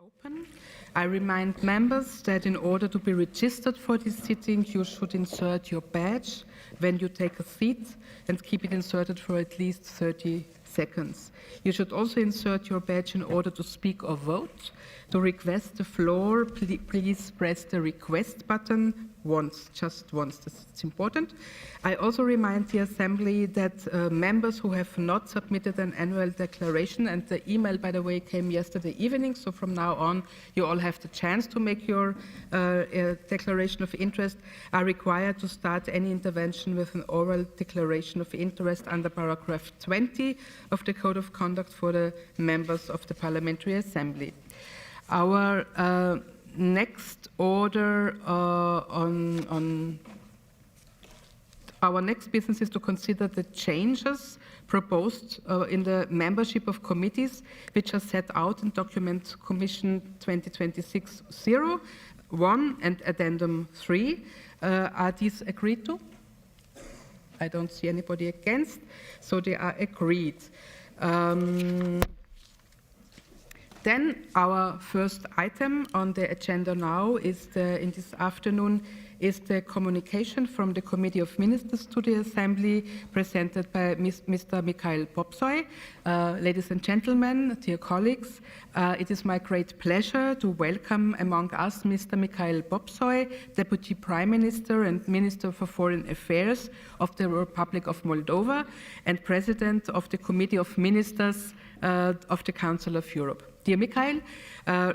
Open. I remind members that in order to be registered for this sitting, you should insert your badge when you take a seat and keep it inserted for at least 30 seconds. You should also insert your badge in order to speak or vote. To request the floor, please press the request button once, just once. That's important. I also remind the Assembly that members who have not submitted an annual declaration, and the email, by the way, came yesterday evening, so from now on you all have the chance to make your declaration of interest, are required to start any intervention with an oral declaration of interest under paragraph 20 of the Code of Conduct for the members of the Parliamentary Assembly. Our next order on our next business is to consider the changes proposed in the membership of committees, which are set out in document Commission 2026-01 and Addendum 3. Are these agreed to? I don't see anybody against, so they are agreed. Then our first item on the agenda now is in this afternoon is the communication from the Committee of Ministers to the Assembly presented by Mr. Mikhail Popsoy. Ladies and gentlemen, dear colleagues, it is my great pleasure to welcome among us Mr. Mikhail Popsoy, Deputy Prime Minister and Minister for Foreign Affairs of the Republic of Moldova and President of the Committee of Ministers of the Council of Europe. Dear Mikhail,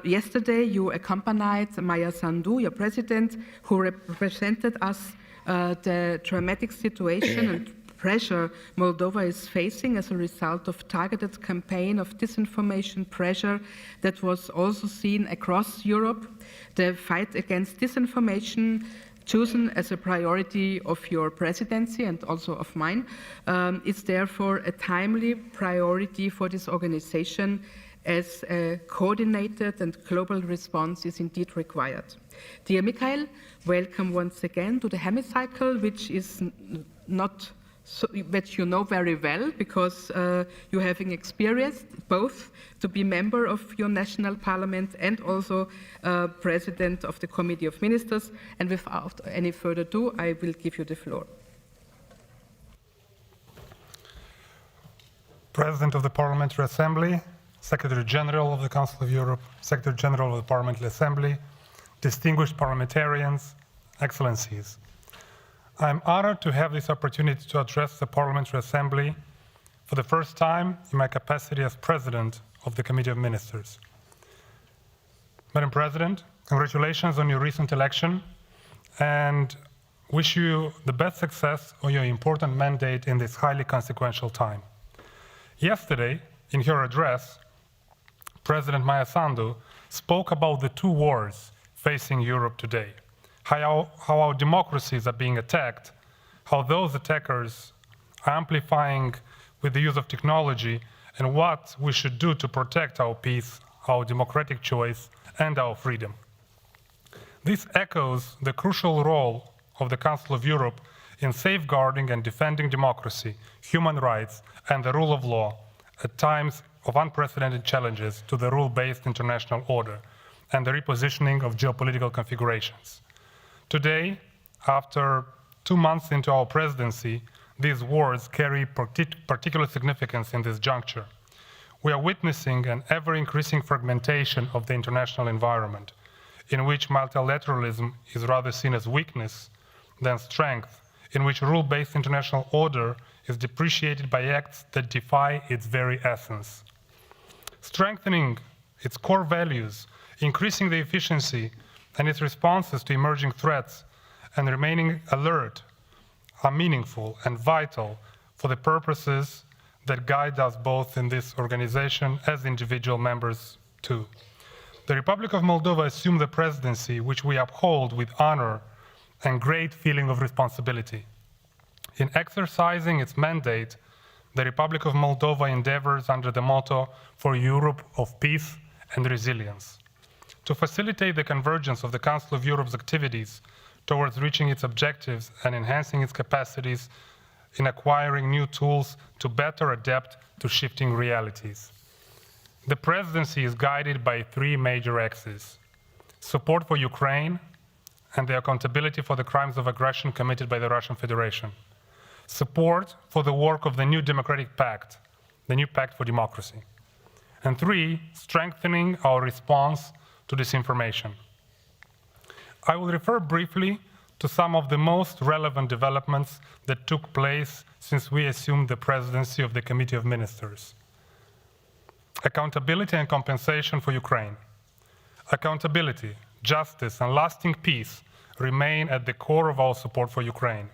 yesterday you accompanied Maya Sandu, your president, who represented us the dramatic situation and pressure Moldova is facing as a result of targeted campaign of disinformation pressure that was also seen across Europe. The fight against disinformation, chosen as a priority of your presidency and also of mine, is therefore a timely priority for this organization, as a coordinated and global response is indeed required. Dear Mikhail, welcome once again to the hemicycle, which is not that you know very well, because you're having experienced both to be member of your national parliament and also president of the Committee of Ministers. And without any further ado, I will give you the floor. President of the Parliamentary Assembly, Secretary General of the Council of Europe, Secretary General of the Parliamentary Assembly, distinguished parliamentarians, excellencies. I am honored to have this opportunity to address the Parliamentary Assembly for the first time in my capacity as President of the Committee of Ministers. Madam President, congratulations on your recent election and wish you the best success on your important mandate in this highly consequential time. Yesterday, in her address, President Maya Sandu spoke about the two wars facing Europe today, how our democracies are being attacked, how those attackers are amplifying with the use of technology, and what we should do to protect our peace, our democratic choice, and our freedom. This echoes the crucial role of the Council of Europe in safeguarding and defending democracy, human rights, and the rule of law at times of unprecedented challenges to the rule-based international order and the repositioning of geopolitical configurations. Today, after 2 months into our presidency, these wars carry particular significance in this juncture. We are witnessing an ever-increasing fragmentation of the international environment, in which multilateralism is rather seen as weakness than strength, in which rule-based international order is depreciated by acts that defy its very essence. Strengthening its core values, increasing the efficiency and its responses to emerging threats, and remaining alert are meaningful and vital for the purposes that guide us both in this organization as individual members too. The Republic of Moldova assumed the presidency, which we uphold with honor and great feeling of responsibility. In exercising its mandate, the Republic of Moldova endeavors under the motto for Europe of peace and resilience, to facilitate the convergence of the Council of Europe's activities towards reaching its objectives and enhancing its capacities in acquiring new tools to better adapt to shifting realities. The presidency is guided by three major axes: support for Ukraine and the accountability for the crimes of aggression committed by the Russian Federation, support for the work of the new democratic pact, the new pact for democracy, and three, strengthening our response to disinformation. I will refer briefly to some of the most relevant developments that took place since we assumed the presidency of the Committee of Ministers. Accountability and compensation for Ukraine. Accountability, justice, and lasting peace remain at the core of our support for Ukraine,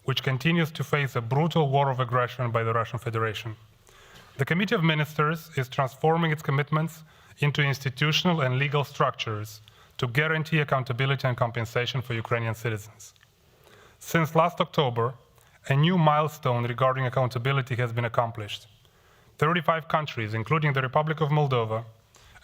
which continues to face a brutal war of aggression by the Russian Federation. The Committee of Ministers is transforming its commitments into institutional and legal structures to guarantee accountability and compensation for Ukrainian citizens. Since last October, a new milestone regarding accountability has been accomplished. 35 countries, including the Republic of Moldova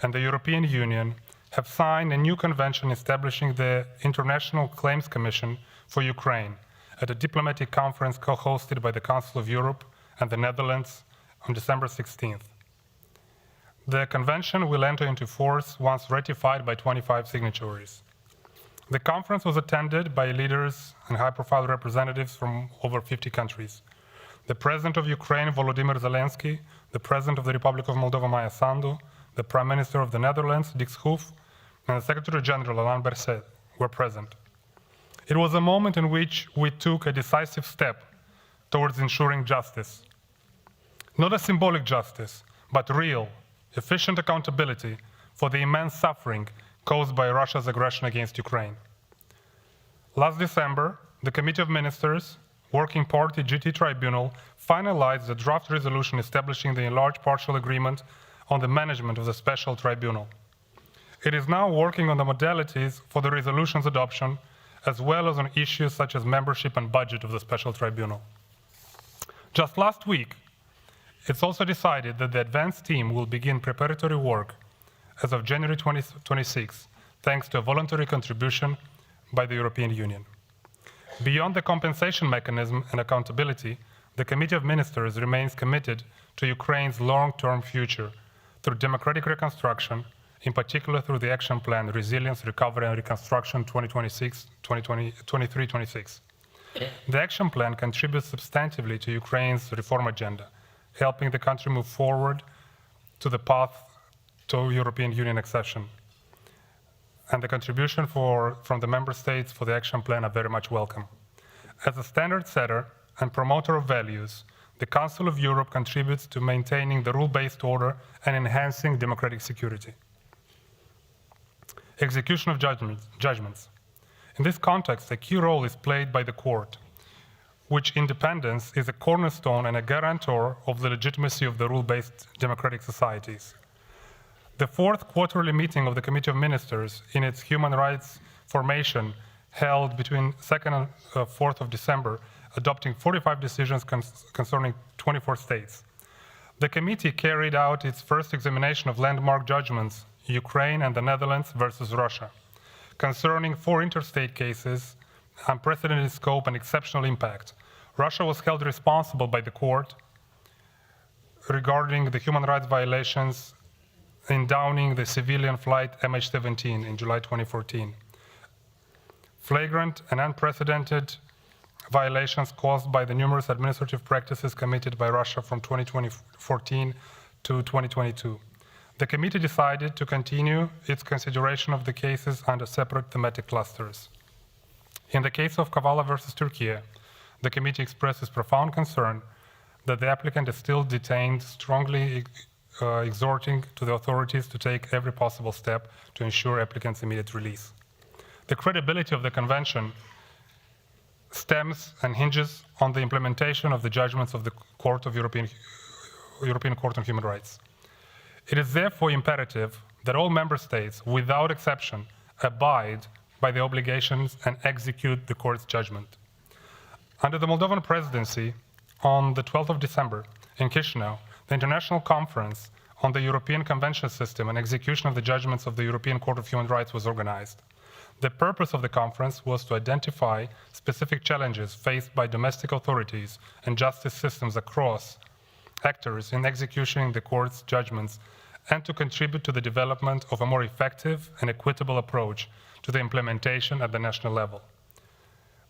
and the European Union, have signed a new convention establishing the International Claims Commission for Ukraine at a diplomatic conference co-hosted by the Council of Europe and the Netherlands on December 16th. The convention will enter into force once ratified by 25 signatories. The conference was attended by leaders and high-profile representatives from over 50 countries. The President of Ukraine, Volodymyr Zelensky, the President of the Republic of Moldova, Maia Sandu, the Prime Minister of the Netherlands, Dick Schoof, and the Secretary General, Alain Berset, were present. It was a moment in which we took a decisive step towards ensuring justice. Not a symbolic justice, but real, efficient accountability for the immense suffering caused by Russia's aggression against Ukraine. Last December, the Committee of Ministers, Working Party GT Tribunal, finalized the draft resolution establishing the enlarged partial agreement on the management of the Special Tribunal. It is now working on the modalities for the resolution's adoption, as well as on issues such as membership and budget of the Special Tribunal. Just last week, it's also decided that the advanced team will begin preparatory work as of January 2026, thanks to a voluntary contribution by the European Union. Beyond the compensation mechanism and accountability, the Committee of Ministers remains committed to Ukraine's long-term future through democratic reconstruction, in particular through the Action Plan Resilience, Recovery and Reconstruction 2023-26. The Action Plan contributes substantively to Ukraine's reform agenda, helping the country move forward to the path to European Union accession. And the contribution from the member states for the action plan are very much welcome. As a standard setter and promoter of values, the Council of Europe contributes to maintaining the rule-based order and enhancing democratic security. Execution of judgments. In this context, a key role is played by the court, which independence is a cornerstone and a guarantor of the legitimacy of the rule-based democratic societies. The fourth quarterly meeting of the Committee of Ministers in its human rights formation held between 2nd and 4th of December, adopting 45 decisions concerning 24 states. The committee carried out its first examination of landmark judgments, Ukraine and the Netherlands versus Russia, concerning 4 interstate cases, unprecedented scope and exceptional impact. Russia was held responsible by the court regarding the human rights violations in downing the civilian flight MH17 in July 2014. Flagrant and unprecedented violations caused by the numerous administrative practices committed by Russia from 2014 to 2022. The committee decided to continue its consideration of the cases under separate thematic clusters. In the case of Kavala versus Turkey, the committee expresses profound concern that the applicant is still detained, strongly exhorting to the authorities to take every possible step to ensure applicant's immediate release. The credibility of the convention stems and hinges on the implementation of the judgments of the European Court on Human Rights. It is therefore imperative that all member states, without exception, abide by the obligations and execute the court's judgment. Under the Moldovan presidency, on the 12th of December in Chisinau, the International Conference on the European Convention System and Execution of the Judgments of the European Court of Human Rights was organized. The purpose of the conference was to identify specific challenges faced by domestic authorities and justice systems across actors in executing the court's judgments and to contribute to the development of a more effective and equitable approach to the implementation at the national level.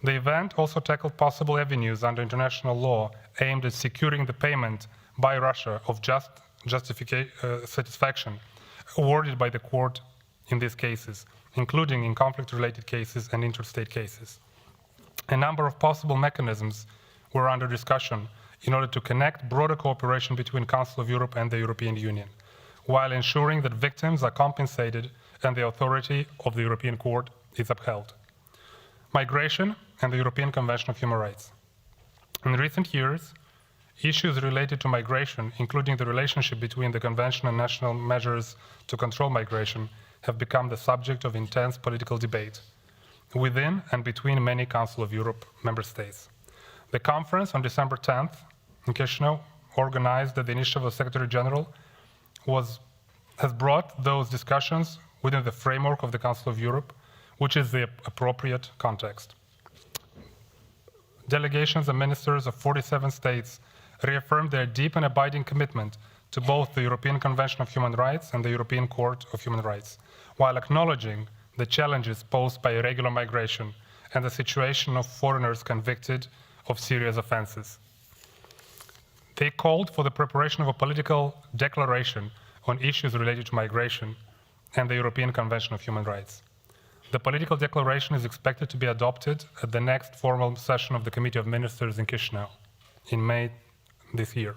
The event also tackled possible avenues under international law aimed at securing the payment by Russia of satisfaction awarded by the court in these cases, including in conflict-related cases and interstate cases. A number of possible mechanisms were under discussion in order to connect broader cooperation between Council of Europe and the European Union, while ensuring that victims are compensated and the authority of the European Court is upheld. Migration and the European Convention of Human Rights. In recent years, issues related to migration, including the relationship between the Convention and national measures to control migration, have become the subject of intense political debate within and between many Council of Europe member states. The conference on December 10th in Chisinau, organized at the initiative of Secretary General, has brought those discussions within the framework of the Council of Europe, which is the appropriate context. Delegations and ministers of 47 states reaffirmed their deep and abiding commitment to both the European Convention of Human Rights and the European Court of Human Rights, while acknowledging the challenges posed by irregular migration and the situation of foreigners convicted of serious offenses. They called for the preparation of a political declaration on issues related to migration and the European Convention of Human Rights. The political declaration is expected to be adopted at the next formal session of the Committee of Ministers in Chisinau in May this year.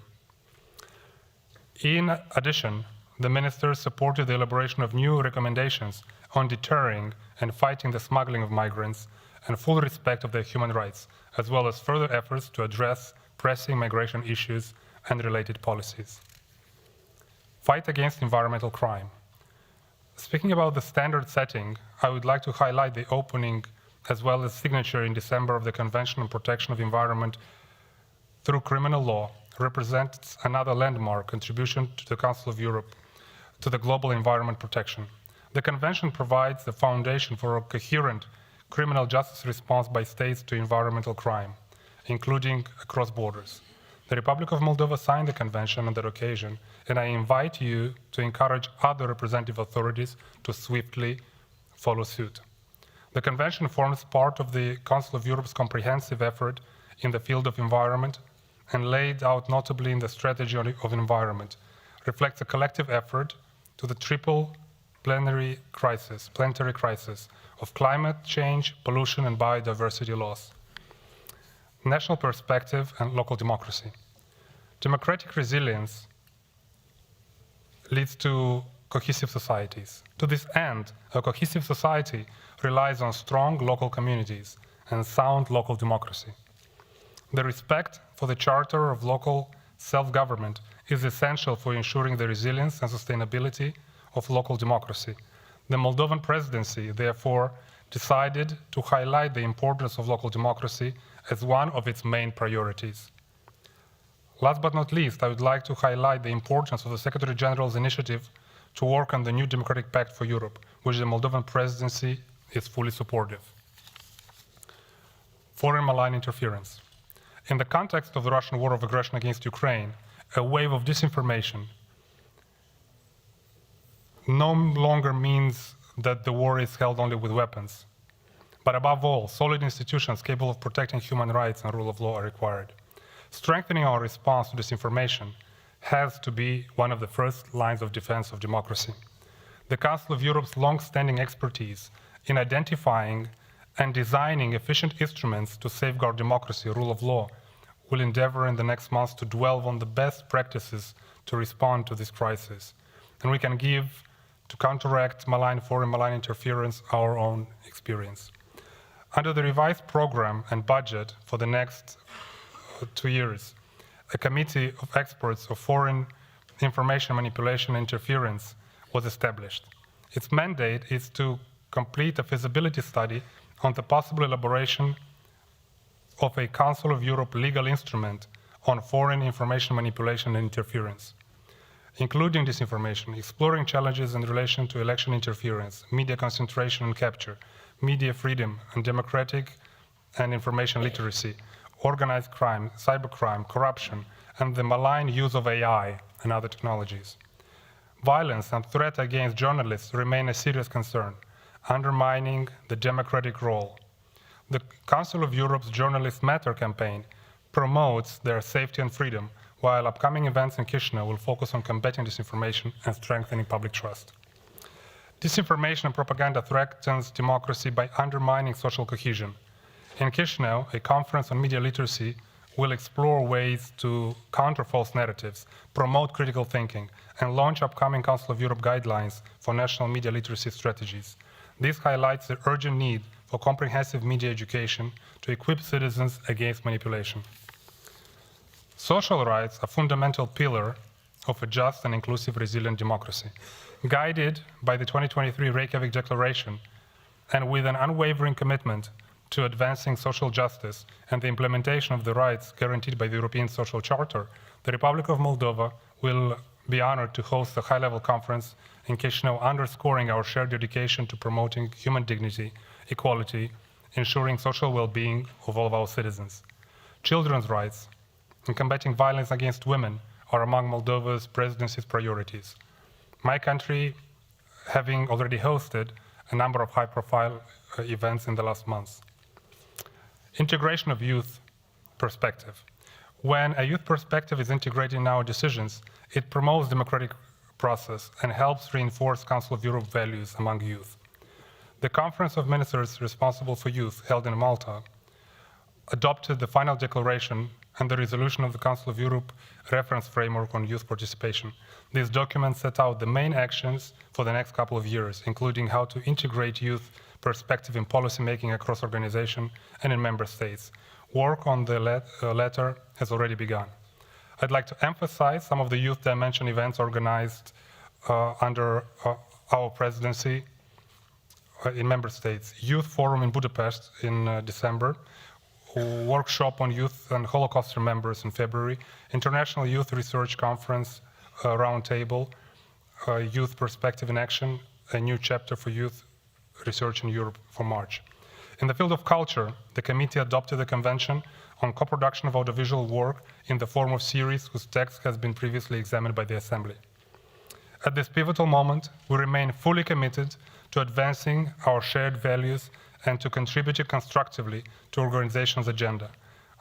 In addition, the ministers supported the elaboration of new recommendations on deterring and fighting the smuggling of migrants and full respect of their human rights, as well as further efforts to address pressing migration issues and related policies. Fight against environmental crime. Speaking about the standard setting, I would like to highlight the opening as well as signature in December of the Convention on Protection of the Environment through criminal law represents another landmark contribution to the Council of Europe to the global environment protection. The Convention provides the foundation for a coherent criminal justice response by states to environmental crime, including across borders. The Republic of Moldova signed the Convention on that occasion, and I invite you to encourage other representative authorities to swiftly follow suit. The Convention forms part of the Council of Europe's comprehensive effort in the field of environment and laid out notably in the strategy of environment, reflects a collective effort to the triple planetary crisis of climate change, pollution, and biodiversity loss, national perspective, and local democracy. Democratic resilience leads to cohesive societies. To this end, a cohesive society relies on strong local communities and sound local democracy. The respect for the Charter of Local Self-Government is essential for ensuring the resilience and sustainability of local democracy. The Moldovan presidency, therefore, decided to highlight the importance of local democracy as one of its main priorities. Last but not least, I would like to highlight the importance of the Secretary General's initiative to work on the new Democratic Pact for Europe, which the Moldovan presidency is fully supportive. Foreign malign interference. In the context of the Russian war of aggression against Ukraine, a wave of disinformation no longer means that the war is held only with weapons. But above all, solid institutions capable of protecting human rights and rule of law are required. Strengthening our response to disinformation has to be one of the first lines of defense of democracy. The Council of Europe's long-standing expertise in identifying and designing efficient instruments to safeguard democracy, rule of law, will endeavor in the next months to dwell on the best practices to respond to this crisis. And we can give, to counteract foreign malign interference, our own experience. Under the revised program and budget for the next 2 years, a committee of experts of foreign information manipulation and interference was established. Its mandate is to complete a feasibility study on the possible elaboration of a Council of Europe legal instrument on foreign information manipulation and interference, including disinformation, exploring challenges in relation to election interference, media concentration and capture, media freedom and democratic and information literacy, organized crime, cybercrime, corruption, and the malign use of AI and other technologies. Violence and threat against journalists remain a serious concern, undermining the democratic role. The Council of Europe's Journalists Matter campaign promotes their safety and freedom, while upcoming events in Chisinau will focus on combating disinformation and strengthening public trust. Disinformation and propaganda threatens democracy by undermining social cohesion. In Chisinau, a conference on media literacy will explore ways to counter false narratives, promote critical thinking, and launch upcoming Council of Europe guidelines for national media literacy strategies. This highlights the urgent need for comprehensive media education to equip citizens against manipulation. Social rights are a fundamental pillar of a just and inclusive, resilient democracy. Guided by the 2023 Reykjavik Declaration and with an unwavering commitment to advancing social justice and the implementation of the rights guaranteed by the European Social Charter, the Republic of Moldova will be honored to host a high-level conference in Chisinau, underscoring our shared dedication to promoting human dignity, equality, ensuring social well-being of all of our citizens. Children's rights and combating violence against women are among Moldova's presidency's priorities. My country, having already hosted a number of high-profile events in the last months. Integration of youth perspective. When a youth perspective is integrated in our decisions, it promotes democratic process and helps reinforce Council of Europe values among youth. The Conference of Ministers responsible for youth, held in Malta, adopted the final declaration and the resolution of the Council of Europe reference framework on youth participation. These documents set out the main actions for the next couple of years, including how to integrate youth perspective in policymaking across organizations and in member states. Work on the latter has already begun. I'd like to emphasize some of the youth dimension events organized under our presidency in member states. Youth Forum in Budapest in December, workshop on youth and Holocaust remembrance in February, International Youth Research Conference roundtable, Youth Perspective in Action, a new chapter for youth research in Europe for March. In the field of culture, the committee adopted a convention on co-production of audiovisual work in the form of series whose text has been previously examined by the Assembly. At this pivotal moment, we remain fully committed to advancing our shared values and to contributing constructively to organization's agenda.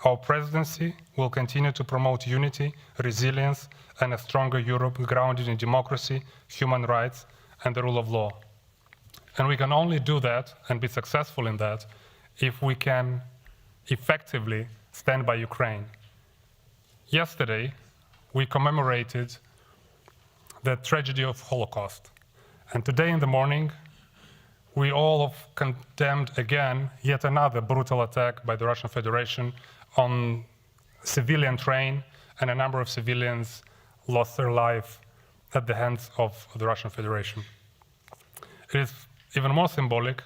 Our presidency will continue to promote unity, resilience, and a stronger Europe grounded in democracy, human rights, and the rule of law. And we can only do that and be successful in that if we can effectively stand by Ukraine. Yesterday, we commemorated the tragedy of Holocaust. And today in the morning, we all have condemned again yet another brutal attack by the Russian Federation on civilian train, and a number of civilians lost their life at the hands of the Russian Federation. It is even more symbolic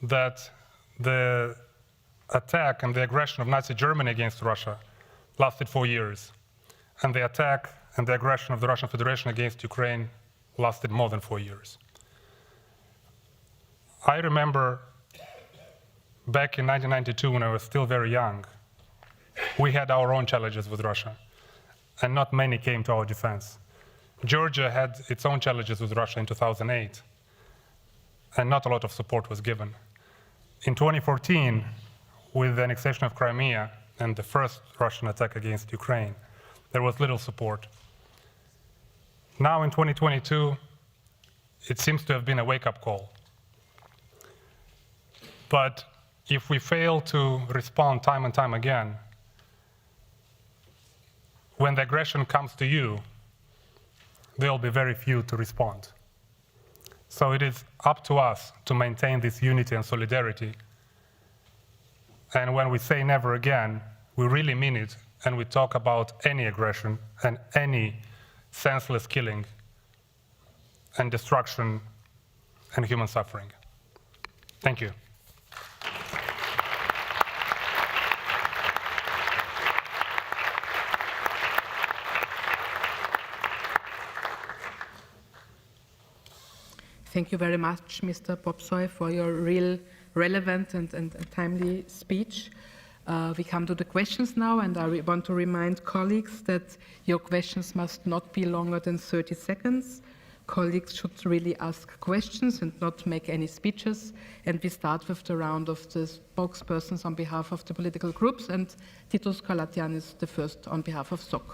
that the attack and the aggression of Nazi Germany against Russia lasted 4 years, and the attack and the aggression of the Russian Federation against Ukraine lasted more than 4 years. I remember back in 1992, when I was still very young, we had our own challenges with Russia, and not many came to our defense. Georgia had its own challenges with Russia in 2008, and not a lot of support was given. In 2014, with the annexation of Crimea and the first Russian attack against Ukraine, there was little support. Now in 2022, it seems to have been a wake-up call. But if we fail to respond time and time again, when the aggression comes to you, there will be very few to respond. So it is up to us to maintain this unity and solidarity. And when we say never again, we really mean it, and we talk about any aggression and any senseless killing and destruction and human suffering. Thank you. Thank you very much, Mr. Popsoy, for your real relevant and timely speech. We come to the questions now, and I want to remind colleagues that your questions must not be longer than 30 seconds. colleagues should really ask questions and not make any speeches. And we start with the round of the spokespersons on behalf of the political groups, and Titus Kalatian is the first on behalf of SOC.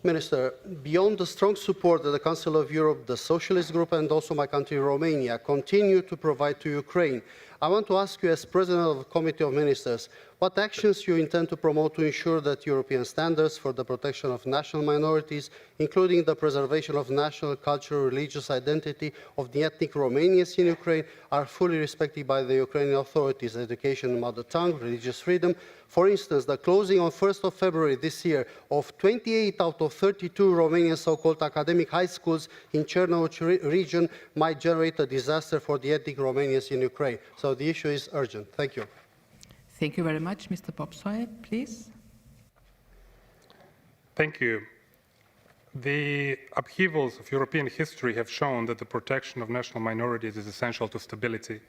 Minister, beyond the strong support that the Council of Europe, the Socialist Group, and also my country, Romania, continue to provide to Ukraine, I want to ask you, as President of the Committee of Ministers, what actions you intend to promote to ensure that European standards for the protection of national minorities, including the preservation of national, cultural, religious identity of the ethnic Romanians in Ukraine, are fully respected by the Ukrainian authorities, education, mother tongue, religious freedom. For instance, the closing on 1st of February this year of 28 out of 32 Romanian so-called academic high schools in Chernovich region might generate a disaster for the ethnic Romanians in Ukraine. So the issue is urgent. Thank you. Thank you very much. Mr. Popsoy, please. Thank you. The upheavals of European history have shown that the protection of national minorities is essential to stability,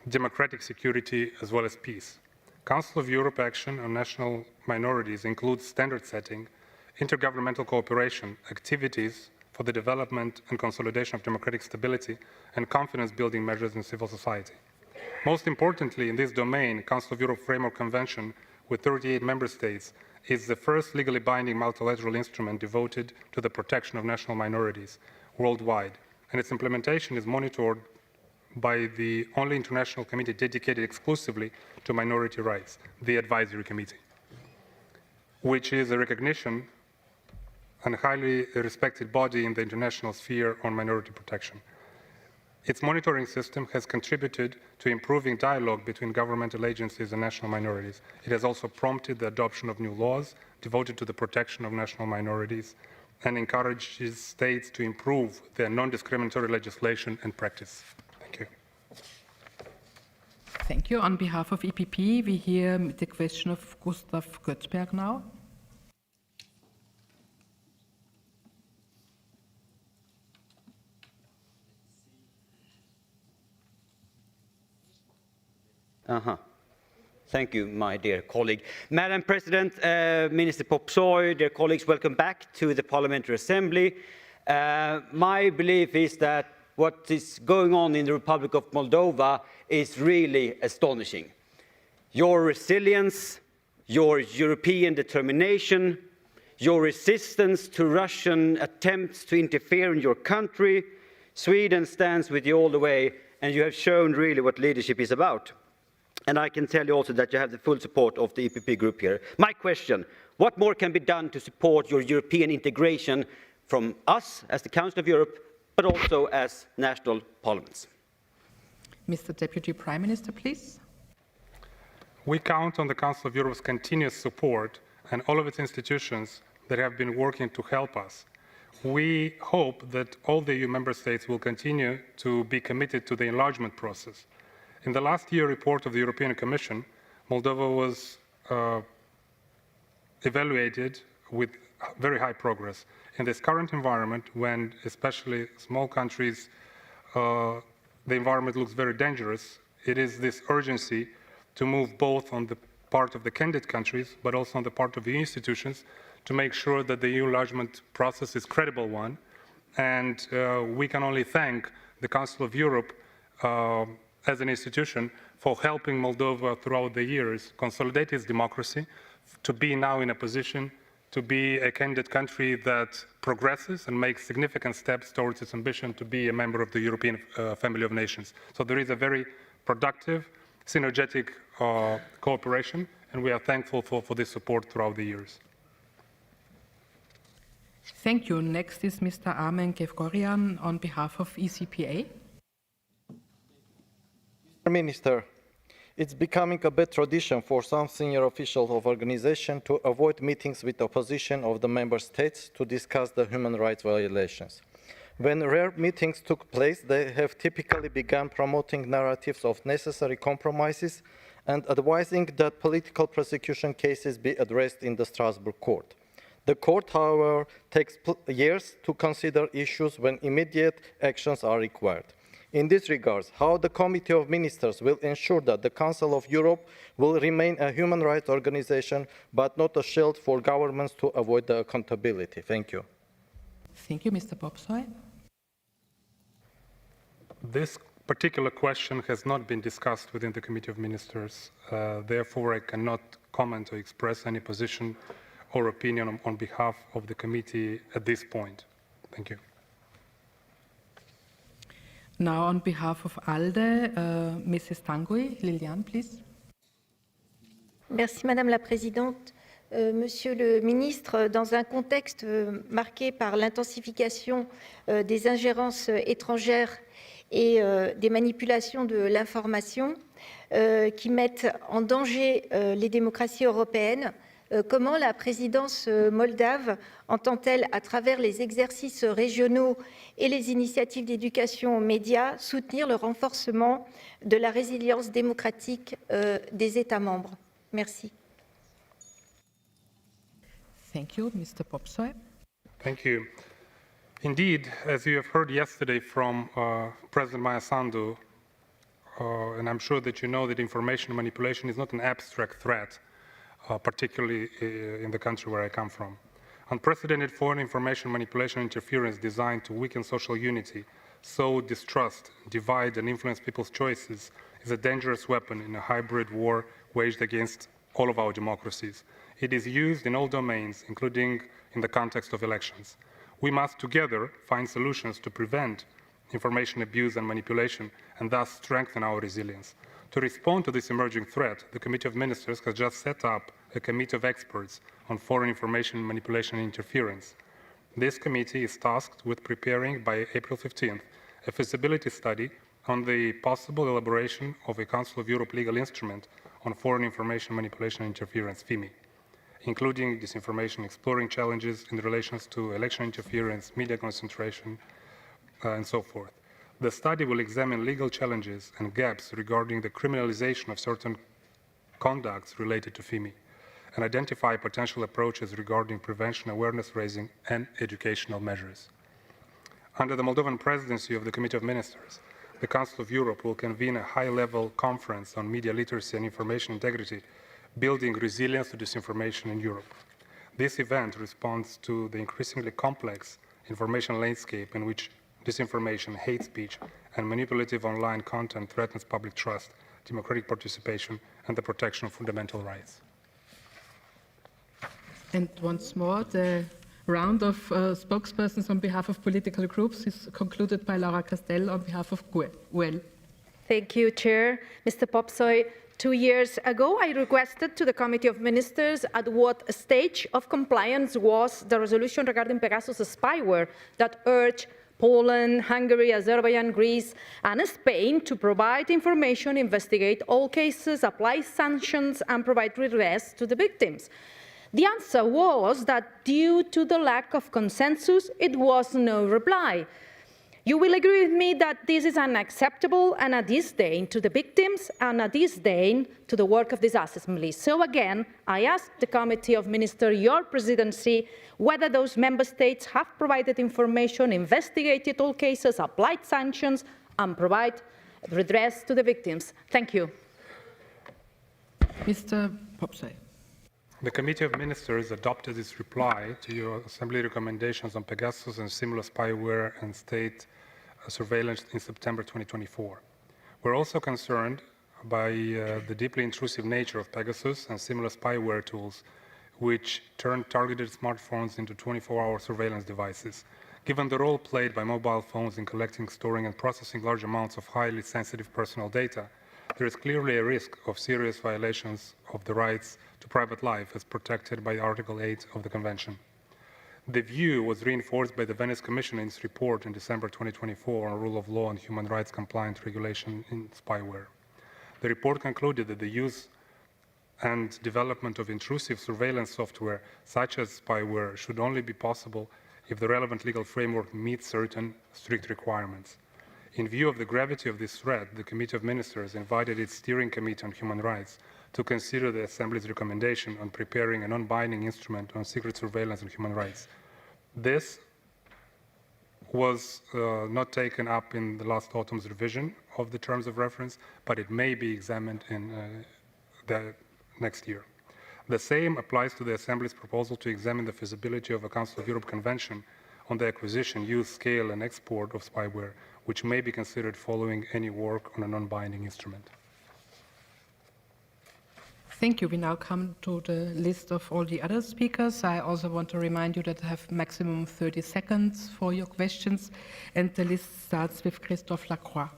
democratic security, as well as peace. Council of Europe action on national minorities includes standard setting, intergovernmental cooperation, activities for the development and consolidation of democratic stability, and confidence-building measures in civil society. Most importantly, in this domain, Council of Europe Framework Convention with 38 member states is the first legally binding multilateral instrument devoted to the protection of national minorities worldwide, and its implementation is monitored by the only international committee dedicated exclusively to minority rights, the Advisory Committee, which is a recognition and highly respected body in the international sphere on minority protection. Its monitoring system has contributed to improving dialogue between governmental agencies and national minorities. It has also prompted the adoption of new laws devoted to the protection of national minorities and encourages states to improve their non-discriminatory legislation and practice. Thank you. Thank you. On behalf of EPP, we hear the question of Gustav Götzberg now. Thank you, my dear colleague. Madam President, Minister Popsoy, dear colleagues, welcome back to the Parliamentary Assembly. My belief is that what is going on in the Republic of Moldova is really astonishing. Your resilience, your European determination, your resistance to Russian attempts to interfere in your country. Sweden stands with you all the way, and you have shown really what leadership is about. And I can tell you also that you have the full support of the EPP group here. My question, what more can be done to support your European integration from us as the Council of Europe, but also as national parliaments? Mr. Deputy Prime Minister, please. We count on the Council of Europe's continuous support and all of its institutions that have been working to help us. We hope that all the EU member states will continue to be committed to the enlargement process. In the last year report of the European Commission, Moldova was evaluated with very high progress. In this current environment, when especially small countries, the environment looks very dangerous, it is this urgency to move both on the part of the candidate countries, but also on the part of the institutions, to make sure that the EU enlargement process is a credible one. And we can only thank the Council of Europe as an institution for helping Moldova throughout the years consolidate its democracy, to be now in a position to be a candidate country that progresses and makes significant steps towards its ambition to be a member of the European family of nations. So there is a very productive, synergetic cooperation, and we are thankful for this support throughout the years. Thank you. Next is Mr. Armen Gevgorian on behalf of ECPA. Mr. Minister, it's becoming a bad tradition for some senior officials of organization to avoid meetings with opposition of the member states to discuss the human rights violations. When rare meetings took place, they have typically begun promoting narratives of necessary compromises and advising that political prosecution cases be addressed in the Strasbourg court. The court, however, takes years to consider issues when immediate actions are required. In this regard, how the Committee of Ministers will ensure that the Council of Europe will remain a human rights organization, but not a shield for governments to avoid the accountability? Thank you. Thank you, Mr. Popsoy. This particular question has not been discussed within the Committee of Ministers. Therefore, I cannot comment or express any position or opinion on behalf of the committee at this point. Thank you. Now, on behalf of ALDE, Mrs. Tanguy. Liliane, please. Merci Madame la Présidente. Monsieur le Ministre, dans un contexte marqué par l'intensification des ingérences étrangères et des manipulations de l'information qui mettent en danger les démocraties européennes, comment la présidence moldave entend-elle, à travers les exercices régionaux et les initiatives d'éducation aux médias, soutenir le renforcement de la résilience démocratique des États membres? Merci. Thank you, Mr. Popsoy. Thank you. Indeed, as you have heard yesterday from President Maia Sandu, and I'm sure that you know that information manipulation is not an abstract threat, particularly in the country where I come from. Unprecedented foreign information manipulation interference designed to weaken social unity, sow distrust, divide and influence people's choices is a dangerous weapon in a hybrid war waged against all of our democracies. It is used in all domains, including in the context of elections. We must together find solutions to prevent information abuse and manipulation and thus strengthen our resilience. To respond to this emerging threat, the Committee of Ministers has just set up a committee of experts on foreign information manipulation and interference. This committee is tasked with preparing by April 15th a feasibility study on the possible elaboration of a Council of Europe legal instrument on foreign information manipulation and interference, FIMI, including disinformation, exploring challenges in relations to election interference, media concentration, and so forth. The study will examine legal challenges and gaps regarding the criminalization of certain conducts related to FIMI and identify potential approaches regarding prevention, awareness raising, and educational measures. Under the Moldovan presidency of the Committee of Ministers, the Council of Europe will convene a high-level conference on media literacy and information integrity, building resilience to disinformation in Europe. This event responds to the increasingly complex information landscape in which disinformation, hate speech, and manipulative online content threatens public trust, democratic participation, and the protection of fundamental rights. And once more, the round of spokespersons on behalf of political groups is concluded by Laura Castel on behalf of GUE. Thank you, Chair. Mr. Popsoy, 2 years ago, I requested to the Committee of Ministers at what stage of compliance was the resolution regarding Pegasus spyware that urged Poland, Hungary, Azerbaijan, Greece, and Spain to provide information, investigate all cases, apply sanctions, and provide redress to the victims. The answer was that due to the lack of consensus, it was no reply. You will agree with me that this is unacceptable and a disdain to the victims and a disdain to the work of this assembly. So again, I ask the Committee of Ministers, your presidency, whether those member states have provided information, investigated all cases, applied sanctions, and provide redress to the victims. Thank you. Mr. Popsoy. The Committee of Ministers adopted its reply to your Assembly recommendations on Pegasus and similar spyware and state surveillance in September 2024. We're also concerned by the deeply intrusive nature of Pegasus and similar spyware tools, which turn targeted smartphones into 24-hour surveillance devices. Given the role played by mobile phones in collecting, storing, and processing large amounts of highly sensitive personal data, there is clearly a risk of serious violations of the rights to private life as protected by Article 8 of the Convention. The view was reinforced by the Venice Commission in its report in December 2024 on rule of law and human rights compliant regulation in spyware. The report concluded that the use and development of intrusive surveillance software, such as spyware, should only be possible if the relevant legal framework meets certain strict requirements. In view of the gravity of this threat, the Committee of Ministers invited its Steering Committee on Human Rights to consider the Assembly's recommendation on preparing a non-binding instrument on secret surveillance and human rights. This was not taken up in the last autumn's revision of the terms of reference, but it may be examined in the next year. The same applies to the Assembly's proposal to examine the feasibility of a Council of Europe Convention on the acquisition, use, scale, and export of spyware, which may be considered following any work on a non-binding instrument. Thank you. We now come to the list of all the other speakers. I also want to remind you that I have maximum 30 seconds for your questions, and the list starts with Christophe Lacroix.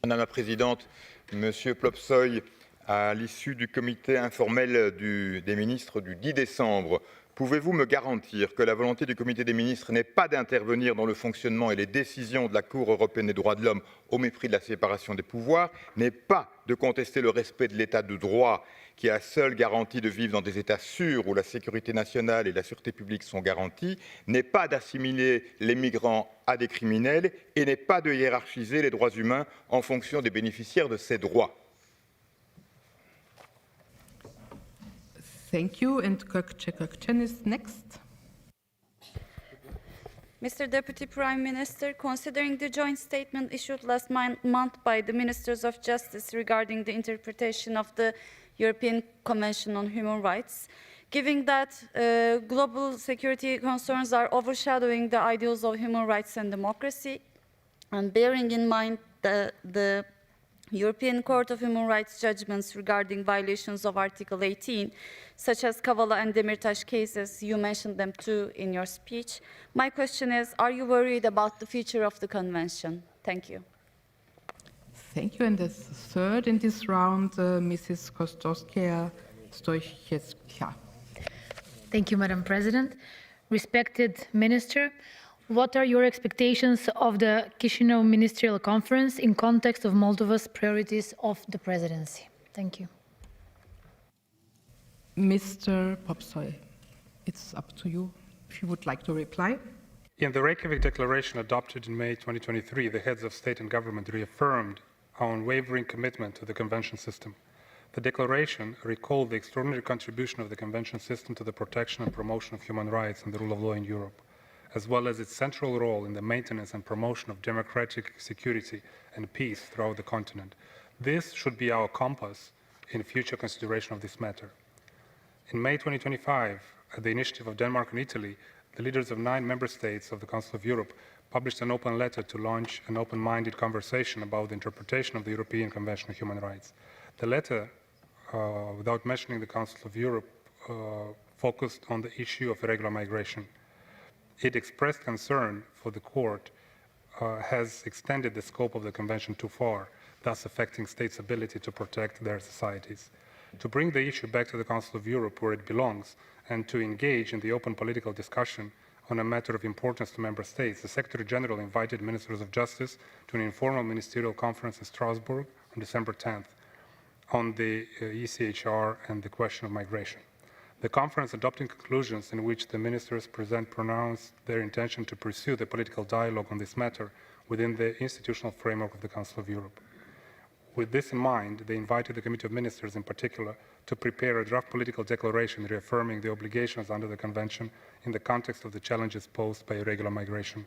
Madame la Présidente, Monsieur Plopsoy, à l'issue du comité informel des ministres du 10 décembre, pouvez-vous me garantir que la volonté du comité des ministres n'est pas d'intervenir dans le fonctionnement et les décisions de la Cour européenne des droits de l'homme au mépris de la séparation des pouvoirs, n'est pas de contester le respect de l'état de droit qui est la seule garantie de vivre dans des États sûrs où la sécurité nationale et la sûreté publique sont garanties, n'est pas d'assimiler les migrants à des criminels et n'est pas de hiérarchiser les droits humains en fonction des bénéficiaires de ces droits. Thank you, and Gökçe is next. Mr. Deputy Prime Minister, considering the joint statement issued last month by the Ministers of Justice regarding the interpretation of the European Convention on Human Rights, given that global security concerns are overshadowing the ideals of human rights and democracy, and bearing in mind the European Court of Human Rights judgments regarding violations of Article 18, such as Kavala and Demirtas cases, you mentioned them too in your speech. My question is, are you worried about the future of the convention? Thank you. Thank you. And the third in this round, Mrs. Kostowska-Stojewska. Thank you, Madam President. Respected Minister, what are your expectations of the Chisinau Ministerial Conference in context of Moldova's priorities of the presidency? Thank you. Mr. Popsoy, it's up to you if you would like to reply. In the Reykjavik Declaration adopted in May 2023, the heads of state and government reaffirmed our unwavering commitment to the convention system. The declaration recalled the extraordinary contribution of the convention system to the protection and promotion of human rights and the rule of law in Europe, as well as its central role in the maintenance and promotion of democratic security and peace throughout the continent. This should be our compass in future consideration of this matter. In May 2025, at the initiative of Denmark and Italy, the leaders of 9 member states of the Council of Europe published an open letter to launch an open-minded conversation about the interpretation of the European Convention on Human Rights. The letter, without mentioning the Council of Europe, focused on the issue of irregular migration. It expressed concern for the court has extended the scope of the convention too far, thus affecting states' ability to protect their societies. To bring the issue back to the Council of Europe where it belongs and to engage in the open political discussion on a matter of importance to member states, the Secretary General invited Ministers of Justice to an informal ministerial conference in Strasbourg on December 10th on the ECHR and the question of migration. The conference adopted conclusions in which the ministers pronounced their intention to pursue the political dialogue on this matter within the institutional framework of the Council of Europe. With this in mind, they invited the Committee of Ministers in particular to prepare a draft political declaration reaffirming the obligations under the Convention in the context of the challenges posed by irregular migration.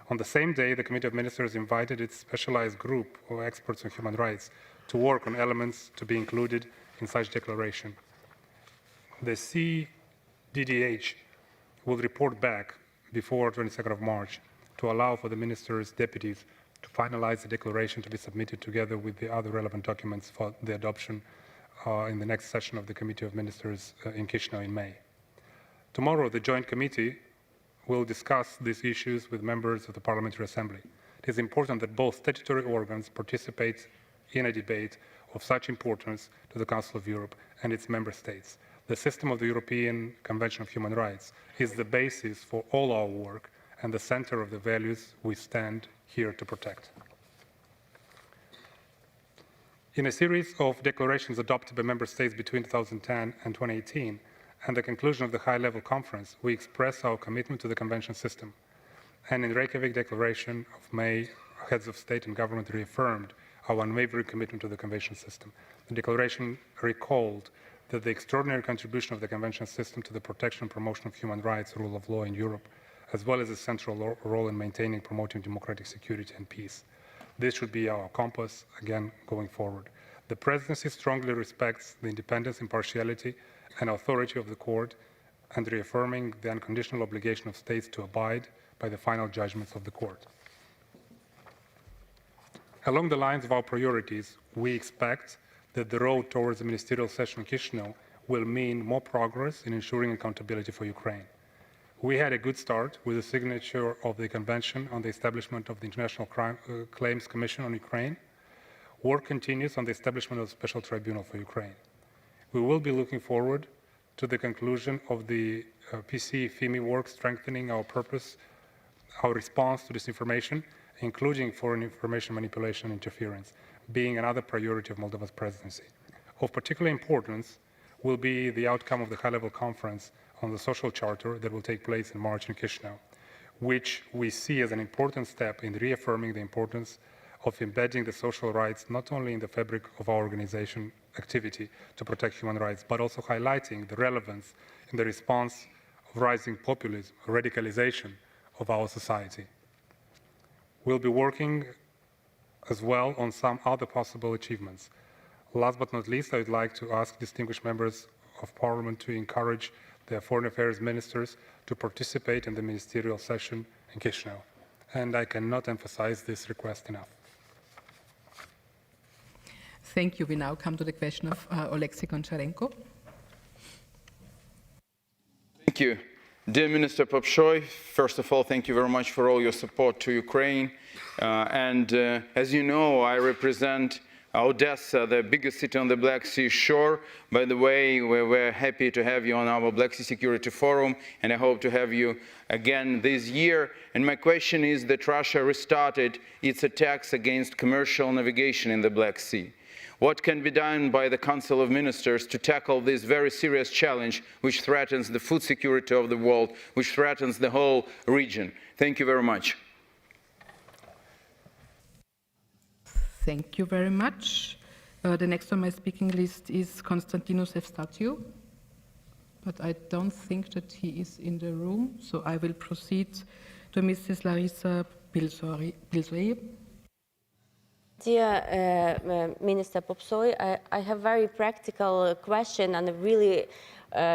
On the same day, the Committee of Ministers invited its specialized group of experts on human rights to work on elements to be included in such declaration. The CDDH will report back before 22nd of March to allow for the ministers' deputies to finalize the declaration to be submitted together with the other relevant documents for the adoption in the next session of the Committee of Ministers in Chisinau in May. Tomorrow, the Joint Committee will discuss these issues with members of the Parliamentary Assembly. It is important that both statutory organs participate in a debate of such importance to the Council of Europe and its member states. The system of the European Convention of Human Rights is the basis for all our work and the center of the values we stand here to protect. In a series of declarations adopted by member states between 2010 and 2018 and the conclusion of the high-level conference, we express our commitment to the convention system. And in the Reykjavik Declaration of May, heads of state and government reaffirmed our unwavering commitment to the convention system. The declaration recalled that the extraordinary contribution of the convention system to the protection and promotion of human rights, rule of law in Europe, as well as a central role in maintaining, promoting democratic security and peace. This should be our compass, again, going forward. The Presidency strongly respects the independence, impartiality, and authority of the Court, and reaffirming the unconditional obligation of states to abide by the final judgments of the Court. Along the lines of our priorities, we expect that the road towards the ministerial session in Chisinau will mean more progress in ensuring accountability for Ukraine. We had a good start with the signature of the Convention on the establishment of the International Claims Commission on Ukraine. Work continues on the establishment of a special tribunal for Ukraine. We will be looking forward to the conclusion of the PC-FIMI work, strengthening our purpose, our response to disinformation, including foreign information manipulation and interference, being another priority of Moldova's presidency. Of particular importance will be the outcome of the high-level conference on the social charter that will take place in March in Chisinau, which we see as an important step in reaffirming the importance of embedding the social rights not only in the fabric of our organization activity to protect human rights, but also highlighting the relevance in the response of rising populism, radicalization of our society. We'll be working as well on some other possible achievements. Last but not least, I would like to ask distinguished members of Parliament to encourage their foreign affairs ministers to participate in the ministerial session in Chisinau. And I cannot emphasize this request enough. Thank you. We now come to the question of Oleksiy Goncharenko. Thank you. Dear Minister Popsoy, first of all, thank you very much for all your support to Ukraine. As you know, I represent Odessa, the biggest city on the Black Sea shore. By the way, we're happy to have you on our Black Sea Security Forum, and I hope to have you again this year. And my question is that Russia restarted its attacks against commercial navigation in the Black Sea. What can be done by the Council of Ministers to tackle this very serious challenge which threatens the food security of the world, which threatens the whole region? Thank you very much. Thank you very much. The next on my speaking list is Konstantinos Evstatiu, but I don't think that he is in the room, so I will proceed to Mrs. Larissa Bilzoi. Dear Minister Popsoy, I have a very practical question and really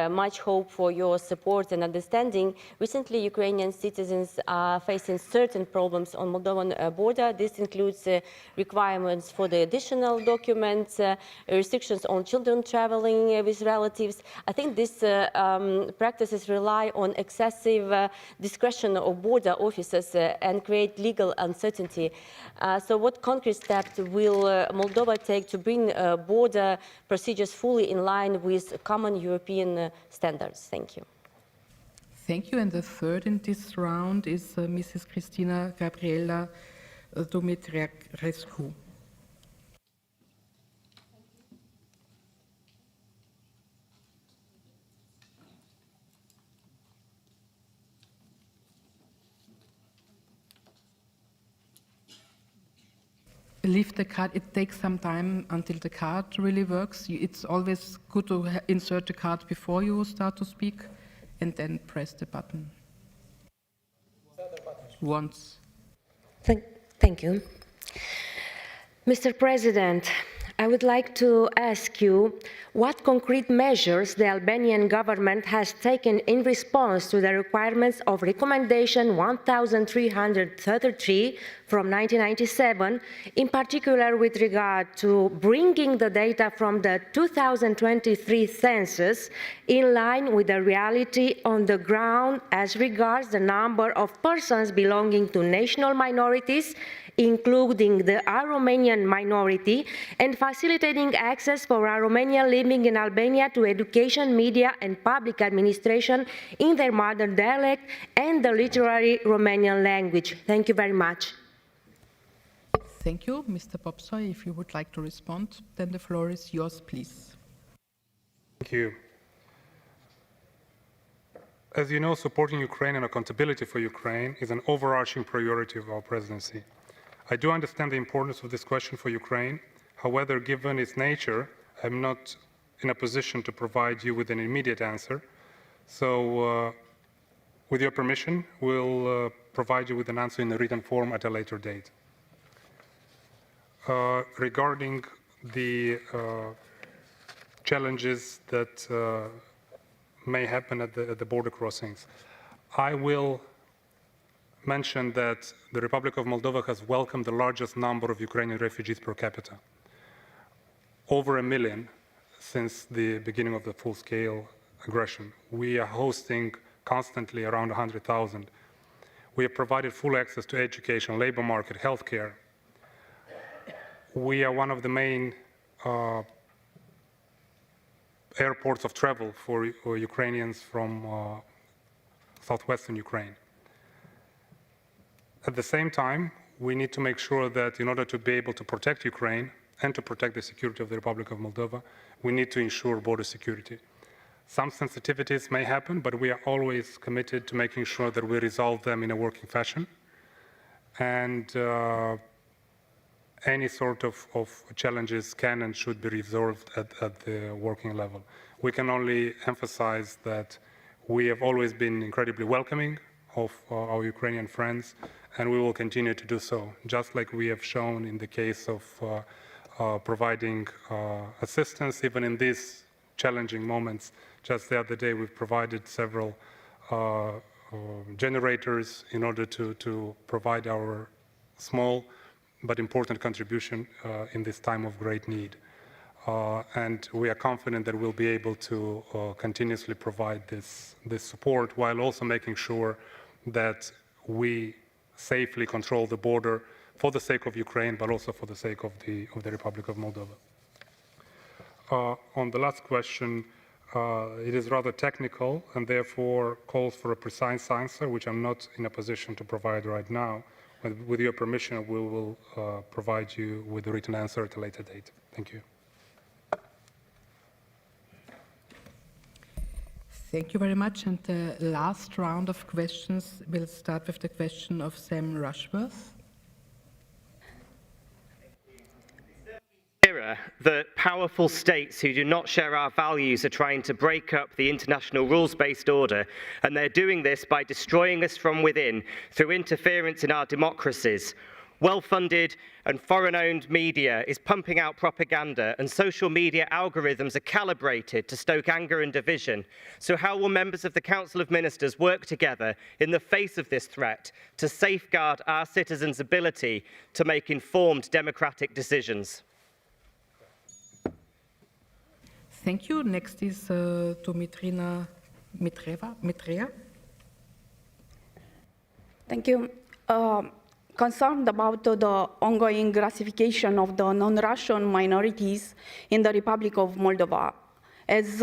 much hope for your support and understanding. Recently, Ukrainian citizens are facing certain problems on Moldovan border. This includes requirements for the additional documents, restrictions on children traveling with relatives. I think these practices rely on excessive discretion of border officers and create legal uncertainty. So what concrete steps will Moldova take to bring border procedures fully in line with common European standards? Thank you. Thank you. And the third in this round is Mrs. Cristina Gabriela Dumitriescu. Leave the card. It takes some time until the card really works. It's always good to insert the card before you start to speak and then press the button. Once. Thank you. Mr. President, I would like to ask you what concrete measures the Albanian government has taken in response to the requirements of Recommendation 1333 from 1997, in particular with regard to bringing the data from the 2023 census in line with the reality on the ground as regards the number of persons belonging to national minorities, including the Aromanian minority, and facilitating access for Aromanians living in Albania to education, media, and public administration in their mother dialect and the literary Romanian language. Thank you very much. Thank you. Mr. Popsoy, if you would like to respond, then the floor is yours, please. Thank you. As you know, supporting Ukraine and accountability for Ukraine is an overarching priority of our presidency. I do understand the importance of this question for Ukraine. However, given its nature, I'm not in a position to provide you with an immediate answer. So With your permission, we'll provide you with an answer in a written form at a later date. Regarding the challenges that may happen at the border crossings, I will mention that the Republic of Moldova has welcomed the largest number of Ukrainian refugees per capita, over 1 million since the beginning of the full-scale aggression. We are hosting constantly around 100,000. We have provided full access to education, labor market, healthcare. We are one of the main airports of travel for Ukrainians from southwestern Ukraine. At the same time, we need to make sure that in order to be able to protect Ukraine and to protect the security of the Republic of Moldova, we need to ensure border security. Some sensitivities may happen, but we are always committed to making sure that we resolve them in a working fashion. And any sort of challenges can and should be resolved at the working level. We can only emphasize that we have always been incredibly welcoming of our Ukrainian friends, and we will continue to do so, just like we have shown in the case of providing assistance, even in these challenging moments. Just the other day, we've provided several generators in order to provide our small but important contribution in this time of great need. And we are confident that we'll be able to continuously provide this support while also making sure that we safely control the border for the sake of Ukraine, but also for the sake of the Republic of Moldova. On the last question, it is rather technical and therefore calls for a precise answer, which I'm not in a position to provide right now. But with your permission, we will provide you with a written answer at a later date. Thank you. Thank you very much. And the last round of questions will start with the question of Sam Rushworth. That powerful states who do not share our values are trying to break up the international rules-based order, and they're doing this by destroying us from within through interference in our democracies. Well-funded and foreign-owned media is pumping out propaganda, and social media algorithms are calibrated to stoke anger and division. So how will members of the Council of Ministers work together in the face of this threat to safeguard our citizens' ability to make informed democratic decisions? Thank you. Next is Domitrina Mitrea. Thank you. Concerned about the ongoing Russification of the non-Russian minorities in the Republic of Moldova, as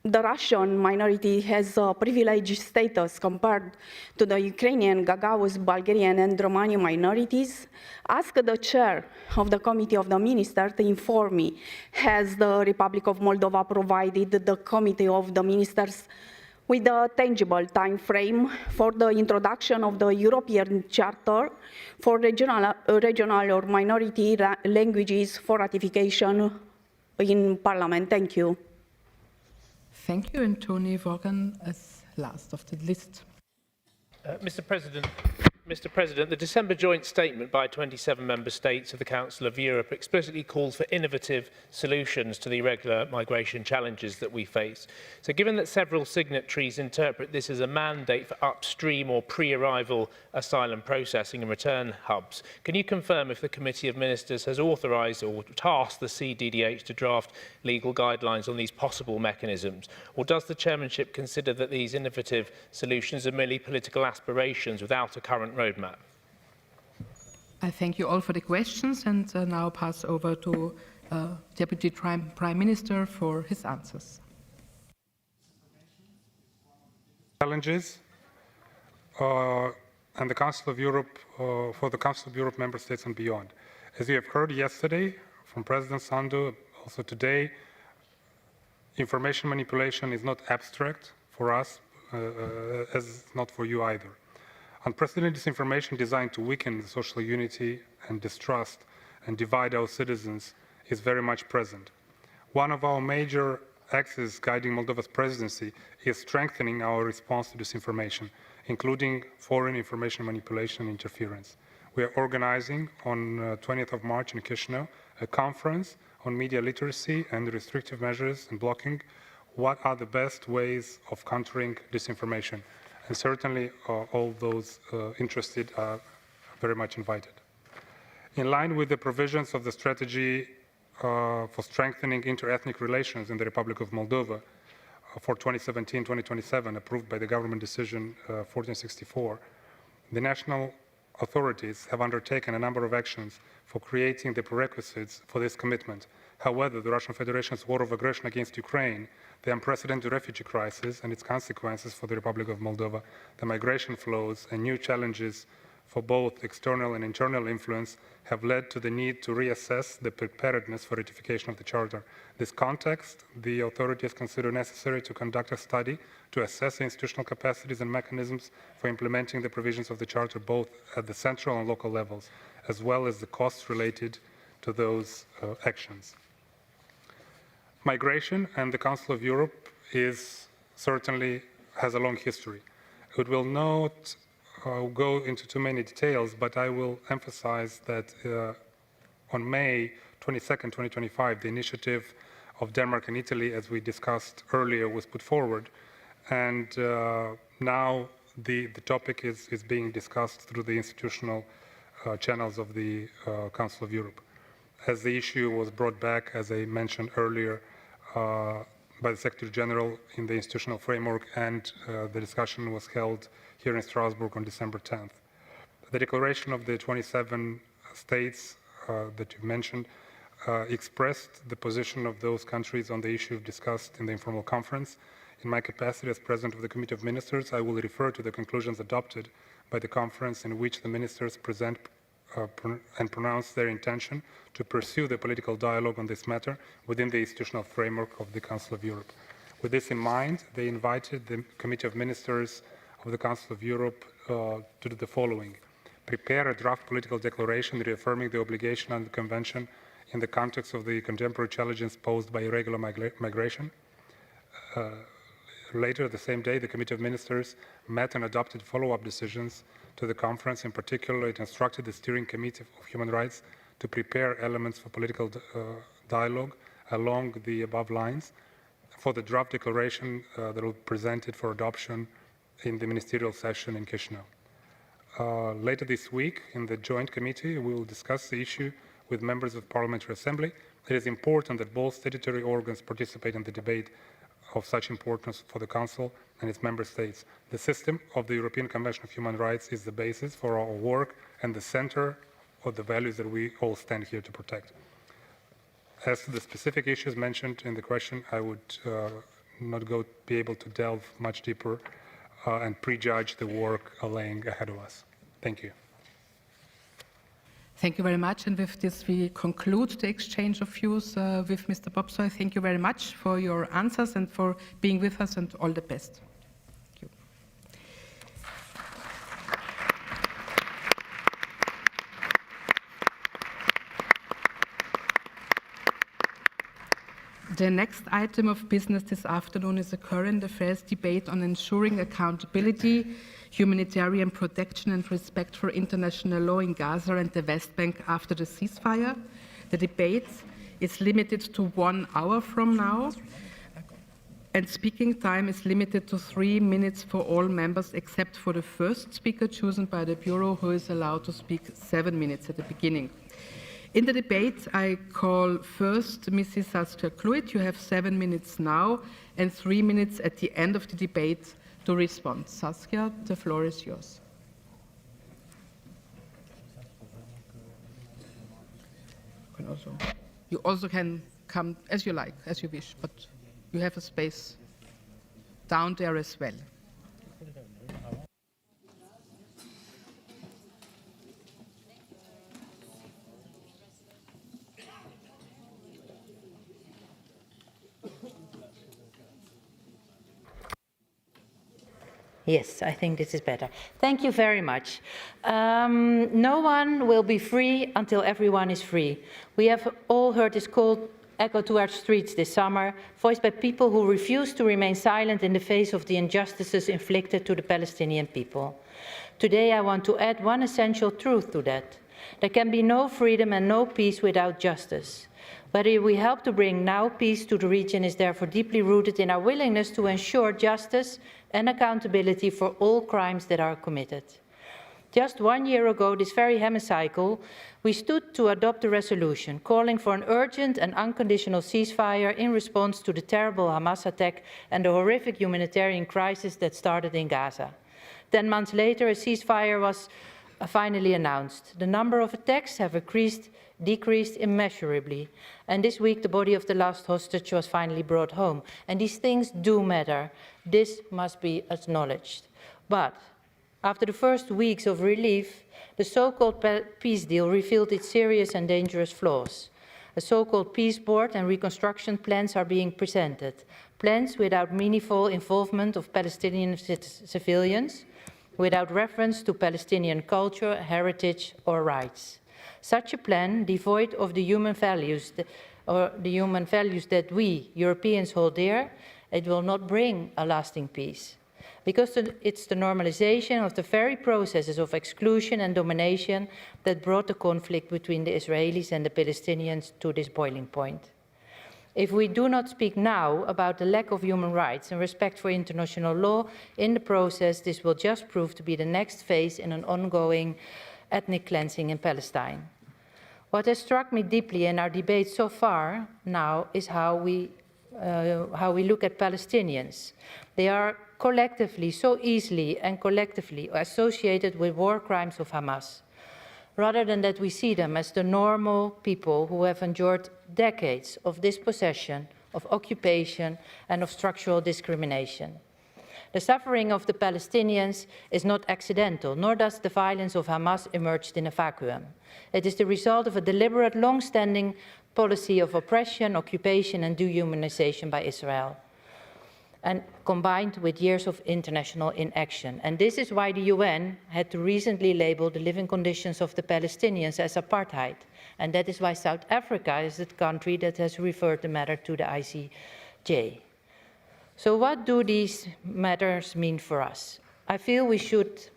the Russian minority has a privileged status compared to the Ukrainian, Gagauz, Bulgarian, and Romani minorities, ask the chair of the Committee of the Minister to inform me, has the Republic of Moldova provided the Committee of the Ministers with a tangible time frame for the introduction of the European Charter for regional or minority languages for ratification in Parliament? Thank you. Thank you, and Tony Vaughan as last of the list. Mr. President, the December joint statement by 27 member states of the Council of Europe explicitly calls for innovative solutions to the irregular migration challenges that we face. So given that several signatories interpret this as a mandate for upstream or pre-arrival asylum processing and return hubs, can you confirm if the Committee of Ministers has authorised or tasked the CDDH to draft legal guidelines on these possible mechanisms? Or does the Chairmanship consider that these innovative solutions are merely political aspirations without a current roadmap? I thank you all for the questions and now pass over to Deputy Prime Minister for his answers. Challenges and the Council of Europe, for the Council of Europe member states and beyond. As you have heard yesterday from President Sandu, also today, information manipulation is not abstract for us, as not for you either. Unprecedented disinformation designed to weaken the social unity and distrust and divide our citizens is very much present. One of our major axis guiding Moldova's presidency is strengthening our response to disinformation, including foreign information manipulation and interference. We are organizing on 20th of March in Chisinau a conference on media literacy and restrictive measures and blocking. What are the best ways of countering disinformation? And certainly all those interested are very much invited. In line with the provisions of the strategy for strengthening inter-ethnic relations in the Republic of Moldova for 2017-2027, approved by the government decision 1464, the national authorities have undertaken a number of actions for creating the prerequisites for this commitment. However, the Russian Federation's war of aggression against Ukraine, the unprecedented refugee crisis and its consequences for the Republic of Moldova, the migration flows and new challenges for both external and internal influence have led to the need to reassess the preparedness for ratification of the Charter. This context, the authorities consider necessary to conduct a study to assess the institutional capacities and mechanisms for implementing the provisions of the Charter both at the central and local levels, as well as the costs related to those actions. Migration and the Council of Europe certainly has a long history. It will not go into too many details, but I will emphasize that on May 22nd, 2025, the initiative of Denmark and Italy, as we discussed earlier, was put forward. And now the topic is being discussed through the institutional channels of the Council of Europe. As the issue was brought back, as I mentioned earlier, by the Secretary General in the institutional framework, and the discussion was held here in Strasbourg on December 10th. The declaration of the 27 states that you mentioned expressed the position of those countries on the issue discussed in the informal conference. In my capacity as President of the Committee of Ministers, I will refer to the conclusions adopted by the conference in which the ministers present and pronounce their intention to pursue the political dialogue on this matter within the institutional framework of the Council of Europe. With this in mind, they invited the Committee of Ministers of the Council of Europe to do the following: prepare a draft political declaration reaffirming the obligation under the Convention in the context of the contemporary challenges posed by irregular migration. Later the same day, the Committee of Ministers met and adopted follow-up decisions to the conference. In particular, it instructed the Steering Committee of Human Rights to prepare elements for political dialogue along the above lines for the draft declaration that will be presented for adoption in the ministerial session in Chisinau. Later this week, in the Joint Committee, we will discuss the issue with members of the Parliamentary Assembly. It is important that both statutory organs participate in the debate of such importance for the Council and its member states. The system of the European Convention of Human Rights is the basis for our work and the center of the values that we all stand here to protect. As to the specific issues mentioned in the question, I would not be able to delve much deeper and prejudge the work laying ahead of us. Thank you. Thank you very much. And with this, we conclude the exchange of views with Mr. Popsoy. Thank you very much for your answers and for being with us, and all the best. Thank you. The next item of business this afternoon is a current affairs debate on ensuring accountability, humanitarian protection and respect for international law in Gaza and the West Bank after the ceasefire. The debate is limited to 1 hour from now, and speaking time is limited to 3 minutes for all members except for the first speaker chosen by the Bureau, who is allowed to speak 7 minutes at the beginning. In the debate, I call first Mrs. Saskia Kluit. You have 7 minutes now and 3 minutes at the end of the debate to respond. Saskia, the floor is yours. You also can come as you like, as you wish, but you have a space down there as well. Yes, I think this is better. Thank you very much. No one will be free until everyone is free. We have all heard this call echoed to our streets this summer, voiced by people who refuse to remain silent in the face of the injustices inflicted to the Palestinian people. Today, I want to add one essential truth to that. There can be no freedom and no peace without justice. Whether we help to bring now peace to the region is therefore deeply rooted in our willingness to ensure justice and accountability for all crimes that are committed. Just 1 year ago, this very hemicycle, we stood to adopt a resolution calling for an urgent and unconditional ceasefire in response to the terrible Hamas attack and the horrific humanitarian crisis that started in Gaza. 10 months later, a ceasefire was finally announced. The number of attacks have decreased immeasurably. And this week, the body of the last hostage was finally brought home. And these things do matter. This must be acknowledged. But after the first weeks of relief, the so-called peace deal revealed its serious and dangerous flaws. A so-called peace board and reconstruction plans are being presented. Plans without meaningful involvement of Palestinian civilians, without reference to Palestinian culture, heritage, or rights. Such a plan, devoid of the human values that we Europeans hold dear, it will not bring a lasting peace. Because it's the normalization of the very processes of exclusion and domination that brought the conflict between the Israelis and the Palestinians to this boiling point. If we do not speak now about the lack of human rights and respect for international law in the process, this will just prove to be the next phase in an ongoing ethnic cleansing in Palestine. What has struck me deeply in our debate so far now is how we look at Palestinians. They are collectively, so easily and collectively associated with war crimes of Hamas. Rather than that, we see them as the normal people who have endured decades of dispossession, of occupation, and of structural discrimination. The suffering of the Palestinians is not accidental, nor does the violence of Hamas emerge in a vacuum. It is the result of a deliberate, long-standing policy of oppression, occupation, and dehumanization by Israel, and combined with years of international inaction. And this is why the UN had to recently label the living conditions of the Palestinians as apartheid. And that is why South Africa is the country that has referred the matter to the ICJ. So what do these matters mean for us? I feel we should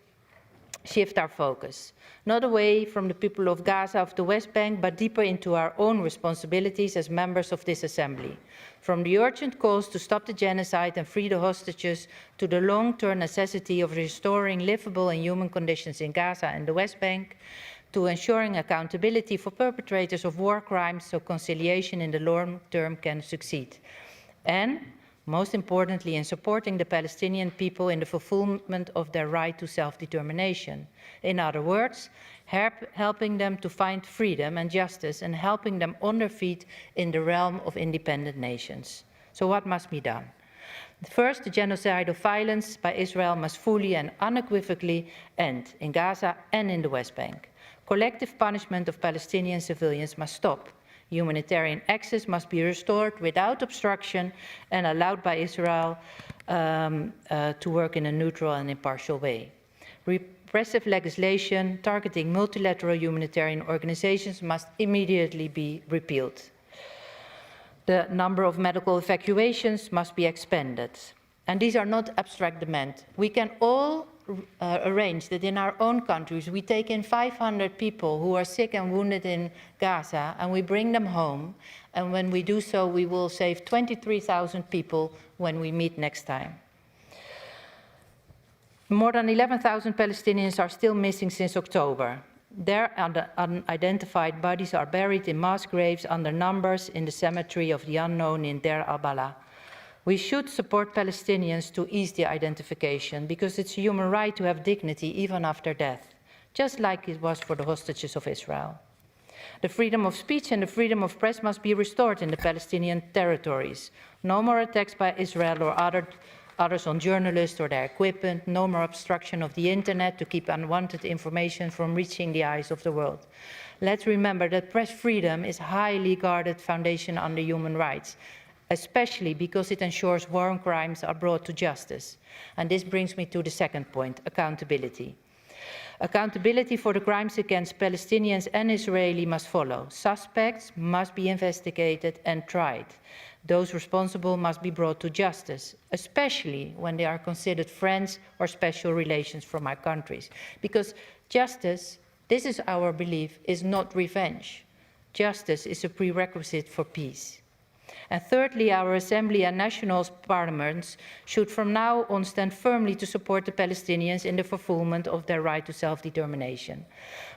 shift our focus, not away from the people of Gaza, of the West Bank, but deeper into our own responsibilities as members of this assembly. From the urgent calls to stop the genocide and free the hostages, to the long-term necessity of restoring livable and human conditions in Gaza and the West Bank, to ensuring accountability for perpetrators of war crimes so conciliation in the long term can succeed. And most importantly, in supporting the Palestinian people in the fulfillment of their right to self-determination. In other words, helping them to find freedom and justice and helping them on their feet in the realm of independent nations. So what must be done? First, the genocidal violence by Israel must fully and unequivocally end in Gaza and in the West Bank. Collective punishment of Palestinian civilians must stop. Humanitarian access must be restored without obstruction and allowed by Israel to work in a neutral and impartial way. Repressive legislation targeting multilateral humanitarian organizations must immediately be repealed. The number of medical evacuations must be expanded. And these are not abstract demands. We can all arrange that in our own countries we take in 500 people who are sick and wounded in Gaza and we bring them home, and when we do so we will save 23,000 people when we meet next time. More than 11,000 Palestinians are still missing since October. Their unidentified bodies are buried in mass graves under numbers in the cemetery of the unknown in Deir al-Balah. We should support Palestinians to ease the identification because it's a human right to have dignity even after death, just like it was for the hostages of Israel. The freedom of speech and the freedom of press must be restored in the Palestinian territories. No more attacks by Israel or others on journalists or their equipment, no more obstruction of the internet to keep unwanted information from reaching the eyes of the world. Let's remember that press freedom is a highly guarded foundation under human rights, especially because it ensures war crimes are brought to justice. And this brings me to the second point, accountability. Accountability for the crimes against Palestinians and Israelis must follow. Suspects must be investigated and tried. Those responsible must be brought to justice, especially when they are considered friends or special relations from our countries. Because justice, this is our belief, is not revenge. Justice is a prerequisite for peace. And thirdly, our Assembly and national parliaments should from now on stand firmly to support the Palestinians in the fulfillment of their right to self-determination,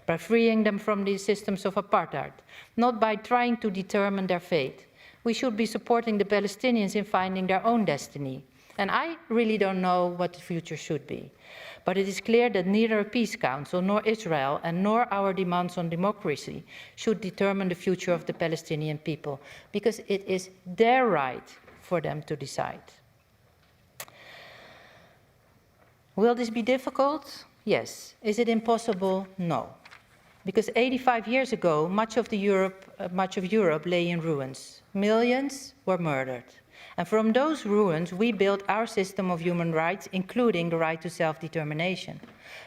by freeing them from the systems of apartheid, not by trying to determine their fate. We should be supporting the Palestinians in finding their own destiny. And I really don't know what the future should be. But it is clear that neither a peace council, nor Israel, and nor our demands on democracy should determine the future of the Palestinian people, because it is their right for them to decide. Will this be difficult? Yes. Is it impossible? No. Because 85 years ago, much of Europe lay in ruins. Millions were murdered. And from those ruins, we built our system of human rights, including the right to self-determination.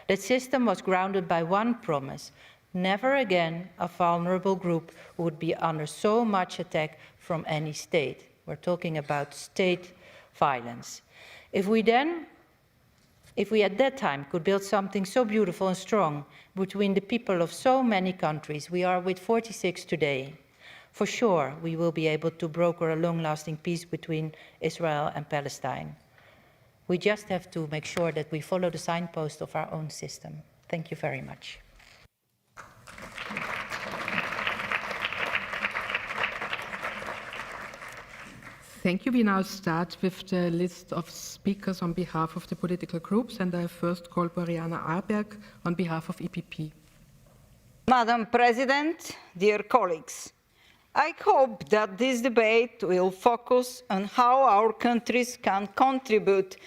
That system was grounded by one promise: never again a vulnerable group would be under so much attack from any state. We're talking about state violence. If we at that time could build something so beautiful and strong between the people of so many countries, we are with 46 today. For sure, we will be able to broker a long-lasting peace between Israel and Palestine. We just have to make sure that we follow the signpost of our own system. Thank you very much. Thank you. We now start with the list of speakers on behalf of the political groups, and I first call Boriana Arberg on behalf of EPP. Madam President, dear colleagues, I hope that this debate will focus on how our countries can contribute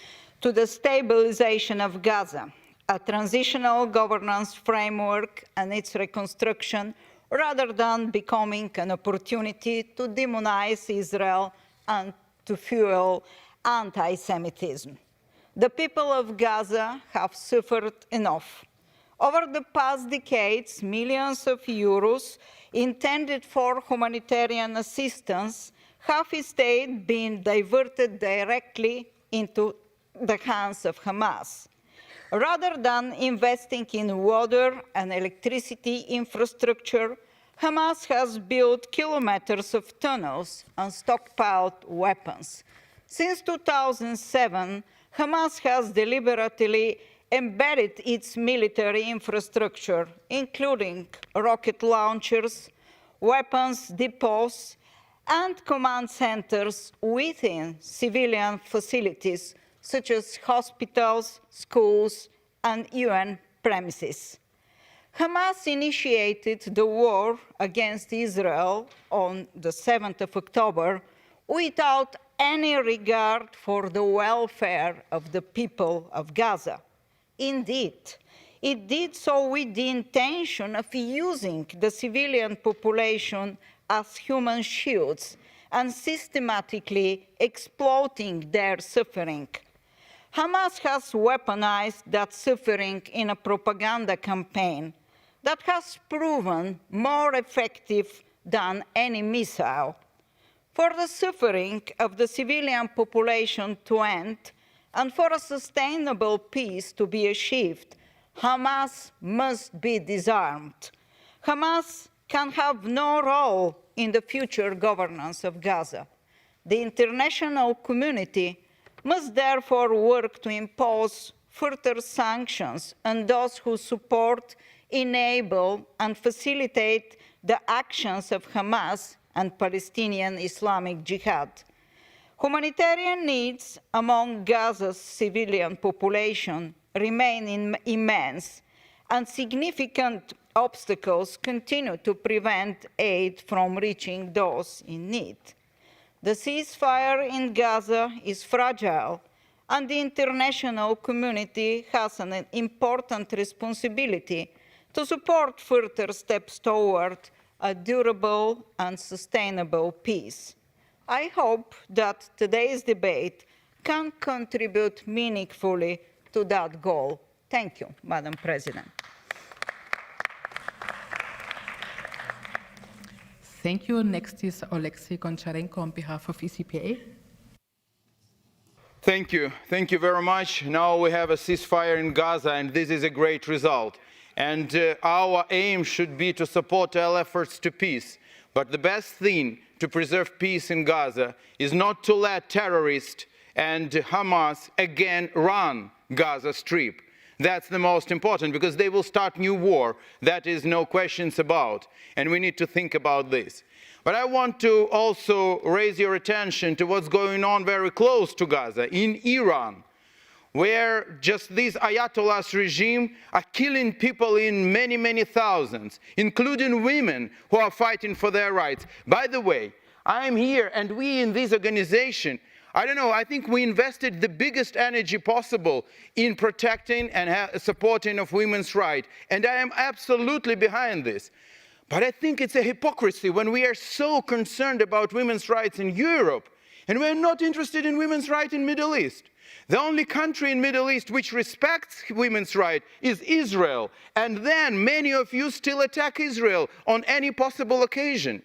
to the stabilization of Gaza, a transitional governance framework and its reconstruction, rather than becoming an opportunity to demonize Israel and to fuel anti-Semitism. The people of Gaza have suffered enough. Over the past decades, millions of euros intended for humanitarian assistance have instead been diverted directly into the hands of Hamas. Rather than investing in water and electricity infrastructure, Hamas has built kilometers of tunnels and stockpiled weapons. Since 2007, Hamas has deliberately embedded its military infrastructure, including rocket launchers, weapons depots, and command centers within civilian facilities, such as hospitals, schools, and UN premises. Hamas initiated the war against Israel on the 7th of October without any regard for the welfare of the people of Gaza. Indeed, it did so with the intention of using the civilian population as human shields and systematically exploiting their suffering. Hamas has weaponized that suffering in a propaganda campaign that has proven more effective than any missile. For the suffering of the civilian population to end, and for a sustainable peace to be achieved, Hamas must be disarmed. Hamas can have no role in the future governance of Gaza. The international community must therefore work to impose further sanctions on those who support, enable, and facilitate the actions of Hamas and Palestinian Islamic Jihad. Humanitarian needs among Gaza's civilian population remain immense, and significant obstacles continue to prevent aid from reaching those in need. The ceasefire in Gaza is fragile, and the international community has an important responsibility to support further steps toward a durable and sustainable peace. I hope that today's debate can contribute meaningfully to that goal. Thank you, Madam President. Thank you. Next is Alexei Goncharenko on behalf of ECPA. Thank you. Thank you very much. Now we have a ceasefire in Gaza, and this is a great result. And our aim should be to support all efforts to peace. But the best thing to preserve peace in Gaza is not to let terrorists and Hamas again run Gaza Strip. That's the most important, because they will start new war. That is no questions about. And we need to think about this. But I want to also raise your attention to what's going on very close to Gaza, in Iran, where just this Ayatollah's regime are killing people in many, many thousands, including women who are fighting for their rights. By the way, I'm here, and we in this organization, I don't know, I think we invested the biggest energy possible in protecting and supporting of women's rights, and I am absolutely behind this. But I think it's a hypocrisy when we are so concerned about women's rights in Europe, and we're not interested in women's rights in the Middle East. The only country in the Middle East which respects women's rights is Israel, and then many of you still attack Israel on any possible occasion.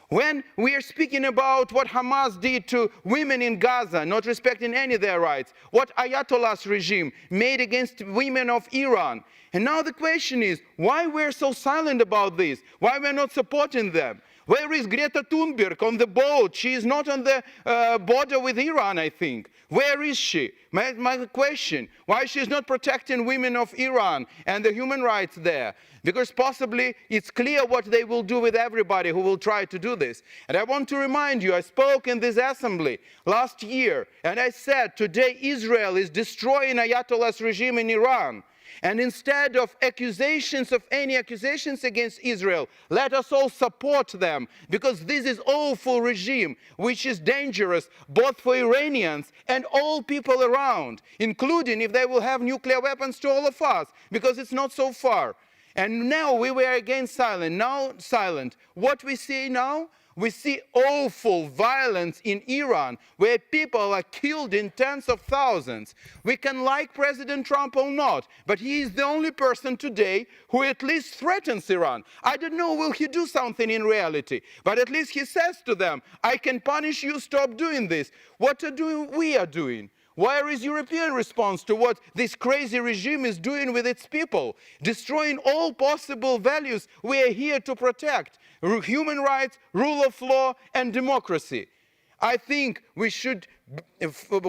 When we are speaking about what Hamas did to women in Gaza, not respecting any of their rights, what Ayatollah's regime made against women of Iran, and now the question is, why we're so silent about this? Why we're not supporting them? Where is Greta Thunberg on the boat? She is not on the border with Iran, I think. Where is she? My question, why she is not protecting women of Iran and the human rights there? Because possibly it's clear what they will do with everybody who will try to do this. And I want to remind you, I spoke in this assembly last year, and I said today Israel is destroying Ayatollah's regime in Iran. And instead of any accusations against Israel, let us all support them, because this is awful regime, which is dangerous both for Iranians and all people around, including if they will have nuclear weapons to all of us, because it's not so far. And now we were again silent, now silent. What we see now? We see awful violence in Iran, where people are killed in tens of thousands. We can like President Trump or not, but he is the only person today who at least threatens Iran. I don't know, will he do something in reality? But at least he says to them, I can punish you, stop doing this. What we are doing? Where is European response to what this crazy regime is doing with its people? Destroying all possible values we are here to protect. Human rights, rule of law, and democracy. I think we should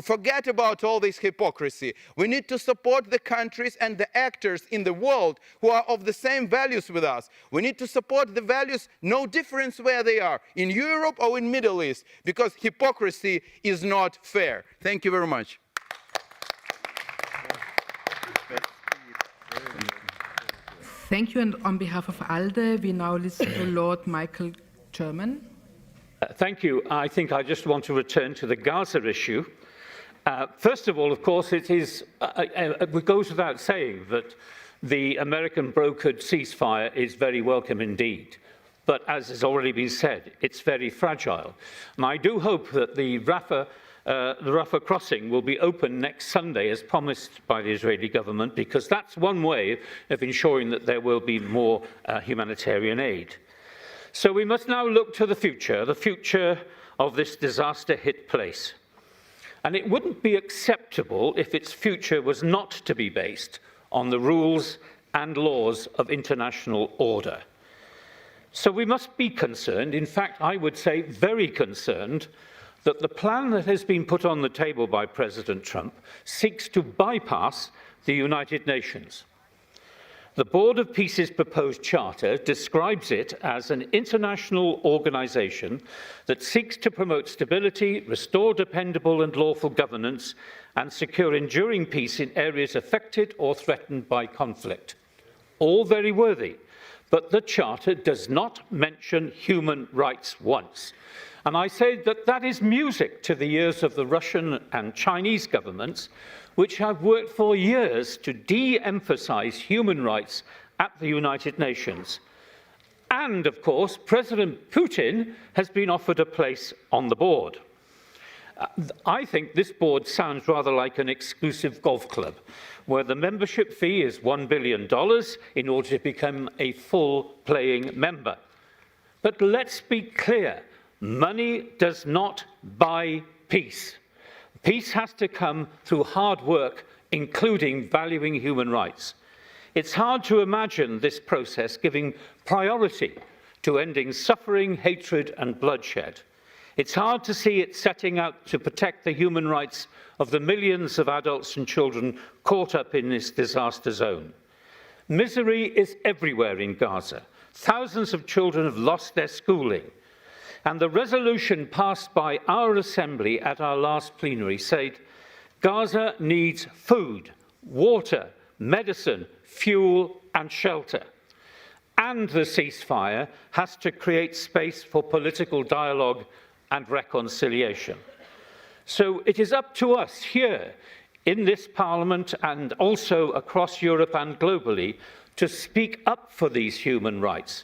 forget about all this hypocrisy. We need to support the countries and the actors in the world who are of the same values with us. We need to support the values, no difference where they are, in Europe or in Middle East, because hypocrisy is not fair. Thank you very much. Thank you. And on behalf of ALDE, we now listen to Lord Michael German. Thank you. I think I just want to return to the Gaza issue. First of all, of course, it goes without saying that the American brokered ceasefire is very welcome indeed. But as has already been said, it's very fragile. And I do hope that the Rafah crossing will be open next Sunday, as promised by the Israeli government, because that's one way of ensuring that there will be more humanitarian aid. So we must now look to the future of this disaster-hit place. And it wouldn't be acceptable if its future was not to be based on the rules and laws of international order. So we must be concerned, in fact, I would say very concerned, that the plan that has been put on the table by President Trump seeks to bypass the United Nations. The Board of Peace's proposed charter describes it as an international organization that seeks to promote stability, restore dependable and lawful governance, and secure enduring peace in areas affected or threatened by conflict. All very worthy, but the charter does not mention human rights once. And I say that that is music to the ears of the Russian and Chinese governments, which have worked for years to de-emphasize human rights at the United Nations. And, of course, President Putin has been offered a place on the board. I think this board sounds rather like an exclusive golf club, where the membership fee is $1 billion in order to become a full playing member. But let's be clear, money does not buy peace. Peace has to come through hard work, including valuing human rights. It's hard to imagine this process giving priority to ending suffering, hatred, and bloodshed. It's hard to see it setting out to protect the human rights of the millions of adults and children caught up in this disaster zone. Misery is everywhere in Gaza. Thousands of children have lost their schooling. And the resolution passed by our Assembly at our last plenary said, Gaza needs food, water, medicine, fuel, and shelter. And the ceasefire has to create space for political dialogue and reconciliation. So it is up to us here in this Parliament and also across Europe and globally to speak up for these human rights.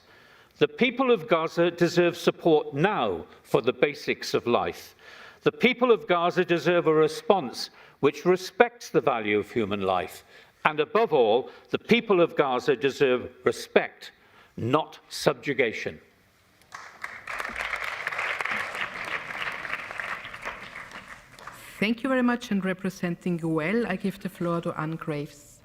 The people of Gaza deserve support now for the basics of life. The people of Gaza deserve a response which respects the value of human life. And above all, the people of Gaza deserve respect, not subjugation. Thank you very much, and representing UL, I give the floor to Anne Graves.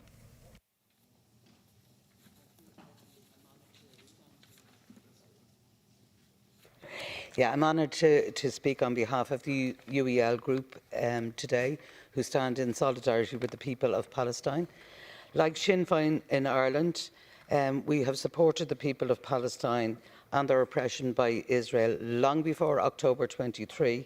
Yeah, I'm honoured to speak on behalf of the UEL group today, who stand in solidarity with the people of Palestine. Like Sinn Féin in Ireland, we have supported the people of Palestine and their oppression by Israel long before October 23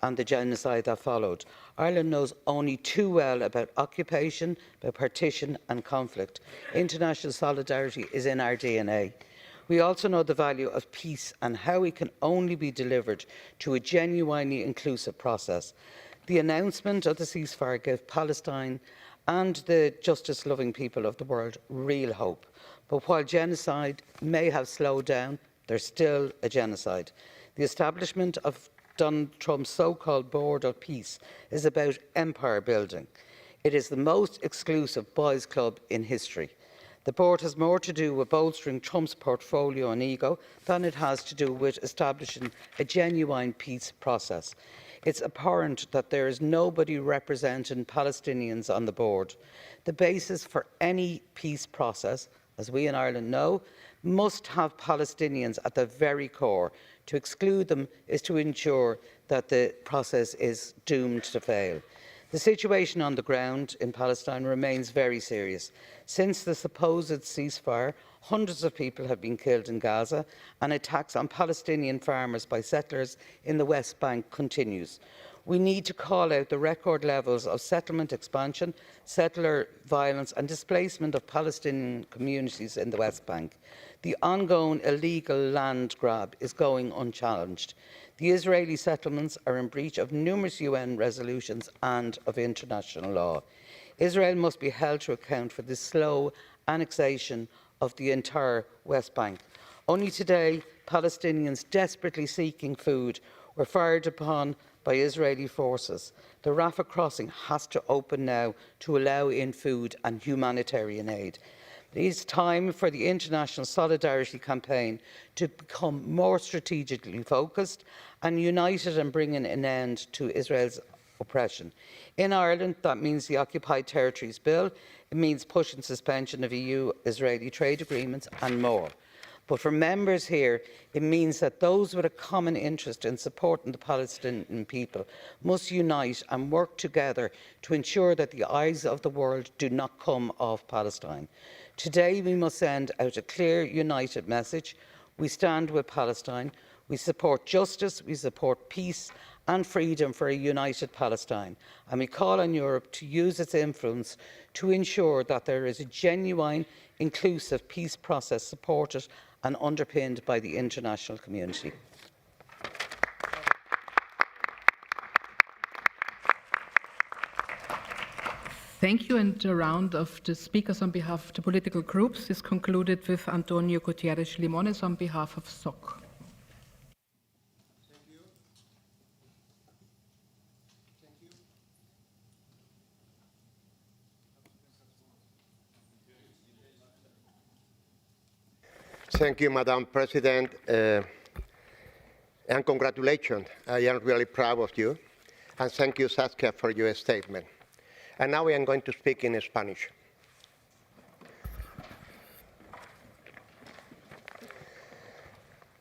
and the genocide that followed. Ireland knows only too well about occupation, about partition and conflict. International solidarity is in our DNA. We also know the value of peace and how it can only be delivered to a genuinely inclusive process. The announcement of the ceasefire gave Palestine and the justice-loving people of the world real hope. But while genocide may have slowed down, there's still a genocide. The establishment of Donald Trump's so-called Board of Peace is about empire building. It is the most exclusive boys' club in history. The board has more to do with bolstering Trump's portfolio and ego than it has to do with establishing a genuine peace process. It's abhorrent that there is nobody representing Palestinians on the board. The basis for any peace process, as we in Ireland know, must have Palestinians at the very core. To exclude them is to ensure that the process is doomed to fail. The situation on the ground in Palestine remains very serious. Since the supposed ceasefire, hundreds of people have been killed in Gaza, and attacks on Palestinian farmers by settlers in the West Bank continues. We need to call out the record levels of settlement expansion, settler violence and displacement of Palestinian communities in the West Bank. The ongoing illegal land grab is going unchallenged. The Israeli settlements are in breach of numerous UN resolutions and of international law. Israel must be held to account for the slow annexation of the entire West Bank. Only today, Palestinians desperately seeking food were fired upon by Israeli forces. The Rafah crossing has to open now to allow in food and humanitarian aid. It is time for the international solidarity campaign to become more strategically focused and united in bringing an end to Israel's oppression. In Ireland, that means the Occupied Territories Bill, it means pushing suspension of EU-Israeli trade agreements and more. But for members here, it means that those with a common interest in supporting the Palestinian people must unite and work together to ensure that the eyes of the world do not come off Palestine. Today, we must send out a clear, united message. We stand with Palestine. We support justice, we support peace and freedom for a united Palestine. And we call on Europe to use its influence to ensure that there is a genuine, inclusive peace process supported and underpinned by the international community. Thank you, and the round of the speakers on behalf of the political groups is concluded with Antonio Gutierrez Limones on behalf of SOC. Thank you, Madam President, and congratulations. I am really proud of you. And thank you, Saskia, for your statement. And now I am going to speak in Spanish.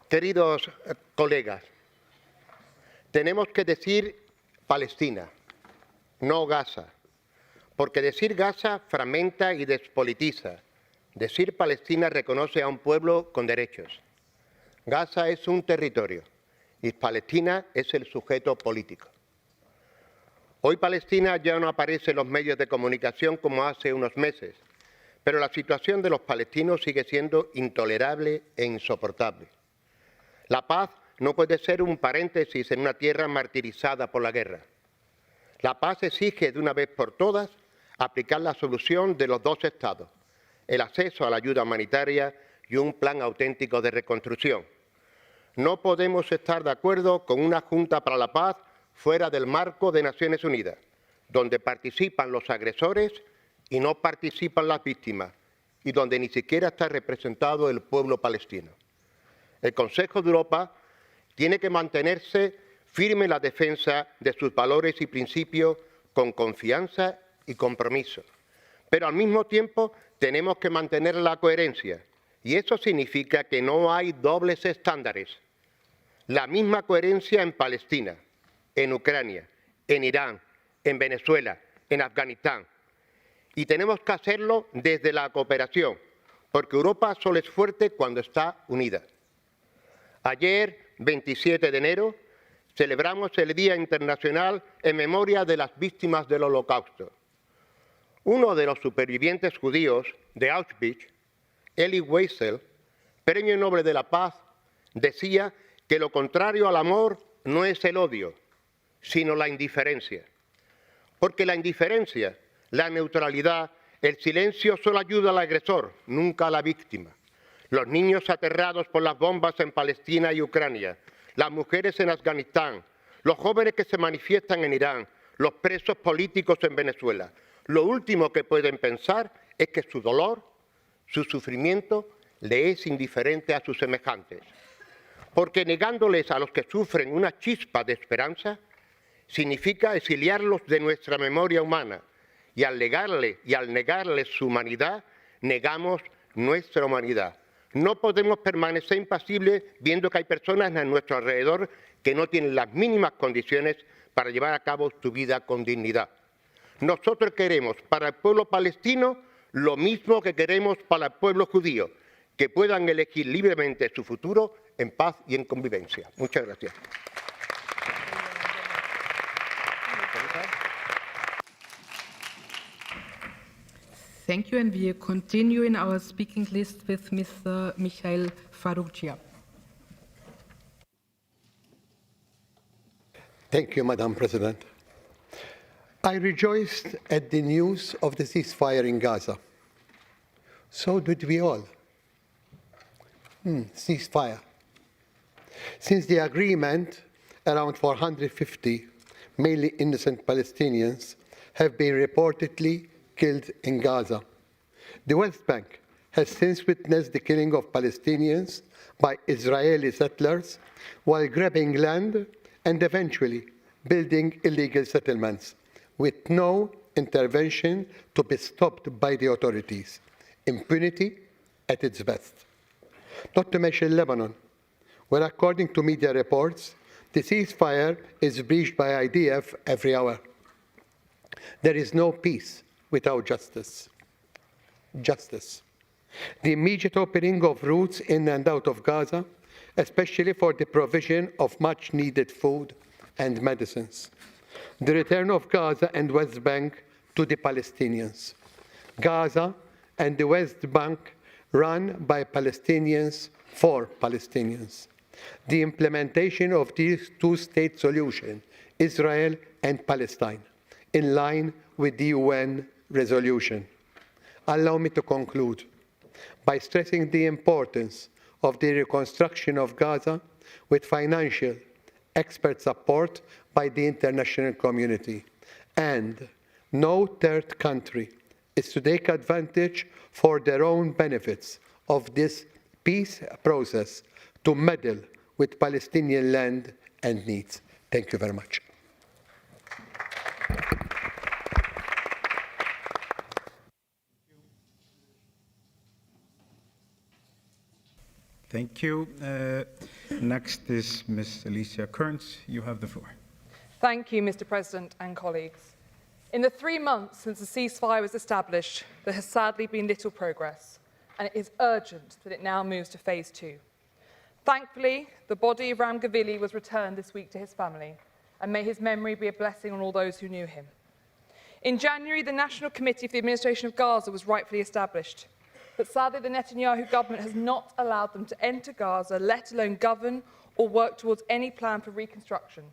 Queridos colegas, tenemos que decir Palestina, no Gaza, porque decir Gaza fragmenta y despolitiza. Decir Palestina reconoce a un pueblo con derechos. Gaza es un territorio y Palestina es el sujeto político. Hoy Palestina ya no aparece en los medios de comunicación como hace unos meses, pero la situación de los palestinos sigue siendo intolerable e insoportable. La paz no puede ser un paréntesis en una tierra martirizada por la guerra. La paz exige de una vez por todas aplicar la solución de los dos estados, el acceso a la ayuda humanitaria y un plan auténtico de reconstrucción. No podemos estar de acuerdo con una Junta para la Paz fuera del marco de Naciones Unidas, donde participan los agresores y no participan las víctimas, y donde ni siquiera está representado el pueblo palestino. El Consejo de Europa tiene que mantenerse firme en la defensa de sus valores y principios con confianza y compromiso. Pero al mismo tiempo tenemos que mantener la coherencia, y eso significa que no hay dobles estándares. La misma coherencia en Palestina, en Ucrania, en Irán, en Venezuela, en Afganistán. Y tenemos que hacerlo desde la cooperación, porque Europa solo es fuerte cuando está unida. Ayer, 27 de enero, celebramos el Día Internacional en memoria de las víctimas del Holocausto. Uno de los supervivientes judíos de Auschwitz, Elie Wiesel, Premio Nobel de la Paz, decía que lo contrario al amor no es el odio, sino la indiferencia. Porque la indiferencia, la neutralidad, el silencio solo ayuda al agresor, nunca a la víctima. Los niños aterrados por las bombas en Palestina y Ucrania, las mujeres en Afganistán, los jóvenes que se manifiestan en Irán, los presos políticos en Venezuela. Lo último que pueden pensar es que su dolor, su sufrimiento, le es indiferente a sus semejantes. Porque negándoles a los que sufren una chispa de esperanza, significa exiliarlos de nuestra memoria humana, y al negarles su humanidad, negamos nuestra humanidad. No podemos permanecer impasibles viendo que hay personas a nuestro alrededor que no tienen las mínimas condiciones para llevar a cabo su vida con dignidad. Nosotros queremos para el pueblo palestino lo mismo que queremos para el pueblo judío, que puedan elegir libremente su futuro en paz y en convivencia. Muchas gracias. Thank you, and we continue in our speaking list with Mr. Michael Farrugia. Thank you, Madam President. I rejoiced at the news of the ceasefire in Gaza. So did we all. Ceasefire. Since the agreement, around 450, mainly innocent Palestinians, have been reportedly killed in Gaza. The West Bank has since witnessed the killing of Palestinians by Israeli settlers while grabbing land and eventually building illegal settlements with no intervention to be stopped by the authorities. Impunity at its best. Not to mention Lebanon, where according to media reports, the ceasefire is breached by IDF every hour. There is no peace without justice. Justice. The immediate opening of routes in and out of Gaza, especially for the provision of much-needed food and medicines. The return of Gaza and West Bank to the Palestinians. Gaza and the West Bank run by Palestinians for Palestinians. The implementation of this two-state solution, Israel and Palestine, in line with the UN resolution. Allow me to conclude by stressing the importance of the reconstruction of Gaza with financial, expert support by the international community. And no third country is to take advantage for their own benefits of this peace process to meddle with Palestinian land and needs. Thank you very much. Thank you. Next is Ms. Alicia Kearns. You have the floor. Thank you, Mr. President and colleagues. In the 3 months since the ceasefire was established, there has sadly been little progress, and it is urgent that it now moves to phase 2. Thankfully, the body of Ram Gavili was returned this week to his family, and may his memory be a blessing on all those who knew him. In January, the National Committee for the Administration of Gaza was rightfully established, but sadly the Netanyahu government has not allowed them to enter Gaza, let alone govern or work towards any plan for reconstruction,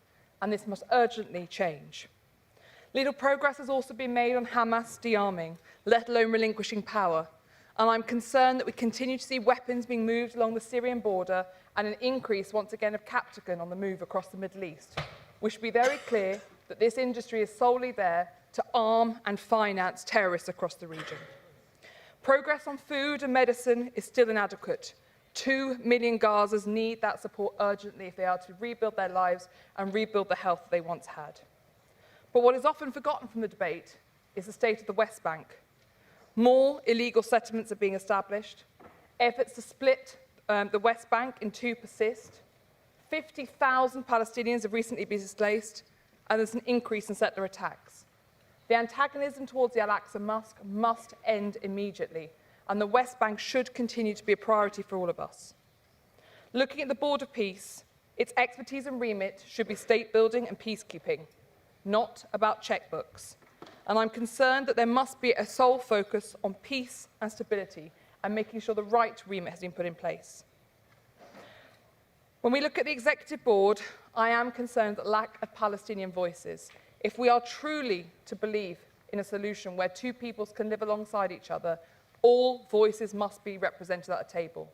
and this must urgently change. Little progress has also been made on Hamas de-arming, let alone relinquishing power, and I'm concerned that we continue to see weapons being moved along the Syrian border and an increase once again of Captagon on the move across the Middle East. We should be very clear that this industry is solely there to arm and finance terrorists across the region. Progress on food and medicine is still inadequate. 2 million Gazans need that support urgently if they are to rebuild their lives and rebuild the health they once had. But what is often forgotten from the debate is the state of the West Bank. More illegal settlements are being established. Efforts to split the West Bank in 2 persist. 50,000 Palestinians have recently been displaced, and there's an increase in settler attacks. The antagonism towards the Al-Aqsa Mosque must end immediately, and the West Bank should continue to be a priority for all of us. Looking at the Board of Peace, its expertise and remit should be state building and peacekeeping, not about checkbooks. And I'm concerned that there must be a sole focus on peace and stability and making sure the right remit has been put in place. When we look at the Executive Board, I am concerned at the lack of Palestinian voices. If we are truly to believe in a solution where 2 peoples can live alongside each other, all voices must be represented at a table.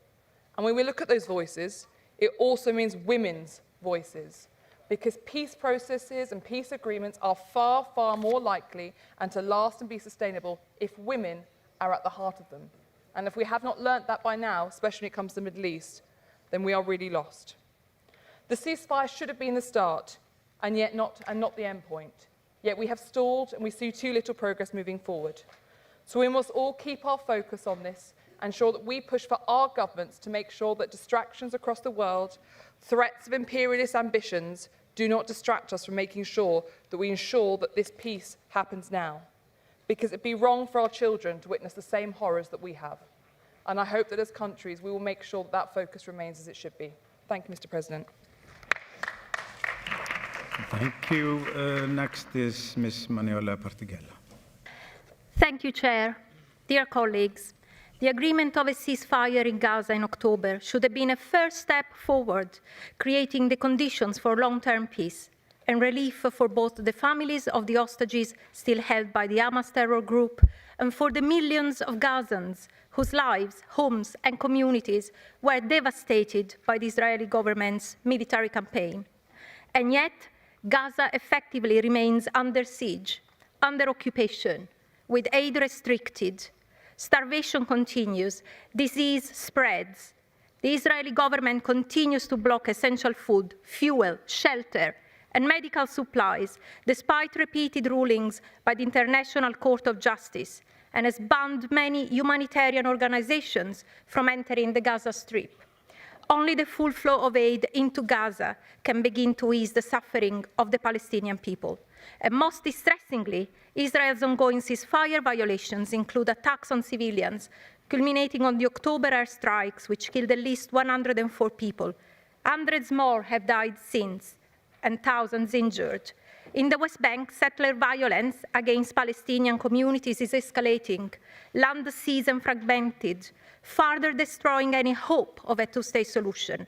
And when we look at those voices, it also means women's voices, because peace processes and peace agreements are far, far more likely and to last and be sustainable if women are at the heart of them. And if we have not learnt that by now, especially when it comes to the Middle East, then we are really lost. The ceasefire should have been the start, and not the end point. Yet we have stalled and we see too little progress moving forward. So we must all keep our focus on this and ensure that we push for our governments to make sure that distractions across the world, threats of imperialist ambitions, do not distract us from making sure that we ensure that this peace happens now. Because it'd be wrong for our children to witness the same horrors that we have. And I hope that as countries, we will make sure that that focus remains as it should be. Thank you, Mr. President. Thank you. Next is Ms. Manuela Partigella. Thank you, Chair. Dear colleagues, the agreement of a ceasefire in Gaza in October should have been a first step forward, creating the conditions for long-term peace and relief for both the families of the hostages still held by the Hamas terror group and for the millions of Gazans whose lives, homes, and communities were devastated by the Israeli government's military campaign. And yet, Gaza effectively remains under siege, under occupation, with aid restricted. Starvation continues, disease spreads. The Israeli government continues to block essential food, fuel, shelter, and medical supplies, despite repeated rulings by the International Court of Justice, and has banned many humanitarian organizations from entering the Gaza Strip. Only the full flow of aid into Gaza can begin to ease the suffering of the Palestinian people. And most distressingly, Israel's ongoing ceasefire violations include attacks on civilians, culminating on the October airstrikes, which killed at least 104 people. Hundreds more have died since, and thousands injured. In the West Bank, settler violence against Palestinian communities is escalating, land seized and fragmented, further destroying any hope of a two-state solution.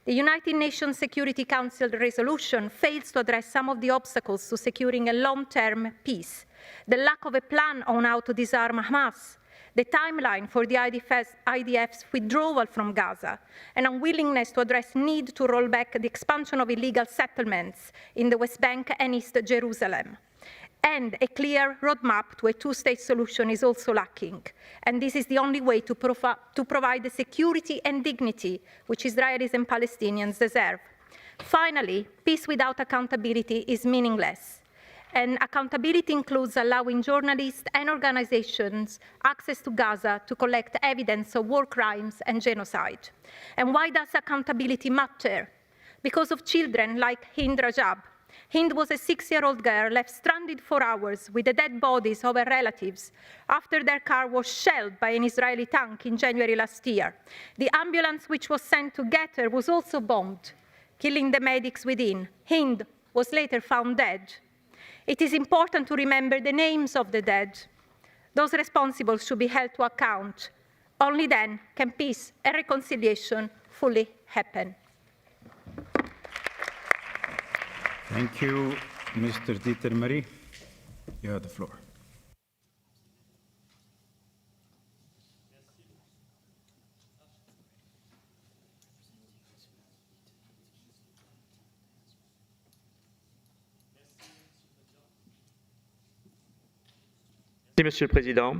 The United Nations Security Council resolution fails to address some of the obstacles to securing a long-term peace. The lack of a plan on how to disarm Hamas, the timeline for the IDF's withdrawal from Gaza, an unwillingness to address need to roll back the expansion of illegal settlements in the West Bank and East Jerusalem. And a clear roadmap to a two-state solution is also lacking. And this is the only way to provide the security and dignity which Israelis and Palestinians deserve. Finally, peace without accountability is meaningless. And accountability includes allowing journalists and organizations access to Gaza to collect evidence of war crimes and genocide. And why does accountability matter? Because of children like Hind Rajab. Hind was a 6-year-old girl left stranded for hours with the dead bodies of her relatives after their car was shelled by an Israeli tank in January last year. The ambulance which was sent to get her was also bombed, killing the medics within. Hind was later found dead. It is important to remember the names of the dead. Those responsible should be held to account. Only then can peace and reconciliation fully happen. Thank you, Mr. Dieter Marie. You have the floor. Merci, Monsieur le Président.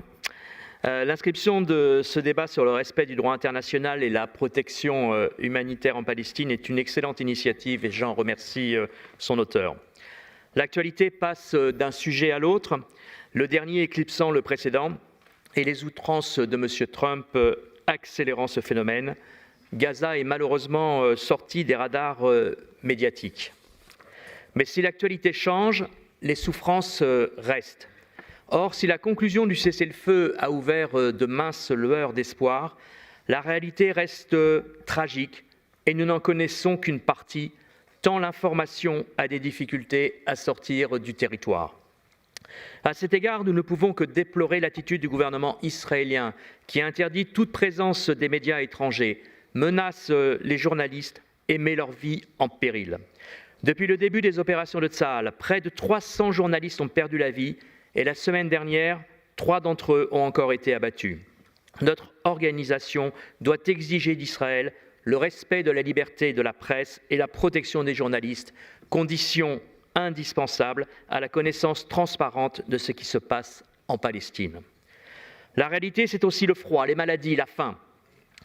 L'inscription de ce débat sur le respect du droit international et la protection humanitaire en Palestine est une excellente initiative et j'en remercie son auteur. L'actualité passe d'un sujet à l'autre, le dernier éclipsant le précédent et les outrances de M. Trump accélérant ce phénomène. Gaza est malheureusement sorti des radars médiatiques. Mais si l'actualité change, les souffrances restent. Or, si la conclusion du cessez-le-feu a ouvert de minces lueurs d'espoir, la réalité reste tragique et nous n'en connaissons qu'une partie, tant l'information a des difficultés à sortir du territoire. À cet égard, nous ne pouvons que déplorer l'attitude du gouvernement israélien qui interdit toute présence des médias étrangers, menace les journalistes et met leur vie en péril. Depuis le début des opérations de Tsahal, près de 300 journalistes ont perdu la vie et la semaine dernière, 3 d'entre eux ont encore été abattus. Notre organisation doit exiger d'Israël le respect de la liberté de la presse et la protection des journalistes, condition indispensable à la connaissance transparente de ce qui se passe en Palestine. La réalité, c'est aussi le froid, les maladies, la faim.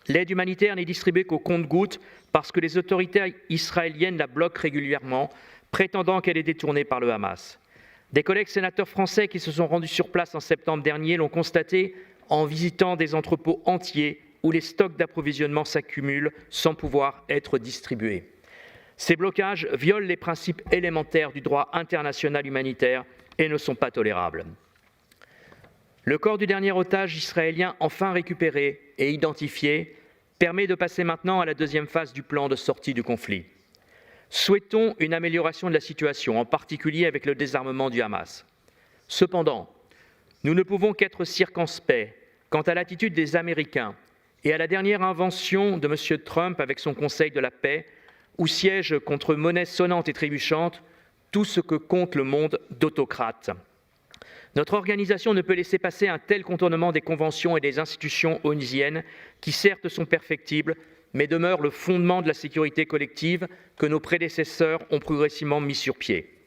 L'aide humanitaire n'est distribuée qu'au compte-gouttes parce que les autorités israéliennes la bloquent régulièrement, prétendant qu'elle est détournée par le Hamas. Des collègues sénateurs français qui se sont rendus sur place en septembre dernier l'ont constaté en visitant des entrepôts entiers où les stocks d'approvisionnement s'accumulent sans pouvoir être distribués. Ces blocages violent les principes élémentaires du droit international humanitaire et ne sont pas tolérables. Le corps du dernier otage israélien enfin récupéré et identifié permet de passer maintenant à la deuxième phase du plan de sortie du conflit. Souhaitons une amélioration de la situation, en particulier avec le désarmement du Hamas. Cependant, nous ne pouvons qu'être circonspects quant à l'attitude des Américains et à la dernière invention de M. Trump avec son Conseil de la paix, où siège contre monnaie sonnante et trébuchante tout ce que compte le monde d'autocrates. Notre organisation ne peut laisser passer un tel contournement des conventions et des institutions onusiennes qui certes sont perfectibles, mais demeurent le fondement de la sécurité collective que nos prédécesseurs ont progressivement mis sur pied.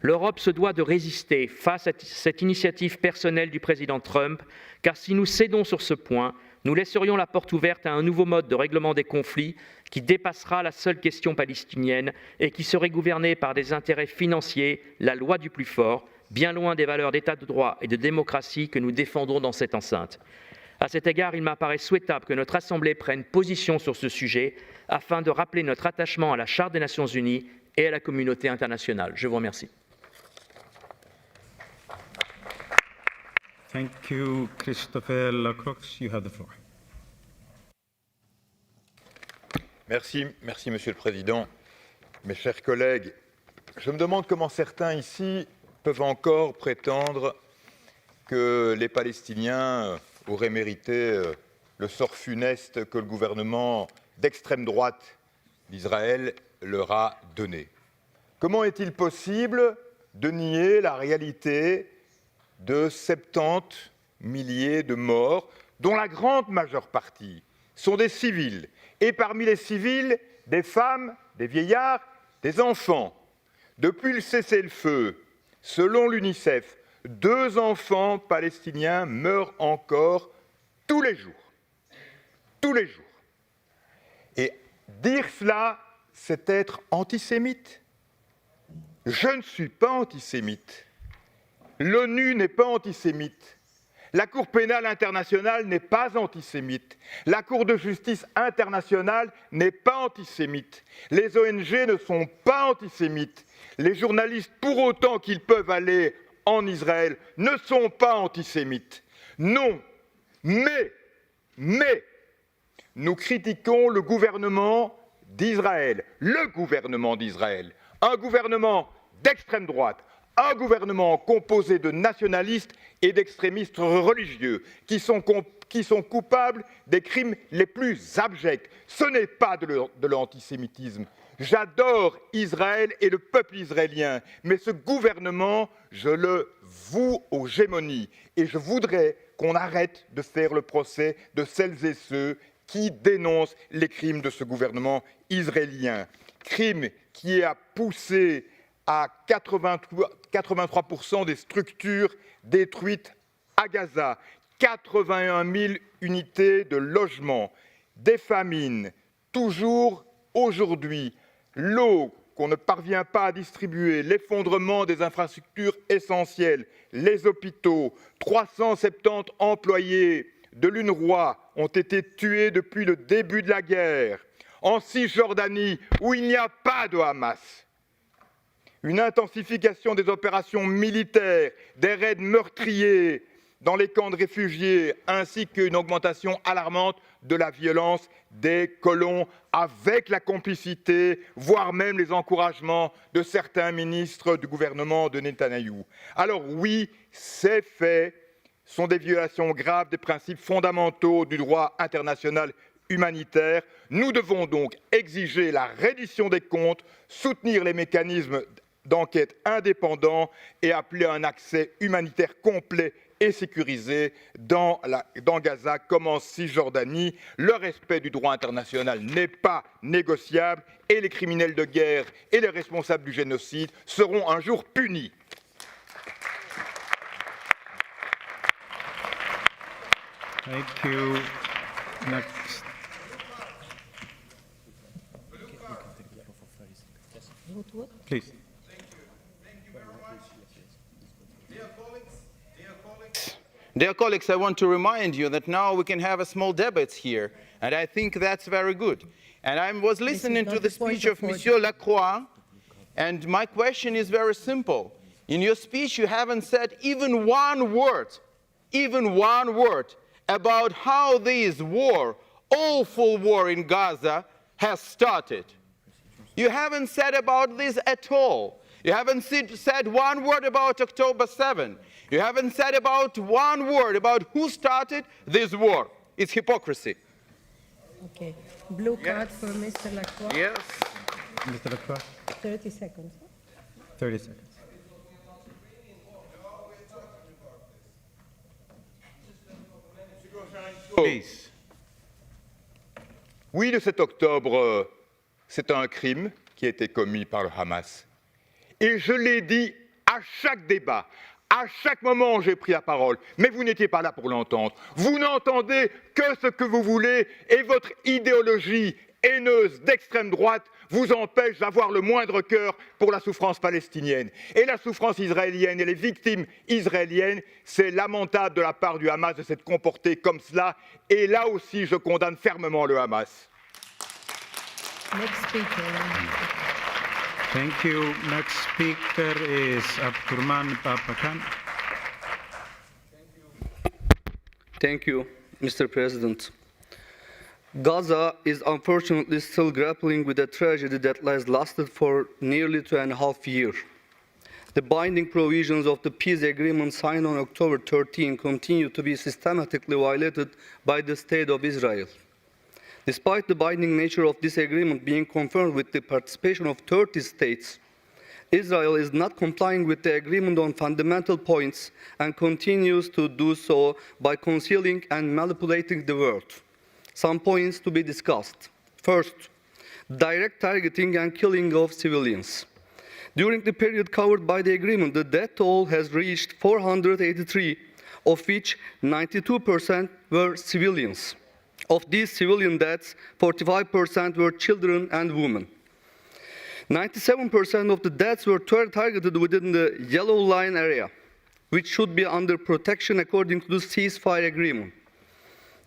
L'Europe se doit de résister face à cette initiative personnelle du président Trump, car si nous cédons sur ce point, nous laisserions la porte ouverte à un nouveau mode de règlement des conflits qui dépassera la seule question palestinienne et qui serait gouverné par des intérêts financiers, la loi du plus fort, bien loin des valeurs d'état de droit et de démocratie que nous défendons dans cette enceinte. À cet égard, il m'apparaît souhaitable que notre Assemblée prenne position sur ce sujet afin de rappeler notre attachement à la Charte des Nations Unies et à la communauté internationale. Je vous remercie. Thank you, Christopher Lacroix. You have the floor. Merci, Monsieur le Président. Mes chers collègues, je me demande comment certains ici peuvent encore prétendre que les Palestiniens auraient mérité le sort funeste que le gouvernement d'extrême droite d'Israël leur a donné. Comment est-il possible de nier la réalité de 70 milliers de morts, dont la grande majeure partie sont des civils, et parmi les civils, des femmes, des vieillards, des enfants. Depuis le cessez-le-feu, Selon l'UNICEF, 2 enfants palestiniens meurent encore tous les jours. Tous les jours. Et dire cela, c'est être antisémite. Je ne suis pas antisémite. L'ONU n'est pas antisémite. La Cour pénale internationale n'est pas antisémite. La Cour de justice internationale n'est pas antisémite. Les ONG ne sont pas antisémites. Les journalistes, pour autant qu'ils peuvent aller en Israël, ne sont pas antisémites. Non, mais, nous critiquons le gouvernement d'Israël, un gouvernement d'extrême droite, un gouvernement composé de nationalistes et d'extrémistes religieux qui sont coupables des crimes les plus abjects. Ce n'est pas de l'antisémitisme. J'adore Israël et le peuple israélien, mais ce gouvernement, je le voue aux gémonies. Et je voudrais qu'on arrête de faire le procès de celles et ceux qui dénoncent les crimes de ce gouvernement israélien. Crime qui a poussé à 83% des structures détruites à Gaza, 81 000 unités de logement, des famines, toujours aujourd'hui, l'eau qu'on ne parvient pas à distribuer, l'effondrement des infrastructures essentielles, les hôpitaux, 370 employés de l'UNRWA ont été tués depuis le début de la guerre, en Cisjordanie où il n'y a pas de Hamas. Une intensification des opérations militaires, des raids meurtriers dans les camps de réfugiés, ainsi qu'une augmentation alarmante de la violence des colons, avec la complicité, voire même les encouragements de certains ministres du gouvernement de Netanyahou. Alors oui, ces faits sont des violations graves des principes fondamentaux du droit international humanitaire. Nous devons donc exiger la reddition des comptes, soutenir les mécanismes d'enquête indépendants et appeler à un accès humanitaire complet et sécurisé dans Gaza comme en Cisjordanie. Le respect du droit international n'est pas négociable et les criminels de guerre et les responsables du génocide seront un jour punis. Thank you. Next. Please. Dear colleagues, I want to remind you that now we can have a small debate here, and I think that's very good. And I was listening to the speech of Monsieur Lacroix, and my question is very simple. In your speech, you haven't said even one word about how this war, awful war in Gaza, has started. You haven't said about this at all. You haven't said one word about October 7. You haven't said about one word about who started this war. It's hypocrisy. Okay. Blue card for Mr. Lacroix. Yes. Mr. Lacroix, 30 seconds. 30 seconds. Please. Oui, le 7 octobre, c'est un crime qui a été commis par le Hamas. Et je l'ai dit à chaque débat, à chaque moment où j'ai pris la parole, mais vous n'étiez pas là pour l'entendre. Vous n'entendez que ce que vous voulez et votre idéologie haineuse d'extrême droite vous empêche d'avoir le moindre cœur pour la souffrance palestinienne. Et la souffrance israélienne et les victimes israéliennes, c'est lamentable de la part du Hamas de s'être comporté comme cela. Et là aussi, je condamne fermement le Hamas. Next speaker. Thank you. Next speaker is Abdurrahman Papakan. Thank you, Mr. President. Gaza is unfortunately still grappling with a tragedy that has lasted for nearly 2.5 years. The binding provisions of the peace agreement signed on October 13 continue to be systematically violated by the State of Israel. Despite the binding nature of this agreement being confirmed with the participation of 30 states, Israel is not complying with the agreement on fundamental points and continues to do so by concealing and manipulating the world. Some points to be discussed. First, direct targeting and killing of civilians. During the period covered by the agreement, the death toll has reached 483, of which 92% were civilians. Of these civilian deaths, 45% were children and women. 97% of the deaths were targeted within the yellow line area, which should be under protection according to the ceasefire agreement.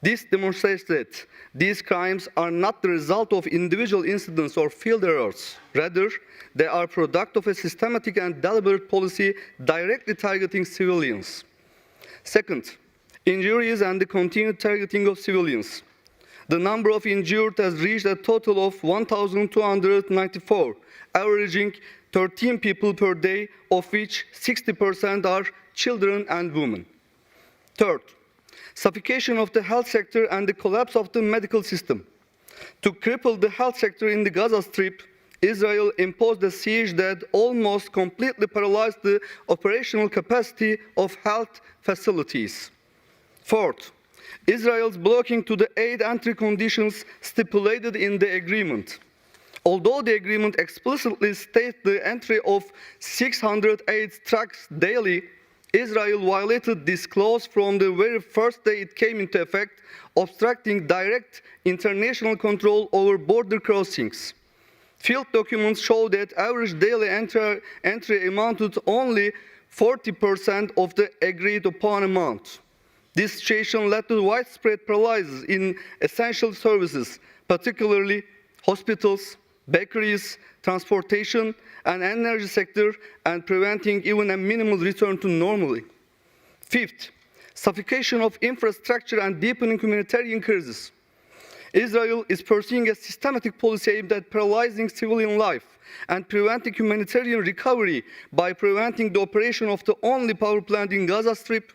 This demonstrates that these crimes are not the result of individual incidents or field errors. Rather, they are product of a systematic and deliberate policy directly targeting civilians. Second, injuries and the continued targeting of civilians. The number of injured has reached a total of 1,294, averaging 13 people per day, of which 60% are children and women. Third, suffocation of the health sector and the collapse of the medical system. To cripple the health sector in the Gaza Strip, Israel imposed a siege that almost completely paralyzed the operational capacity of health facilities. Fourth, Israel's blocking to the aid entry conditions stipulated in the agreement. Although the agreement explicitly states the entry of 600 aid trucks daily, Israel violated this clause from the very first day it came into effect, obstructing direct international control over border crossings. Field documents show that average daily entry amounted only 40% of the agreed upon amount. This situation led to widespread paralysis in essential services, particularly hospitals, bakeries, transportation, and energy sector, and preventing even a minimal return to normalcy. Fifth, suffocation of infrastructure and deepening humanitarian crisis. Israel is pursuing a systematic policy aimed at paralyzing civilian life and preventing humanitarian recovery by preventing the operation of the only power plant in Gaza Strip,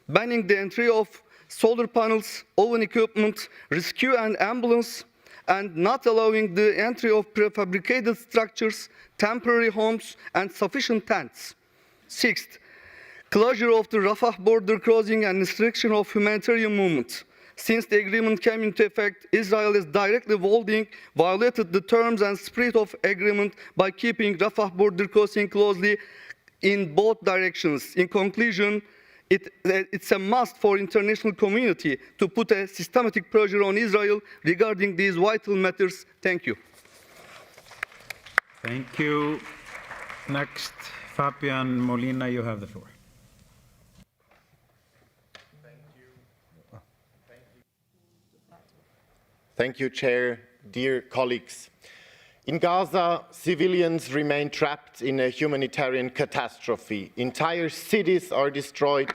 banning the entry of solar panels, oven equipment, rescue and ambulance, and not allowing the entry of prefabricated structures, temporary homes, and sufficient tents. Sixth, closure of the Rafah border crossing and restriction of humanitarian movement. Since the agreement came into effect, Israel has directly violated the terms and spirit of agreement by keeping Rafah border crossing closely in both directions. In conclusion, it's a must for international community to put a systematic pressure on Israel regarding these vital matters. Thank you. Thank you. Next, Fabian Molina, you have the floor. Thank you, Chair. Dear colleagues, in Gaza, civilians remain trapped in a humanitarian catastrophe. Entire cities are destroyed,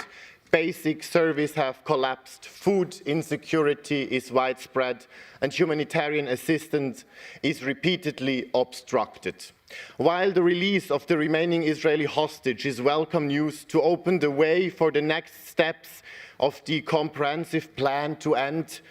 basic services have collapsed, food insecurity is widespread, and humanitarian assistance is repeatedly obstructed. While the release of the remaining Israeli hostage is welcome news to open the way for the next steps of the comprehensive plan to end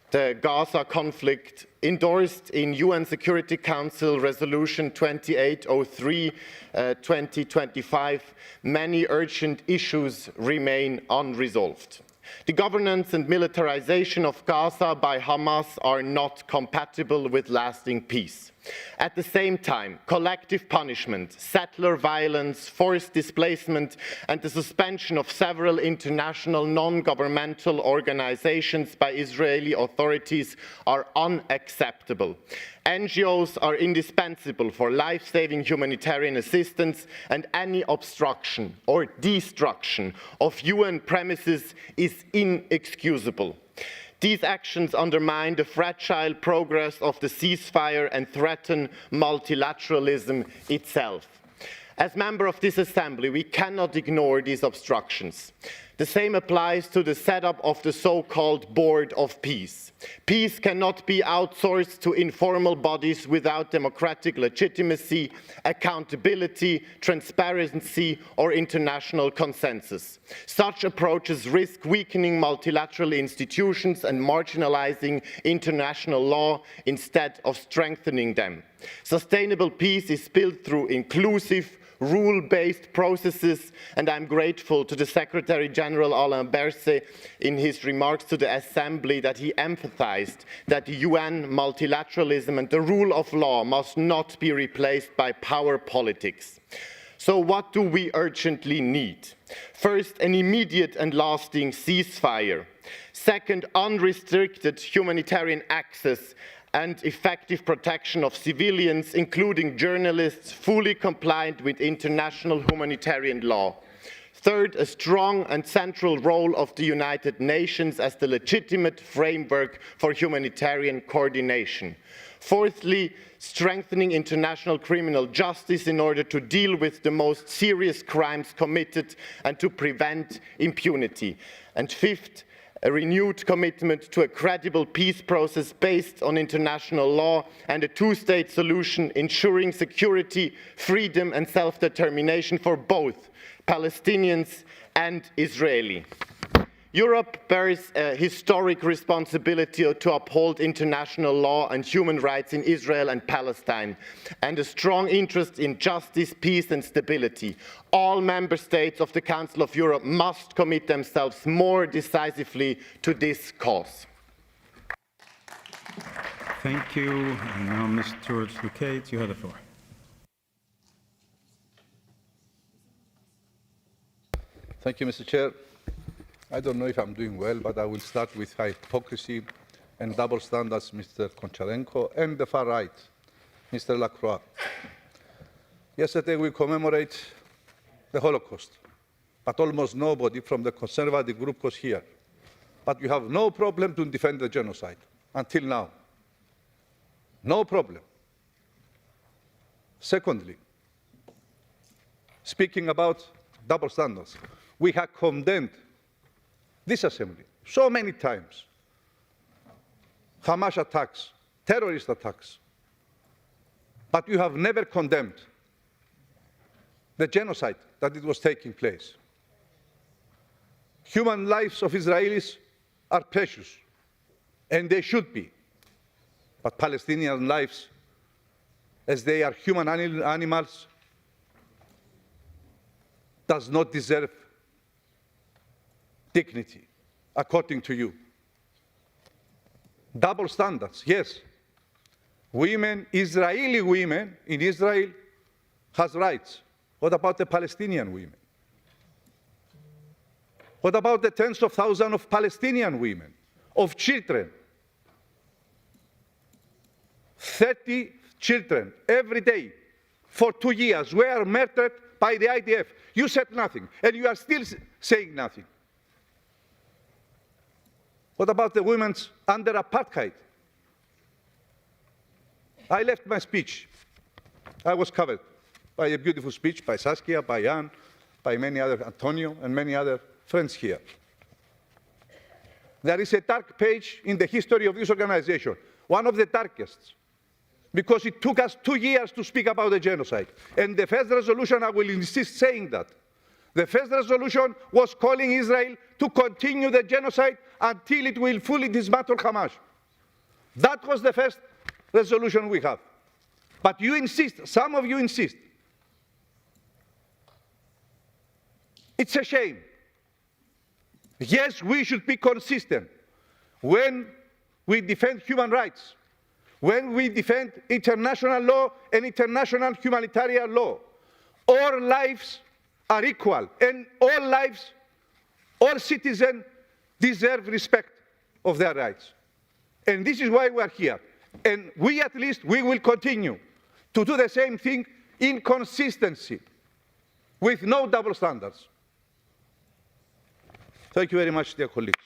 the Gaza conflict endorsed in UN Security Council Resolution 2803/2025, many urgent issues remain unresolved. The governance and militarization of Gaza by Hamas are not compatible with lasting peace. At the same time, collective punishment, settler violence, forced displacement, and the suspension of several international non-governmental organizations by Israeli authorities are unacceptable. NGOs are indispensable for life-saving humanitarian assistance, and any obstruction or destruction of UN premises is inexcusable. These actions undermine the fragile progress of the ceasefire and threaten multilateralism itself. As members of this Assembly, we cannot ignore these obstructions. The same applies to the setup of the so-called Board of Peace. Peace cannot be outsourced to informal bodies without democratic legitimacy, accountability, transparency, or international consensus. Such approaches risk weakening multilateral institutions and marginalizing international law instead of strengthening them. Sustainable peace is built through inclusive, rule-based processes, and I'm grateful to the Secretary General Alain Berset in his remarks to the Assembly that he emphasized that the UN multilateralism and the rule of law must not be replaced by power politics. So what do we urgently need? First, an immediate and lasting ceasefire. Second, unrestricted humanitarian access and effective protection of civilians, including journalists, fully compliant with international humanitarian law. Third, a strong and central role of the United Nations as the legitimate framework for humanitarian coordination. Fourthly, strengthening international criminal justice in order to deal with the most serious crimes committed and to prevent impunity. And fifth, a renewed commitment to a credible peace process based on international law and a two-state solution ensuring security, freedom and self-determination for both Palestinians and Israelis. Europe bears a historic responsibility to uphold international law and human rights in Israel and Palestine, and a strong interest in justice, peace and stability. All member states of the Council of Europe must commit themselves more decisively to this cause. Thank you. And now, Ms. George Lucate, you have the floor. Thank you, Mr. Chair. I don't know if I'm doing well, but I will start with hypocrisy and double standards, Mr. Koncharenko, and the far right, Mr. Lacroix. Yesterday, we commemorate the Holocaust, but almost nobody from the conservative group was here. But you have no problem to defend the genocide, until now. No problem. Secondly, speaking about double standards, we have condemned this assembly so many times Hamas attacks, terrorist attacks, but you have never condemned the genocide that it was taking place. Human lives of Israelis are precious, and they should be, but Palestinian lives, as they are human animals, does not deserve dignity, according to you. Double standards, yes. Women, Israeli women in Israel has rights. What about the Palestinian women? What about the tens of thousands of Palestinian women, of children? 30 children every day for 2 years were murdered by the IDF. You said nothing, and you are still saying nothing. What about the women under apartheid? I left my speech. I was covered by a beautiful speech by Saskia, by Jan, by many other, Antonio, and many other friends here. There is a dark page in the history of this organization, one of the darkest, because it took us 2 years to speak about the genocide. And the first resolution, I will insist saying that, the first resolution was calling Israel to continue the genocide until it will fully dismantle Hamas. That was the first resolution we have. But you insist, some of you insist. It's a shame. Yes, we should be consistent when we defend human rights, when we defend international law and international humanitarian law. All lives are equal, and all lives, all citizens deserve respect of their rights. And this is why we are here. And we, at least, we will continue to do the same thing in consistency, with no double standards. Thank you very much, dear colleagues.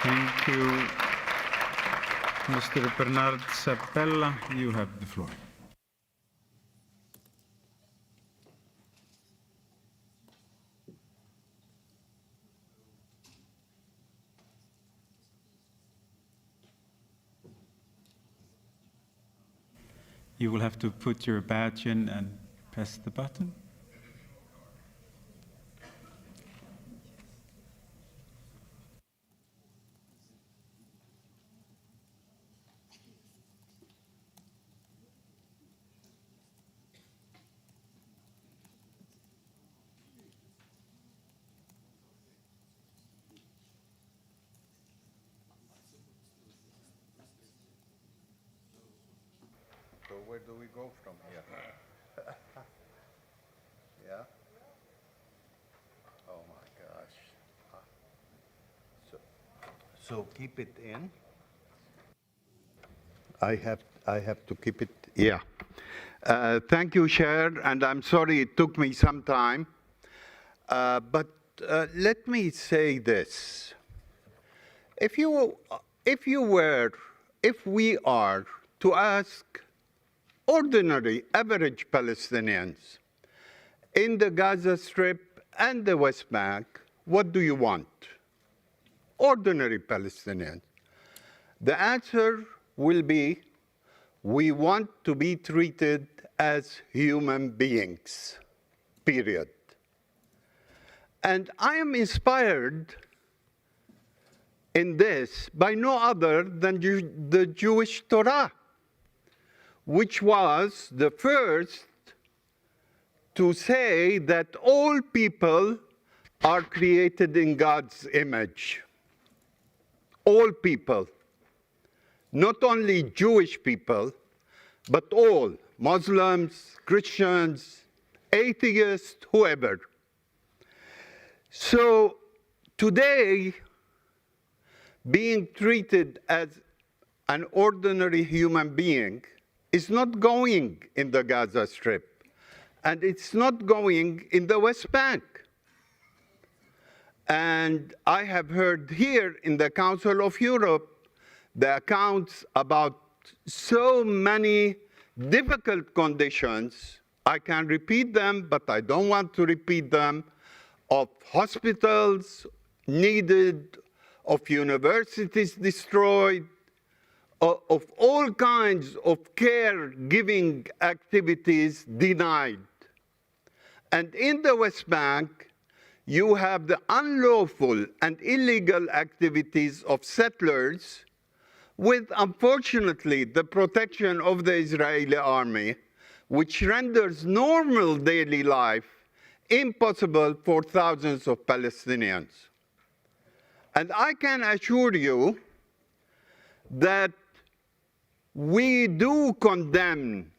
Thank you. Mr. Bernard Sapella, you have the floor. You will have to put your badge in and press the button. Where do we go from here? Yeah? Oh my gosh. So keep it in. I have to keep it, yeah. Thank you, Chair, and I'm sorry it took me some time. But let me say this. If we are to ask ordinary, average Palestinians in the Gaza Strip and the West Bank, what do you want? Ordinary Palestinians. The answer will be, we want to be treated as human beings, period. And I am inspired in this by no other than the Jewish Torah, which was the first to say that all people are created in God's image. All people. Not only Jewish people, but all, Muslims, Christians, atheists, whoever. So today, being treated as an ordinary human being is not going in the Gaza Strip, and it's not going in the West Bank. And I have heard here in the Council of Europe the accounts about so many difficult conditions. I can repeat them, but I don't want to repeat them, of hospitals needed, of universities destroyed, of all kinds of caregiving activities denied. And in the West Bank, you have the unlawful and illegal activities of settlers with, unfortunately, the protection of the Israeli army, which renders normal daily life impossible for thousands of Palestinians. And I can assure you that we do condemn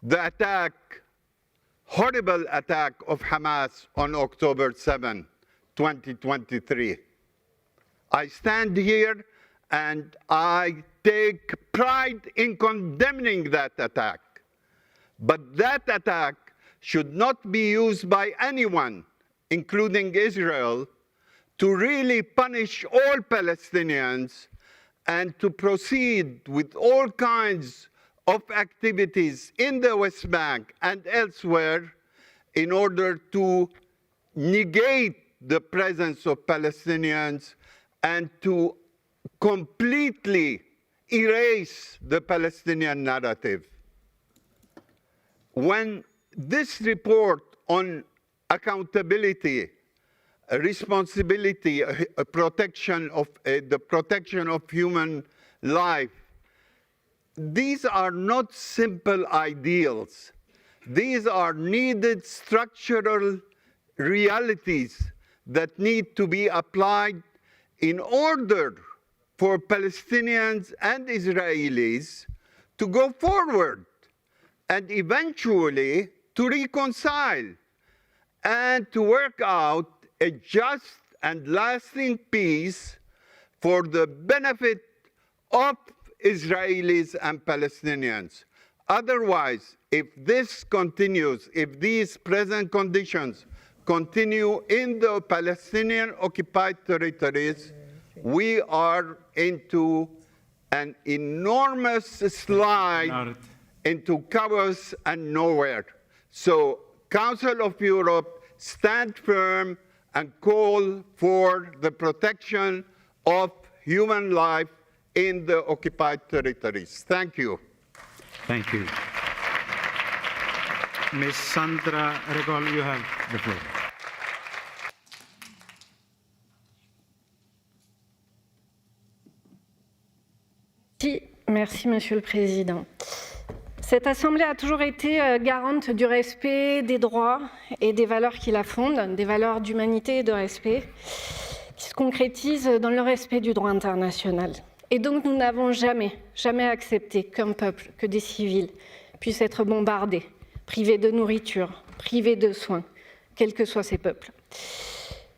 the attack, horrible attack of Hamas on October 7, 2023. I stand here and I take pride in condemning that attack. But that attack should not be used by anyone, including Israel, to really punish all Palestinians and to proceed with all kinds of activities in the West Bank and elsewhere in order to negate the presence of Palestinians and to completely erase the Palestinian narrative. When this report on accountability, responsibility, the protection of human life, these are not simple ideals. These are needed structural realities that need to be applied in order for Palestinians and Israelis to go forward and eventually to reconcile and to work out a just and lasting peace for the benefit of Israelis and Palestinians. Otherwise, if this continues, if these present conditions continue in the Palestinian occupied territories, we are into an enormous slide into chaos and nowhere. So, Council of Europe, stand firm and call for the protection of human life in the occupied territories. Thank you. Thank you. Ms. Sandra Regol, you have the floor. Merci, Monsieur le Président. Cette Assemblée a toujours été garante du respect des droits et des valeurs qui la fondent, des valeurs d'humanité et de respect, qui se concrétisent dans le respect du droit international. Et donc nous n'avons jamais accepté qu'un peuple, que des civils puissent être bombardés, privés de nourriture, privés de soins, quels que soient ces peuples.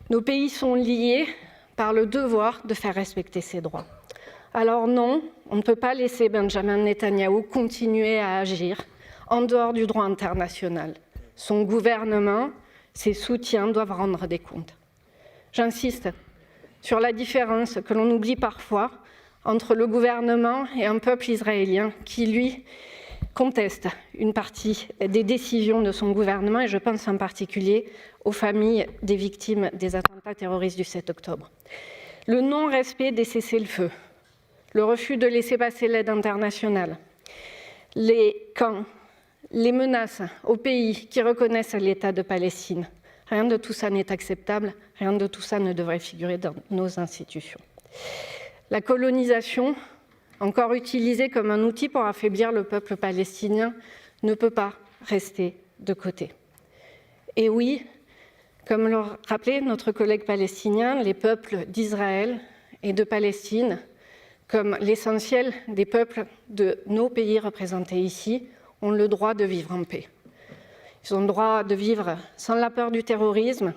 Nos pays sont liés par le devoir de faire respecter ces droits. Alors non, on ne peut pas laisser Benjamin Netanyahou continuer à agir en dehors du droit international. Son gouvernement, ses soutiens doivent rendre des comptes. J'insiste sur la différence que l'on oublie parfois entre le gouvernement et un peuple israélien qui, lui, conteste une partie des décisions de son gouvernement, et je pense en particulier aux familles des victimes des attentats terroristes du 7 octobre. Le non-respect des cessez-le-feu, le refus de laisser passer l'aide internationale, les camps, les menaces aux pays qui reconnaissent l'État de Palestine, rien de tout ça n'est acceptable, rien de tout ça ne devrait figurer dans nos institutions. La colonisation, encore utilisée comme un outil pour affaiblir le peuple palestinien, ne peut pas rester de côté. Et oui, comme le rappelait notre collègue palestinien, les peuples d'Israël et de Palestine, comme l'essentiel des peuples de nos pays représentés ici, ont le droit de vivre en paix. Ils ont le droit de vivre sans la peur du terrorisme,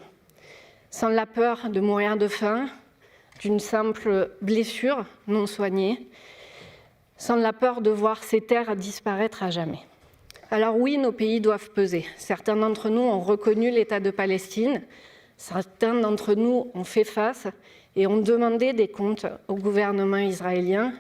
sans la peur de mourir de faim, d'une simple blessure non soignée, sans la peur de voir ces terres disparaître à jamais. Alors oui, nos pays doivent peser. Certains d'entre nous ont reconnu l'État de Palestine, certains d'entre nous ont fait face et ont demandé des comptes au gouvernement israélien,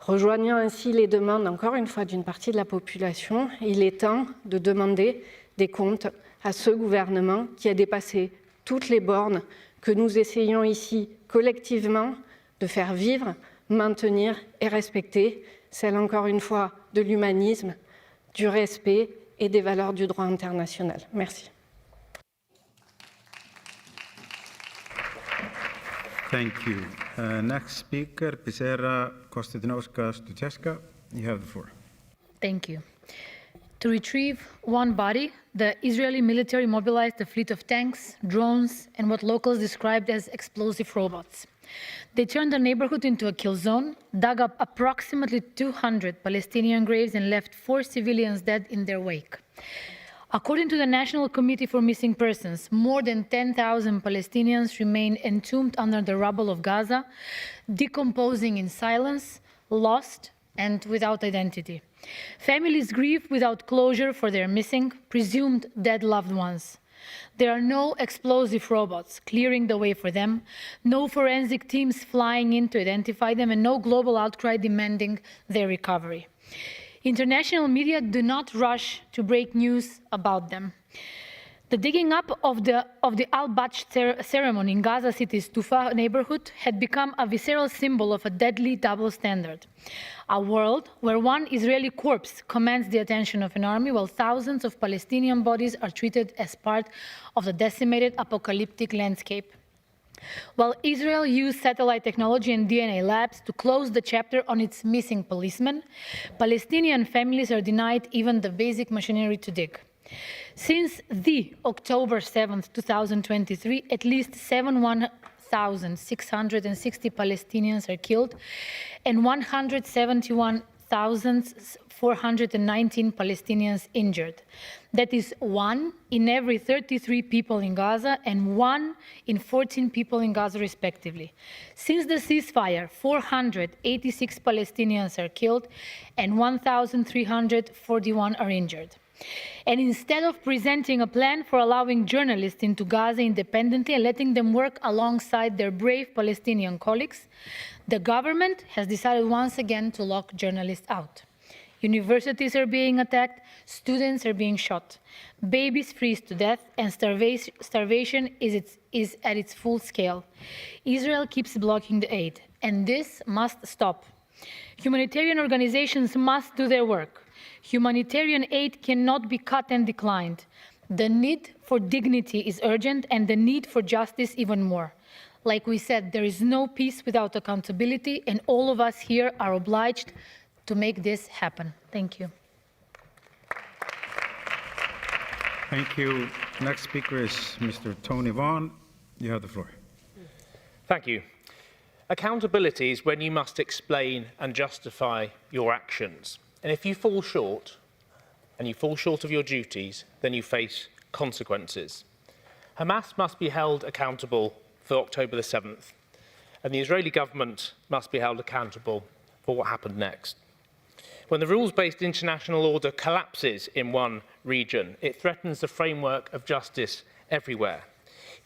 rejoignant ainsi les demandes, encore une fois, d'une partie de la population. Il est temps de demander des comptes à ce gouvernement qui a dépassé toutes les bornes que nous essayons ici collectivement de faire vivre, maintenir et respecter, celle encore une fois de l'humanisme, du respect et des valeurs du droit international. Merci. Thank you. Next speaker, Becerra Kostadinowska-Studziewska. You have the floor. Thank you. To retrieve one body, the Israeli military mobilized a fleet of tanks, drones, and what locals described as explosive robots. They turned the neighborhood into a kill zone, dug up approximately 200 Palestinian graves, and left 4 civilians dead in their wake. According to the National Committee for Missing Persons, more than 10,000 Palestinians remain entombed under the rubble of Gaza, decomposing in silence, lost, and without identity. Families grieve without closure for their missing, presumed dead loved ones. There are no explosive robots clearing the way for them, no forensic teams flying in to identify them, and no global outcry demanding their recovery. International media do not rush to break news about them. The digging up of the Al-Batsh ceremony in Gaza City's Tufa neighborhood had become a visceral symbol of a deadly double standard. A world where one Israeli corpse commands the attention of an army while thousands of Palestinian bodies are treated as part of the decimated apocalyptic landscape. While Israel used satellite technology and DNA labs to close the chapter on its missing policemen, Palestinian families are denied even the basic machinery to dig. Since the October 7th, 2023, at least 71,660 Palestinians are killed and 171,419 Palestinians injured. That is 1 in every 33 people in Gaza and 1 in 14 people in Gaza, respectively. Since the ceasefire, 486 Palestinians are killed and 1,341 are injured. And instead of presenting a plan for allowing journalists into Gaza independently and letting them work alongside their brave Palestinian colleagues, the government has decided once again to lock journalists out. Universities are being attacked, students are being shot, babies freeze to death, and starvation is at its full scale. Israel keeps blocking the aid, and this must stop. Humanitarian organizations must do their work. Humanitarian aid cannot be cut and declined. The need for dignity is urgent, and the need for justice even more. Like we said, there is no peace without accountability, and all of us here are obliged to make this happen. Thank you. Thank you. Next speaker is Mr. Tony Vaughan. You have the floor. Thank you. Accountability is when you must explain and justify your actions. And if you fall short, and you fall short of your duties, then you face consequences. Hamas must be held accountable for October the 7th, and the Israeli government must be held accountable for what happened next. When the rules-based international order collapses in one region, it threatens the framework of justice everywhere.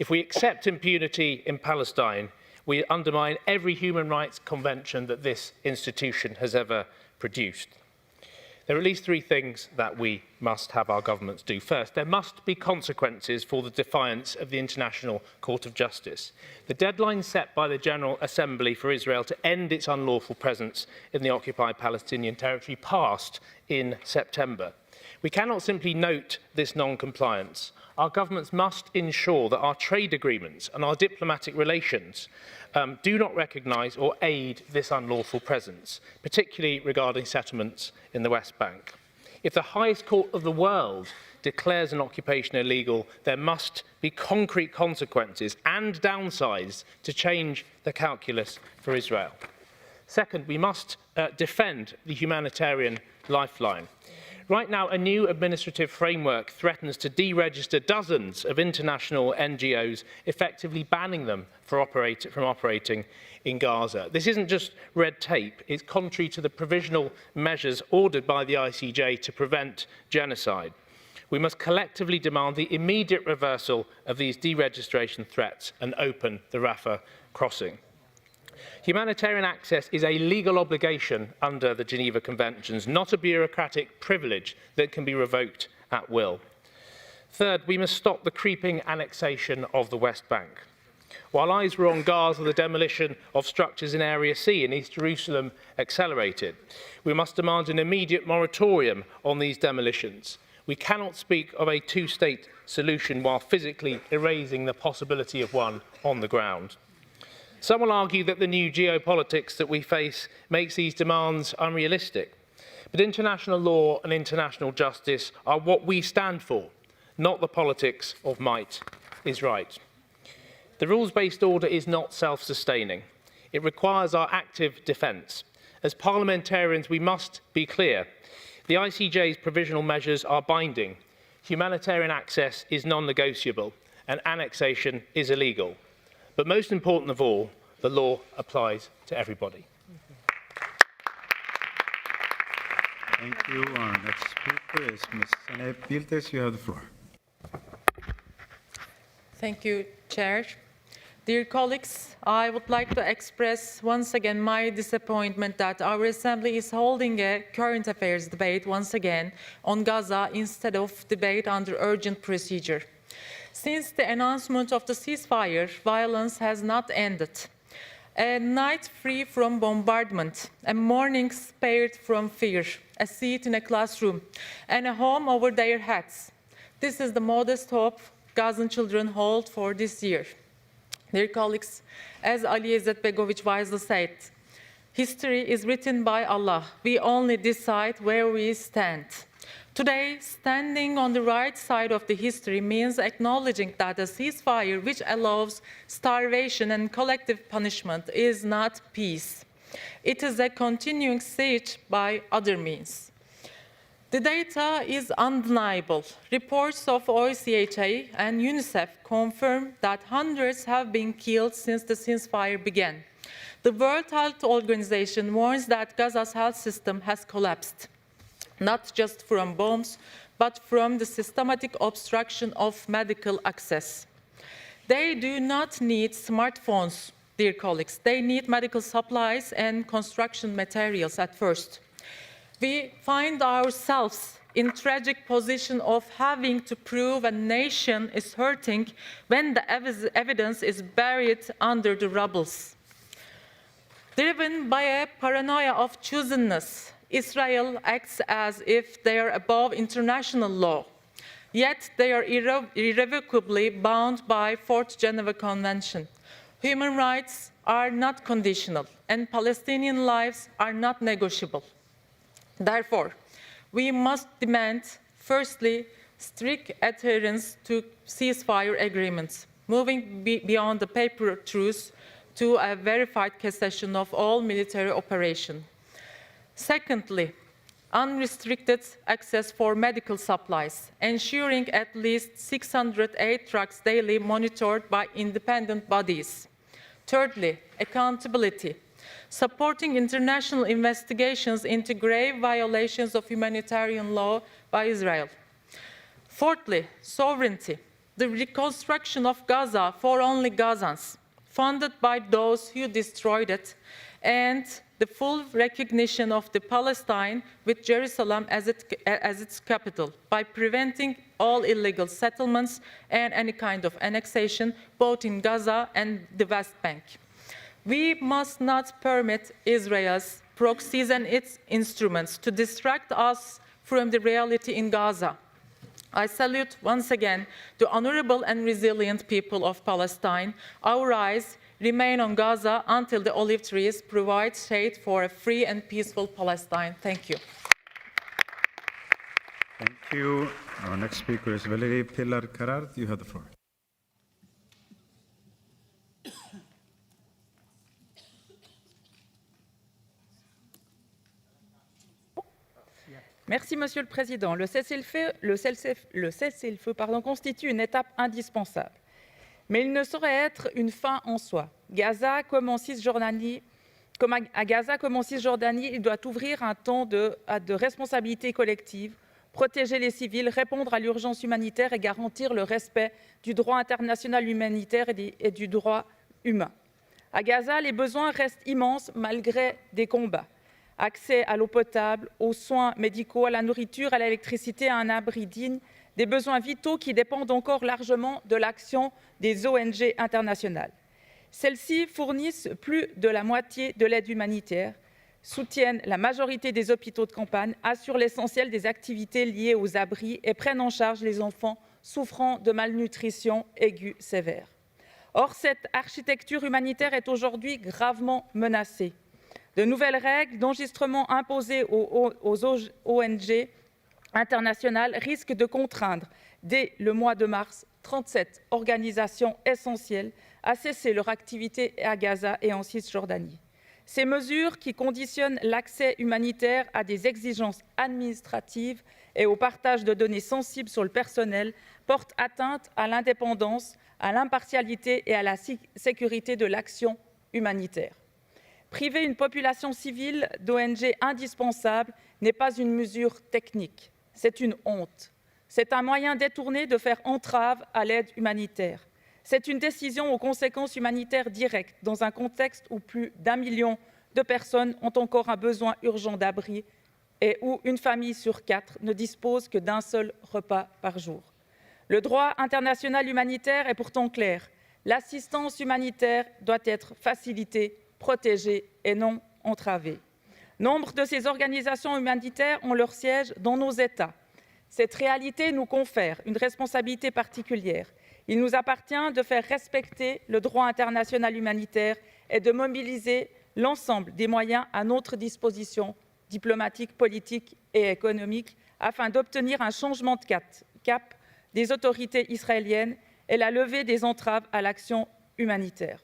If we accept impunity in Palestine, we undermine every human rights convention that this institution has ever produced. There are at least three things that we must have our governments do. First, there must be consequences for the defiance of the International Court of Justice. The deadline set by the General Assembly for Israel to end its unlawful presence in the occupied Palestinian territory passed in September. We cannot simply note this non-compliance. Our governments must ensure that our trade agreements and our diplomatic relations do not recognise or aid this unlawful presence, particularly regarding settlements in the West Bank. If the highest court of the world declares an occupation illegal, there must be concrete consequences and downsides to change the calculus for Israel. Second, we must defend the humanitarian lifeline. Right now, a new administrative framework threatens to deregister dozens of international NGOs, effectively banning them from operating in Gaza. This isn't just red tape, it's contrary to the provisional measures ordered by the ICJ to prevent genocide. We must collectively demand the immediate reversal of these deregistration threats and open the Rafah crossing. Humanitarian access is a legal obligation under the Geneva Conventions, not a bureaucratic privilege that can be revoked at will. Third, we must stop the creeping annexation of the West Bank. While eyes were on Gaza, the demolition of structures in Area C in East Jerusalem accelerated. We must demand an immediate moratorium on these demolitions. We cannot speak of a two-state solution while physically erasing the possibility of one on the ground. Some will argue that the new geopolitics that we face makes these demands unrealistic. But international law and international justice are what we stand for, not the politics of might is right. The rules-based order is not self-sustaining. It requires our active defence. As parliamentarians, we must be clear. The ICJ's provisional measures are binding. Humanitarian access is non-negotiable, and annexation is illegal. But most important of all, the law applies to everybody. Thank you. Our next speaker is Ms. Seneb Yildiz. You have the floor. Thank you, Chair. Dear colleagues, I would like to express once again my disappointment that our Assembly is holding a current affairs debate once again on Gaza instead of debate under urgent procedure. Since the announcement of the ceasefire, violence has not ended. A night free from bombardment, a morning spared from fear, a seat in a classroom, and a home over their heads. This is the modest hope Gazan children hold for this year. Dear colleagues, as Ali Begovic wisely said, history is written by Allah. We only decide where we stand. Today, standing on the right side of the history means acknowledging that a ceasefire which allows starvation and collective punishment is not peace. It is a continuing siege by other means. The data is undeniable. Reports of OCHA and UNICEF confirm that hundreds have been killed since the ceasefire began. The World Health Organization warns that Gaza's health system has collapsed, not just from bombs, but from the systematic obstruction of medical access. They do not need smartphones, dear colleagues. They need medical supplies and construction materials at first. We find ourselves in tragic position of having to prove a nation is hurting when the evidence is buried under the rubble. Driven by a paranoia of chosenness, Israel acts as if they are above international law, yet they are irrevocably bound by 4th Geneva Convention. Human rights are not conditional, and Palestinian lives are not negotiable. Therefore, we must demand, firstly, strict adherence to ceasefire agreements, moving beyond the paper truce to a verified cessation of all military operation. Secondly, unrestricted access for medical supplies, ensuring at least 608 trucks daily monitored by independent bodies. Thirdly, accountability, supporting international investigations into grave violations of humanitarian law by Israel. Fourthly, sovereignty, the reconstruction of Gaza for only Gazans, funded by those who destroyed it, and the full recognition of the Palestine with Jerusalem as its capital by preventing all illegal settlements and any kind of annexation, both in Gaza and the West Bank. We must not permit Israel's proxies and its instruments to distract us from the reality in Gaza. I salute once again the honorable and resilient people of Palestine. Our eyes remain on Gaza until the olive trees provide shade for a free and peaceful Palestine. Thank you. Thank you. Our next speaker is Valerie Pilar Carard. You have the floor. Merci, Monsieur le Président. Le cessez-le-feu constitue une étape indispensable. Mais il ne saurait être une fin en soi. À Gaza comme en Cisjordanie, il doit ouvrir un temps de responsabilité collective, protéger les civils, répondre à l'urgence humanitaire et garantir le respect du droit international humanitaire et du droit humain. À Gaza, les besoins restent immenses malgré des combats. Accès à l'eau potable, aux soins médicaux, à la nourriture, à l'électricité, à un abri digne, des besoins vitaux qui dépendent encore largement de l'action des ONG internationales. Celles-ci fournissent plus de la moitié de l'aide humanitaire, soutiennent la majorité des hôpitaux de campagne, assurent l'essentiel des activités liées aux abris et prennent en charge les enfants souffrant de malnutrition aiguë sévère. Or, cette architecture humanitaire est aujourd'hui gravement menacée. De nouvelles règles d'enregistrement imposées aux ONG internationales risquent de contraindre, dès le mois de mars, 37 organisations essentielles à cesser leur activité à Gaza et en Cisjordanie. Ces mesures, qui conditionnent l'accès humanitaire à des exigences administratives et au partage de données sensibles sur le personnel, portent atteinte à l'indépendance, à l'impartialité et à la sécurité de l'action humanitaire. Priver une population civile d'ONG indispensables n'est pas une mesure technique, c'est une honte. C'est un moyen détourné de faire entrave à l'aide humanitaire. C'est une décision aux conséquences humanitaires directes dans un contexte où plus d'1 million de personnes ont encore un besoin urgent d'abri et où une famille sur 4 ne dispose que d'un seul repas par jour. Le droit international humanitaire est pourtant clair. L'assistance humanitaire doit être facilitée, protégée et non entravée. Nombre de ces organisations humanitaires ont leur siège dans nos États. Cette réalité nous confère une responsabilité particulière. Il nous appartient de faire respecter le droit international humanitaire et de mobiliser l'ensemble des moyens à notre disposition, diplomatiques, politiques et économiques, afin d'obtenir un changement de cap des autorités israéliennes et la levée des entraves à l'action humanitaire.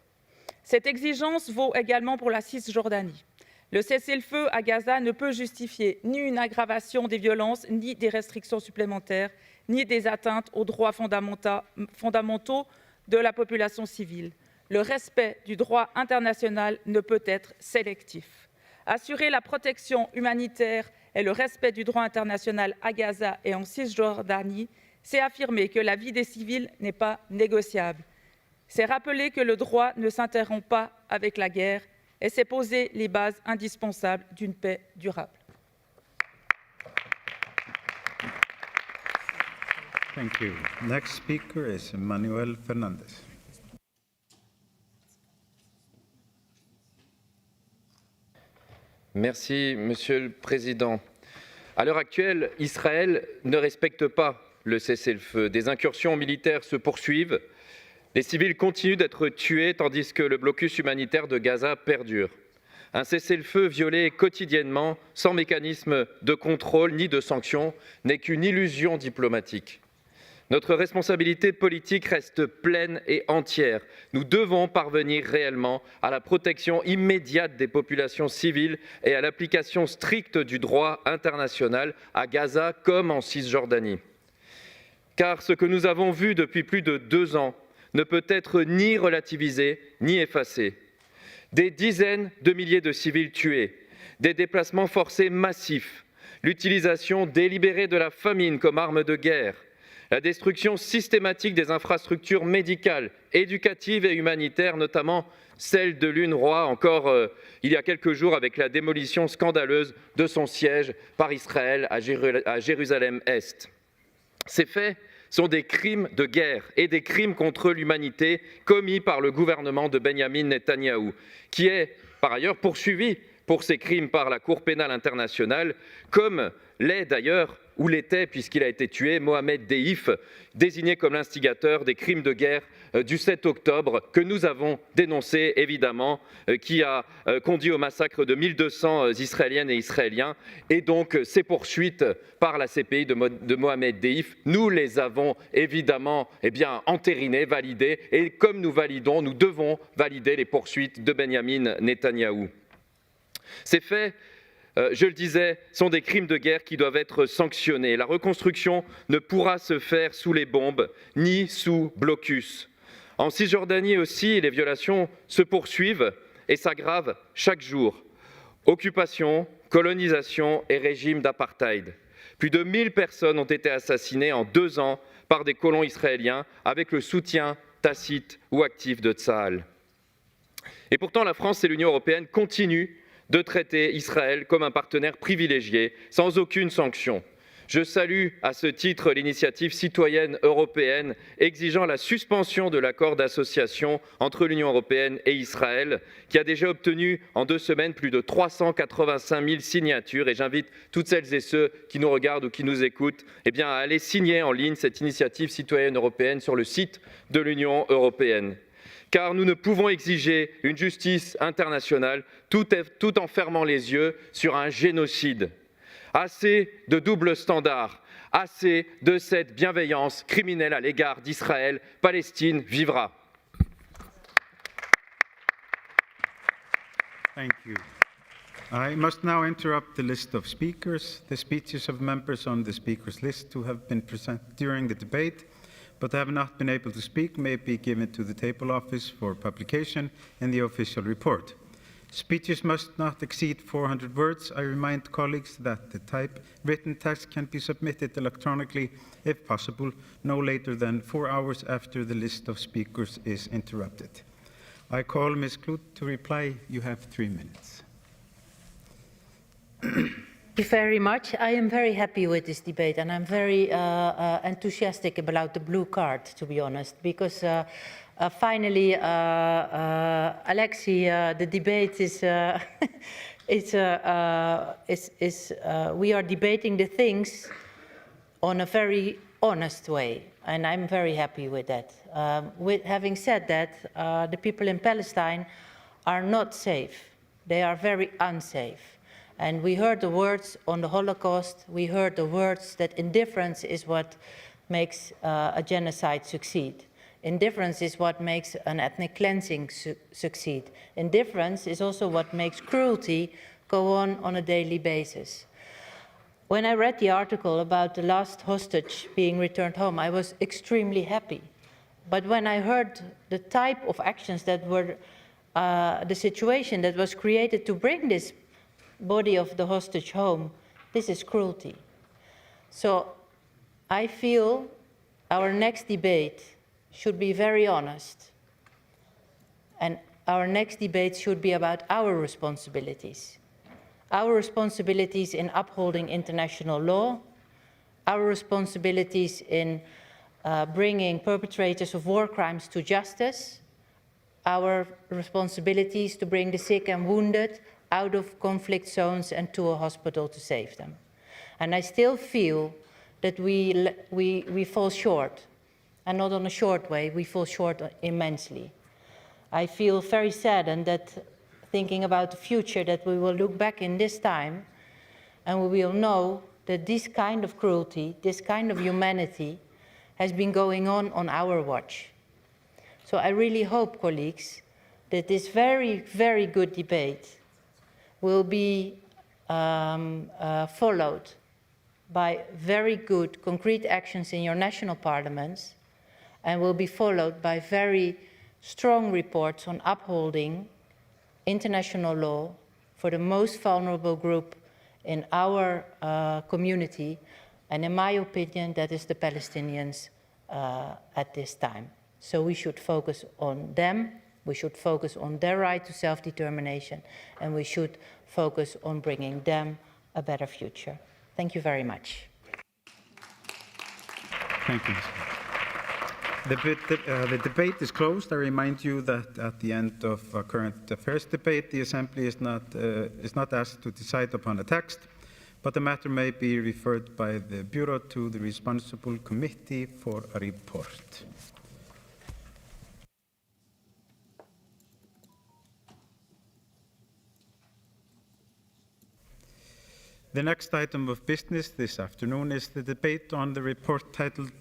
Cette exigence vaut également pour la Cisjordanie. Le cessez-le-feu à Gaza ne peut justifier ni une aggravation des violences, ni des restrictions supplémentaires, ni des atteintes aux droits fondamentaux de la population civile. Le respect du droit international ne peut être sélectif. Assurer la protection humanitaire et le respect du droit international à Gaza et en Cisjordanie, c'est affirmer que la vie des civils n'est pas négociable. C'est rappeler que le droit ne s'interrompt pas avec la guerre et c'est poser les bases indispensables d'une paix durable. Thank you. Next speaker is Manuel Fernandez. Merci, Monsieur le Président. À l'heure actuelle, Israël ne respecte pas le cessez-le-feu. Des incursions militaires se poursuivent. Les civils continuent d'être tués tandis que le blocus humanitaire de Gaza perdure. Un cessez-le-feu violé quotidiennement, sans mécanisme de contrôle ni de sanction, n'est qu'une illusion diplomatique. Notre responsabilité politique reste pleine et entière. Nous devons parvenir réellement à la protection immédiate des populations civiles et à l'application stricte du droit international à Gaza comme en Cisjordanie. Car ce que nous avons vu depuis plus de 2 ans ne peut être ni relativisé ni effacé. Des dizaines de milliers de civils tués, des déplacements forcés massifs, l'utilisation délibérée de la famine comme arme de guerre, la destruction systématique des infrastructures médicales, éducatives et humanitaires, notamment celle de l'UNRWA, encore il y a quelques jours avec la démolition scandaleuse de son siège par Israël à Jérusalem-Est. Ces faits sont des crimes de guerre et des crimes contre l'humanité commis par le gouvernement de Benyamin Netanyahou, qui est par ailleurs poursuivi pour ces crimes par la Cour pénale internationale, comme l'est d'ailleurs, ou l'était puisqu'il a été tué, Mohamed Deif, désigné comme l'instigateur des crimes de guerre du 7 octobre, que nous avons dénoncé évidemment, qui a conduit au massacre de 1200 Israéliennes et Israéliens, et donc ces poursuites par la CPI de Mohamed Deif, nous les avons évidemment entérinées, validées, et comme nous validons, nous devons valider les poursuites de Benyamin Netanyahou. Ces faits, je le disais, sont des crimes de guerre qui doivent être sanctionnés. La reconstruction ne pourra se faire sous les bombes, ni sous blocus. En Cisjordanie aussi, les violations se poursuivent et s'aggravent chaque jour. Occupation, colonisation et régime d'apartheid. Plus de 1000 personnes ont été assassinées en 2 ans par des colons israéliens avec le soutien tacite ou actif de Tsahal. Et pourtant, la France et l'Union européenne continuent de traiter Israël comme un partenaire privilégié, sans aucune sanction. Je salue à ce titre l'initiative citoyenne européenne exigeant la suspension de l'accord d'association entre l'Union européenne et Israël, qui a déjà obtenu en 2 semaines plus de 385 000 signatures. Et j'invite toutes celles et ceux qui nous regardent ou qui nous écoutent à aller signer en ligne cette initiative citoyenne européenne sur le site de l'Union européenne. Car nous ne pouvons exiger une justice internationale tout en fermant les yeux sur un génocide. Assez de double standard, assez de cette bienveillance criminelle à l'égard d'Israël. Palestine vivra. Thank you. I must now interrupt the list of speakers. The speeches of members on the speakers list who have been present during the debate but have not been able to speak may be given to the table office for publication in the official report. Speeches must not exceed 400 words. I remind colleagues that the written text can be submitted electronically, if possible, no later than 4 hours after the list of speakers is interrupted. I call Ms. Kloot to reply. You have 3 minutes. Thank you very much. I am very happy with this debate, and I'm very enthusiastic about the blue card, to be honest, because finally, Alexei, the debate is, we are debating the things on a very honest way, and I'm very happy with that. With having said that, the people in Palestine are not safe. They are very unsafe. And we heard the words on the Holocaust. We heard the words that indifference is what makes a genocide succeed. Indifference is what makes an ethnic cleansing succeed. Indifference is also what makes cruelty go on a daily basis. When I read the article about the last hostage being returned home, I was extremely happy. But when I heard the type of actions that were the situation that was created to bring this body of the hostage home, this is cruelty. So I feel our next debate should be very honest. And our next debate should be about our responsibilities. Our responsibilities in upholding international law, our responsibilities in bringing perpetrators of war crimes to justice, our responsibilities to bring the sick and wounded out of conflict zones and to a hospital to save them. And I still feel that we fall short, and not on a short way, we fall short immensely. I feel very saddened that thinking about the future, that we will look back in this time and we will know that this kind of cruelty, this kind of humanity has been going on our watch. So I really hope, colleagues, that this very, very good debate will be followed by very good concrete actions in your national parliaments, and will be followed by very strong reports on upholding international law for the most vulnerable group in our community, and in my opinion, that is the Palestinians at this time. So we should focus on them, we should focus on their right to self-determination, and we should focus on bringing them a better future. Thank you very much. Thank you, Ms. The debate is closed. I remind you that at the end of our current affairs debate, the Assembly is not asked to decide upon a text, but the matter may be referred by the Bureau to the responsible committee for a report. The next item of business this afternoon is the debate on the report titled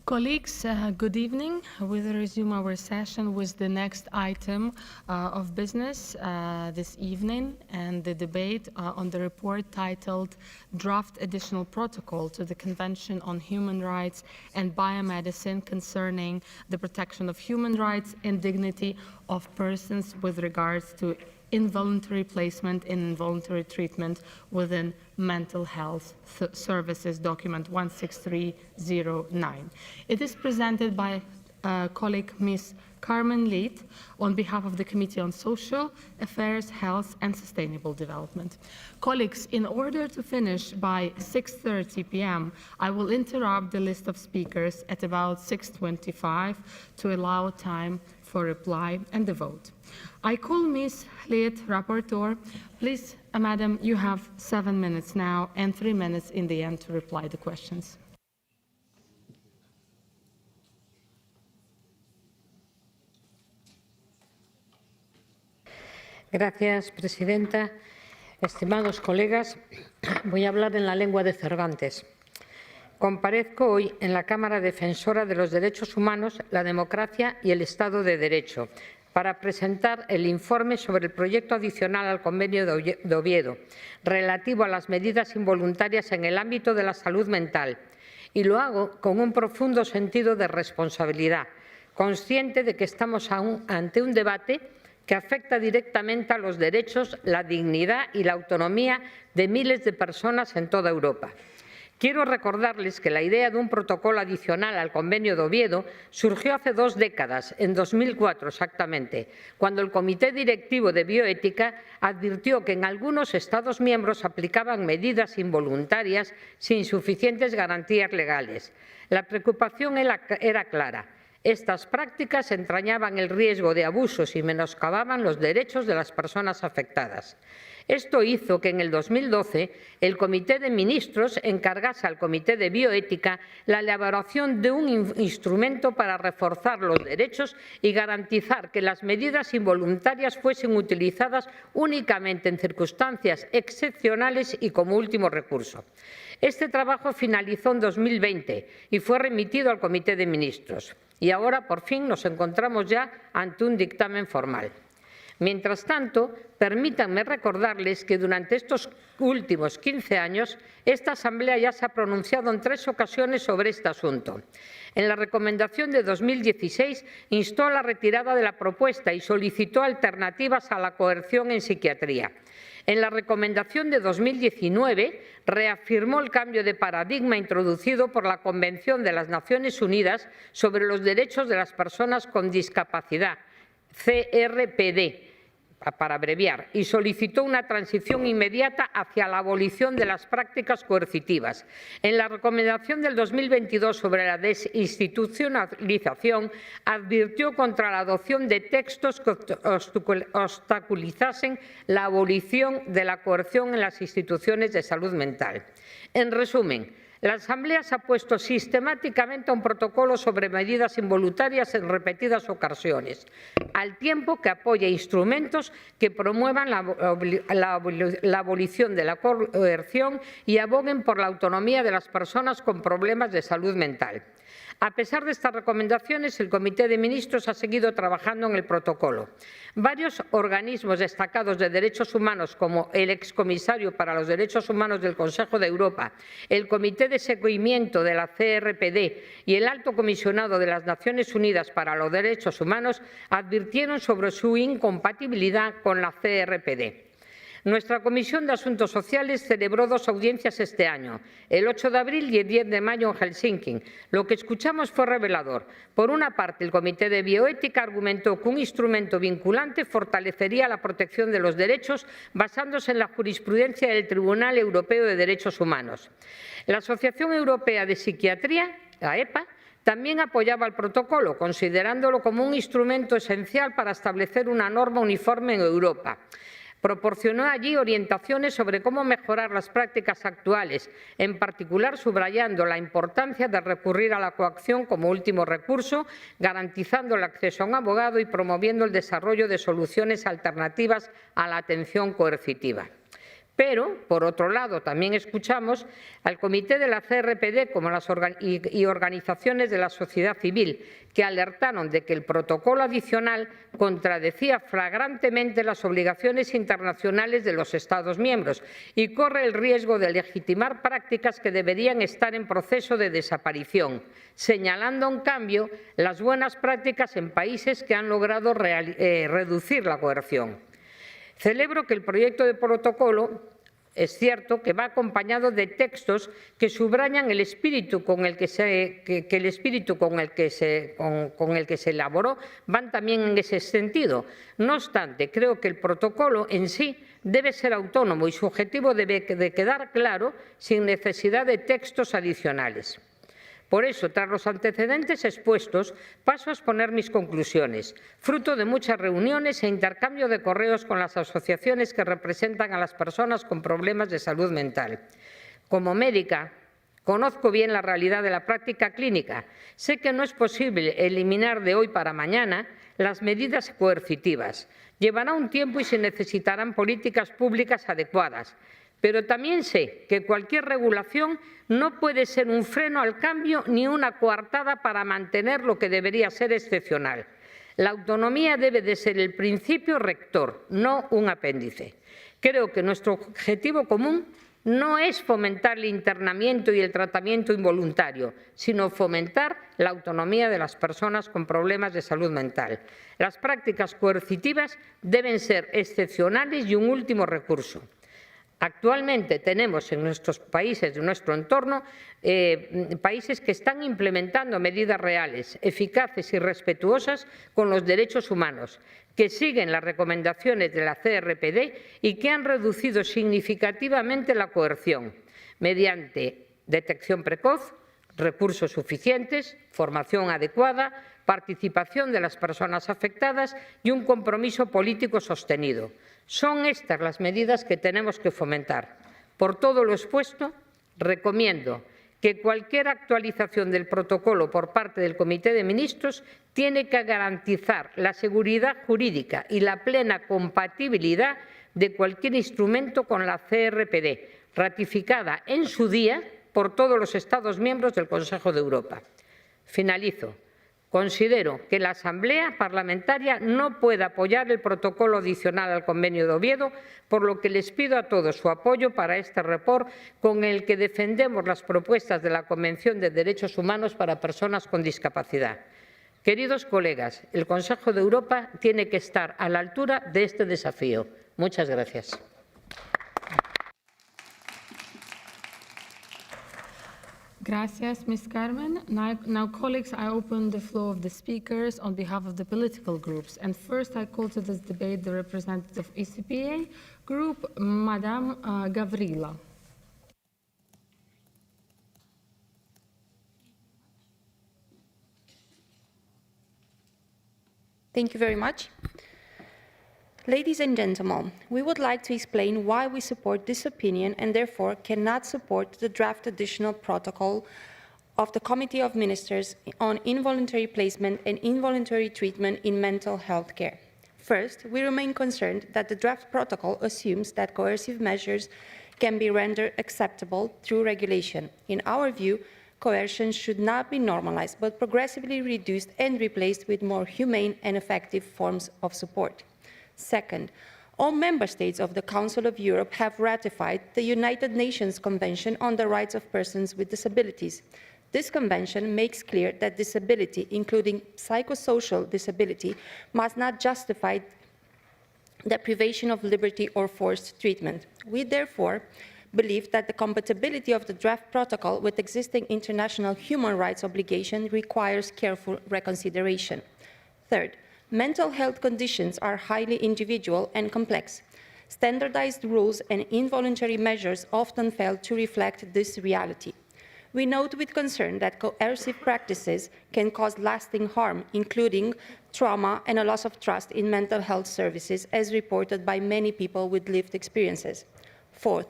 Colleagues, good evening. We will resume our session with the next item of business this evening, and the debate on the report titled Draft Additional Protocol to the Convention on Human Rights and Biomedicine concerning the protection of human rights and dignity of persons with regards to involuntary placement and involuntary treatment within mental health services, document 16309. It is presented by colleague Ms. Carmen Leet on behalf of the Committee on Social Affairs, Health and Sustainable Development. Colleagues, in order to finish by 6:30 p.m., I will interrupt the list of speakers at about 6:25 to allow time for reply and the vote. I call Ms. Leet, Rapporteur. Please, Madam, you have 7 minutes now and 3 minutes in the end to reply to questions. Gracias, Presidenta. Estimados colegas, voy a hablar en la lengua de Cervantes. Comparezco hoy en la Cámara Defensora de los Derechos Humanos, la Democracia y el Estado de Derecho para presentar el informe sobre el proyecto adicional al Convenio de Oviedo relativo a las medidas involuntarias en el ámbito de la salud mental, y lo hago con un profundo sentido de responsabilidad, consciente de que estamos ante un debate que afecta directamente a los derechos, la dignidad y la autonomía de miles de personas en toda Europa. Quiero recordarles que la idea de un protocolo adicional al Convenio de Oviedo surgió hace 2 décadas, en 2004 exactamente, cuando el Comité Directivo de Bioética advirtió que en algunos Estados miembros aplicaban medidas involuntarias sin suficientes garantías legales. La preocupación era clara. Estas prácticas entrañaban el riesgo de abusos y menoscababan los derechos de las personas afectadas. Esto hizo que en el 2012 el Comité de Ministros encargase al Comité de Bioética la elaboración de un instrumento para reforzar los derechos y garantizar que las medidas involuntarias fuesen utilizadas únicamente en circunstancias excepcionales y como último recurso. Este trabajo finalizó en 2020 y fue remitido al Comité de Ministros. Y ahora, por fin, nos encontramos ya ante un dictamen formal. Mientras tanto, permítanme recordarles que durante estos últimos 15 años, esta Asamblea ya se ha pronunciado en 3 ocasiones sobre este asunto. En la recomendación de 2016 instó a la retirada de la propuesta y solicitó alternativas a la coerción en psiquiatría. En la recomendación de 2019 reafirmó el cambio de paradigma introducido por la Convención de las Naciones Unidas sobre los Derechos de las Personas con Discapacidad, CRPD, para abreviar, y solicitó una transición inmediata hacia la abolición de las prácticas coercitivas. En la recomendación del 2022 sobre la desinstitucionalización, advirtió contra la adopción de textos que obstaculizasen la abolición de la coerción en las instituciones de salud mental. En resumen, la Asamblea se ha opuesto sistemáticamente a un protocolo sobre medidas involuntarias en repetidas ocasiones, al tiempo que apoya instrumentos que promuevan la abolición de la coerción y aboguen por la autonomía de las personas con problemas de salud mental. A pesar de estas recomendaciones, el Comité de Ministros ha seguido trabajando en el protocolo. Varios organismos destacados de derechos humanos, como el excomisario para los Derechos Humanos del Consejo de Europa, el Comité de Seguimiento de la CRPD y el Alto Comisionado de las Naciones Unidas para los Derechos Humanos, advirtieron sobre su incompatibilidad con la CRPD. Nuestra Comisión de Asuntos Sociales celebró 2 audiencias este año, el 8 de abril y el 10 de mayo en Helsinki. Lo que escuchamos fue revelador. Por una parte, el Comité de Bioética argumentó que un instrumento vinculante fortalecería la protección de los derechos basándose en la jurisprudencia del Tribunal Europeo de Derechos Humanos. La Asociación Europea de Psiquiatría, la EPA, también apoyaba el protocolo, considerándolo como un instrumento esencial para establecer una norma uniforme en Europa. Proporcionó allí orientaciones sobre cómo mejorar las prácticas actuales, en particular subrayando la importancia de recurrir a la coacción como último recurso, garantizando el acceso a un abogado y promoviendo el desarrollo de soluciones alternativas a la atención coercitiva. Pero, por otro lado, también escuchamos al Comité de la CRPD y organizaciones de la sociedad civil que alertaron de que el protocolo adicional contradecía flagrantemente las obligaciones internacionales de los Estados miembros y corre el riesgo de legitimar prácticas que deberían estar en proceso de desaparición, señalando, en cambio, las buenas prácticas en países que han logrado reducir la coerción. Celebro que el proyecto de protocolo es cierto que va acompañado de textos que subrayan el espíritu con el que se elaboró, van también en ese sentido. No obstante, creo que el protocolo en sí debe ser autónomo y su objetivo debe de quedar claro sin necesidad de textos adicionales. Por eso, tras los antecedentes expuestos, paso a exponer mis conclusiones, fruto de muchas reuniones e intercambio de correos con las asociaciones que representan a las personas con problemas de salud mental. Como médica, conozco bien la realidad de la práctica clínica. Sé que no es posible eliminar de hoy para mañana las medidas coercitivas. Llevará un tiempo y se necesitarán políticas públicas adecuadas. Pero también sé que cualquier regulación no puede ser un freno al cambio ni una coartada para mantener lo que debería ser excepcional. La autonomía debe de ser el principio rector, no un apéndice. Creo que nuestro objetivo común no es fomentar el internamiento y el tratamiento involuntario, sino fomentar la autonomía de las personas con problemas de salud mental. Las prácticas coercitivas deben ser excepcionales y un último recurso. Actualmente tenemos en nuestros países de nuestro entorno países que están implementando medidas reales, eficaces y respetuosas con los derechos humanos, que siguen las recomendaciones de la CRPD y que han reducido significativamente la coerción mediante detección precoz, recursos suficientes, formación adecuada, participación de las personas afectadas y un compromiso político sostenido. Son estas las medidas que tenemos que fomentar. Por todo lo expuesto, recomiendo que cualquier actualización del protocolo por parte del Comité de Ministros tiene que garantizar la seguridad jurídica y la plena compatibilidad de cualquier instrumento con la CRPD, ratificada en su día por todos los Estados miembros del Consejo de Europa. Finalizo. Considero que la Asamblea Parlamentaria no puede apoyar el protocolo adicional al Convenio de Oviedo, por lo que les pido a todos su apoyo para este report con el que defendemos las propuestas de la Convención de Derechos Humanos para Personas con Discapacidad. Queridos colegas, el Consejo de Europa tiene que estar a la altura de este desafío. Muchas gracias. Gracias, Ms. Carmen. Now, colleagues, I open the floor of the speakers on behalf of the political groups. And first, I call to this debate the representative of ECPA group, Madame Gavrila. Thank you very much. Ladies and gentlemen, we would like to explain why we support this opinion and therefore cannot support the draft additional protocol of the Committee of Ministers on involuntary placement and involuntary treatment in mental health care. First, we remain concerned that the draft protocol assumes that coercive measures can be rendered acceptable through regulation. In our view, coercion should not be normalized, but progressively reduced and replaced with more humane and effective forms of support. Second, all member states of the Council of Europe have ratified the United Nations Convention on the Rights of Persons with Disabilities. This convention makes clear that disability, including psychosocial disability, must not justify deprivation of liberty or forced treatment. We therefore believe that the compatibility of the draft protocol with existing international human rights obligations requires careful reconsideration. Third, mental health conditions are highly individual and complex. Standardized rules and involuntary measures often fail to reflect this reality. We note with concern that coercive practices can cause lasting harm, including trauma and a loss of trust in mental health services, as reported by many people with lived experiences. Fourth,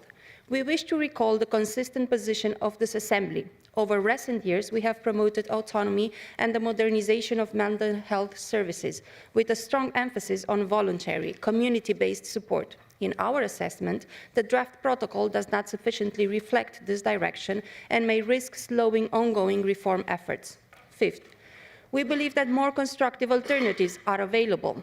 we wish to recall the consistent position of this Assembly. Over recent years, we have promoted autonomy and the modernization of mental health services, with a strong emphasis on voluntary, community-based support. In our assessment, the draft protocol does not sufficiently reflect this direction and may risk slowing ongoing reform efforts. Fifth, we believe that more constructive alternatives are available.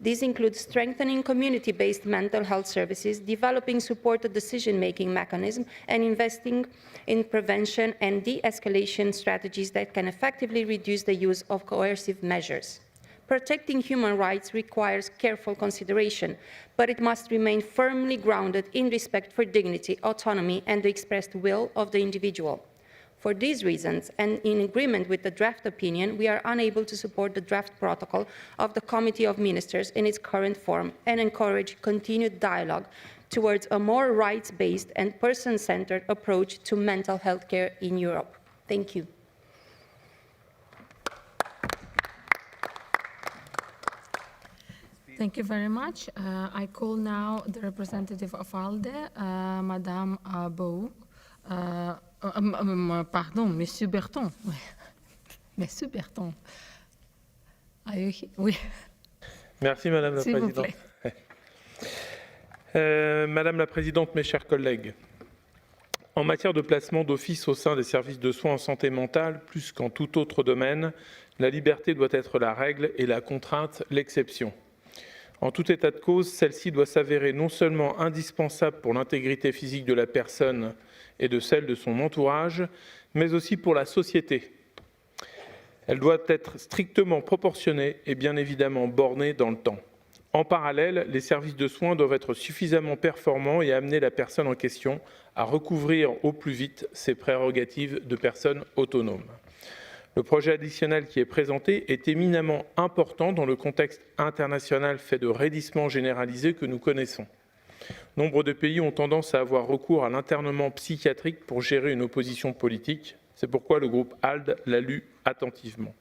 These include strengthening community-based mental health services, developing supported decision-making mechanisms, and investing in prevention and de-escalation strategies that can effectively reduce the use of coercive measures. Protecting human rights requires careful consideration, but it must remain firmly grounded in respect for dignity, autonomy, and the expressed will of the individual. For these reasons, and in agreement with the draft opinion, we are unable to support the draft protocol of the Committee of Ministers in its current form and encourage continued dialogue towards a more rights-based and person-centered approach to mental health care in Europe. Thank you. Thank you very much. I call now the representative of ALDE, Madame Bou. Pardon, Monsieur Berton. Monsieur Berton. Oui. Merci, Madame la Présidente. Madame la Présidente, mes chers collègues, en matière de placement d'office au sein des services de soins en santé mentale, plus qu'en tout autre domaine, la liberté doit être la règle et la contrainte l'exception. En tout état de cause, celle-ci doit s'avérer non seulement indispensable pour l'intégrité physique de la personne et de celle de son entourage, mais aussi pour la société. Elle doit être strictement proportionnée et bien évidemment bornée dans le temps. En parallèle, les services de soins doivent être suffisamment performants et amener la personne en question à recouvrir au plus vite ses prérogatives de personne autonome. Le projet additionnel qui est présenté est éminemment important dans le contexte international fait de raidissement généralisé que nous connaissons. Nombre de pays ont tendance à avoir recours à l'internement psychiatrique pour gérer une opposition politique, C'est pourquoi le groupe ALDE l'a lu attentivement.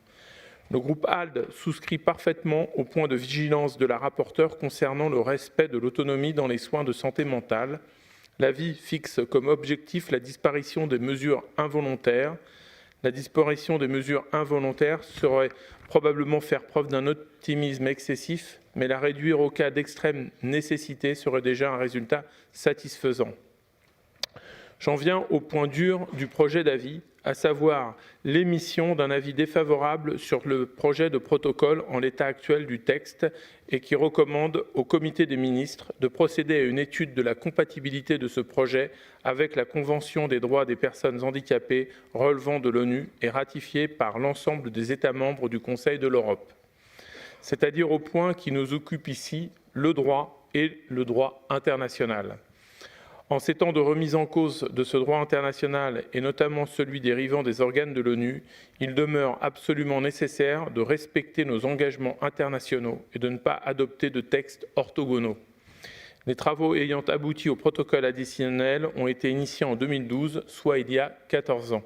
Le groupe ALDE souscrit parfaitement au point de vigilance de la rapporteure concernant le respect de l'autonomie dans les soins de santé mentale. L'avis fixe comme objectif la disparition des mesures involontaires. La disparition des mesures involontaires serait probablement faire preuve d'un optimisme excessif, mais la réduire au cas d'extrême nécessité serait déjà un résultat satisfaisant. J'en viens au point dur du projet d'avis, à savoir l'émission d'un avis défavorable sur le projet de protocole en l'état actuel du texte et qui recommande au comité des ministres de procéder à une étude de la compatibilité de ce projet avec la Convention des droits des personnes handicapées relevant de l'ONU et ratifiée par l'ensemble des États membres du Conseil de l'Europe. C'est-à-dire au point qui nous occupe ici, le droit et le droit international. En ces temps de remise en cause de ce droit international et notamment celui dérivant des organes de l'ONU, il demeure absolument nécessaire de respecter nos engagements internationaux et de ne pas adopter de textes orthogonaux. Les travaux ayant abouti au protocole additionnel ont été initiés en 2012, soit il y a 14 ans.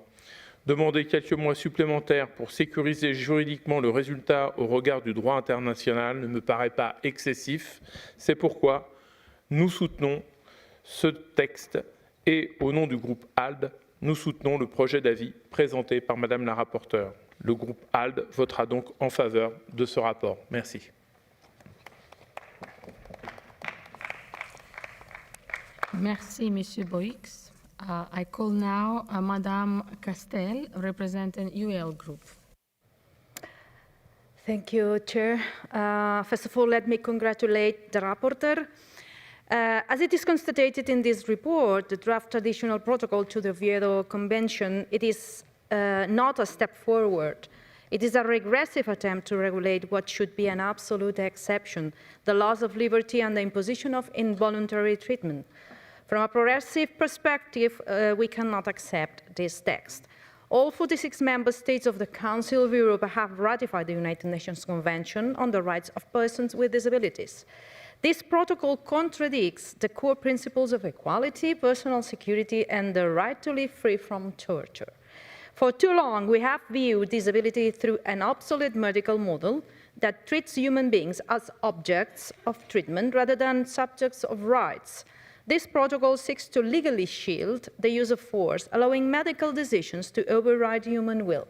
Demander quelques mois supplémentaires pour sécuriser juridiquement le résultat au regard du droit international ne me paraît pas excessif. C'est pourquoi nous soutenons ce texte et, au nom du groupe ALDE, nous soutenons le projet d'avis présenté par Madame la rapporteure. Le groupe ALDE votera donc en faveur de ce rapport. Merci. Merci, Monsieur Boix. I call now Madame Castel, representing UL Group. Thank you, Chair. First of all, let me congratulate the rapporteur. As it is constated in this report, the draft additional protocol to the Oviedo Convention, it is not a step forward. It is a regressive attempt to regulate what should be an absolute exception, the loss of liberty and the imposition of involuntary treatment. From a progressive perspective, we cannot accept this text. All 46 member states of the Council of Europe have ratified the United Nations Convention on the Rights of Persons with Disabilities. This protocol contradicts the core principles of equality, personal security, and the right to live free from torture. For too long, we have viewed disability through an obsolete medical model that treats human beings as objects of treatment rather than subjects of rights. This protocol seeks to legally shield the use of force, allowing medical decisions to override human will.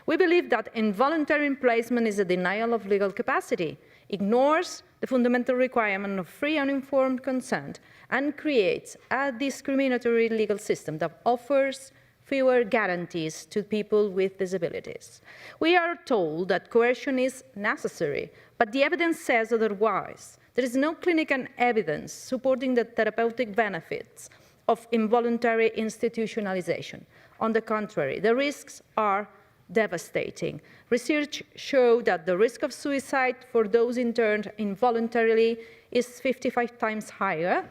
We believe that involuntary placement is a denial of legal capacity, ignores the fundamental requirement of free and informed consent, and creates a discriminatory legal system that offers fewer guarantees to people with disabilities. We are told that coercion is necessary, but the evidence says otherwise. There is no clinical evidence supporting the therapeutic benefits of involuntary institutionalization. On the contrary, the risks are devastating. Research showed that the risk of suicide for those interned involuntarily is 55 times higher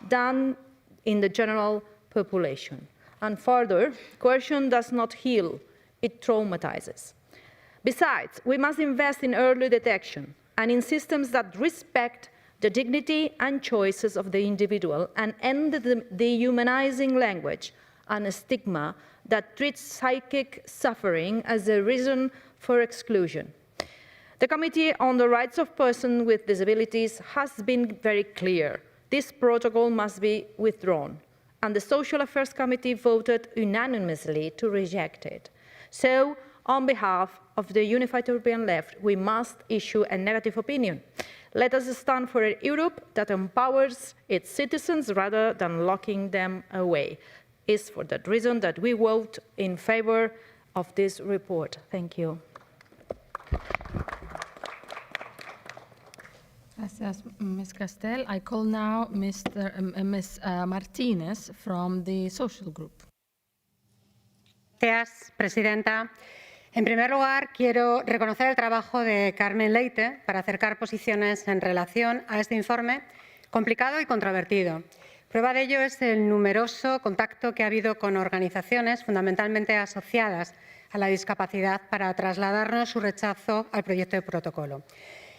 than in the general population. And further, coercion does not heal, it traumatizes. Besides, we must invest in early detection and in systems that respect the dignity and choices of the individual and end the dehumanizing language and a stigma that treats psychic suffering as a reason for exclusion. The Committee on the Rights of Persons with Disabilities has been very clear. This protocol must be withdrawn, and the Social Affairs Committee voted unanimously to reject it. So, on behalf of the Unified European Left, we must issue a negative opinion. Let us stand for a Europe that empowers its citizens rather than locking them away. It's for that reason that we vote in favor of this report. Thank you. Gracias, Ms. Castel. I call now Ms. Martinez from the Social Group. Gracias, Presidenta. En primer lugar, quiero reconocer el trabajo de Carmen Leite para acercar posiciones en relación a este informe complicado y controvertido. Prueba de ello es el numeroso contacto que ha habido con organizaciones fundamentalmente asociadas a la discapacidad para trasladarnos su rechazo al proyecto de protocolo.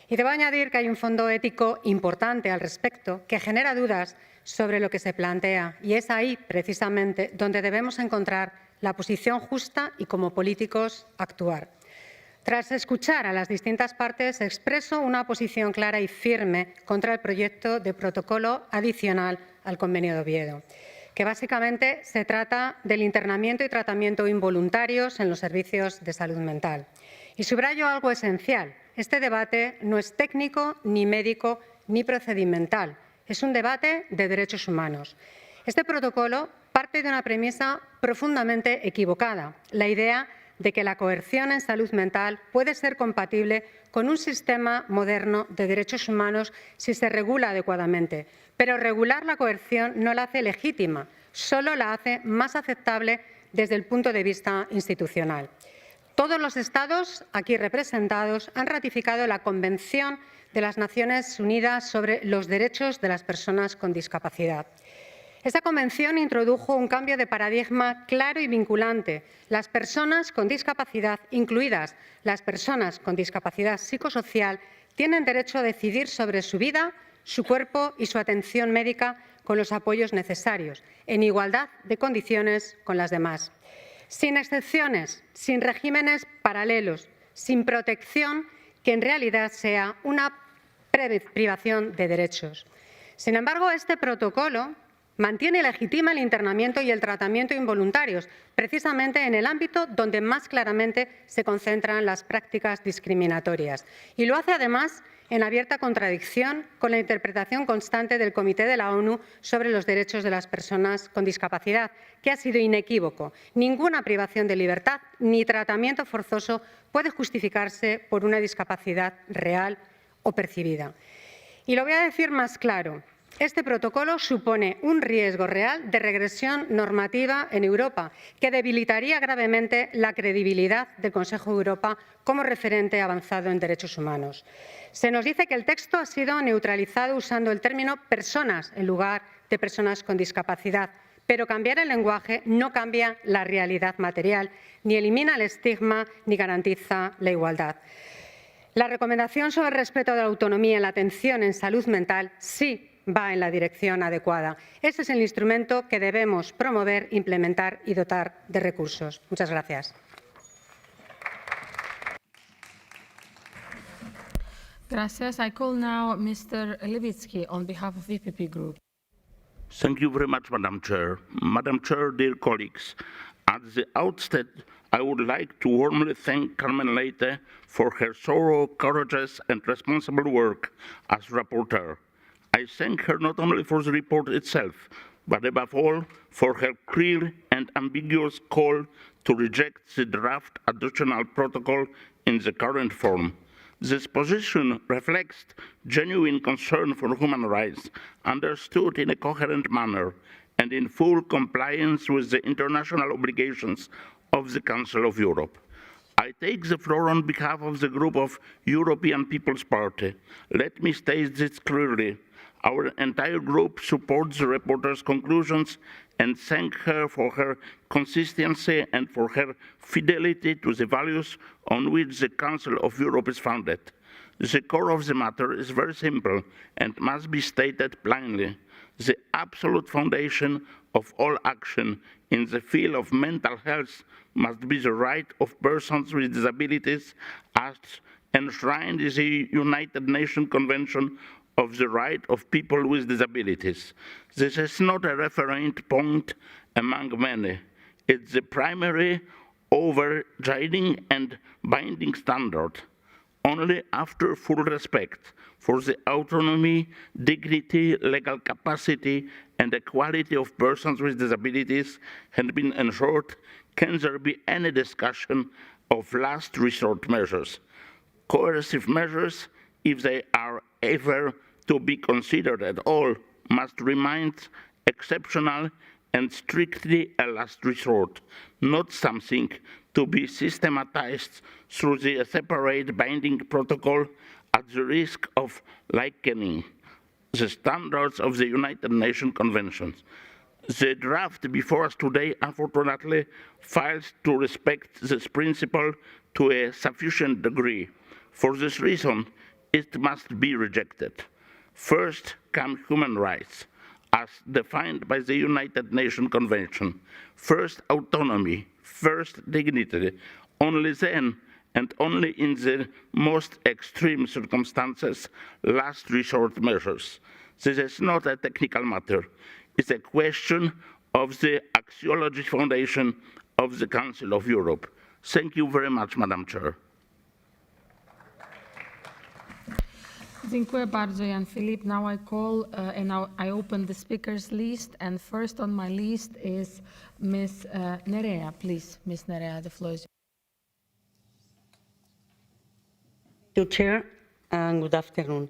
Y debo añadir que hay un fondo ético importante al respecto que genera dudas sobre lo que se plantea, y es ahí, precisamente, donde debemos encontrar la posición justa y, como políticos, actuar. Tras escuchar a las distintas partes, expreso una posición clara y firme contra el proyecto de protocolo adicional al Convenio de Oviedo, que básicamente se trata del internamiento y tratamiento involuntarios en los servicios de salud mental. Y subrayo algo esencial. Este debate no es técnico, ni médico, ni procedimental. Es un debate de derechos humanos. Este protocolo parte de una premisa profundamente equivocada, la idea de que la coerción en salud mental puede ser compatible con un sistema moderno de derechos humanos si se regula adecuadamente. Pero regular la coerción no la hace legítima, solo la hace más aceptable desde el punto de vista institucional. Todos los Estados aquí representados han ratificado la Convención de las Naciones Unidas sobre los Derechos de las Personas con Discapacidad. Esta convención introdujo un cambio de paradigma claro y vinculante. Las personas con discapacidad, incluidas las personas con discapacidad psicosocial, tienen derecho a decidir sobre su vida, su cuerpo y su atención médica con los apoyos necesarios, en igualdad de condiciones con las demás. Sin excepciones, sin regímenes paralelos, sin protección que en realidad sea una privación de derechos. Sin embargo, este protocolo mantiene y legitima el internamiento y el tratamiento involuntarios, precisamente en el ámbito donde más claramente se concentran las prácticas discriminatorias. Y lo hace además en abierta contradicción con la interpretación constante del Comité de la ONU sobre los derechos de las personas con discapacidad, que ha sido inequívoco. Ninguna privación de libertad ni tratamiento forzoso puede justificarse por una discapacidad real o percibida. Y lo voy a decir más claro. Este protocolo supone un riesgo real de regresión normativa en Europa, que debilitaría gravemente la credibilidad del Consejo de Europa como referente avanzado en derechos humanos. Se nos dice que el texto ha sido neutralizado usando el término personas en lugar de personas con discapacidad, pero cambiar el lenguaje no cambia la realidad material, ni elimina el estigma, ni garantiza la igualdad. La recomendación sobre el respeto de la autonomía en la atención en salud mental sí va en la dirección adecuada. Ese es el instrumento que debemos promover, implementar y dotar de recursos. Muchas gracias. Gracias. I call now Mr. Levitsky on behalf of EPP Group. Thank you very much, Madam Chair. Madam Chair, dear colleagues, at the outset, I would like to warmly thank Carmen Leite for her thorough, courageous and responsible work as rapporteur. I thank her not only for the report itself, but above all for her clear and ambiguous call to reject the draft additional protocol in the current form. This position reflects genuine concern for human rights, understood in a coherent manner and in full compliance with the international obligations of the Council of Europe. I take the floor on behalf of the group of European People's Party. Let me state this clearly. Our entire group supports the reporter's conclusions and thank her for her consistency and for her fidelity to the values on which the Council of Europe is founded. The core of the matter is very simple and must be stated plainly. The absolute foundation of all action in the field of mental health must be the right of persons with disabilities as enshrined in the United Nations Convention of the right of people with disabilities. This is not a referent point among many. It's the primary, overriding and binding standard. Only after full respect for the autonomy, dignity, legal capacity and equality of persons with disabilities has been ensured can there be any discussion of last resort measures. Coercive measures, if they are ever to be considered at all, must remain exceptional and strictly a last resort, not something to be systematized through the separate binding protocol at the risk of likening the standards of the United Nations Convention. The draft before us today, unfortunately, fails to respect this principle to a sufficient degree. For this reason, it must be rejected. First come human rights, as defined by the United Nations Convention. First, autonomy. first dignity. Only then, and only in the most extreme circumstances, last resort measures. This is not a technical matter. It's a question of the axiology foundation of the Council of Europe. Thank you very much, Madam Chair. Dziękuję bardzo, Jan Filip. Now I call and now I open the speakers list. And first on my list is Ms. Nerea. Please, Ms. Nerea, the floor is yours. Thank you, Chair, and good afternoon.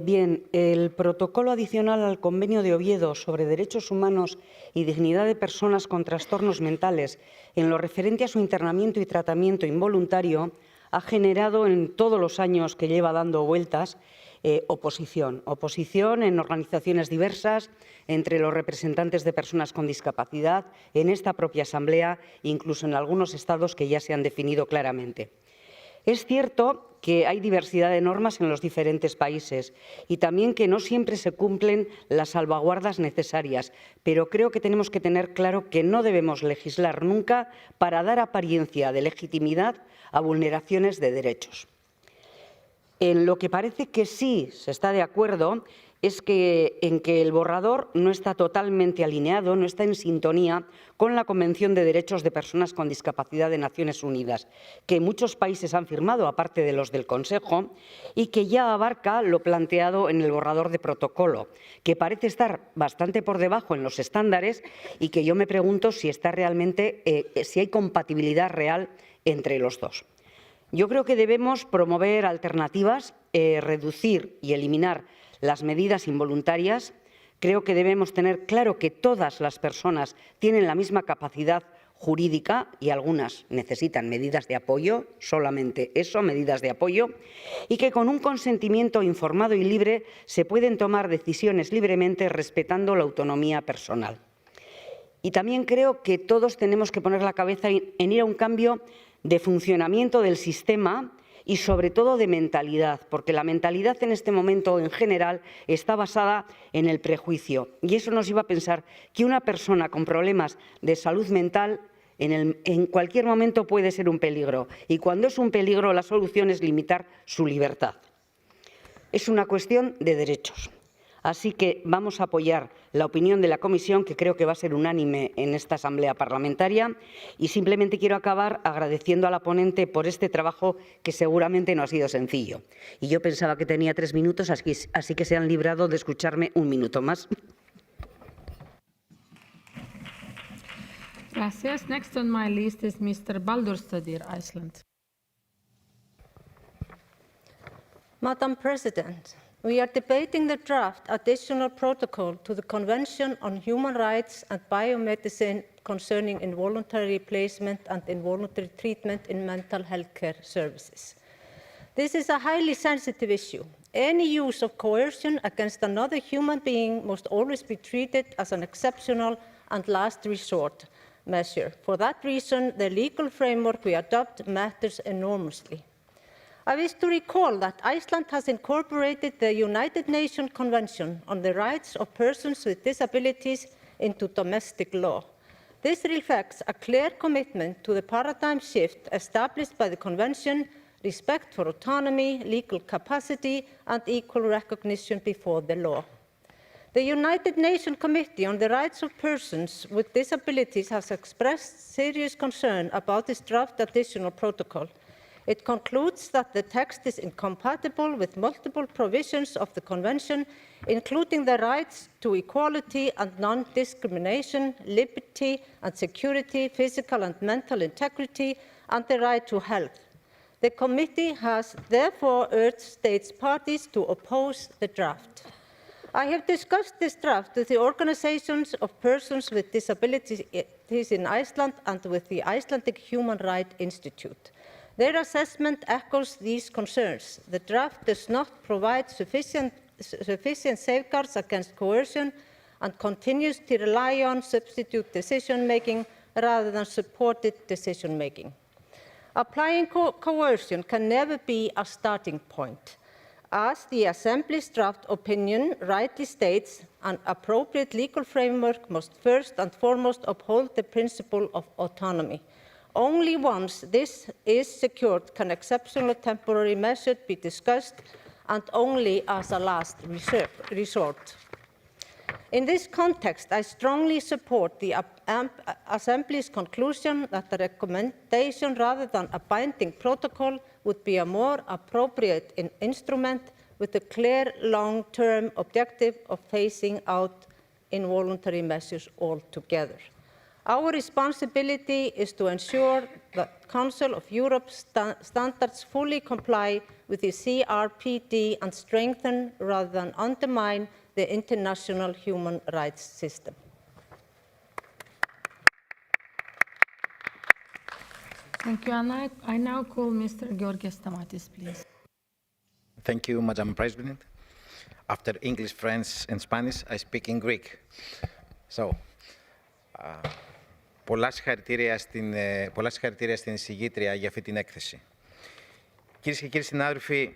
Bien, el protocolo adicional al Convenio de Oviedo sobre derechos humanos y dignidad de personas con trastornos mentales en lo referente a su internamiento y tratamiento involuntario ha generado en todos los años que lleva dando vueltas oposición. Oposición en organizaciones diversas, entre los representantes de personas con discapacidad, en esta propia Asamblea, incluso en algunos estados que ya se han definido claramente. Es cierto que hay diversidad de normas en los diferentes países y también que no siempre se cumplen las salvaguardas necesarias, pero creo que tenemos que tener claro que no debemos legislar nunca para dar apariencia de legitimidad a vulneraciones de derechos. En lo que parece que sí se está de acuerdo es en que el borrador no está totalmente alineado, no está en sintonía con la Convención de Derechos de Personas con Discapacidad de Naciones Unidas, que muchos países han firmado, aparte de los del Consejo, y que ya abarca lo planteado en el borrador de protocolo, que parece estar bastante por debajo en los estándares y que yo me pregunto si está realmente, si hay compatibilidad real entre los dos. Yo creo que debemos promover alternativas, reducir y eliminar las medidas involuntarias. Creo que debemos tener claro que todas las personas tienen la misma capacidad jurídica y algunas necesitan medidas de apoyo, solamente eso, medidas de apoyo, y que con un consentimiento informado y libre se pueden tomar decisiones libremente respetando la autonomía personal. Y también creo que todos tenemos que poner la cabeza en ir a un cambio de funcionamiento del sistema y sobre todo de mentalidad, porque la mentalidad en este momento en general está basada en el prejuicio y eso nos lleva a pensar que una persona con problemas de salud mental en cualquier momento puede ser un peligro y cuando es un peligro la solución es limitar su libertad. Es una cuestión de derechos. Así que vamos a apoyar la opinión de la Comisión, que creo que va a ser unánime en esta Asamblea Parlamentaria, y simplemente quiero acabar agradeciendo a la ponente por este trabajo que seguramente no ha sido sencillo. Y yo pensaba que tenía 3 minutos, así que se han librado de escucharme 1 minuto más. Gracias. Next on my list is Mr. Baldurstadir, Iceland. Madam President, we are debating the draft additional protocol to the Convention on Human Rights and Biomedicine concerning involuntary placement and involuntary treatment in mental health care services. This is a highly sensitive issue. Any use of coercion against another human being must always be treated as an exceptional and last resort measure. For that reason, the legal framework we adopt matters enormously. I wish to recall that Iceland has incorporated the United Nations Convention on the Rights of Persons with Disabilities into domestic law. This reflects a clear commitment to the paradigm shift established by the Convention, respect for autonomy, legal capacity, and equal recognition before the law. The United Nations Committee on the Rights of Persons with Disabilities has expressed serious concern about this draft additional protocol. It concludes that the text is incompatible with multiple provisions of the Convention, including the rights to equality and non-discrimination, liberty and security, physical and mental integrity, and the right to health. The committee has therefore urged states parties to oppose the draft. I have discussed this draft with the organizations of persons with disabilities in Iceland and with the Icelandic Human Rights Institute. Their assessment echoes these concerns. The draft does not provide sufficient safeguards against coercion and continues to rely on substitute decision-making rather than supported decision-making. Applying coercion can never be a starting point. As the Assembly's draft opinion rightly states, an appropriate legal framework must first and foremost uphold the principle of autonomy. Only once this is secured can exceptional temporary measures be discussed, and only as a last resort. In this context, I strongly support the Assembly's conclusion that the recommendation rather than a binding protocol would be a more appropriate instrument with a clear long-term objective of phasing out involuntary measures altogether. Our responsibility is to ensure that Council of Europe's standards fully comply with the CRPD and strengthen rather than undermine the international human rights system. Thank you, Anna. I now call Mr. Georgios Stamatis, please. Thank you, Madam President. After English, French, and Spanish, I speak in Greek. So, πολλά συγχαρητήρια στην εισηγήτρια για αυτή την έκθεση. Κυρίες και κύριοι συνάδελφοι,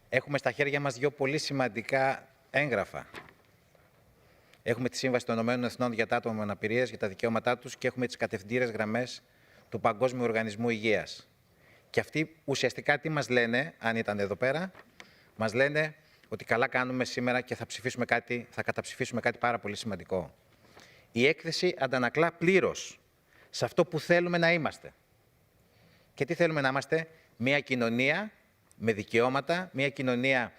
έχουμε στα χέρια μας δύο πολύ σημαντικά έγγραφα. Έχουμε τη Σύμβαση των Ηνωμένων Εθνών για τα άτομα με αναπηρίες, για τα δικαιώματά τους και έχουμε τις κατευθυντήρες γραμμές του Παγκόσμιου Οργανισμού Υγείας. Και αυτοί ουσιαστικά τι μας λένε, αν ήταν εδώ πέρα, μας λένε ότι καλά κάνουμε σήμερα και θα καταψηφίσουμε κάτι πάρα πολύ σημαντικό. Η έκθεση αντανακλά πλήρως σε αυτό που θέλουμε να είμαστε. Και τι θέλουμε να είμαστε? Μια κοινωνία με δικαιώματα, μια κοινωνία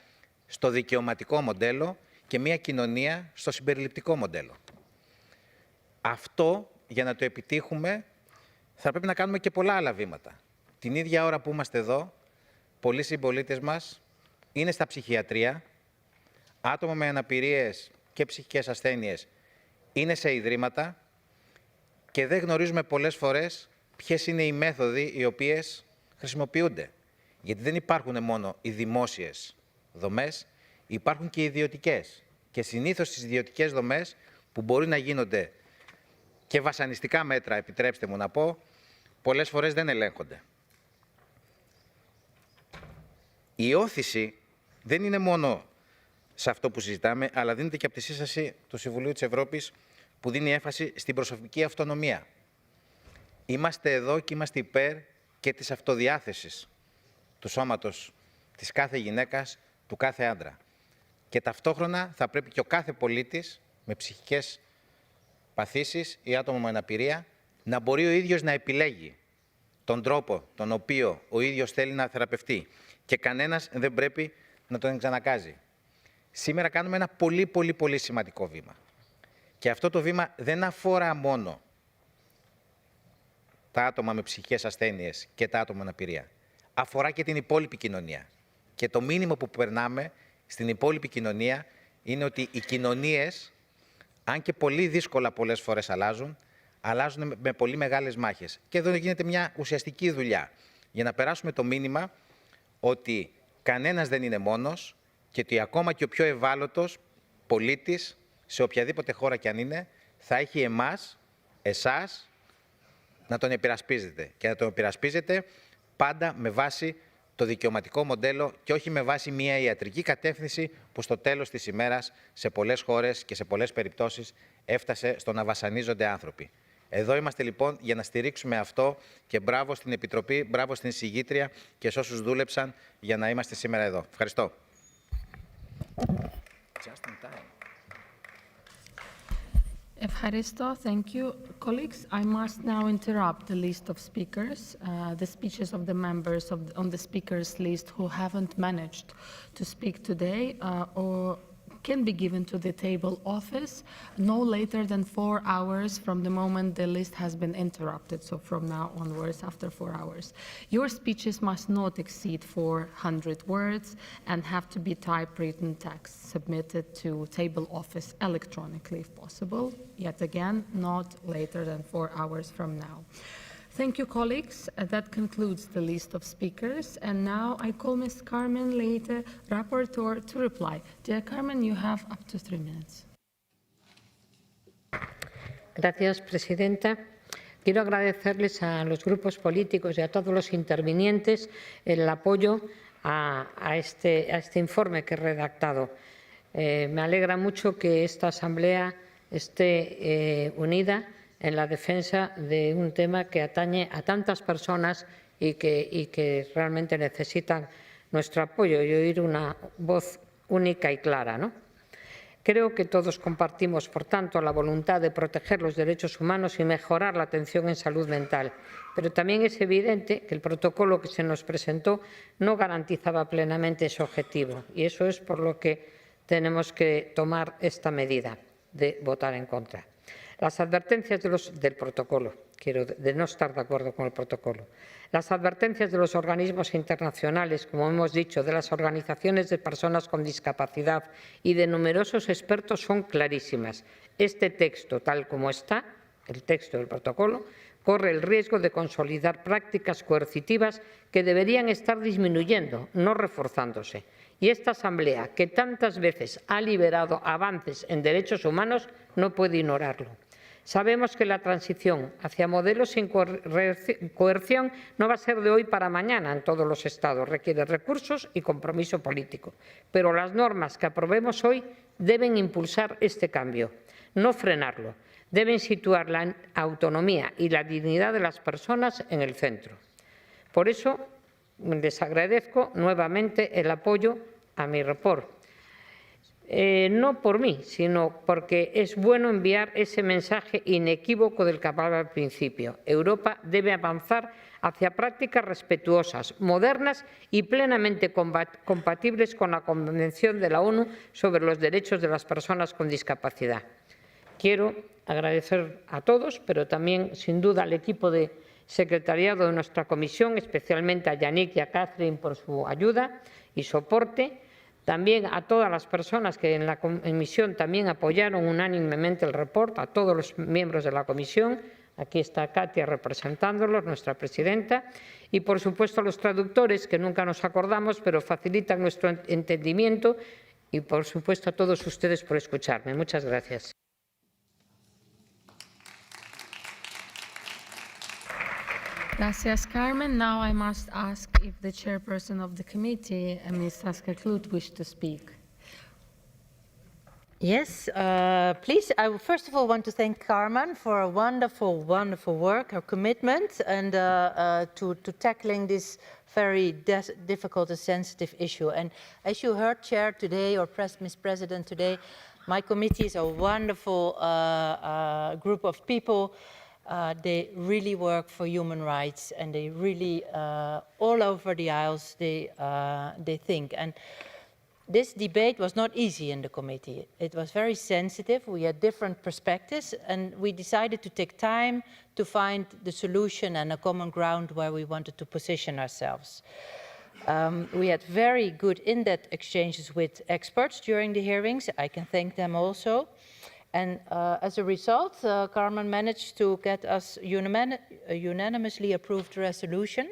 στο δικαιωματικό μοντέλο και μια κοινωνία στο συμπεριληπτικό μοντέλο. Αυτό, για να το επιτύχουμε, θα πρέπει να κάνουμε και πολλά άλλα βήματα. Την ίδια ώρα που είμαστε εδώ, πολλοί συμπολίτες μας είναι στα ψυχιατρία, άτομα με αναπηρίες και ψυχικές ασθένειες είναι σε ιδρύματα και δεν γνωρίζουμε πολλές φορές ποιες είναι οι μέθοδοι οι οποίες χρησιμοποιούνται. Γιατί δεν υπάρχουν μόνο οι δημόσιες δομές, υπάρχουν και οι ιδιωτικές. Και συνήθως στις ιδιωτικές δομές, που μπορεί να γίνονται και βασανιστικά μέτρα, επιτρέψτε μου να πω, πολλές φορές δεν ελέγχονται. Η όθηση δεν είναι μόνο σε αυτό που συζητάμε, αλλά δίνεται και από τη σύσταση του Συμβουλίου της Ευρώπης, που δίνει έμφαση στην προσωπική αυτονομία. Είμαστε εδώ και είμαστε υπέρ και της αυτοδιάθεσης του σώματος της κάθε γυναίκας, του κάθε άντρα. Και ταυτόχρονα θα πρέπει και ο κάθε πολίτης με ψυχικές παθήσεις ή άτομο με αναπηρία να μπορεί ο ίδιος να επιλέγει τον τρόπο τον οποίο ο ίδιος θέλει να θεραπευτεί. Και κανένας δεν πρέπει να τον εξαναγκάζει. Σήμερα κάνουμε ένα πολύ σημαντικό βήμα. Και αυτό το βήμα δεν αφορά μόνο τα άτομα με ψυχικές ασθένειες και τα άτομα με αναπηρία. Αφορά και την υπόλοιπη κοινωνία. Και το μήνυμα που περνάμε στην υπόλοιπη κοινωνία είναι ότι οι κοινωνίες, αν και πολύ δύσκολα πολλές φορές αλλάζουν με πολύ μεγάλες μάχες. Και εδώ γίνεται μια ουσιαστική δουλειά για να περάσουμε το μήνυμα ότι κανένας δεν είναι μόνος και ότι ακόμα και ο πιο ευάλωτος πολίτης, σε οποιαδήποτε χώρα κι αν είναι, θα έχει εμάς, εσάς, να τον υπερασπίζετε. Και να τον υπερασπίζετε πάντα με βάση το δικαιωματικό μοντέλο και όχι με βάση μια ιατρική κατεύθυνση που στο τέλος της ημέρας σε πολλές χώρες και σε πολλές περιπτώσεις έφτασε στο να βασανίζονται άνθρωποι. Εδώ είμαστε λοιπόν για να στηρίξουμε αυτό και μπράβο στην Επιτροπή, μπράβο στην εισηγήτρια και σε όσους δούλεψαν για να είμαστε σήμερα εδώ. Ευχαριστώ. Evharisto, thank you. Colleagues, I must now interrupt the list of speakers, the speeches of the members on the speakers list who haven't managed to speak today or can be given to the table office no later than 4 hours from the moment the list has been interrupted, so from now onwards after 4 hours. Your speeches must not exceed 400 words and have to be typewritten text submitted to table office electronically if possible, yet again, not later than 4 hours from now. Thank you, colleagues. That concludes the list of speakers. And now I call Ms. Carmen Leite, rapporteur, to reply. Dear Carmen, you have up to 3 minutes. Gracias, Presidenta. Quiero agradecerles a los grupos políticos y a todos los intervinientes el apoyo a este informe que he redactado. Me alegra mucho que esta Asamblea esté unida en la defensa de un tema que atañe a tantas personas y que realmente necesitan nuestro apoyo y oír una voz única y clara, ¿no? Creo que todos compartimos, por tanto, la voluntad de proteger los derechos humanos y mejorar la atención en salud mental, pero también es evidente que el protocolo que se nos presentó no garantizaba plenamente ese objetivo y eso es por lo que tenemos que tomar esta medida de votar en contra. Las advertencias del protocolo, de no estar de acuerdo con el protocolo. Las advertencias de los organismos internacionales, como hemos dicho, de las organizaciones de personas con discapacidad y de numerosos expertos son clarísimas. Este texto, tal como está, el texto del protocolo, corre el riesgo de consolidar prácticas coercitivas que deberían estar disminuyendo, no reforzándose. Y esta Asamblea, que tantas veces ha liberado avances en derechos humanos, no puede ignorarlo. Sabemos que la transición hacia modelos sin coerción no va a ser de hoy para mañana en todos los Estados. Requiere recursos y compromiso político. Pero las normas que aprobemos hoy deben impulsar este cambio, no frenarlo. Deben situar la autonomía y la dignidad de las personas en el centro. Por eso, les agradezco nuevamente el apoyo a mi report. No por mí, sino porque es bueno enviar ese mensaje inequívoco del que hablaba al principio. Europa debe avanzar hacia prácticas respetuosas, modernas y plenamente compatibles con la Convención de la ONU sobre los derechos de las personas con discapacidad. Quiero agradecer a todos, pero también, sin duda, al equipo de secretariado de nuestra comisión, especialmente a Yannick y a Catherine por su ayuda y soporte. También a todas las personas que en la comisión también apoyaron unánimemente el reporte, a todos los miembros de la comisión. Aquí está Katia representándolos, nuestra presidenta. Y, por supuesto, a los traductores, que nunca nos acordamos, pero facilitan nuestro entendimiento. Y, por supuesto, a todos ustedes por escucharme. Muchas gracias. Gracias, Carmen. Now I must ask if the chairperson of the committee, Ms. Saskia Klut, wishes to speak. Yes, please. I first of all want to thank Carmen for a wonderful, wonderful work, her commitment, and to tackling this very difficult and sensitive issue. And as you heard, Chair, today, or Ms. President, today, my committee is a wonderful group of people. They really work for human rights, and they really, all over the aisles, they think. And this debate was not easy in the committee. It was very sensitive. We had different perspectives, and we decided to take time to find the solution and a common ground where we wanted to position ourselves. We had very good in-depth exchanges with experts during the hearings. I can thank them also. And as a result, Carmen managed to get us a unanimously approved resolution,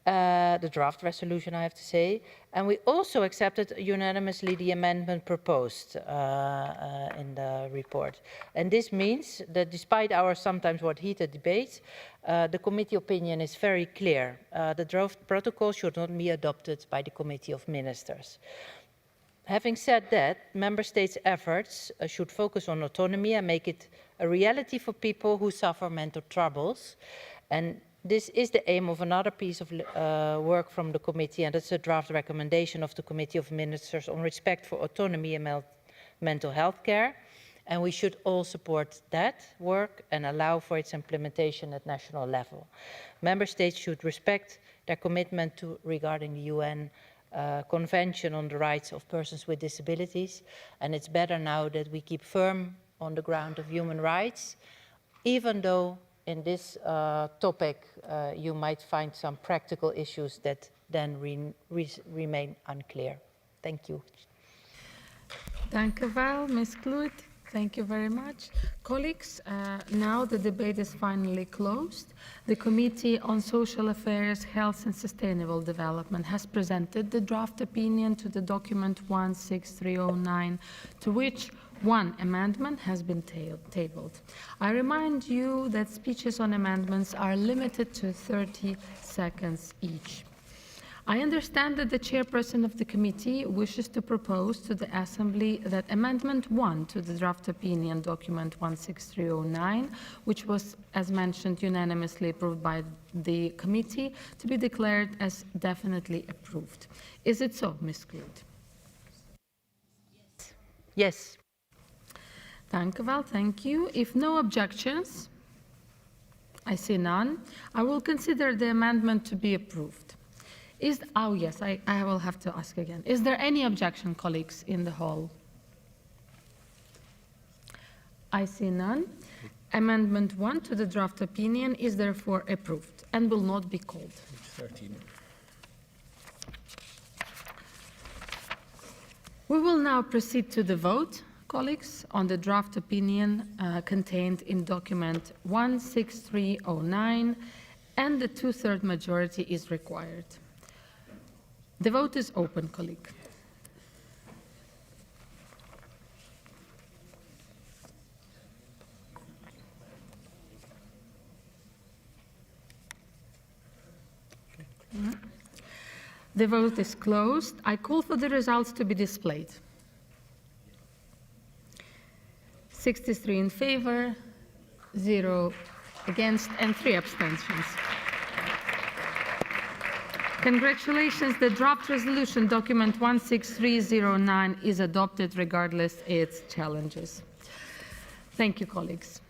the draft resolution, I have to say. And we also accepted unanimously the amendment proposed in the report. And this means that despite our sometimes heated debates, the committee opinion is very clear. The draft protocol should not be adopted by the Committee of Ministers. Having said that, Member States' efforts should focus on autonomy and make it a reality for people who suffer mental troubles. And this is the aim of another piece of work from the committee, and it's a draft recommendation of the Committee of Ministers on respect for autonomy and mental health care. And we should all support that work and allow for its implementation at national level. Member States should respect their commitment regarding the UN Convention on the Rights of Persons with Disabilities, and it's better now that we keep firm on the ground of human rights, even though in this topic you might find some practical issues that then remain unclear. Thank you. Dank u wel, Ms. Kloet. Thank you very much. Colleagues, now the debate is finally closed. The Committee on Social Affairs, Health and Sustainable Development has presented the draft opinion to the document 16309, to which one amendment has been tabled. I remind you that speeches on amendments are limited to 30 seconds each. I understand that the chairperson of the committee wishes to propose to the Assembly that Amendment 1 to the draft opinion document 16309, which was, as mentioned, unanimously approved by the committee, to be declared as definitely approved. Is it so, Ms. Kloot? Yes. Dank u wel, thank you. If no objections, I see none, I will consider the amendment to be approved. Oh yes, I will have to ask again. Is there any objection, colleagues, in the hall? I see none. Amendment 1 to the draft opinion is therefore approved and will not be called. 13. We will now proceed to the vote, colleagues, on the draft opinion contained in document 16309, and the two-thirds majority is required. The vote is open, colleague. The vote is closed. I call for the results to be displayed. 63 in favor, 0 against, and 3 abstentions. Congratulations, the draft resolution document 16309 is adopted regardless its challenges. Thank you, colleagues.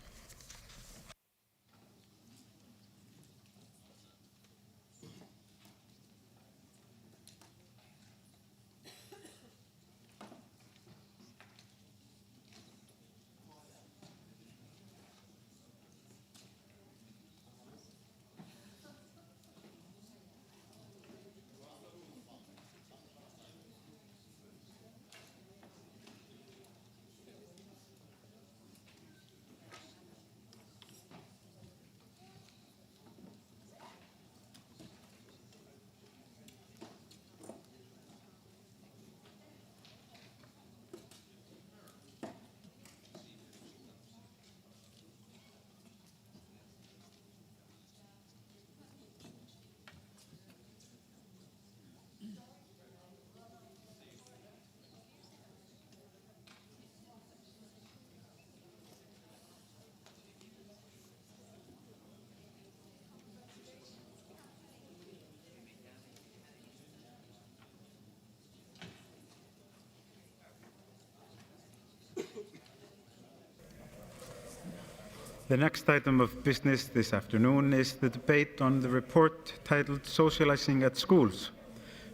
The next item of business this afternoon is the debate on the report titled Socializing at Schools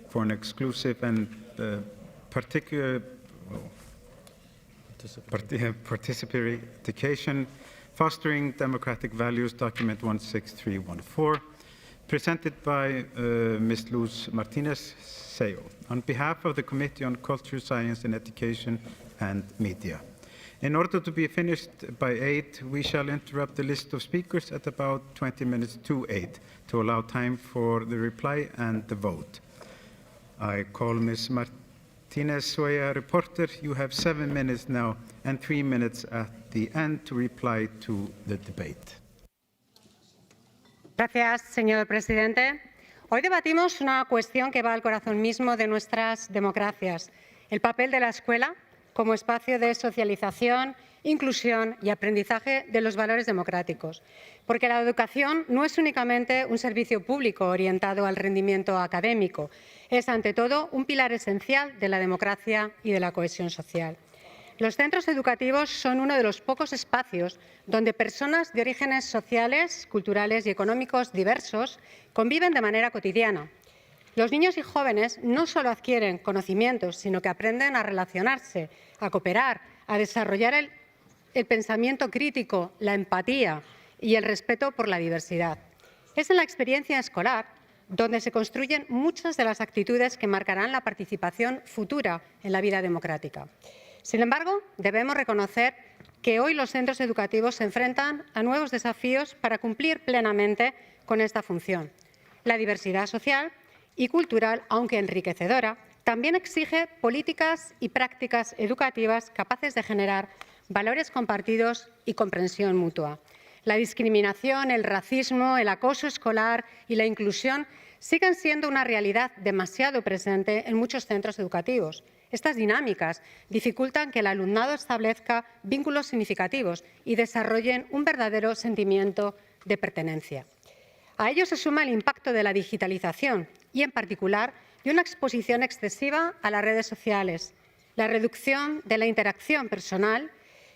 for an Exclusive and Participatory Education, Fostering Democratic Values, document 16314, presented by Ms. Luz Martinez-Seyo on behalf of the Committee on Culture, Science and Education and Media. In order to be finished by 8, we shall interrupt the list of speakers at about 20 minutes to 8 to allow time for the reply and the vote. I call Ms. Martinez-Seyo reporter. You have 7 minutes now and 3 minutes at the end to reply to the debate. Gracias, señor presidente. Hoy debatimos una cuestión que va al corazón mismo de nuestras democracias, el papel de la escuela como espacio de socialización, inclusión y aprendizaje de los valores democráticos. Porque la educación no es únicamente un servicio público orientado al rendimiento académico, es ante todo un pilar esencial de la democracia y de la cohesión social. Los centros educativos son uno de los pocos espacios donde personas de orígenes sociales, culturales y económicos diversos conviven de manera cotidiana. Los niños y jóvenes no solo adquieren conocimientos, sino que aprenden a relacionarse, a cooperar, a desarrollar el pensamiento crítico, la empatía y el respeto por la diversidad. Es en la experiencia escolar donde se construyen muchas de las actitudes que marcarán la participación futura en la vida democrática. Sin embargo, debemos reconocer que hoy los centros educativos se enfrentan a nuevos desafíos para cumplir plenamente con esta función. La diversidad social y cultural, aunque enriquecedora, también exige políticas y prácticas educativas capaces de generar valores compartidos y comprensión mutua. La discriminación, el racismo, el acoso escolar y la inclusión siguen siendo una realidad demasiado presente en muchos centros educativos. Estas dinámicas dificultan que el alumnado establezca vínculos significativos y desarrollen un verdadero sentimiento de pertenencia. A ello se suma el impacto de la digitalización y, en particular, de una exposición excesiva a las redes sociales, la reducción de la interacción personal,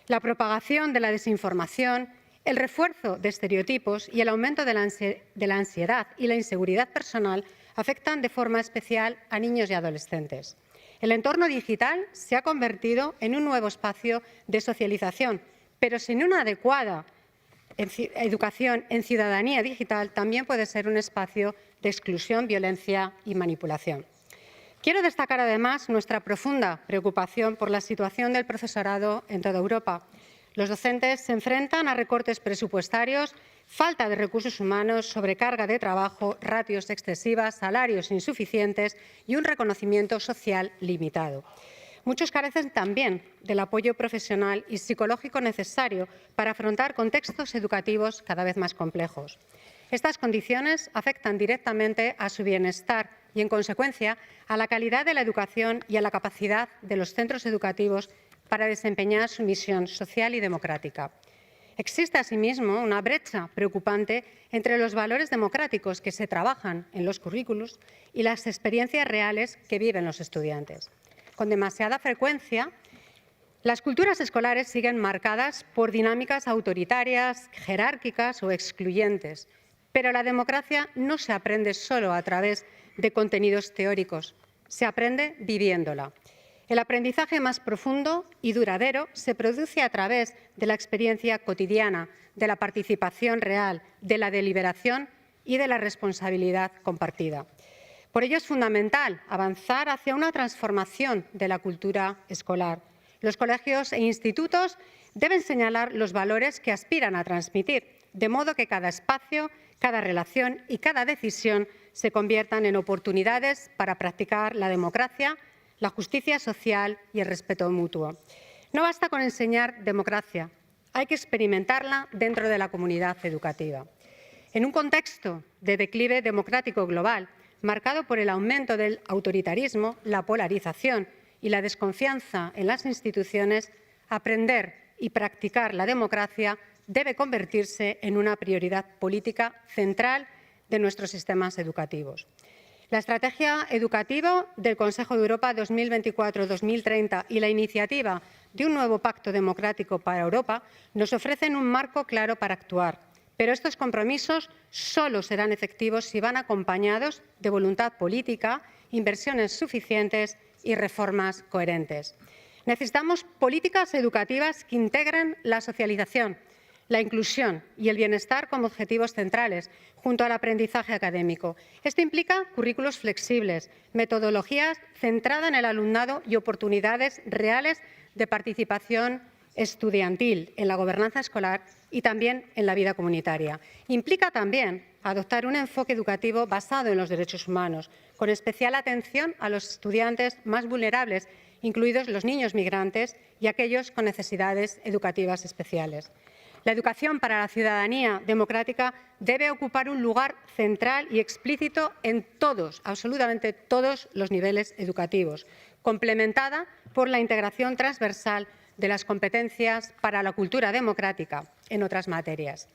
la propagación de la desinformación, el refuerzo de estereotipos y el aumento de la ansiedad y la inseguridad personal afectan de forma especial a niños y adolescentes. El entorno digital se ha convertido en un nuevo espacio de socialización, pero sin una adecuada educación en ciudadanía digital también puede ser un espacio de exclusión, violencia y manipulación. Quiero destacar además nuestra profunda preocupación por la situación del profesorado en toda Europa. Los docentes se enfrentan a recortes presupuestarios, falta de recursos humanos, sobrecarga de trabajo, ratios excesivas, salarios insuficientes y un reconocimiento social limitado. Muchos carecen también del apoyo profesional y psicológico necesario para afrontar contextos educativos cada vez más complejos. Estas condiciones afectan directamente a su bienestar y, en consecuencia, a la calidad de la educación y a la capacidad de los centros educativos para desempeñar su misión social y democrática. Existe, asimismo, una brecha preocupante entre los valores democráticos que se trabajan en los currículos y las experiencias reales que viven los estudiantes. Con demasiada frecuencia, las culturas escolares siguen marcadas por dinámicas autoritarias, jerárquicas o excluyentes, pero la democracia no se aprende solo a través de contenidos teóricos, se aprende viviéndola. El aprendizaje más profundo y duradero se produce a través de la experiencia cotidiana, de la participación real, de la deliberación y de la responsabilidad compartida. Por ello es fundamental avanzar hacia una transformación de la cultura escolar. Los colegios e institutos deben señalar los valores que aspiran a transmitir, de modo que cada espacio, cada relación y cada decisión se conviertan en oportunidades para practicar la democracia, la justicia social y el respeto mutuo. No basta con enseñar democracia, hay que experimentarla dentro de la comunidad educativa. En un contexto de declive democrático global, marcado por el aumento del autoritarismo, la polarización y la desconfianza en las instituciones, aprender y practicar la democracia debe convertirse en una prioridad política central de nuestros sistemas educativos. La estrategia educativa del Consejo de Europa 2024-2030 y la iniciativa de un nuevo pacto democrático para Europa nos ofrecen un marco claro para actuar, pero estos compromisos solo serán efectivos si van acompañados de voluntad política, inversiones suficientes y reformas coherentes. Necesitamos políticas educativas que integren la socialización, la inclusión y el bienestar como objetivos centrales, junto al aprendizaje académico. Esto implica currículos flexibles, metodologías centradas en el alumnado y oportunidades reales de participación estudiantil en la gobernanza escolar y también en la vida comunitaria. Implica también adoptar un enfoque educativo basado en los derechos humanos, con especial atención a los estudiantes más vulnerables, incluidos los niños migrantes y aquellos con necesidades educativas especiales. La educación para la ciudadanía democrática debe ocupar un lugar central y explícito en todos, absolutamente todos los niveles educativos, complementada por la integración transversal de las competencias para la cultura democrática en otras materias.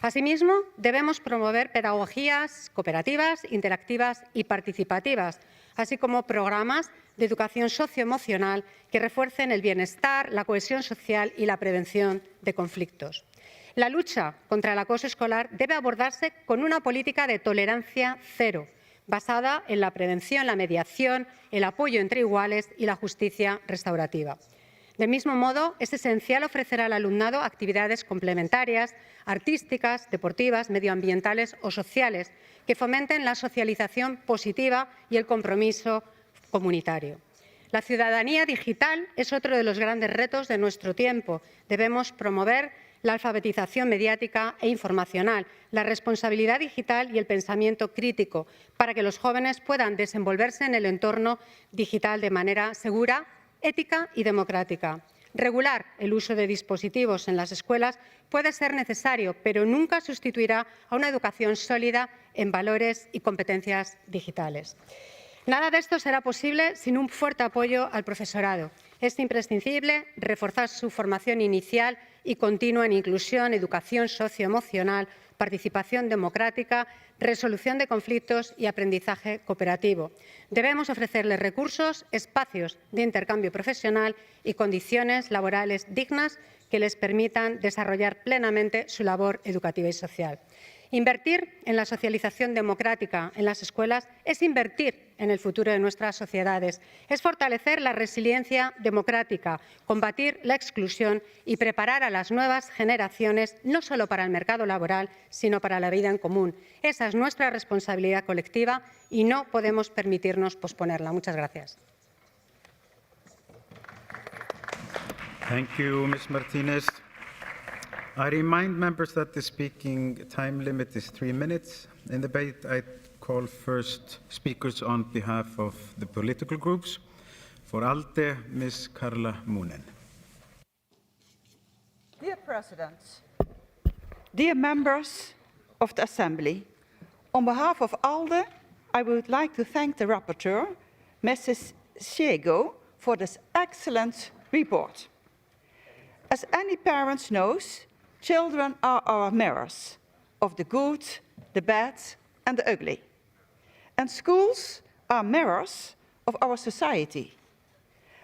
Asimismo, debemos promover pedagogías cooperativas, interactivas y participativas, así como programas de educación socioemocional que refuercen el bienestar, la cohesión social y la prevención de conflictos. La lucha contra el acoso escolar debe abordarse con una política de tolerancia cero, basada en la prevención, la mediación, el apoyo entre iguales y la justicia restaurativa. Del mismo modo, es esencial ofrecer al alumnado actividades complementarias, artísticas, deportivas, medioambientales o sociales, que fomenten la socialización positiva y el compromiso comunitario. La ciudadanía digital es otro de los grandes retos de nuestro tiempo. Debemos promover la alfabetización mediática e informacional, la responsabilidad digital y el pensamiento crítico, para que los jóvenes puedan desenvolverse en el entorno digital de manera segura, ética y democrática. Regular el uso de dispositivos en las escuelas puede ser necesario, pero nunca sustituirá a una educación sólida en valores y competencias digitales. Nada de esto será posible sin un fuerte apoyo al profesorado. Es imprescindible reforzar su formación inicial y continua en inclusión, educación socioemocional, participación democrática, resolución de conflictos y aprendizaje cooperativo. Debemos ofrecerles recursos, espacios de intercambio profesional y condiciones laborales dignas que les permitan desarrollar plenamente su labor educativa y social. Invertir en la socialización democrática en las escuelas es invertir en el futuro de nuestras sociedades, es fortalecer la resiliencia democrática, combatir la exclusión y preparar a las nuevas generaciones no solo para el mercado laboral, sino para la vida en común. Esa es nuestra responsabilidad colectiva y no podemos permitirnos posponerla. Muchas gracias. Thank you, Ms. Martinez. I remind members that the speaking time limit is 3 minutes. In the debate, I call first speakers on behalf of the political groups. For ALDE, Ms. Karla Moonen. Dear President, dear members of the Assembly, on behalf of ALDE, I would like to thank the rapporteur, Mrs. Siego, for this excellent report. As any parent knows, children are our mirrors of the good, the bad, and the ugly. And schools are mirrors of our society.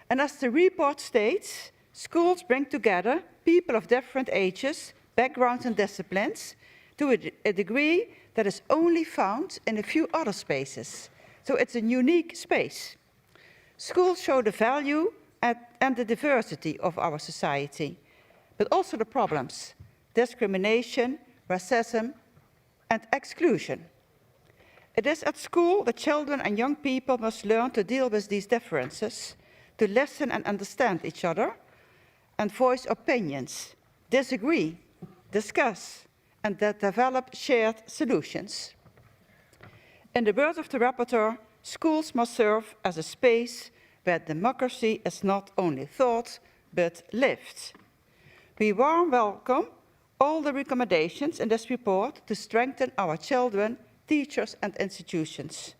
And as the report states, schools bring together people of different ages, backgrounds, and disciplines to a degree that is only found in a few other spaces. So it's a unique space. Schools show the value and the diversity of our society, but also the problems: discrimination, racism, and exclusion. It is at school that children and young people must learn to deal with these differences, to listen and understand each other, and voice opinions, disagree, discuss, and that develop shared solutions. In the words of the rapporteur, schools must serve as a space where democracy is not only thought, but lived. We warmly welcome all the recommendations in this report to strengthen our children, teachers, and institutions,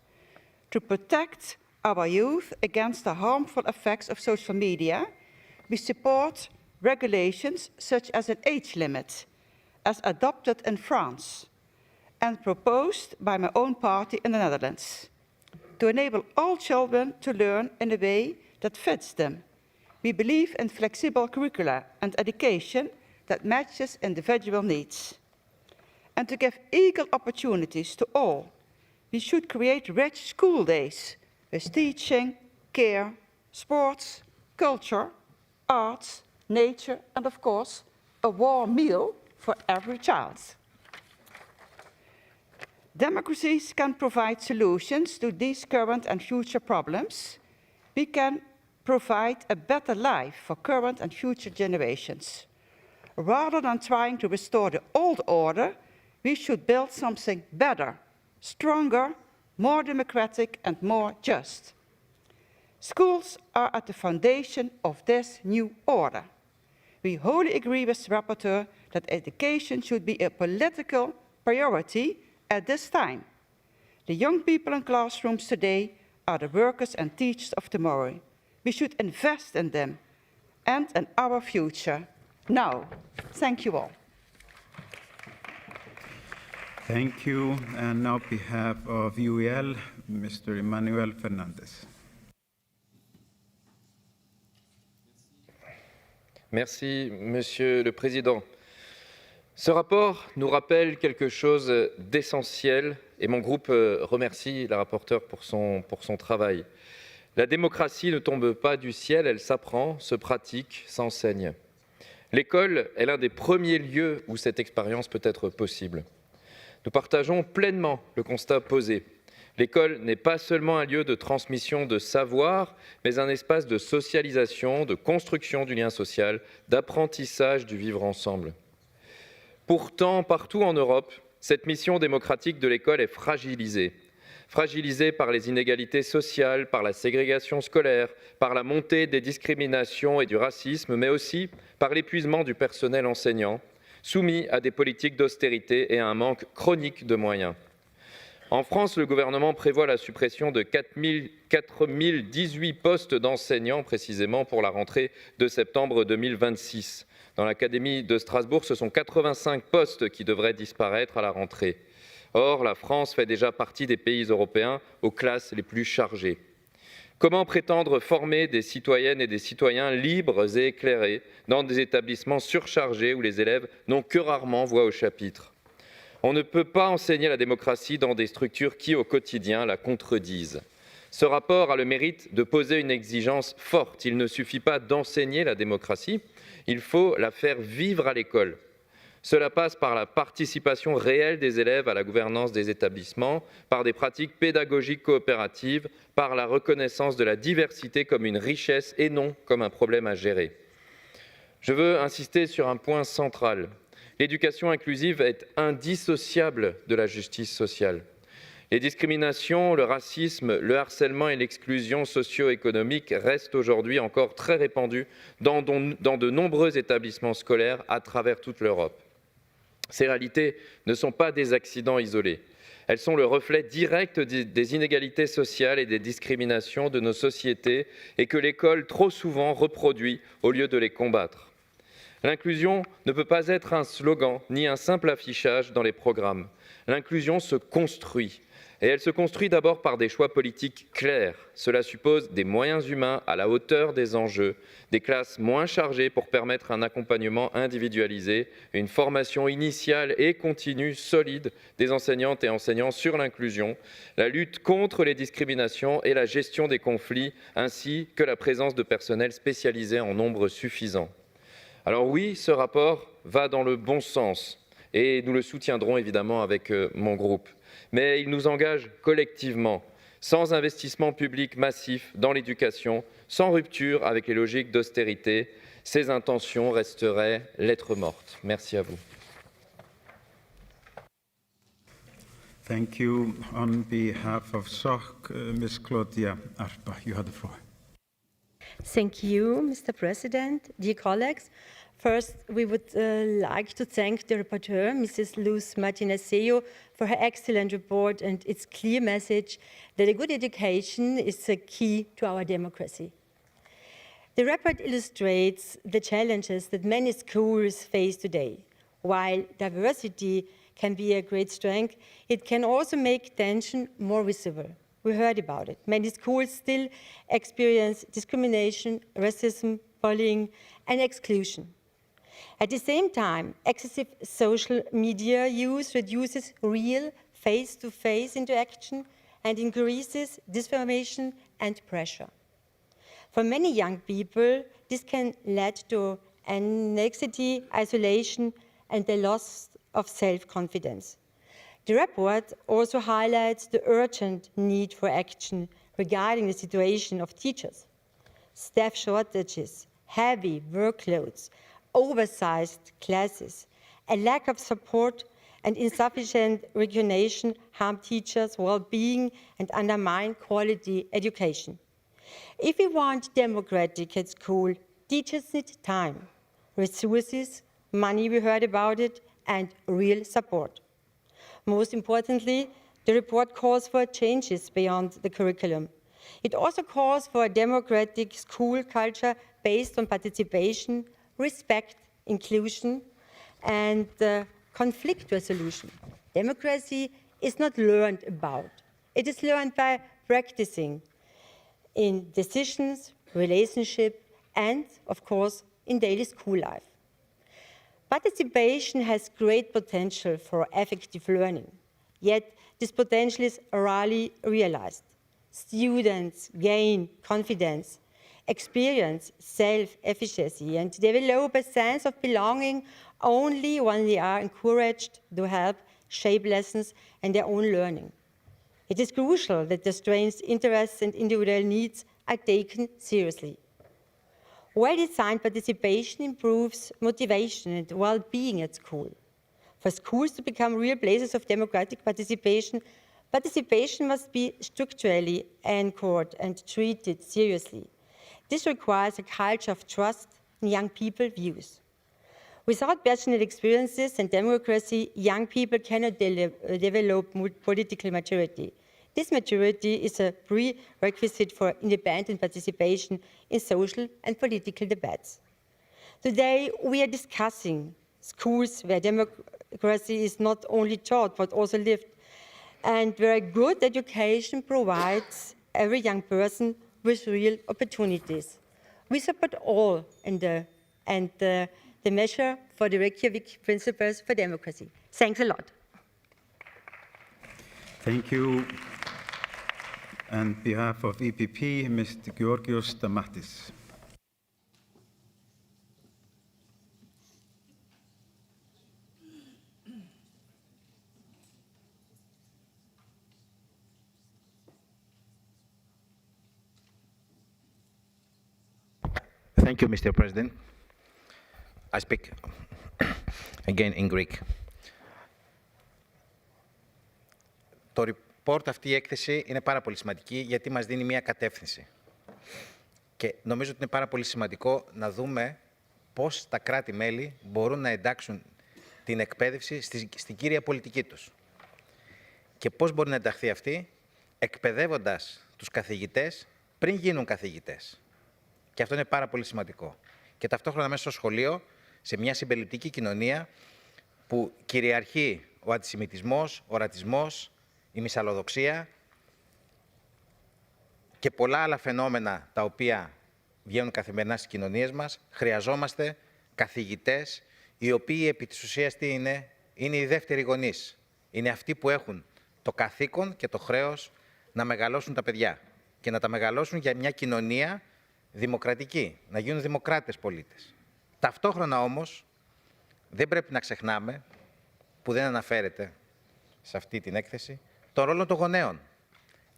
to protect our youth against the harmful effects of social media. We support regulations such as an age limit, as adopted in France and proposed by my own party in the Netherlands, to enable all children to learn in a way that fits them. We believe in flexible curricula and education that matches individual needs. And to give equal opportunities to all, we should create rich school days with teaching, care, sports, culture, arts, nature, and of course, a warm meal for every child. Democracies can provide solutions to these current and future problems. We can provide a better life for current and future generations. Rather than trying to restore the old order, we should build something better, stronger, more democratic, and more just. Schools are at the foundation of this new order. We wholly agree with the rapporteur that education should be a political priority at this time. The young people in classrooms today are the workers and teachers of tomorrow. We should invest in them and in our future. Now, thank you all. Thank you. And now on behalf of UEL, Mr. Emmanuel Fernandez. Merci, Monsieur le Président. Ce rapport nous rappelle quelque chose d'essentiel et mon groupe remercie la rapporteure pour son travail. La démocratie ne tombe pas du ciel, elle s'apprend, se pratique, s'enseigne. L'école est l'un des premiers lieux où cette expérience peut être possible. Nous partageons pleinement le constat posé. L'école n'est pas seulement un lieu de transmission de savoir, mais un espace de socialisation, de construction du lien social, d'apprentissage du vivre ensemble. Pourtant, partout en Europe, cette mission démocratique de l'école est fragilisée. fragilisés par les inégalités sociales, par la ségrégation scolaire, par la montée des discriminations et du racisme, mais aussi par l'épuisement du personnel enseignant, soumis à des politiques d'austérité et à un manque chronique de moyens. En France, le gouvernement prévoit la suppression de 4018 postes d'enseignants, précisément pour la rentrée de septembre 2026. Dans l'Académie de Strasbourg, ce sont 85 postes qui devraient disparaître à la rentrée. Or, la France fait déjà partie des pays européens aux classes les plus chargées. Comment prétendre former des citoyennes et des citoyens libres et éclairés dans des établissements surchargés où les élèves n'ont que rarement voix au chapitre? On ne peut pas enseigner la démocratie dans des structures qui, au quotidien, la contredisent. Ce rapport a le mérite de poser une exigence forte. Il ne suffit pas d'enseigner la démocratie, il faut la faire vivre à l'école. Cela passe par la participation réelle des élèves à la gouvernance des établissements, par des pratiques pédagogiques coopératives, par la reconnaissance de la diversité comme une richesse et non comme un problème à gérer. Je veux insister sur un point central. L'éducation inclusive est indissociable de la justice sociale. Les discriminations, le racisme, le harcèlement et l'exclusion socio-économique restent aujourd'hui encore très répandus dans de nombreux établissements scolaires à travers toute l'Europe. Ces réalités ne sont pas des accidents isolés. Elles sont le reflet direct des inégalités sociales et des discriminations de nos sociétés et que l'école trop souvent reproduit au lieu de les combattre. L'inclusion ne peut pas être un slogan ni un simple affichage dans les programmes. L'inclusion se construit. Et elle se construit d'abord par des choix politiques clairs. Cela suppose des moyens humains à la hauteur des enjeux, des classes moins chargées pour permettre un accompagnement individualisé, une formation initiale et continue solide des enseignantes et enseignants sur l'inclusion, la lutte contre les discriminations et la gestion des conflits, ainsi que la présence de personnel spécialisé en nombre suffisant. Alors oui, ce rapport va dans le bon sens et nous le soutiendrons évidemment avec mon groupe. Mais il nous engage collectivement, sans investissement public massif dans l'éducation, sans rupture avec les logiques d'austérité. Ces intentions resteraient lettre morte. Merci à vous. Thank you. On behalf of SOC, Ms. Claudia Arpa, you have the floor. Thank you, Mr. President. Dear colleagues, first we would like to thank the rapporteur, Mrs. Luz Martinez-Seyo, for her excellent report and its clear message that a good education is the key to our democracy. The report illustrates the challenges that many schools face today. While diversity can be a great strength, it can also make tension more visible. We heard about it. Many schools still experience discrimination, racism, bullying, and exclusion. At the same time, excessive social media use reduces real face-to-face interaction and increases disinformation and pressure. For many young people, this can lead to anxiety, isolation, and the loss of self-confidence. The report also highlights the urgent need for action regarding the situation of teachers. Staff shortages, heavy workloads, oversized classes, a lack of support and insufficient recognition harm teachers' well-being and undermine quality education. If we want democratic at school, teachers need time, resources, money, we heard about it, and real support. Most importantly, the report calls for changes beyond the curriculum. It also calls for a democratic school culture based on participation, respect, inclusion, and conflict resolution. Democracy is not learned about. It is learned by practicing in decisions, relationship, and, of course, in daily school life. Participation has great potential for effective learning, yet this potential is rarely realized. Students gain confidence, experience self-efficacy, and develop a sense of belonging only when they are encouraged to help shape lessons and their own learning. It is crucial that the strengths, interests, and individual needs are taken seriously. Well-designed participation improves motivation and well-being at school. For schools to become real places of democratic participation, Participation must be structurally anchored and treated seriously. This requires a culture of trust in young people's views. Without passionate experiences and democracy, young people cannot develop political maturity. This maturity is a prerequisite for independent participation in social and political debates. Today, we are discussing schools where democracy is not only taught but also lived, and where good education provides every young person with real opportunities. We support all the measure for the Reykjavik Principles for Democracy. Thanks a lot. Thank you. On behalf of EPP, Mr. Georgios Stamatis. Thank you, Mr. President. I speak again in Greek. Το report, αυτή η έκθεση, είναι πάρα πολύ σημαντική γιατί μας δίνει μια κατεύθυνση. Και νομίζω ότι είναι πάρα πολύ σημαντικό να δούμε πώς τα κράτη-μέλη μπορούν να εντάξουν την εκπαίδευση στην κύρια πολιτική τους. Και πώς μπορεί να ενταχθεί αυτή, εκπαιδεύοντας τους καθηγητές πριν γίνουν καθηγητές. Και αυτό είναι πάρα πολύ σημαντικό. Και ταυτόχρονα μέσα στο σχολείο, σε μια συμπεριληπτική κοινωνία που κυριαρχεί ο αντισημιτισμός, ο ρατσισμός, η μυσαλλοδοξία και πολλά άλλα φαινόμενα τα οποία βγαίνουν καθημερινά στις κοινωνίες μας, χρειαζόμαστε καθηγητές οι οποίοι επί της ουσίας τι είναι οι δεύτεροι γονείς. Είναι αυτοί που έχουν το καθήκον και το χρέος να μεγαλώσουν τα παιδιά και να τα μεγαλώσουν για μια κοινωνία δημοκρατική, να γίνουν δημοκράτες πολίτες. Ταυτόχρονα όμως δεν πρέπει να ξεχνάμε, που δεν αναφέρεται σε αυτή την έκθεση, τον ρόλο των γονέων.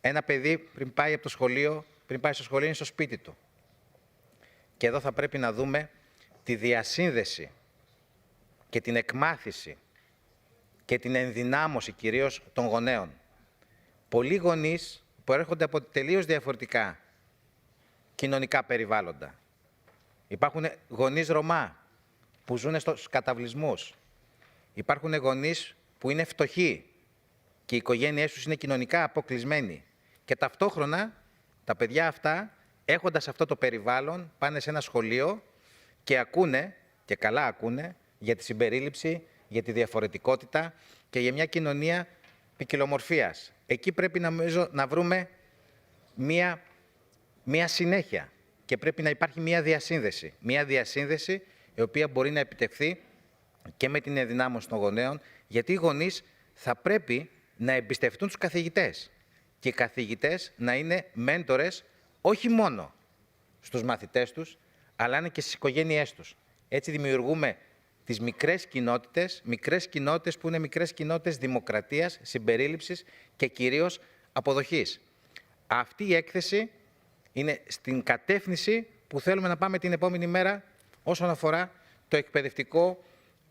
Ένα παιδί πριν πάει στο σχολείο είναι στο σπίτι του. Και εδώ θα πρέπει να δούμε τη διασύνδεση και την εκμάθηση και την ενδυνάμωση κυρίως των γονέων. Πολλοί γονείς που έρχονται από τελείως διαφορετικά κοινωνικά περιβάλλοντα. Υπάρχουν γονείς Ρωμά που ζουν στους καταβλισμούς. Υπάρχουν γονείς που είναι φτωχοί και οι οικογένειές τους είναι κοινωνικά αποκλεισμένοι. Και ταυτόχρονα τα παιδιά αυτά, έχοντας αυτό το περιβάλλον, πάνε σε ένα σχολείο και ακούνε, και καλά ακούνε, για τη συμπερίληψη, για τη διαφορετικότητα και για μια κοινωνία ποικιλομορφίας. Εκεί πρέπει να βρούμε μία συνέχεια και πρέπει να υπάρχει μία διασύνδεση. Μία διασύνδεση η οποία μπορεί να επιτευχθεί και με την ενδυνάμωση των γονέων, γιατί οι γονείς θα πρέπει να εμπιστευτούν τους καθηγητές και οι καθηγητές να είναι μέντορες όχι μόνο στους μαθητές τους, αλλά είναι και στις οικογένειές τους. Έτσι δημιουργούμε τις μικρές κοινότητες που είναι μικρές κοινότητες δημοκρατίας, συμπερίληψης και κυρίως αποδοχής. Αυτή η έκθεση είναι στην κατεύθυνση που θέλουμε να πάμε την επόμενη μέρα όσον αφορά το εκπαιδευτικό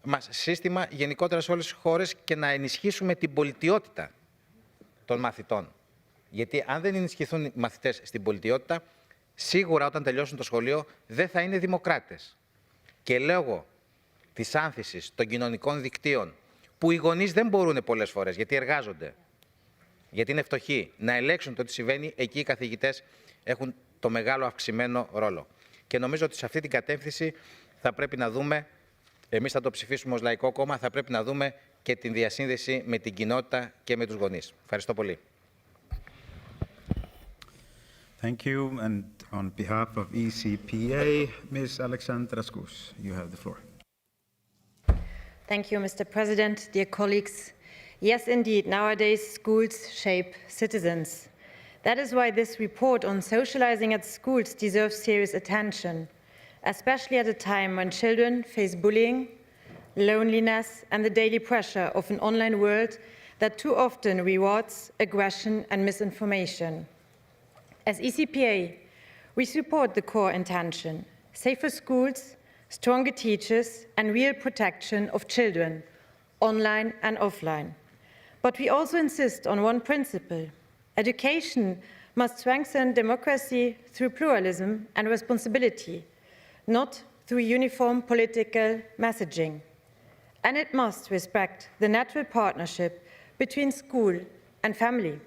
μας σύστημα γενικότερα σε όλες τις χώρες και να ενισχύσουμε την πολιτιότητα των μαθητών. Γιατί αν δεν ενισχυθούν οι μαθητές στην πολιτιότητα, σίγουρα όταν τελειώσουν το σχολείο δεν θα είναι δημοκράτες. Και λόγω της άνθησης των κοινωνικών δικτύων, που οι γονείς δεν μπορούν πολλές φορές, γιατί εργάζονται, γιατί είναι φτωχοί, να ελέγξουν το τι συμβαίνει, εκεί οι καθηγητές έχουν το μεγάλο αυξημένο ρόλο. Και νομίζω ότι σε αυτή την κατεύθυνση θα πρέπει να δούμε, εμείς θα το ψηφίσουμε ως Λαϊκό Κόμμα, θα πρέπει να δούμε και την διασύνδεση με την κοινότητα και με τους γονείς. Ευχαριστώ πολύ. Thank you. And on behalf of ECPA, Ms. Alexandra Skous, you have the floor. Thank you, Mr. President, dear colleagues. Yes, indeed, nowadays schools shape citizens. That is why this report on socializing at schools deserves serious attention, especially at a time when children face bullying, loneliness, and the daily pressure of an online world that too often rewards aggression and misinformation. As ECPA, we support the core intention: safer schools, stronger teachers, and real protection of children, online and offline. But we also insist on one principle. Education must strengthen democracy through pluralism and responsibility, not through uniform political messaging. And it must respect the natural partnership between school and family.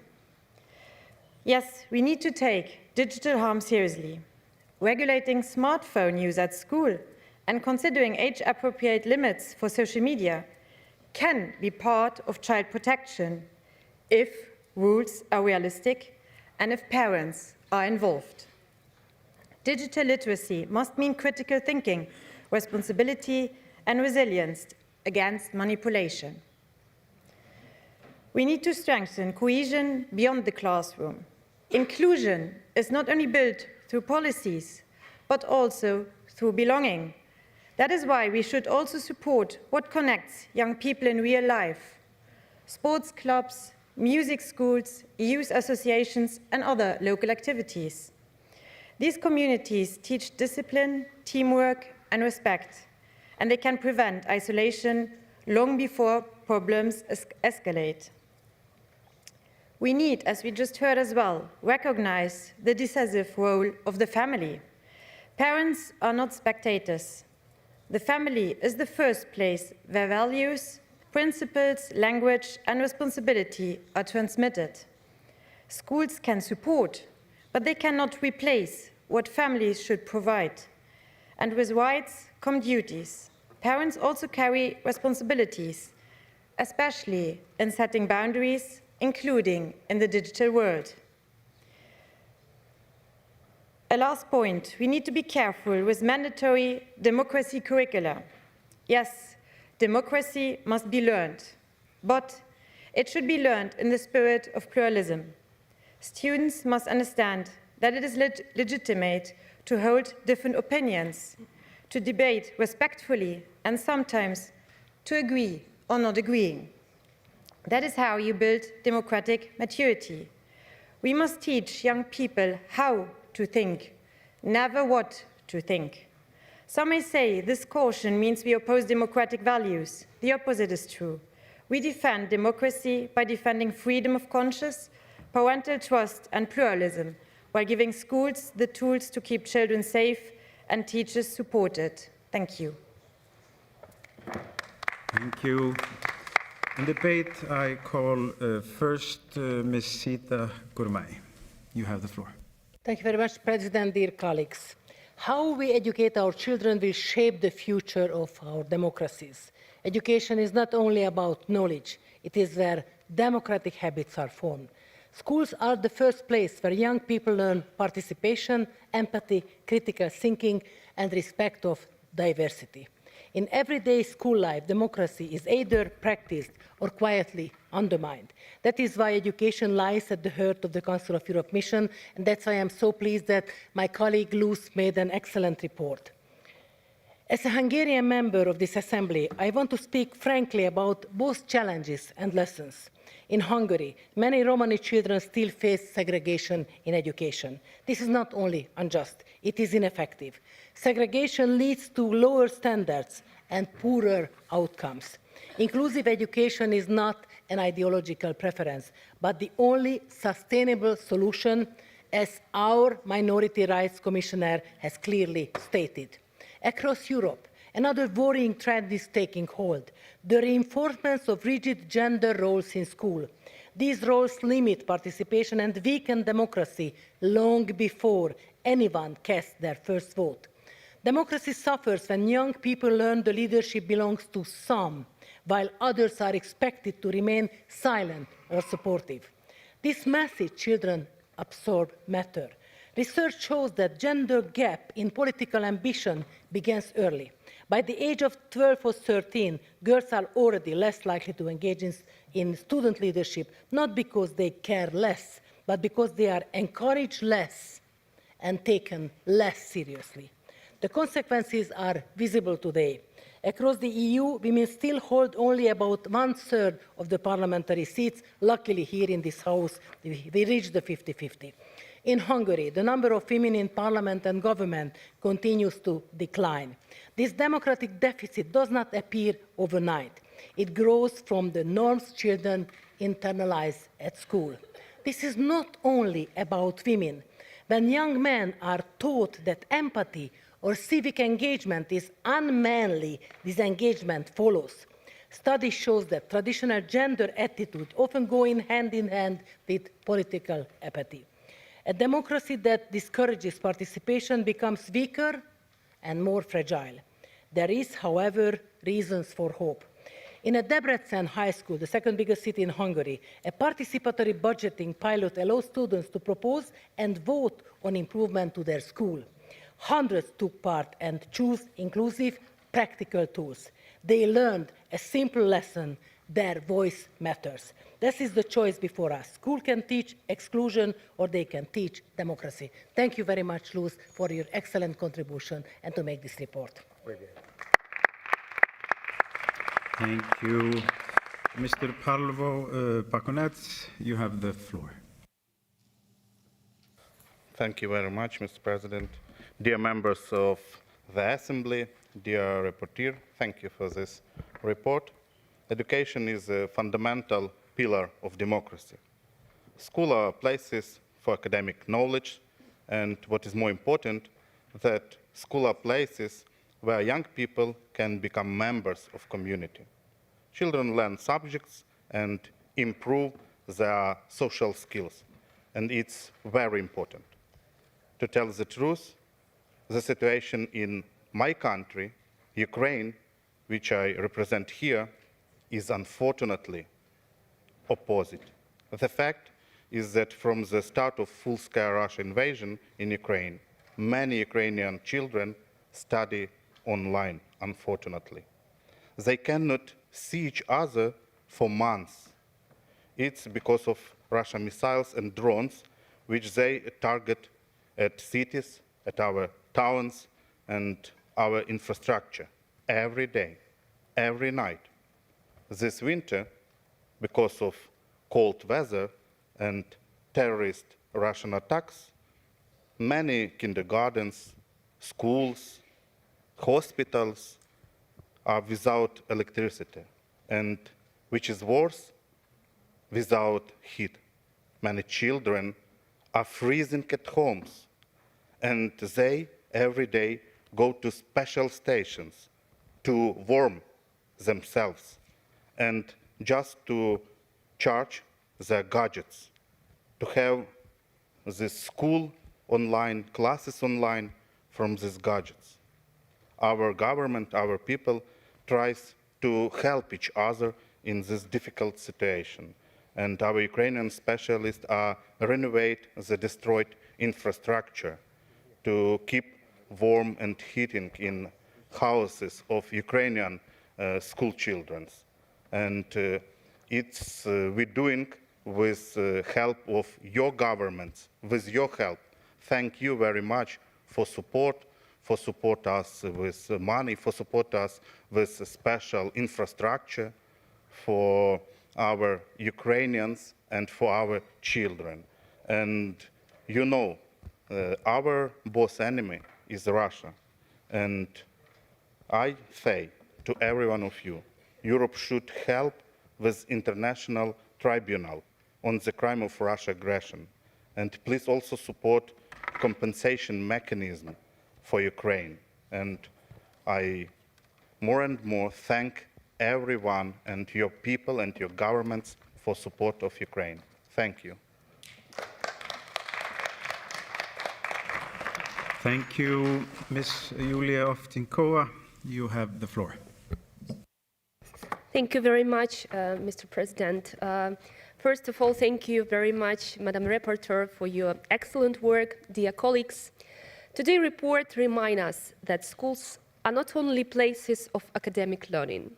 Yes, we need to take digital harm seriously. Regulating smartphone use at school and considering age-appropriate limits for social media can be part of child protection if rules are realistic and if parents are involved. Digital literacy must mean critical thinking, responsibility, and resilience against manipulation. We need to strengthen cohesion beyond the classroom. Inclusion is not only built through policies, but also through belonging. That is why we should also support what connects young people in real life. Sports clubs, music schools, youth associations, and other local activities. These communities teach discipline, teamwork, and respect, and they can prevent isolation long before problems escalate. We need, as we just heard as well, recognize the decisive role of the family. Parents are not spectators. The family is the first place where values, principles, language, and responsibility are transmitted. Schools can support, but they cannot replace what families should provide. And with rights come duties. Parents also carry responsibilities, especially in setting boundaries, including in the digital world. A last point, we need to be careful with mandatory democracy curricula. Yes, democracy must be learned, but it should be learned in the spirit of pluralism. Students must understand that it is legitimate to hold different opinions, to debate respectfully, and sometimes to agree or not agreeing. That is how you build democratic maturity. We must teach young people how to think, never what to think. Some may say this caution means we oppose democratic values. The opposite is true. We defend democracy by defending freedom of conscience, parental trust, and pluralism, while giving schools the tools to keep children safe and teachers supported. Thank you. Thank you. In debate, I call first Ms. Sita Gurmai. You have the floor. Thank you very much, President, dear colleagues. How we educate our children will shape the future of our democracies. Education is not only about knowledge, it is where democratic habits are formed. Schools are the first place where young people learn participation, empathy, critical thinking, and respect of diversity. In everyday school life, democracy is either practiced or quietly undermined. That is why education lies at the heart of the Council of Europe mission, and that's why I'm so pleased that my colleague Luz made an excellent report. As a Hungarian member of this assembly, I want to speak frankly about both challenges and lessons. In Hungary, many Romani children still face segregation in education. This is not only unjust, it is ineffective. Segregation leads to lower standards and poorer outcomes. Inclusive education is not an ideological preference, but the only sustainable solution, as our Minority Rights Commissioner has clearly stated. Across Europe, another worrying trend is taking hold: the reinforcement of rigid gender roles in school. These roles limit participation and weaken democracy long before anyone casts their first vote. Democracy suffers when young people learn the leadership belongs to some, while others are expected to remain silent or supportive. This message children absorb matter. Research shows that gender gap in political ambition begins early. By the age of 12 or 13, girls are already less likely to engage in student leadership, not because they care less, but because they are encouraged less and taken less seriously. The consequences are visible today. Across the EU, women still hold only about 1/3 of the parliamentary seats. Luckily, here in this House, we reached the 50-50. In Hungary, the number of women in parliament and government continues to decline. This democratic deficit does not appear overnight. It grows from the norms children internalize at school. This is not only about women. When young men are taught that empathy or civic engagement is unmanly, disengagement follows. Study shows that traditional gender attitudes often go hand in hand with political apathy. A democracy that discourages participation becomes weaker and more fragile. There is, however, reasons for hope. In a Debrecen high school, the second biggest city in Hungary, a participatory budgeting pilot allows students to propose and vote on improvement to their school. Hundreds took part and chose inclusive, practical tools. They learned a simple lesson: their voice matters. This is the choice before us. School can teach exclusion or they can teach democracy. Thank you very much, Luz, for your excellent contribution and to make this report. Thank you. Mr. Palvo Paconets, you have the floor. Thank you very much, Mr. President. Dear members of the Assembly, dear rapporteur, thank you for this report. Education is a fundamental pillar of democracy. Schools are places for academic knowledge, and what is more important, that schools are places where young people can become members of community. Children learn subjects and improve their social skills, and it's very important. To tell the truth, the situation in my country, Ukraine, which I represent here, is unfortunately opposite. The fact is that from the start of full-scale Russian invasion in Ukraine, many Ukrainian children study online, unfortunately. They cannot see each other for months. It's because of Russian missiles and drones, which they target at cities, at our towns, and our infrastructure every day, every night. This winter, because of cold weather and terrorist Russian attacks, many kindergartens, schools, hospitals are without electricity, and which is worse, without heat. Many children are freezing at homes, and they every day go to special stations to warm themselves and just to charge their gadgets, to have this school online, classes online from these gadgets. Our government, our people tries to help each other in this difficult situation. And our Ukrainian specialists are renovate the destroyed infrastructure to keep warm and heating in houses of Ukrainian school children. And we're doing with help of your governments, with your help. Thank you very much for support us with money, for support us with special infrastructure for our Ukrainians and for our children. And you know, our boss enemy is Russia. And I say to every one of you, Europe should help with international tribunal on the crime of Russia aggression. And please also support compensation mechanism for Ukraine. And I more and more thank everyone and your people and your governments for support of Ukraine. Thank you. Thank you, Ms. Julia Oftinkova. You have the floor. Thank you very much, Mr. President. First of all, thank you very much, Madam Rapporteur, for your excellent work. Dear colleagues, today's report reminds us that schools are not only places of academic learning,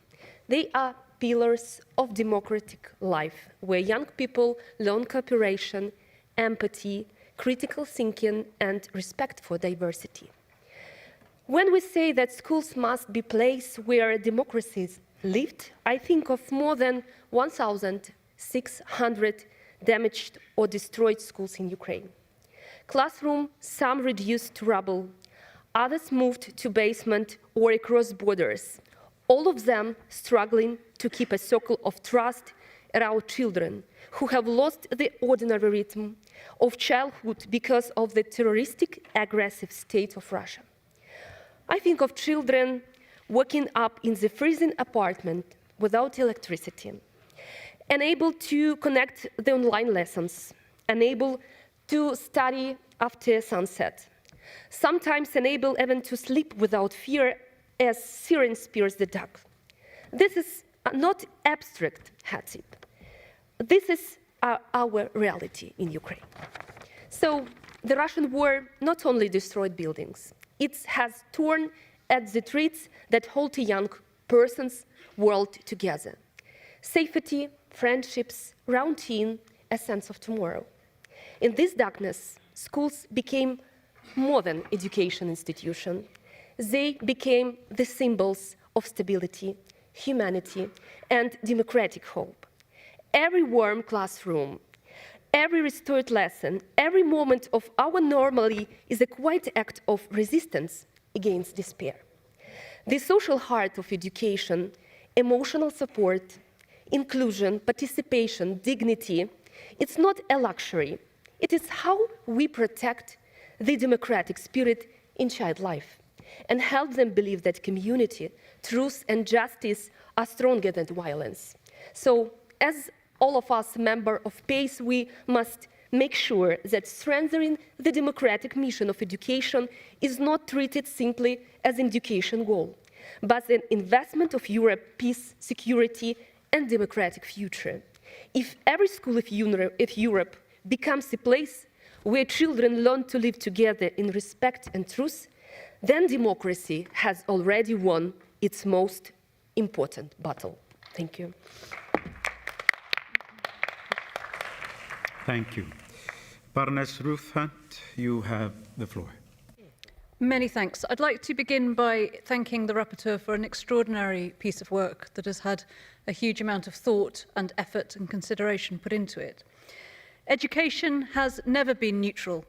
they are pillars of democratic life, where young people learn cooperation, empathy, critical thinking, and respect for diversity. When we say that schools must be places where democracy is lived, I think of more than 1,600 damaged or destroyed schools in Ukraine. Classrooms, some reduced to rubble, others moved to basement or across borders, all of them struggling to keep a circle of trust around children who have lost the ordinary rhythm of childhood because of the terroristic, aggressive state of Russia. I think of children waking up in the freezing apartment without electricity, unable to connect the online lessons, unable to study after sunset, sometimes unable even to sleep without fear as sirens pierce the dark. This is not abstract, Hatip. This is our reality in Ukraine. So the Russian war not only destroyed buildings, it has torn at the threads that hold a young person's world together. Safety, friendships, routine, a sense of tomorrow. In this darkness, schools became more than education institution. They became the symbols of stability, humanity, and democratic hope. Every warm classroom, every restored lesson, every moment of our normally is a quiet act of resistance against despair. The social heart of education, emotional support, inclusion, participation, dignity, it's not a luxury. It is how we protect the democratic spirit in child life and help them believe that community, truth, and justice are stronger than violence. So, as all of us members of PACE, we must make sure that strengthening the democratic mission of education is not treated simply as an education goal, but an investment of Europe's peace, security, and democratic future. If every school of Europe becomes a place where children learn to live together in respect and truth, then democracy has already won its most important battle. Thank you. Thank you. Baroness Ruth Hunt, you have the floor. Many thanks. I'd like to begin by thanking the rapporteur for an extraordinary piece of work that has had a huge amount of thought and effort and consideration put into it. Education has never been neutral.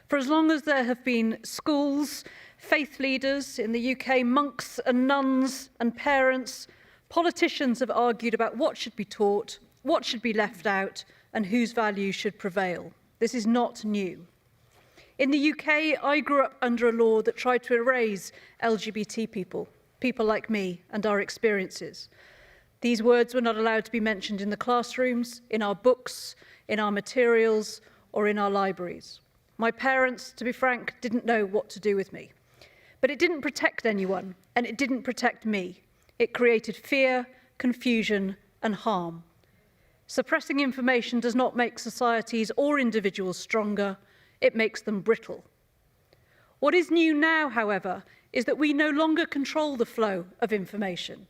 For as long as there have been schools, faith leaders, in the UK, monks and nuns and parents, politicians have argued about what should be taught, what should be left out, and whose values should prevail. This is not new. In the UK, I grew up under a law that tried to erase LGBT people, people like me, and our experiences. These words were not allowed to be mentioned in the classrooms, in our books, in our materials, or in our libraries. My parents, to be frank, didn't know what to do with me. But it didn't protect anyone, and it didn't protect me. It created fear, confusion, and harm. Suppressing information does not make societies or individuals stronger, it makes them brittle. What is new now, however, is that we no longer control the flow of information.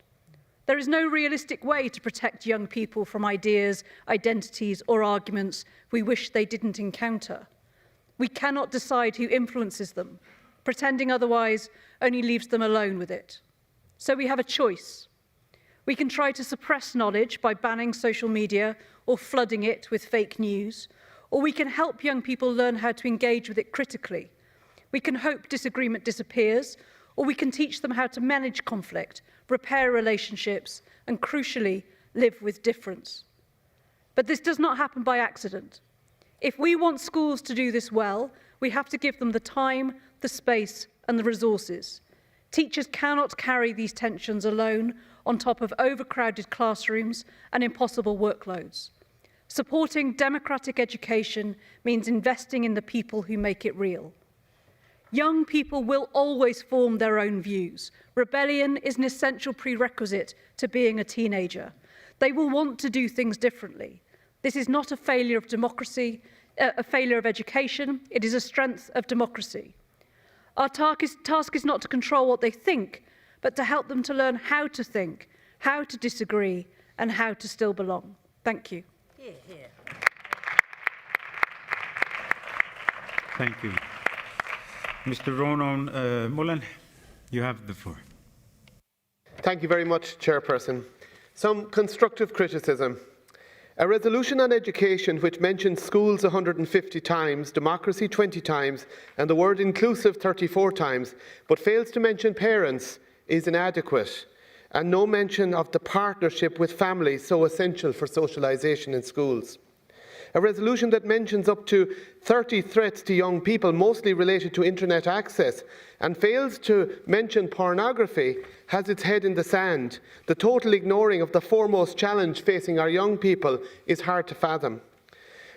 There is no realistic way to protect young people from ideas, identities, or arguments we wish they didn't encounter. We cannot decide who influences them. Pretending otherwise only leaves them alone with it. So we have a choice. We can try to suppress knowledge by banning social media or flooding it with fake news, or we can help young people learn how to engage with it critically. We can hope disagreement disappears, or we can teach them how to manage conflict, repair relationships, and crucially, live with difference. But this does not happen by accident. If we want schools to do this well, we have to give them the time, the space, and the resources. Teachers cannot carry these tensions alone on top of overcrowded classrooms and impossible workloads. Supporting democratic education means investing in the people who make it real. Young people will always form their own views. Rebellion is an essential prerequisite to being a teenager. They will want to do things differently. This is not a failure of democracy, a failure of education. It is a strength of democracy. Our task is not to control what they think, but to help them to learn how to think, how to disagree, and how to still belong. Thank you. Thank you. Mr. Ronan Mullen, you have the floor. Thank you very much, Chairperson. Some constructive criticism. A resolution on education which mentions schools 150 times, democracy 20 times, and the word inclusive 34 times, but fails to mention parents is inadequate. and no mention of the partnership with families so essential for socialisation in schools. A resolution that mentions up to 30 threats to young people, mostly related to internet access, and fails to mention pornography, has its head in the sand. The total ignoring of the foremost challenge facing our young people is hard to fathom.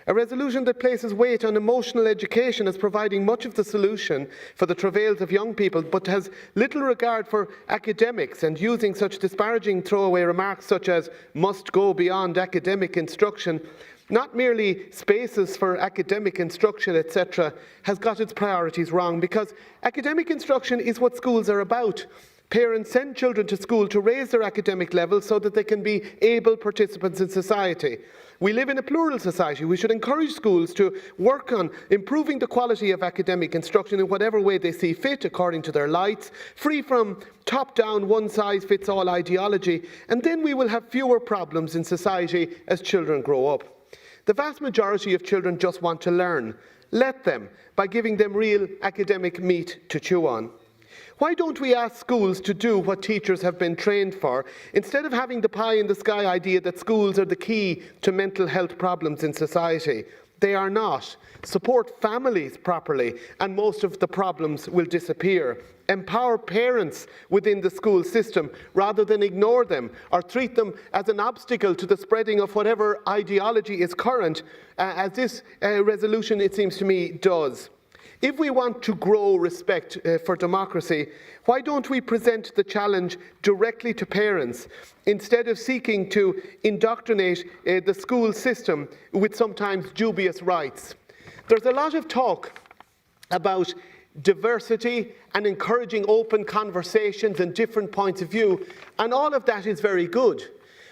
A resolution that places weight on emotional education as providing much of the solution for the travails of young people, but has little regard for academics, and using such disparaging throwaway remarks such as must go beyond academic instruction, not merely spaces for academic instruction, etc., has got its priorities wrong, because academic instruction is what schools are about. Parents send children to school to raise their academic level so that they can be able participants in society. We live in a plural society. We should encourage schools to work on improving the quality of academic instruction in whatever way they see fit, according to their lights, free from top-down, one-size-fits-all ideology, and then we will have fewer problems in society as children grow up. The vast majority of children just want to learn. Let them, by giving them real academic meat to chew on. Why don't we ask schools to do what teachers have been trained for, instead of having the pie-in-the-sky idea that schools are the key to mental health problems in society? They are not. Support families properly, and most of the problems will disappear. Empower parents within the school system rather than ignore them or treat them as an obstacle to the spreading of whatever ideology is current, as this resolution, it seems to me, does. If we want to grow respect for democracy, why don't we present the challenge directly to parents, instead of seeking to indoctrinate the school system with sometimes dubious rights? There's a lot of talk about diversity and encouraging open conversations and different points of view, and all of that is very good.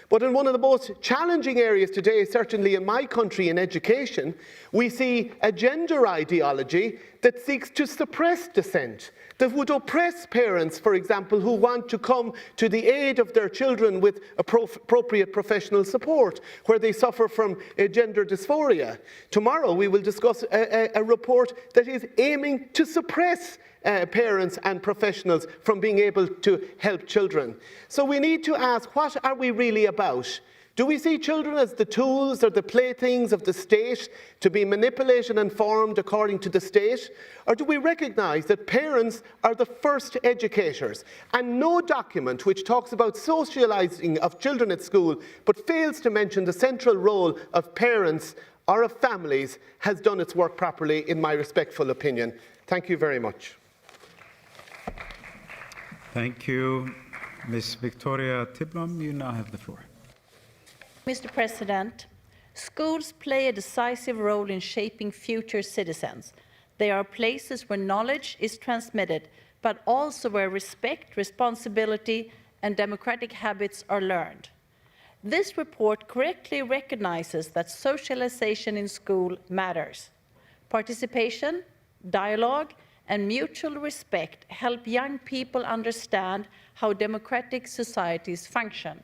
But in one of the most challenging areas today, certainly in my country in education, we see a gender ideology that seeks to suppress dissent, that would oppress parents, for example, who want to come to the aid of their children with appropriate professional support, where they suffer from gender dysphoria. Tomorrow we will discuss a report that is aiming to suppress parents and professionals from being able to help children. So we need to ask, what are we really about? Do we see children as the tools or the playthings of the state to be manipulated and formed according to the state? Or do we recognise that parents are the first educators, and no document which talks about socialising of children at school but fails to mention the central role of parents or of families has done its work properly, in my respectful opinion? Thank you very much. Thank you. Ms. Victoria Tiblom, you now have the floor. Mr. President, schools play a decisive role in shaping future citizens. They are places where knowledge is transmitted, but also where respect, responsibility, and democratic habits are learned. This report correctly recognizes that socialization in school matters. Participation, dialogue, and mutual respect help young people understand how democratic societies function.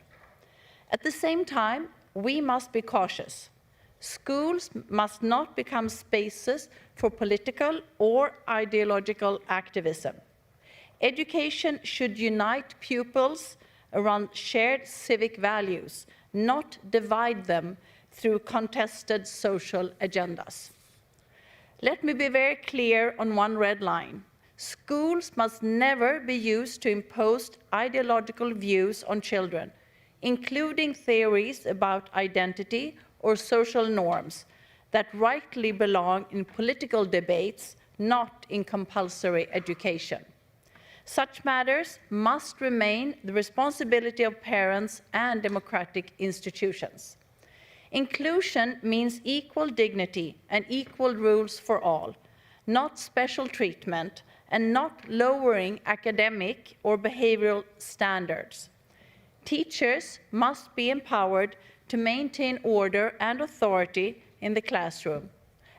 At the same time, we must be cautious. Schools must not become spaces for political or ideological activism. Education should unite pupils around shared civic values, not divide them through contested social agendas. Let me be very clear on one red line. Schools must never be used to impose ideological views on children, including theories about identity or social norms that rightly belong in political debates, not in compulsory education. Such matters must remain the responsibility of parents and democratic institutions. Inclusion means equal dignity and equal rules for all, not special treatment and not lowering academic or behavioral standards. Teachers must be empowered to maintain order and authority in the classroom,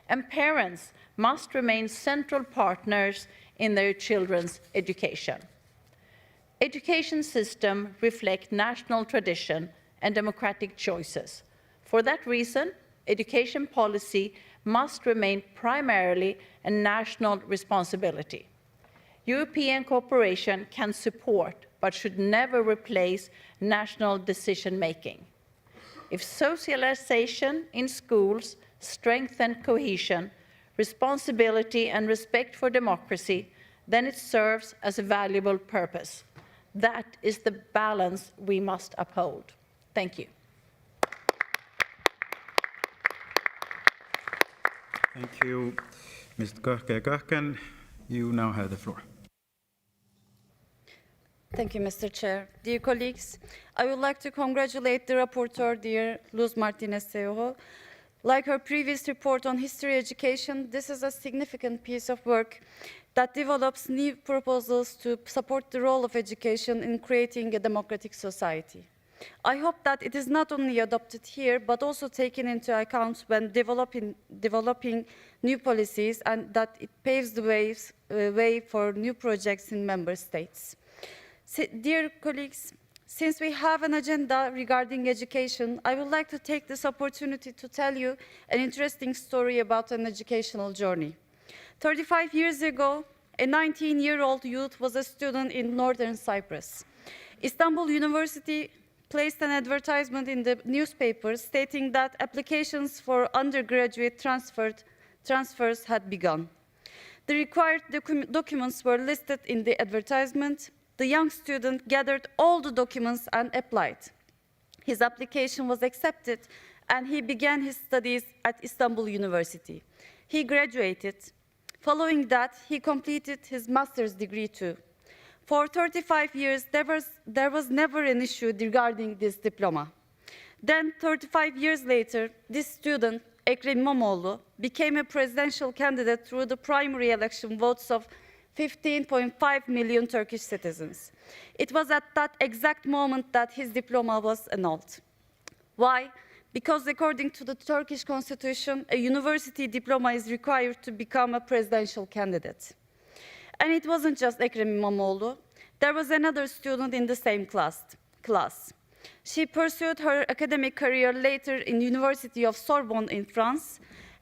and parents must remain central partners in their children's education. Education systems reflect national tradition and democratic choices. For that reason, education policy must remain primarily a national responsibility. European cooperation can support, but should never replace national decision-making. If socialization in schools strengthens cohesion, responsibility and respect for democracy, then it serves as a valuable purpose. That is the balance we must uphold. Thank you. Thank you, Mr. Görken. You now have the floor. Thank you, Mr. Chair. Dear colleagues, I would like to congratulate the rapporteur, dear Luz Martinez-Seojo. Like her previous report on history education, this is a significant piece of work that develops new proposals to support the role of education in creating a democratic society. I hope that it is not only adopted here, but also taken into account when developing new policies, and that it paves the way for new projects in member states. Dear colleagues, since we have an agenda regarding education, I would like to take this opportunity to tell you an interesting story about an educational journey. 35 years ago, a 19-year-old youth was a student in northern Cyprus. Istanbul University placed an advertisement in the newspaper stating that applications for undergraduate transfers had begun. The required documents were listed in the advertisement. The young student gathered all the documents and applied. His application was accepted, and he began his studies at Istanbul University. He graduated. Following that, he completed his master's degree too. For 35 years, there was never an issue regarding this diploma. Then, 35 years later, this student, Ekrem İmamoğlu, became a presidential candidate through the primary election votes of 15.5 million Turkish citizens. It was at that exact moment that his diploma was annulled. Why? Because according to the Turkish constitution, a university diploma is required to become a presidential candidate. And it wasn't just Ekrem İmamoğlu. There was another student in the same class. She pursued her academic career later in University of Sorbonne in France,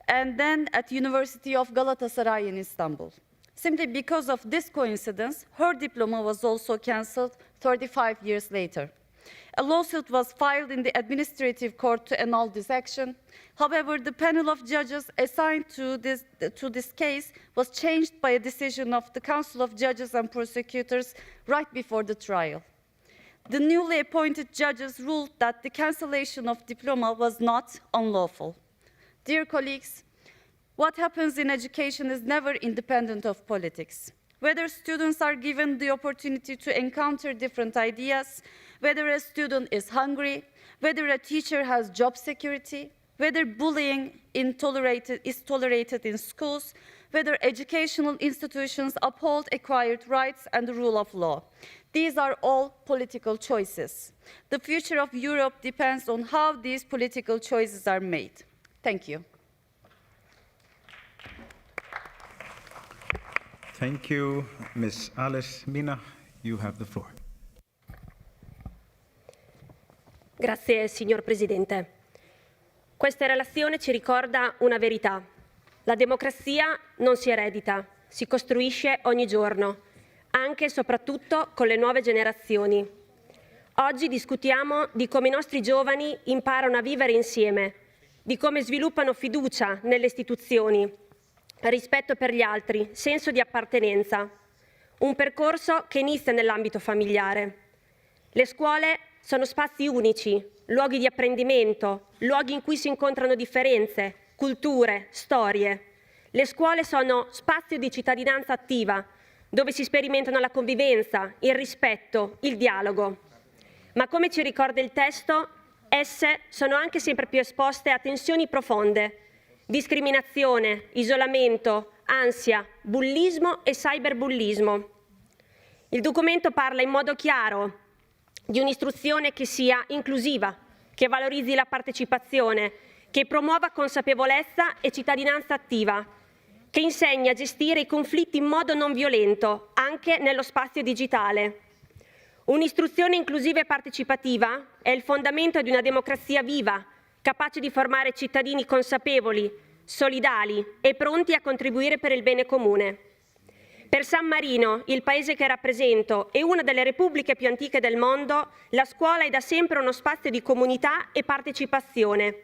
and then at University of Galatasaray in Istanbul. Simply because of this coincidence, her diploma was also cancelled 35 years later. A lawsuit was filed in the administrative court to annul this action. However, the panel of judges assigned to this case was changed by a decision of the Council of Judges and Prosecutors right before the trial. The newly appointed judges ruled that the cancellation of diploma was not unlawful. Dear colleagues, what happens in education is never independent of politics. Whether students are given the opportunity to encounter different ideas, whether a student is hungry, whether a teacher has job security, whether bullying is tolerated in schools, whether educational institutions uphold acquired rights and the rule of law. These are all political choices. The future of Europe depends on how these political choices are made. Thank you. Thank you, Ms. Alice Mina. You have the floor. Grazie, signor Presidente. Questa relazione ci ricorda una verità. La democrazia non si eredita, si costruisce ogni giorno, anche e soprattutto con le nuove generazioni. Oggi discutiamo di come i nostri giovani imparano a vivere insieme, di come sviluppano fiducia nelle istituzioni, rispetto per gli altri, senso di appartenenza. Un percorso che inizia nell'ambito familiare. Le scuole sono spazi unici, luoghi di apprendimento, luoghi in cui si incontrano differenze, culture, storie. Le scuole sono spazio di cittadinanza attiva, dove si sperimentano la convivenza, il rispetto, il dialogo. Ma come ci ricorda il testo, esse sono anche sempre più esposte a tensioni profonde, discriminazione, isolamento, ansia, bullismo e cyberbullismo. Il documento parla in modo chiaro di un'istruzione che sia inclusiva, che valorizzi la partecipazione, che promuova consapevolezza e cittadinanza attiva, che insegni a gestire i conflitti in modo non violento, anche nello spazio digitale. Un'istruzione inclusiva e partecipativa è il fondamento di una democrazia viva, capace di formare cittadini consapevoli, solidali e pronti a contribuire per il bene comune. Per San Marino, il paese che rappresento e una delle repubbliche più antiche del mondo, la scuola è da sempre uno spazio di comunità e partecipazione.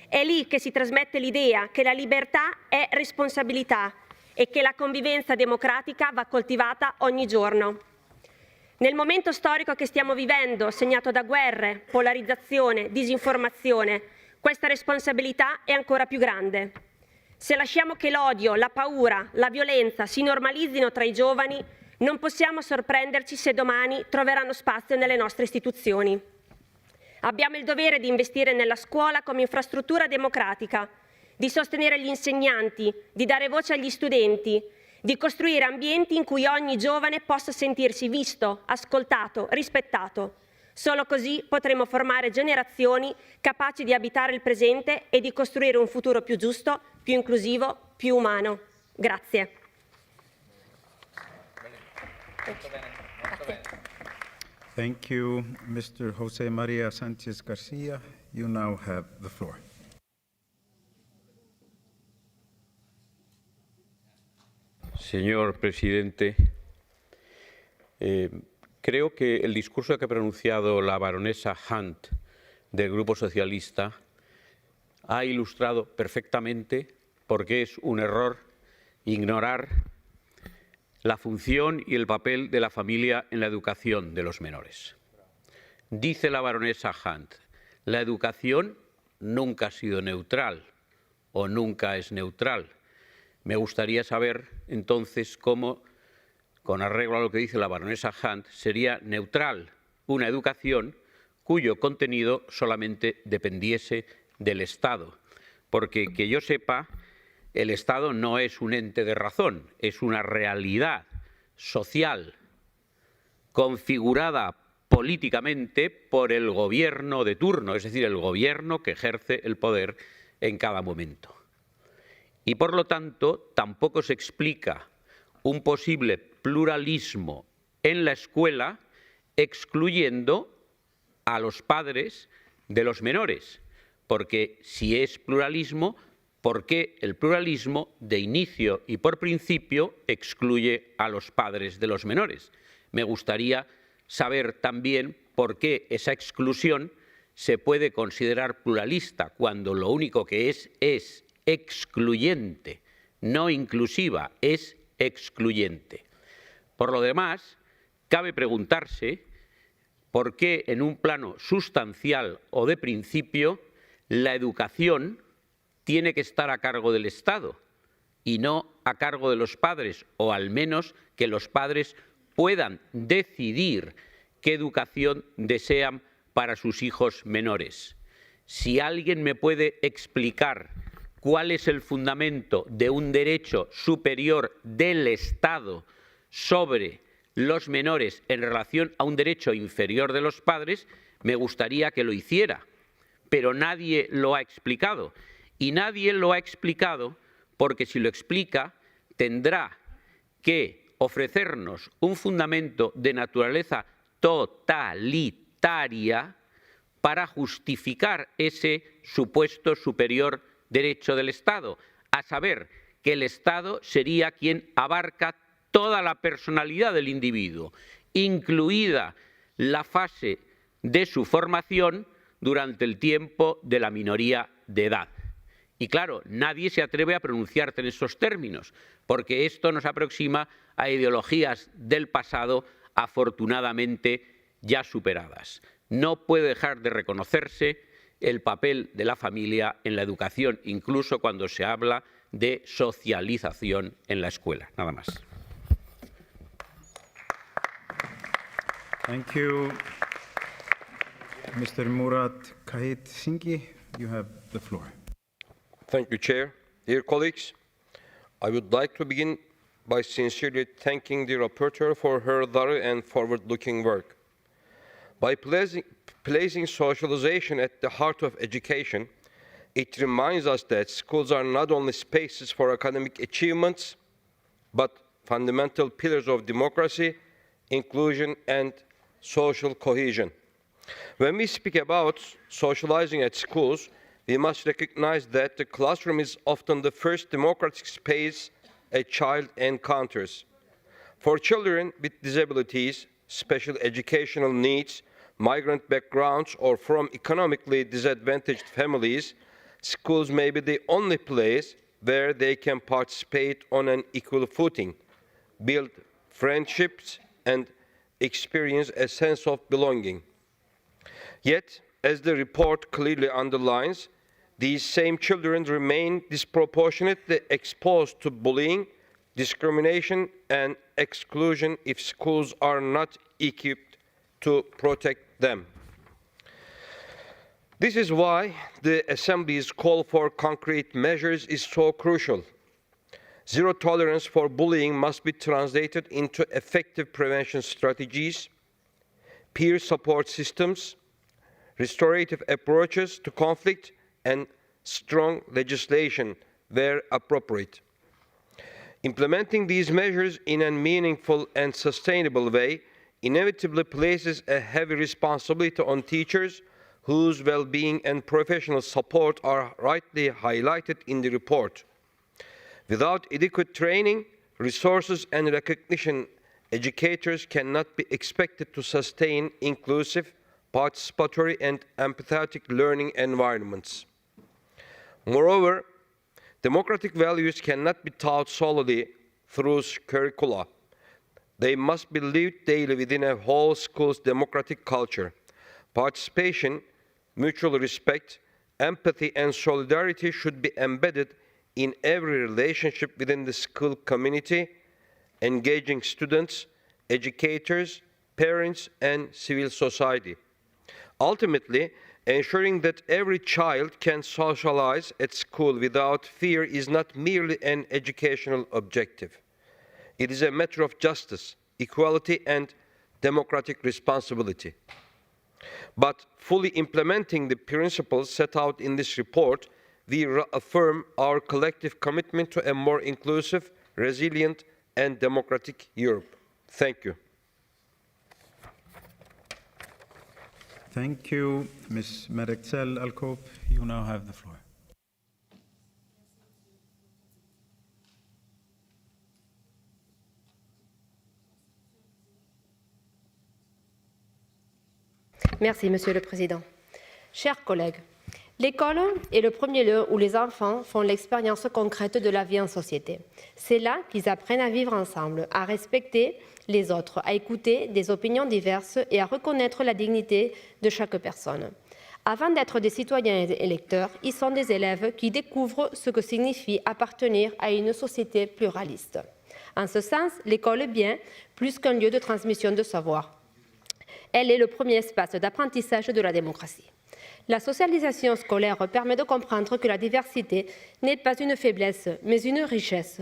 È lì che si trasmette l'idea che la libertà è responsabilità e che la convivenza democratica va coltivata ogni giorno. Nel momento storico che stiamo vivendo, segnato da guerre, polarizzazione, disinformazione, questa responsabilità è ancora più grande. Se lasciamo che l'odio, la paura, la violenza si normalizzino tra i giovani, non possiamo sorprenderci se domani troveranno spazio nelle nostre istituzioni. Abbiamo il dovere di investire nella scuola come infrastruttura democratica, di sostenere gli insegnanti, di dare voce agli studenti, di costruire ambienti in cui ogni giovane possa sentirsi visto, ascoltato, rispettato. Solo così potremo formare generazioni capaci di abitare il presente e di costruire un futuro più giusto, più inclusivo, più umano. Grazie. Thank you, Mr. José María Sánchez García. You now have the floor. Señor presidente, creo que el discurso que ha pronunciado la baronesa Hunt del Grupo Socialista ha ilustrado perfectamente por qué es un error ignorar la función y el papel de la familia en la educación de los menores. Dice la baronesa Hunt, la educación nunca ha sido neutral o nunca es neutral. Me gustaría saber, entonces, cómo, con arreglo a lo que dice la baronesa Hunt, sería neutral una educación cuyo contenido solamente dependiese del Estado. Porque, que yo sepa, el Estado no es un ente de razón, es una realidad social configurada políticamente por el gobierno de turno, es decir, el gobierno que ejerce el poder en cada momento. Y, por lo tanto, tampoco se explica un posible pluralismo en la escuela excluyendo a los padres de los menores, porque si es pluralismo, ¿por qué el pluralismo de inicio y por principio excluye a los padres de los menores? Me gustaría saber también por qué esa exclusión se puede considerar pluralista cuando lo único que es excluyente, no inclusiva, es excluyente. Por lo demás, cabe preguntarse por qué en un plano sustancial o de principio la educación tiene que estar a cargo del Estado y no a cargo de los padres, o al menos que los padres puedan decidir qué educación desean para sus hijos menores. Si alguien me puede explicar cuál es el fundamento de un derecho superior del Estado sobre los menores en relación a un derecho inferior de los padres, me gustaría que lo hiciera, pero nadie lo ha explicado. Y nadie lo ha explicado porque si lo explica tendrá que ofrecernos un fundamento de naturaleza totalitaria para justificar ese supuesto superior derecho del Estado, a saber, que el Estado sería quien abarca toda la personalidad del individuo, incluida la fase de su formación durante el tiempo de la minoría de edad. Y claro, nadie se atreve a pronunciarse en esos términos, porque esto nos aproxima a ideologías del pasado afortunadamente ya superadas. No puede dejar de reconocerse el papel de la familia en la educación, incluso cuando se habla de socialización en la escuela. Nada más. Thank you. Mr. Murat Kahit Singhi, you have the floor. Thank you, Chair. Dear colleagues, I would like to begin by sincerely thanking the rapporteur for her thorough and forward-looking work. By placing socialization at the heart of education, it reminds us that schools are not only spaces for academic achievements, but fundamental pillars of democracy, inclusion, and social cohesion. When we speak about socializing at schools, we must recognize that the classroom is often the first democratic space a child encounters. For children with disabilities, special educational needs, migrant backgrounds, or from economically disadvantaged families, schools may be the only place where they can participate on an equal footing, build friendships, and experience a sense of belonging. Yet, as the report clearly underlines, these same children remain disproportionately exposed to bullying, discrimination, and exclusion if schools are not equipped to protect them. This is why the Assembly's call for concrete measures is so crucial. Zero tolerance for bullying must be translated into effective prevention strategies, peer support systems, restorative approaches to conflict, and strong legislation where appropriate. Implementing these measures in a meaningful and sustainable way inevitably places a heavy responsibility on teachers whose well-being and professional support are rightly highlighted in the report. Without adequate training, resources, and recognition, educators cannot be expected to sustain inclusive, participatory, and empathetic learning environments. Moreover, democratic values cannot be taught solely through curricula. They must be lived daily within a whole school's democratic culture. Participation, mutual respect, empathy, and solidarity should be embedded in every relationship within the school community, engaging students, educators, parents, and civil society. Ultimately, ensuring that every child can socialize at school without fear is not merely an educational objective. It is a matter of justice, equality, and democratic responsibility. But fully implementing the principles set out in this report, we reaffirm our collective commitment to a more inclusive, resilient, and democratic Europe. Thank you. Thank you, Ms. Meretzel Alkop. You now have the floor. Merci, Monsieur le Président. Chers collègues, l'école est le premier lieu où les enfants font l'expérience concrète de la vie en société. C'est là qu'ils apprennent à vivre ensemble, à respecter les autres, à écouter des opinions diverses et à reconnaître la dignité de chaque personne. Avant d'être des citoyens et électeurs, ils sont des élèves qui découvrent ce que signifie appartenir à une société pluraliste. En ce sens, l'école est bien plus qu'un lieu de transmission de savoir. Elle est le premier espace d'apprentissage de la démocratie. La socialisation scolaire permet de comprendre que la diversité n'est pas une faiblesse, mais une richesse.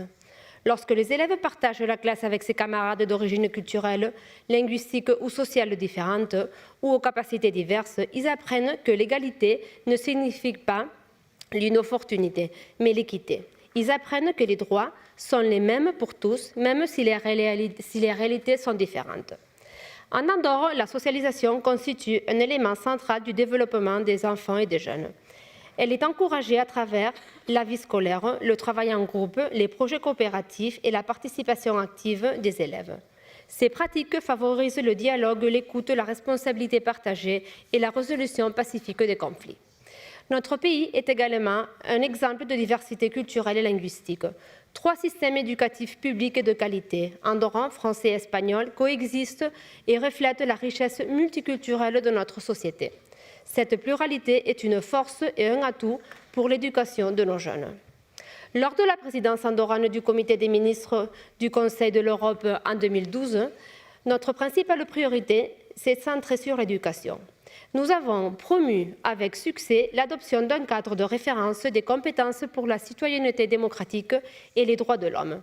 Lorsque les élèves partagent la classe avec ses camarades d'origine culturelle, linguistique ou sociale différente, ou aux capacités diverses, ils apprennent que l'égalité ne signifie pas l'opportunité, mais l'équité. Ils apprennent que les droits sont les mêmes pour tous, même si les réalités sont différentes. En Andorre, la socialisation constitue un élément central du développement des enfants et des jeunes. Elle est encouragée à travers la vie scolaire, le travail en groupe, les projets coopératifs et la participation active des élèves. Ces pratiques favorisent le dialogue, l'écoute, la responsabilité partagée et la résolution pacifique des conflits. Notre pays est également un exemple de diversité culturelle et linguistique. 3 systèmes éducatifs publics et de qualité, andorran, français et espagnol, coexistent et reflètent la richesse multiculturelle de notre société. Cette pluralité est une force et un atout pour l'éducation de nos jeunes. Lors de la présidence andorrane du Comité des ministres du Conseil de l'Europe en 2012, notre principale priorité s'est centrée sur l'éducation. Nous avons promu avec succès l'adoption d'un cadre de référence des compétences pour la citoyenneté démocratique et les droits de l'homme.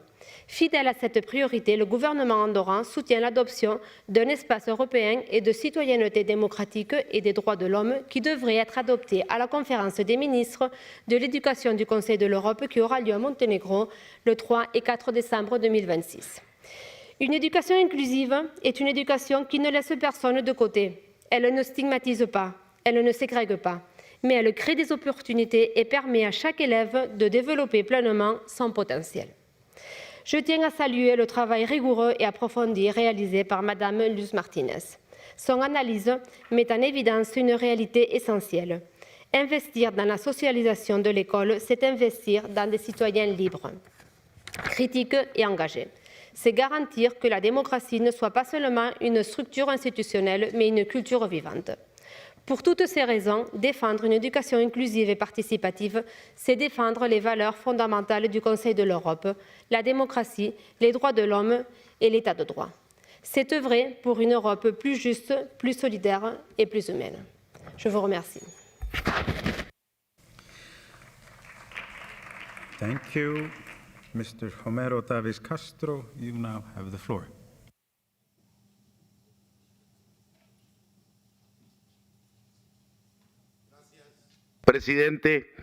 Fidèle à cette priorité, le gouvernement andorran soutient l'adoption d'un espace européen et de citoyenneté démocratique et des droits de l'homme qui devrait être adopté à la conférence des ministres de l'éducation du Conseil de l'Europe qui aura lieu à Monténégro le 3 et 4 décembre 2026. Une éducation inclusive est une éducation qui ne laisse personne de côté. Elle ne stigmatise pas, elle ne ségrègue pas, mais elle crée des opportunités et permet à chaque élève de développer pleinement son potentiel. Je tiens à saluer le travail rigoureux et approfondi réalisé par Madame Luz Martinez. Son analyse met en évidence une réalité essentielle. Investir dans la socialisation de l'école, c'est investir dans des citoyens libres, critiques et engagés. C'est garantir que la démocratie ne soit pas seulement une structure institutionnelle, mais une culture vivante. Pour toutes ces raisons, défendre une éducation inclusive et participative, c'est défendre les valeurs fondamentales du Conseil de l'Europe, la démocratie, les droits de l'homme et l'État de droit. C'est œuvrer pour une Europe plus juste, plus solidaire et plus humaine. Je vous remercie. Thank you. Mr. Homero Tavis Castro, you now have the floor. Presidente,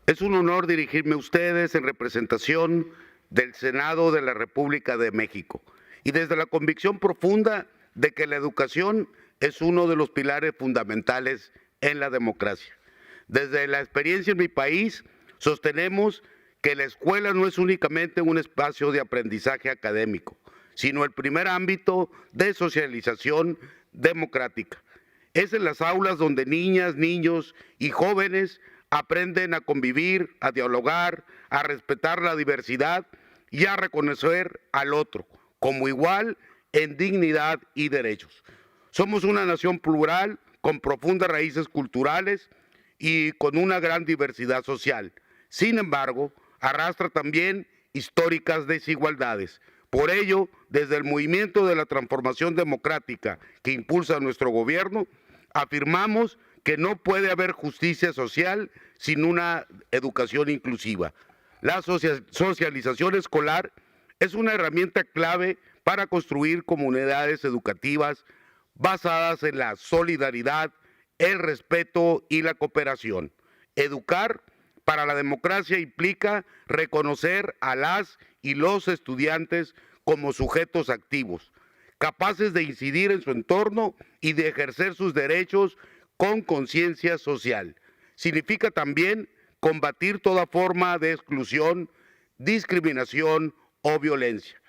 es un honor dirigirme a ustedes en representación del Senado de la República de México y desde la convicción profunda de que la educación es uno de los pilares fundamentales en la democracia. Desde la experiencia en mi país, sostenemos que la escuela no es únicamente un espacio de aprendizaje académico, sino el primer ámbito de socialización democrática. Es en las aulas donde niñas, niños y jóvenes aprenden a convivir, a dialogar, a respetar la diversidad y a reconocer al otro como igual en dignidad y derechos. Somos una nación plural con profundas raíces culturales y con una gran diversidad social. Sin embargo, arrastra también históricas desigualdades. Por ello, desde el movimiento de la transformación democrática que impulsa nuestro gobierno, afirmamos que no puede haber justicia social sin una educación inclusiva. La socialización escolar es una herramienta clave para construir comunidades educativas basadas en la solidaridad, el respeto y la cooperación. Educar para la democracia implica reconocer a las y los estudiantes como sujetos activos, capaces de incidir en su entorno y de ejercer sus derechos con conciencia social. Significa también combatir toda forma de exclusión, discriminación o violencia.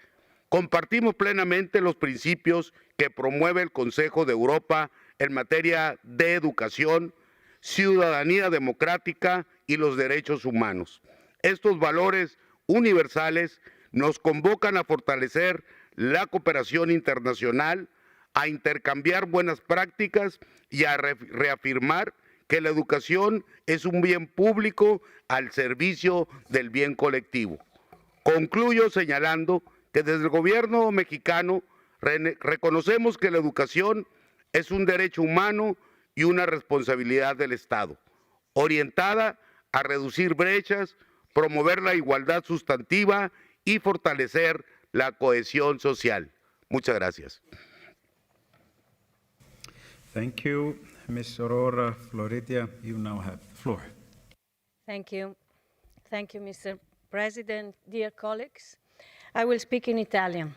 Compartimos plenamente los principios que promueve el Consejo de Europa en materia de educación, ciudadanía democrática y los derechos humanos. Estos valores universales nos convocan a fortalecer la cooperación internacional, a intercambiar buenas prácticas y a reafirmar que la educación es un bien público al servicio del bien colectivo. Concluyo señalando que desde el gobierno mexicano reconocemos que la educación es un derecho humano y una responsabilidad del Estado, orientada a reducir brechas, promover la igualdad sustantiva y fortalecer la cohesión social. Muchas gracias. Thank you. Ms. Aurora Floridia, you now have the floor. Thank you. Thank you, Mr. President, dear colleagues. I will speak in Italian.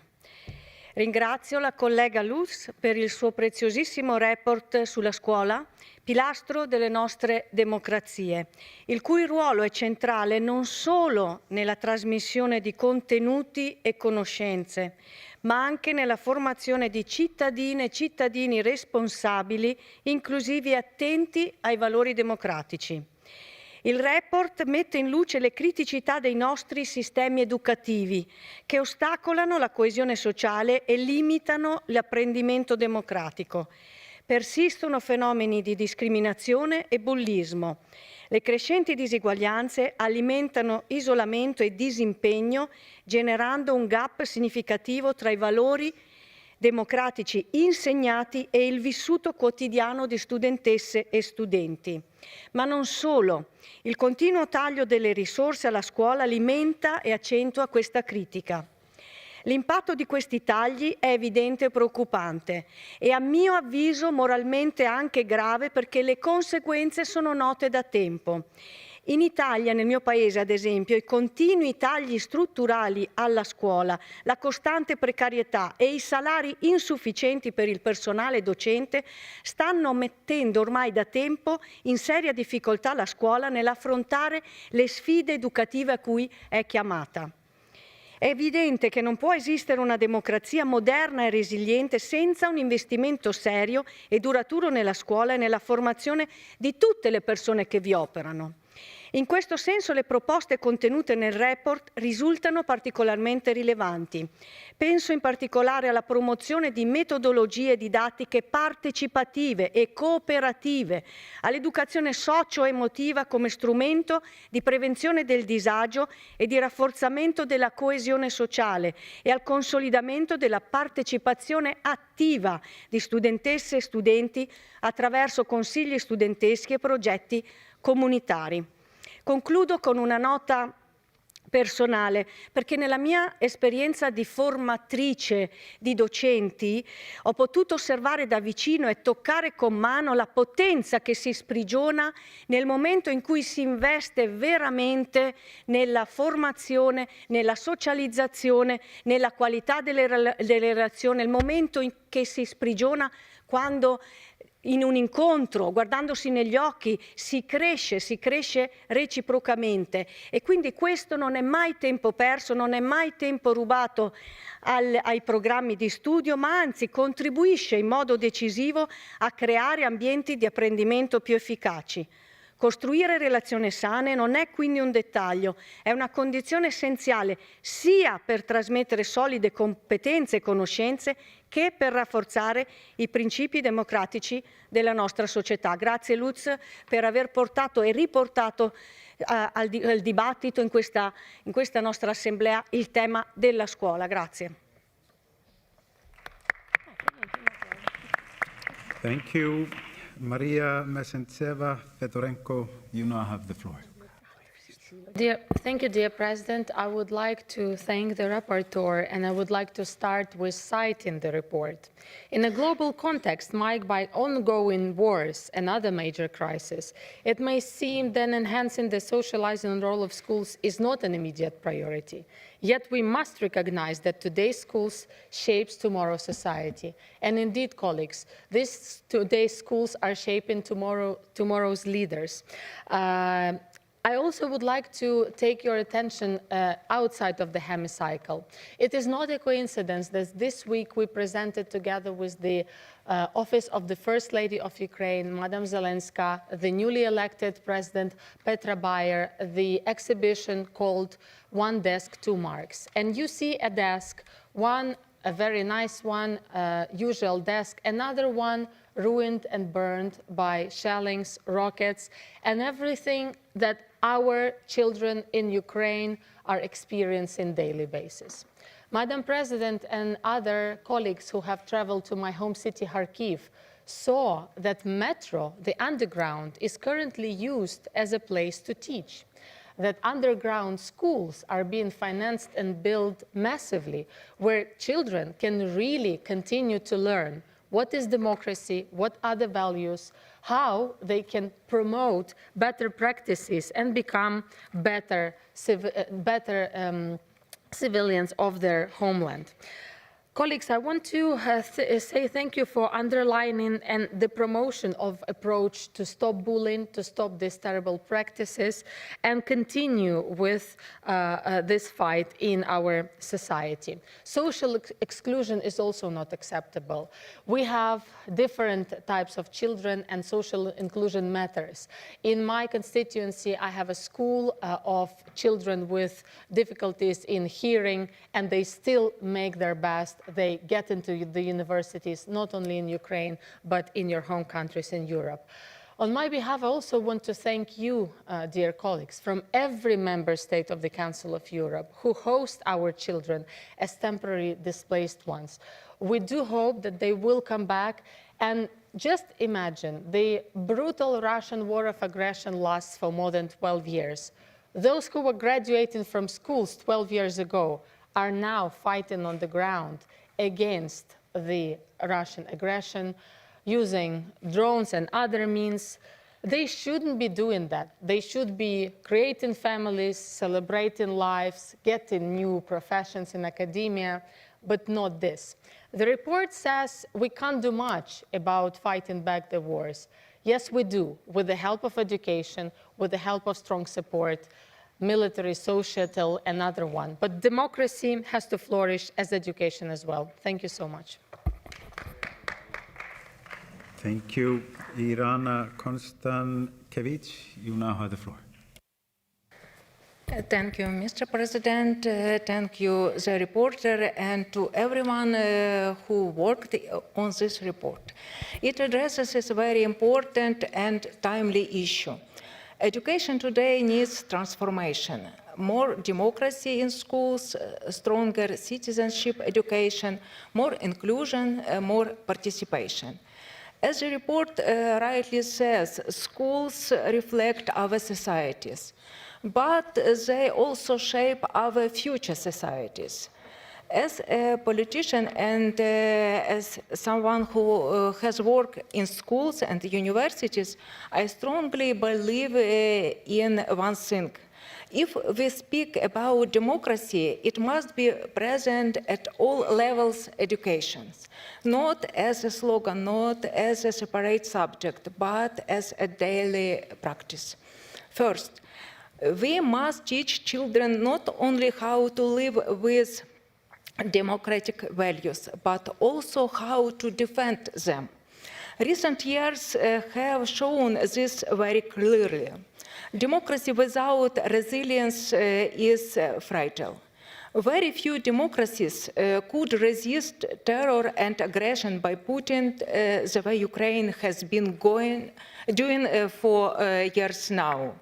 Ringrazio la collega Luz per il suo preziosissimo report sulla scuola, pilastro delle nostre democrazie, il cui ruolo è centrale non solo nella trasmissione di contenuti e conoscenze, ma anche nella formazione di cittadine e cittadini responsabili, inclusivi e attenti ai valori democratici. Il report mette in luce le criticità dei nostri sistemi educativi che ostacolano la coesione sociale e limitano l'apprendimento democratico. Persistono fenomeni di discriminazione e bullismo. Le crescenti disuguaglianze alimentano isolamento e disimpegno, generando un gap significativo tra i valori democratici insegnati e il vissuto quotidiano di studentesse e studenti. Ma non solo, il continuo taglio delle risorse alla scuola alimenta e accentua questa critica. L'impatto di questi tagli è evidente e preoccupante e a mio avviso moralmente anche grave perché le conseguenze sono note da tempo. In Italia, nel mio paese ad esempio, i continui tagli strutturali alla scuola, la costante precarietà e i salari insufficienti per il personale docente stanno mettendo ormai da tempo in seria difficoltà la scuola nell'affrontare le sfide educative a cui è chiamata. È evidente che non può esistere una democrazia moderna e resiliente senza un investimento serio e duraturo nella scuola e nella formazione di tutte le persone che vi operano. In questo senso le proposte contenute nel report risultano particolarmente rilevanti. Penso in particolare alla promozione di metodologie didattiche partecipative e cooperative, all'educazione socio-emotiva come strumento di prevenzione del disagio e di rafforzamento della coesione sociale e al consolidamento della partecipazione attiva di studentesse e studenti attraverso consigli studenteschi e progetti comunitari. Concludo con una nota personale, perché nella mia esperienza di formatrice di docenti ho potuto osservare da vicino e toccare con mano la potenza che si sprigiona nel momento in cui si investe veramente nella formazione, nella socializzazione, nella qualità delle relazioni, il momento in che si sprigiona quando in un incontro, guardandosi negli occhi, si cresce reciprocamente e quindi questo non è mai tempo perso, non è mai tempo rubato ai programmi di studio, ma anzi contribuisce in modo decisivo a creare ambienti di apprendimento più efficaci. Costruire relazioni sane non è quindi un dettaglio, è una condizione essenziale sia per trasmettere solide competenze e conoscenze che per rafforzare i principi democratici della nostra società. Grazie Lutz per aver portato e riportato al dibattito in questa nostra assemblea il tema della scuola. Grazie. Thank you. Maria Mesentseva Fedorenko, you now have the floor. Thank you, dear President. I would like to thank the rapporteur, and I would like to start with citing the report. In a global context marked by ongoing wars and other major crises, it may seem that enhancing the socializing role of schools is not an immediate priority. Yet we must recognize that today's schools shapes tomorrow's society. And indeed, colleagues, today's schools are shaping tomorrow's leaders. I also would like to take your attention outside of the hemicycle. It is not a coincidence that this week we presented together with the Office of the First Lady of Ukraine, Madam Zelenska, the newly elected President Petra Bayer, the exhibition called One Desk, Two Marks. And you see a desk, one a very nice one, usual desk, another one ruined and burned by shellings, rockets, and everything that our children in Ukraine are experiencing daily basis. Madam President and other colleagues who have traveled to my home city, Kharkiv, saw that metro, the underground, is currently used as a place to teach, that underground schools are being financed and built massively, where children can really continue to learn what is democracy, what are the values, how they can promote better practices and become better civilians of their homeland. Colleagues, I want to say thank you for underlining and the promotion of approach to stop bullying, to stop these terrible practices, and continue with this fight in our society. Social exclusion is also not acceptable. We have different types of children, and social inclusion matters. In my constituency, I have a school of children with difficulties in hearing, and they still make their best. They get into the universities, not only in Ukraine, but in your home countries in Europe. On my behalf, I also want to thank you, dear colleagues, from every member state of the Council of Europe who host our children as temporary displaced ones. We do hope that they will come back, and just imagine the brutal Russian war of aggression lasts for more than 12 years. Those who were graduating from schools 12 years ago are now fighting on the ground against the Russian aggression, using drones and other means. They shouldn't be doing that. They should be creating families, celebrating lives, getting new professions in academia, but not this. The report says we can't do much about fighting back the wars. Yes, we do, with the help of education, with the help of strong support. military, societal, another one. But democracy has to flourish as education as well. Thank you so much. Thank you. Irana Konstankevich, you now have the floor. Thank you, Mr. President. Thank you, the reporter, and to everyone who worked on this report. It addresses this very important and timely issue. Education today needs transformation. More democracy in schools, stronger citizenship education, more inclusion, more participation. As the report rightly says, schools reflect our societies, but they also shape our future societies. As a politician and as someone who has worked in schools and universities, I strongly believe in one thing. If we speak about democracy, it must be present at all levels of education, not as a slogan, not as a separate subject, but as a daily practice. First, we must teach children not only how to live with democratic values, but also how to defend them. Recent years have shown this very clearly. Democracy without resilience is fragile. Very few democracies could resist terror and aggression by Putin the way Ukraine has been doing for years now.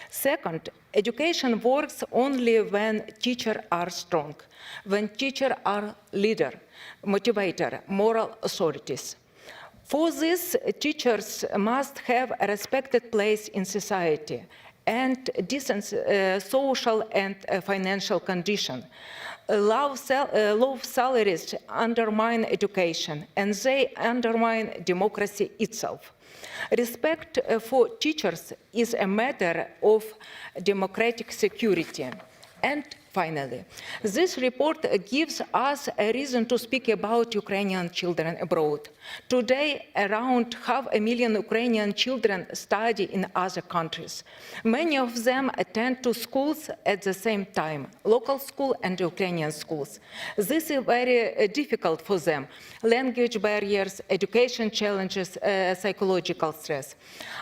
Second, education works only when teachers are strong, when teachers are leaders, motivators, moral authorities. For this, teachers must have a respected place in society and decent social and financial conditions. Low salaries undermine education, and they undermine democracy itself. Respect for teachers is a matter of democratic security. And finally, this report gives us a reason to speak about Ukrainian children abroad. Today, around 500,000 Ukrainian children study in other countries. Many of them attend to schools at the same time, local school and Ukrainian schools. This is very difficult for them. Language barriers, education challenges, psychological stress.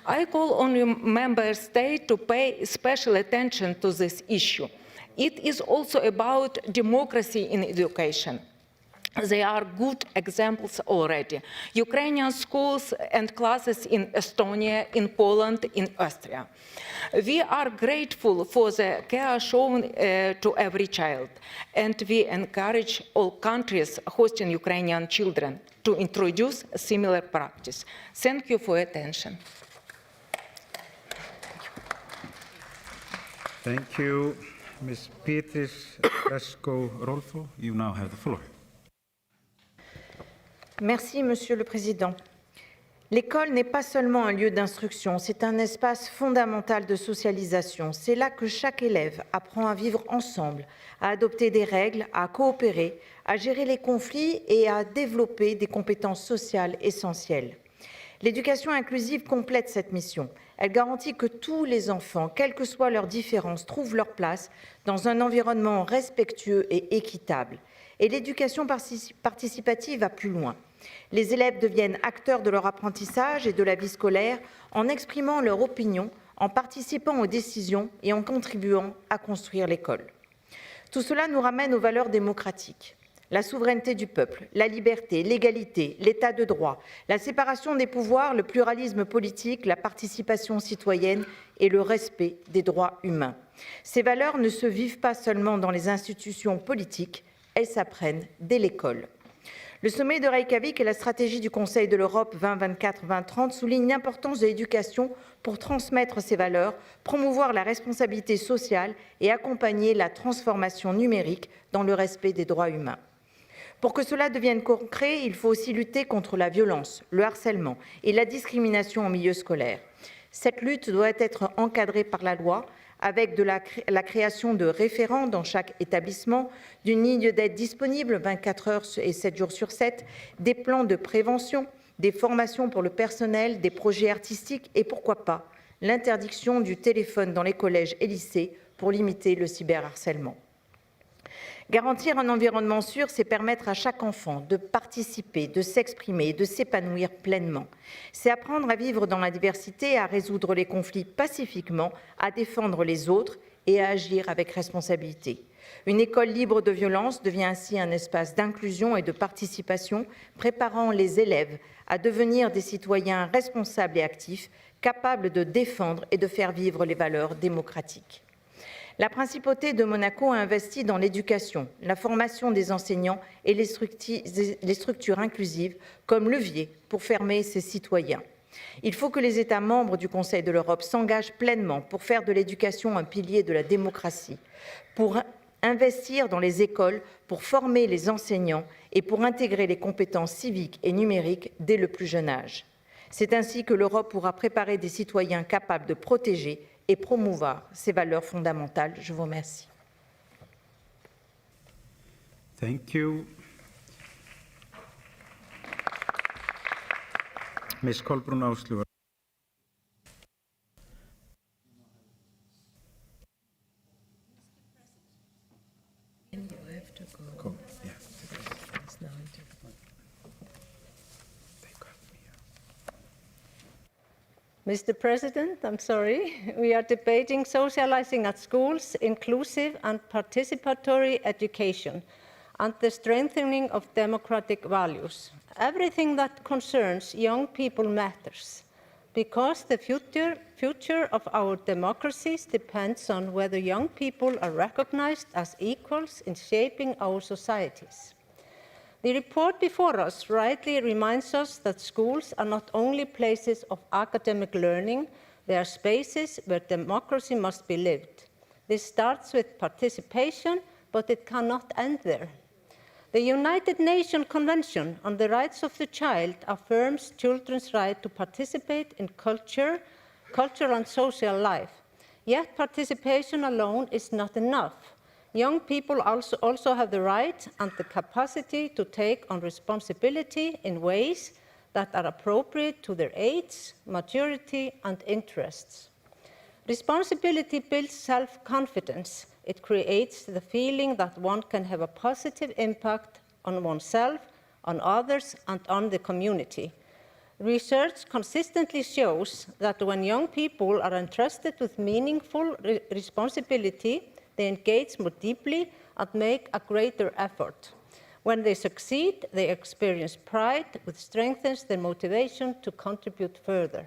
I call on member states to pay special attention to this issue. It is also about democracy in education. There are good examples already. Ukrainian schools and classes in Estonia, in Poland, in Austria. We are grateful for the care shown to every child, and we encourage all countries hosting Ukrainian children to introduce similar practice. Thank you for your attention. Thank you. Ms. Beatrice Fresco-Rolfo, you now have the floor. Merci, Monsieur le Président. L'école n'est pas seulement un lieu d'instruction, c'est un espace fondamental de socialisation. C'est là que chaque élève apprend à vivre ensemble, à adopter des règles, à coopérer, à gérer les conflits et à développer des compétences sociales essentielles. L'éducation inclusive complète cette mission. Elle garantit que tous les enfants, quelles que soient leurs différences, trouvent leur place dans un environnement respectueux et équitable. Et l'éducation participative va plus loin. Les élèves deviennent acteurs de leur apprentissage et de la vie scolaire en exprimant leur opinion, en participant aux décisions et en contribuant à construire l'école. Tout cela nous ramène aux valeurs démocratiques. La souveraineté du peuple, la liberté, l'égalité, l'état de droit, la séparation des pouvoirs, le pluralisme politique, la participation citoyenne et le respect des droits humains. Ces valeurs ne se vivent pas seulement dans les institutions politiques, elles s'apprennent dès l'école. Le sommet de Reykjavik et la stratégie du Conseil de l'Europe 2024-2030 soulignent l'importance de l'éducation pour transmettre ces valeurs, promouvoir la responsabilité sociale et accompagner la transformation numérique dans le respect des droits humains. Pour que cela devienne concret, il faut aussi lutter contre la violence, le harcèlement et la discrimination en milieu scolaire. Cette lutte doit être encadrée par la loi, avec la création de référents dans chaque établissement, d'une ligne d'aide disponible 24 heures et 7 jours sur 7, des plans de prévention, des formations pour le personnel, des projets artistiques et pourquoi pas l'interdiction du téléphone dans les collèges et lycées pour limiter le cyberharcèlement. Garantir un environnement sûr, c'est permettre à chaque enfant de participer, de s'exprimer, de s'épanouir pleinement. C'est apprendre à vivre dans la diversité, à résoudre les conflits pacifiquement, à défendre les autres et à agir avec responsabilité. Une école libre de violence devient ainsi un espace d'inclusion et de participation, préparant les élèves à devenir des citoyens responsables et actifs, capables de défendre et de faire vivre les valeurs démocratiques. La principauté de Monaco a investi dans l'éducation, la formation des enseignants et les structures inclusives comme levier pour former ses citoyens. Il faut que les États membres du Conseil de l'Europe s'engagent pleinement pour faire de l'éducation un pilier de la démocratie, pour investir dans les écoles, pour former les enseignants et pour intégrer les compétences civiques et numériques dès le plus jeune âge. C'est ainsi que l'Europe pourra préparer des citoyens capables de protéger et promouvoir ces valeurs fondamentales. Je vous remercie. Thank you. Ms. Kolbrún Áslaugar. Mr. President, I'm sorry. We are debating socializing at schools, inclusive and participatory education, and the strengthening of democratic values. Everything that concerns young people matters, because the future of our democracies depends on whether young people are recognized as equals in shaping our societies. The report before us rightly reminds us that schools are not only places of academic learning, they are spaces where democracy must be lived. This starts with participation, but it cannot end there. The United Nations Convention on the Rights of the Child affirms children's right to participate in cultural and social life. Yet participation alone is not enough. Young people also have the right and the capacity to take on responsibility in ways that are appropriate to their age, maturity, and interests. Responsibility builds self-confidence. It creates the feeling that one can have a positive impact on oneself, on others, and on the community. Research consistently shows that when young people are entrusted with meaningful responsibility, they engage more deeply and make a greater effort. When they succeed, they experience pride, which strengthens their motivation to contribute further.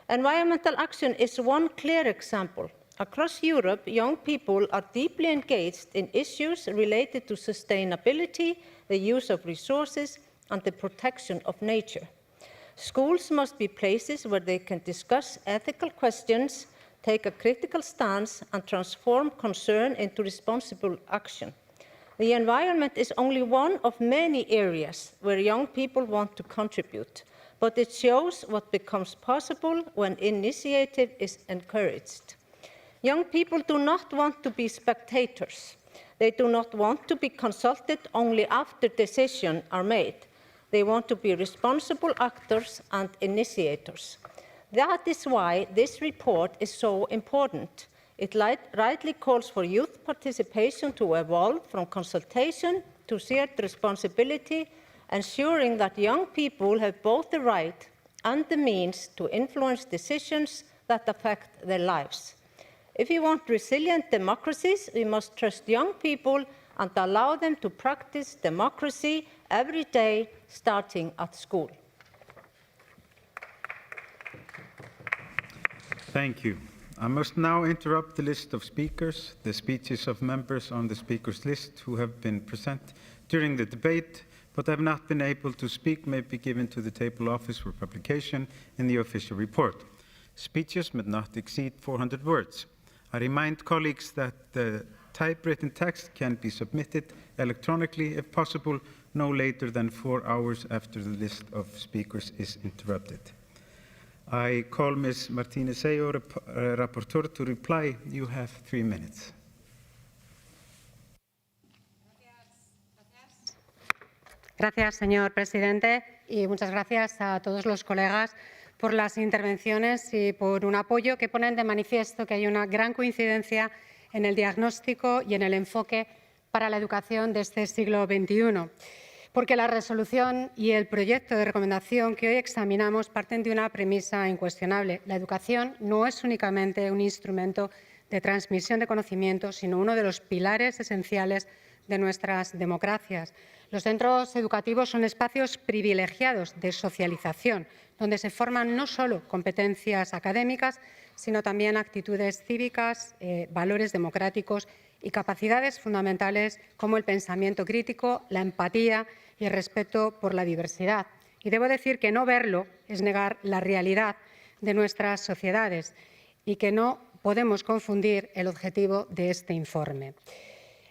Environmental action is one clear example. Across Europe, young people are deeply engaged in issues related to sustainability, the use of resources, and the protection of nature. Schools must be places where they can discuss ethical questions, take a critical stance, and transform concern into responsible action. The environment is only one of many areas where young people want to contribute, but it shows what becomes possible when initiative is encouraged. Young people do not want to be spectators. They do not want to be consulted only after decisions are made. They want to be responsible actors and initiators. That is why this report is so important. It rightly calls for youth participation to evolve from consultation to shared responsibility, ensuring that young people have both the right and the means to influence decisions that affect their lives. If we want resilient democracies, we must trust young people and allow them to practice democracy every day, starting at school. Thank you. I must now interrupt the list of speakers. The speeches of members on the speakers list who have been present during the debate but have not been able to speak may be given to the table office for publication in the official report. Speeches may not exceed 400 words. I remind colleagues that the typewritten text can be submitted electronically, if possible, no later than 4 hours after the list of speakers is interrupted. I call Ms. Martinez-Seyo, Rapporteur, to reply. You have 3 minutes. Gracias, señor presidente, y muchas gracias a todos los colegas por las intervenciones y por un apoyo que ponen de manifiesto que hay una gran coincidencia en el diagnóstico y en el enfoque para la educación de este siglo XXI. Porque la resolución y el proyecto de recomendación que hoy examinamos parten de una premisa incuestionable. La educación no es únicamente un instrumento de transmisión de conocimiento, sino uno de los pilares esenciales de nuestras democracias. Los centros educativos son espacios privilegiados de socialización, donde se forman no solo competencias académicas, sino también actitudes cívicas, valores democráticos y capacidades fundamentales como el pensamiento crítico, la empatía y el respeto por la diversidad. Y debo decir que no verlo es negar la realidad de nuestras sociedades y que no podemos confundir el objetivo de este informe.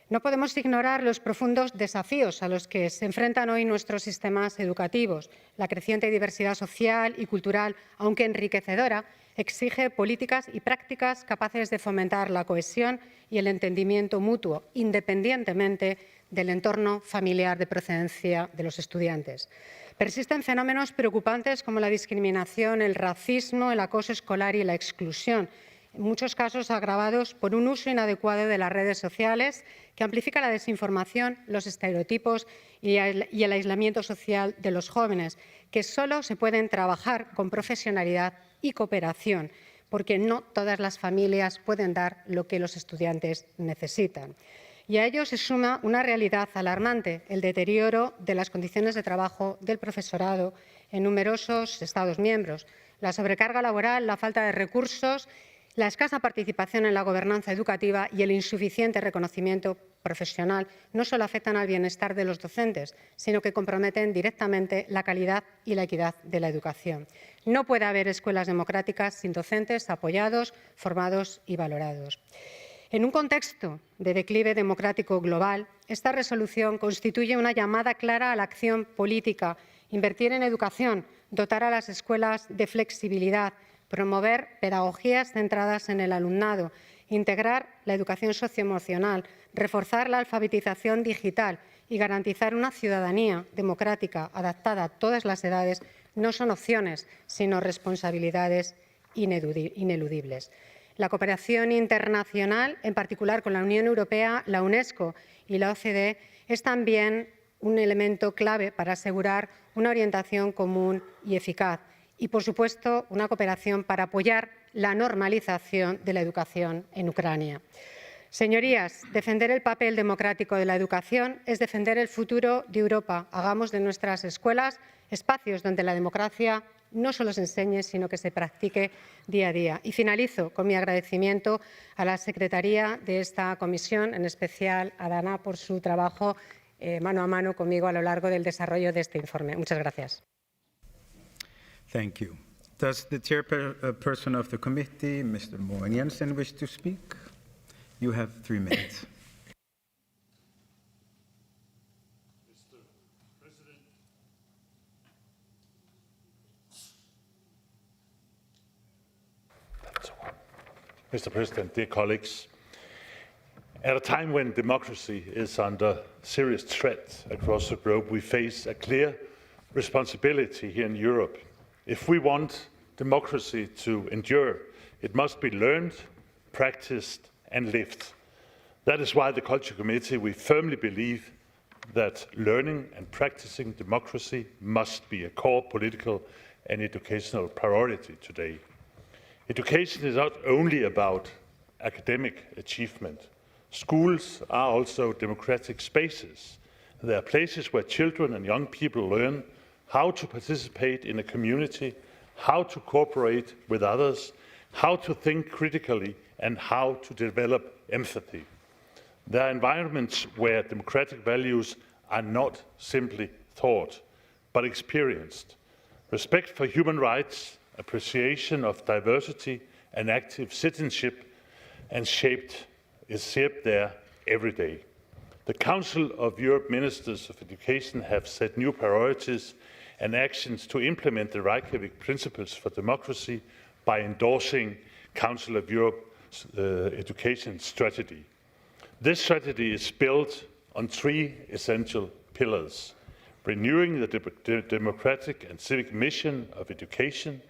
No podemos ignorar los profundos desafíos a los que se enfrentan hoy nuestros sistemas educativos. La creciente diversidad social y cultural, aunque enriquecedora, exige políticas y prácticas capaces de fomentar la cohesión y el entendimiento mutuo, independientemente del entorno familiar de procedencia de los estudiantes. Persisten fenómenos preocupantes como la discriminación, el racismo, el acoso escolar y la exclusión, en muchos casos agravados por un uso inadecuado de las redes sociales que amplifica la desinformación, los estereotipos y el aislamiento social de los jóvenes, que solo se pueden trabajar con profesionalidad y cooperación, porque no todas las familias pueden dar lo que los estudiantes necesitan. Y a ello se suma una realidad alarmante, el deterioro de las condiciones de trabajo del profesorado en numerosos Estados miembros, la sobrecarga laboral, la falta de recursos, la escasa participación en la gobernanza educativa y el insuficiente reconocimiento profesional no solo afectan al bienestar de los docentes, sino que comprometen directamente la calidad y la equidad de la educación. No puede haber escuelas democráticas sin docentes apoyados, formados y valorados. En un contexto de declive democrático global, esta resolución constituye una llamada clara a la acción política, invertir en educación, dotar a las escuelas de flexibilidad, promover pedagogías centradas en el alumnado, integrar la educación socioemocional, reforzar la alfabetización digital y garantizar una ciudadanía democrática adaptada a todas las edades no son opciones, sino responsabilidades ineludibles. La cooperación internacional, en particular con la Unión Europea, la UNESCO y la OCDE, es también un elemento clave para asegurar una orientación común y eficaz. Y, por supuesto, una cooperación para apoyar la normalización de la educación en Ucrania. Señorías, defender el papel democrático de la educación es defender el futuro de Europa. Hagamos de nuestras escuelas espacios donde la democracia no solo se enseñe, sino que se practique día a día. Y finalizo con mi agradecimiento a la secretaría de esta comisión, en especial a Dana, por su trabajo mano a mano conmigo a lo largo del desarrollo de este informe. Muchas gracias. Thank you. Does the chairperson of the committee, Mr. Moen Jensen, wish to speak? You have 3 minutes. Mr. President, dear colleagues, at a time when democracy is under serious threat across the globe, we face a clear responsibility here in Europe. If we want democracy to endure, it must be learned, practiced and lived. That is why the Culture Committee, we firmly believe that learning and practicing democracy must be a core political and educational priority today. Education is not only about academic achievement. Schools are also democratic spaces. They are places where children and young people learn how to participate in a community, how to cooperate with others, how to think critically, and how to develop empathy. They are environments where democratic values are not simply thought, but experienced. Respect for human rights, appreciation of diversity, and active citizenship is shaped there every day. The Council of Europe Ministers of Education have set new priorities and actions to implement the Reykjavik Principles for Democracy by endorsing Council of Europe's education strategy. This strategy is built on 3 essential pillars: renewing the democratic and civic mission of education,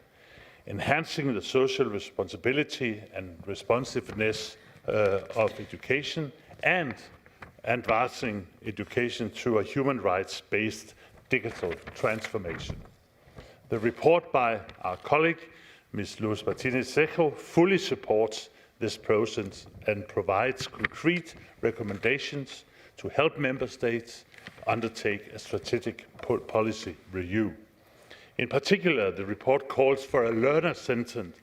enhancing the social responsibility and responsiveness of education and advancing education through a human rights-based digital transformation. The report by our colleague, Ms. Luz Martinez-Sejo, fully supports this process and provides concrete recommendations to help Member States undertake a strategic policy review. In particular, the report calls for a learner-centered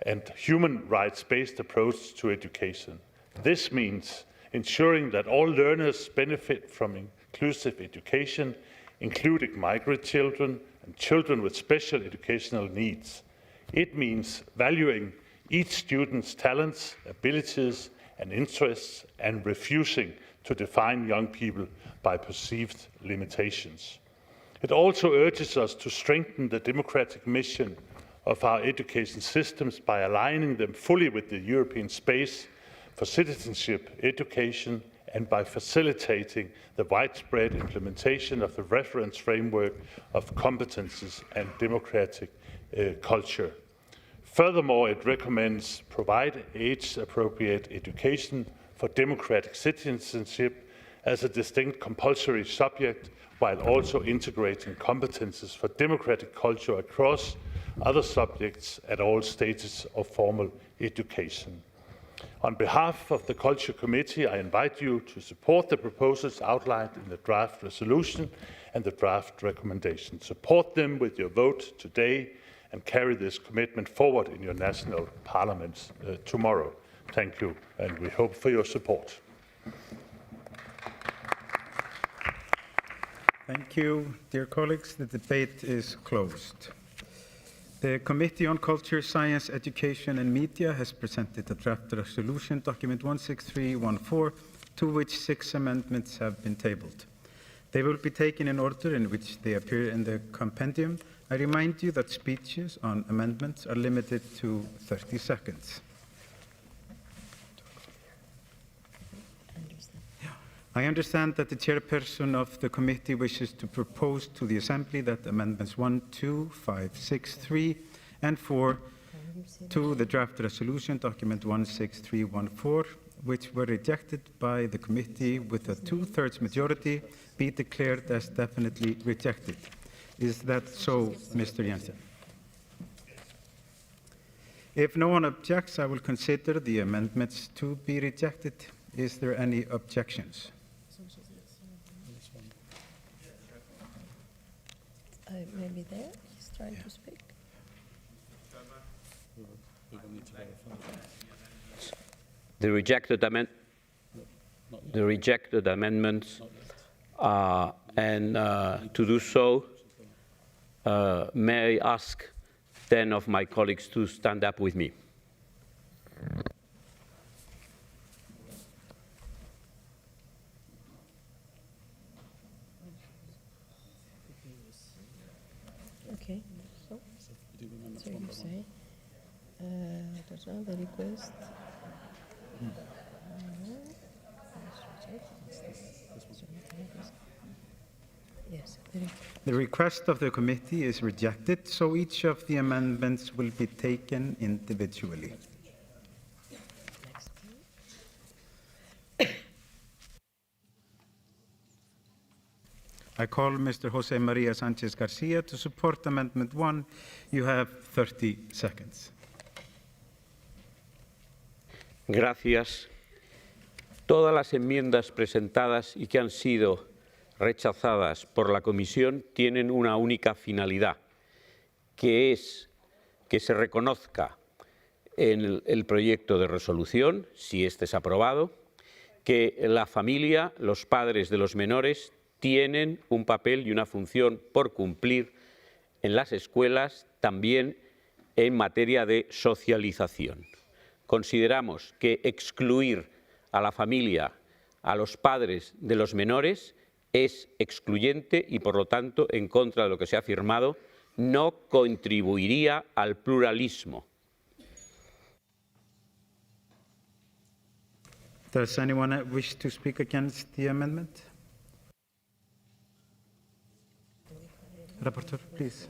and human rights-based approach to education. This means ensuring that all learners benefit from inclusive education, including migrant children and children with special educational needs. It means valuing each student's talents, abilities, and interests, and refusing to define young people by perceived limitations. It also urges us to strengthen the democratic mission of our education systems by aligning them fully with the European space for citizenship education and by facilitating the widespread implementation of the reference framework of competences and democratic culture. Furthermore, it recommends provide age-appropriate education for democratic citizenship as a distinct compulsory subject, while also integrating competences for democratic culture across other subjects at all stages of formal education. On behalf of the Culture Committee, I invite you to support the proposals outlined in the draft resolution and the draft recommendation. Support them with your vote today and carry this commitment forward in your national parliaments tomorrow. Thank you, and we hope for your support. Thank you, dear colleagues. The debate is closed. The Committee on Culture, Science, Education and Media has presented a draft resolution, document 16314, to which 6 amendments have been tabled. They will be taken in order in which they appear in the compendium. I remind you that speeches on amendments are limited to 30 seconds. I understand that the chairperson of the committee wishes to propose to the Assembly that amendments 1, 2, 5, 6, 3, and 4 to the draft resolution, document 16314, which were rejected by the committee with a 2/3 majority, be declared as definitely rejected. Is that so, Mr. Jensen? If no one objects, I will consider the amendments to be rejected. Is there any objections? Maybe there, he's trying to speak. The rejected amendments, and to do so, may I ask 10 of my colleagues to stand up with me. Okay, so you say, the request. Yes. The request of the committee is rejected, so each of the amendments will be taken individually. I call Mr. Jose Maria Sanchez Garcia to support Amendment 1. You have 30 seconds. Gracias. Todas las enmiendas presentadas y que han sido rechazadas por la Comisión tienen una única finalidad, que es que se reconozca en el proyecto de resolución, si este es aprobado, que la familia, los padres de los menores, tienen un papel y una función por cumplir en las escuelas, también en materia de socialización. Consideramos que excluir a la familia, a los padres de los menores, es excluyente y, por lo tanto, en contra de lo que se ha afirmado, no contribuiría al pluralismo. Does anyone wish to speak against the amendment? Rapporteur, please.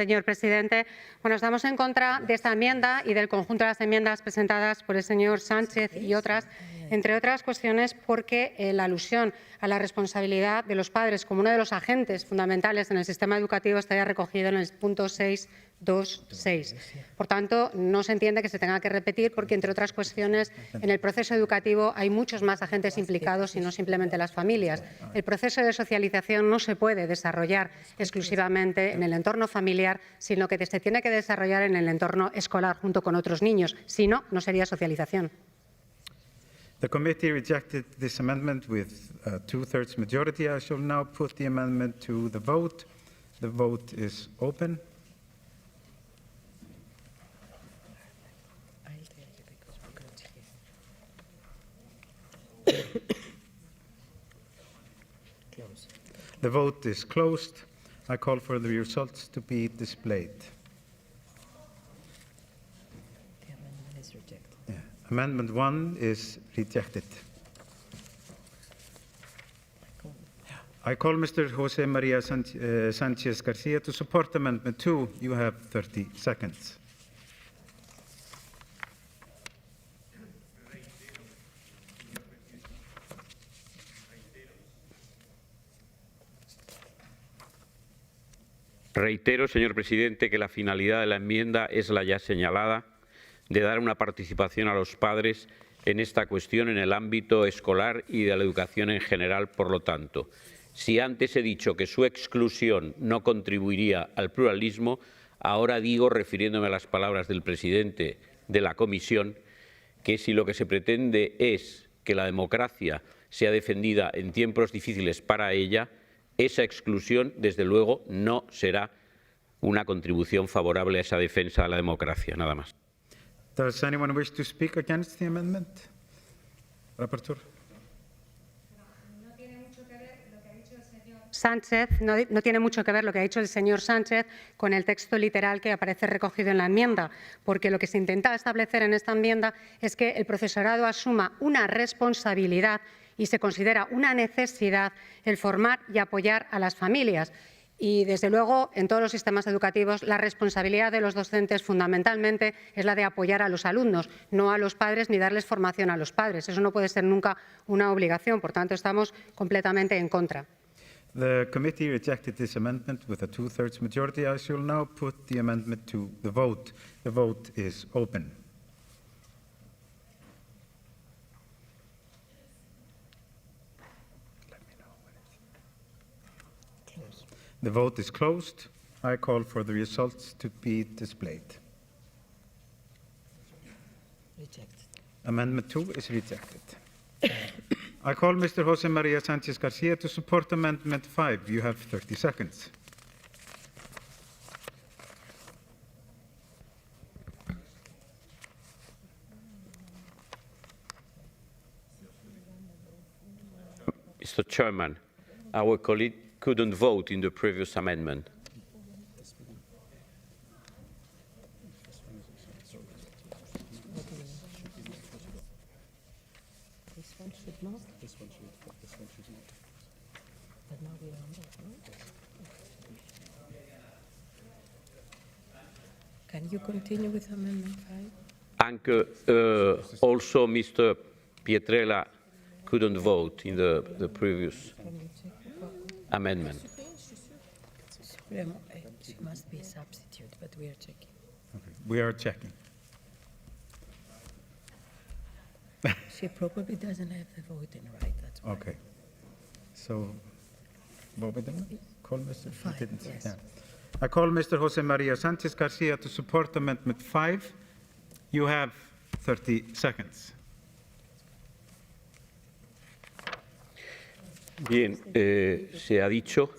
señor presidente. Bueno, estamos en contra de esta enmienda y del conjunto de las enmiendas presentadas por el señor Sánchez y otras, entre otras cuestiones porque la alusión a la responsabilidad de los padres como uno de los agentes fundamentales en el sistema educativo estaría recogido en el punto 6.2.6. Por tanto, no se entiende que se tenga que repetir porque, entre otras cuestiones, en el proceso educativo hay muchos más agentes implicados y no simplemente las familias. El proceso de socialización no se puede desarrollar exclusivamente en el entorno familiar, sino que se tiene que desarrollar en el entorno escolar junto con otros niños. Si no, no sería socialización. The committee rejected this amendment with a two-thirds majority. I shall now put the amendment to the vote. The vote is open. The vote is closed. I call for the results to be displayed. The amendment is rejected. Yeah. Amendment 1 is rejected. I call Mr. Jose Maria Sanchez Garcia to support Amendment 2. You have 30 seconds. Reitero, señor presidente, que la finalidad de la enmienda es la ya señalada, de dar una participación a los padres en esta cuestión en el ámbito escolar y de la educación en general. Por lo tanto, si antes he dicho que su exclusión no contribuiría al pluralismo, ahora digo, refiriéndome a las palabras del presidente de la comisión, que si lo que se pretende es que la democracia sea defendida en tiempos difíciles para ella, esa exclusión, desde luego, no será una contribución favorable a esa defensa de la democracia. Nada más. Does anyone wish to speak against the amendment? Rapporteur. Sánchez, no tiene mucho que ver lo que ha dicho el señor Sánchez con el texto literal que aparece recogido en la enmienda, porque lo que se intenta establecer en esta enmienda es que el profesorado asuma una responsabilidad y se considera una necesidad el formar y apoyar a las familias. Y, desde luego, en todos los sistemas educativos, la responsabilidad de los docentes fundamentalmente es la de apoyar a los alumnos, no a los padres ni darles formación a los padres. Eso no puede ser nunca una obligación. Por tanto, estamos completamente en contra. The committee rejected this amendment with a two-thirds majority. I shall now put the amendment to the vote. The vote is open. The vote is closed. I call for the results to be displayed. Rejected. Amendment 2 is rejected. I call Mr. Jose Maria Sanchez Garcia to support Amendment 5. You have 30 seconds. Mr. Chairman, our colleague couldn't vote in the previous amendment. This one should not. This one should not. But now we are on that, no? Can you continue with Amendment 5? And also Mr. Pietrella couldn't vote in the previous amendment. She must be a substitute, but we are checking. Okay. We are checking. She probably doesn't have the voting right, that's why. Okay. So, what we done? Call Mr. Five, Didn't, yes. yeah. I call Mr. Jose Maria Sanchez Garcia to support Amendment 5. You have 30 seconds. Bien, se ha dicho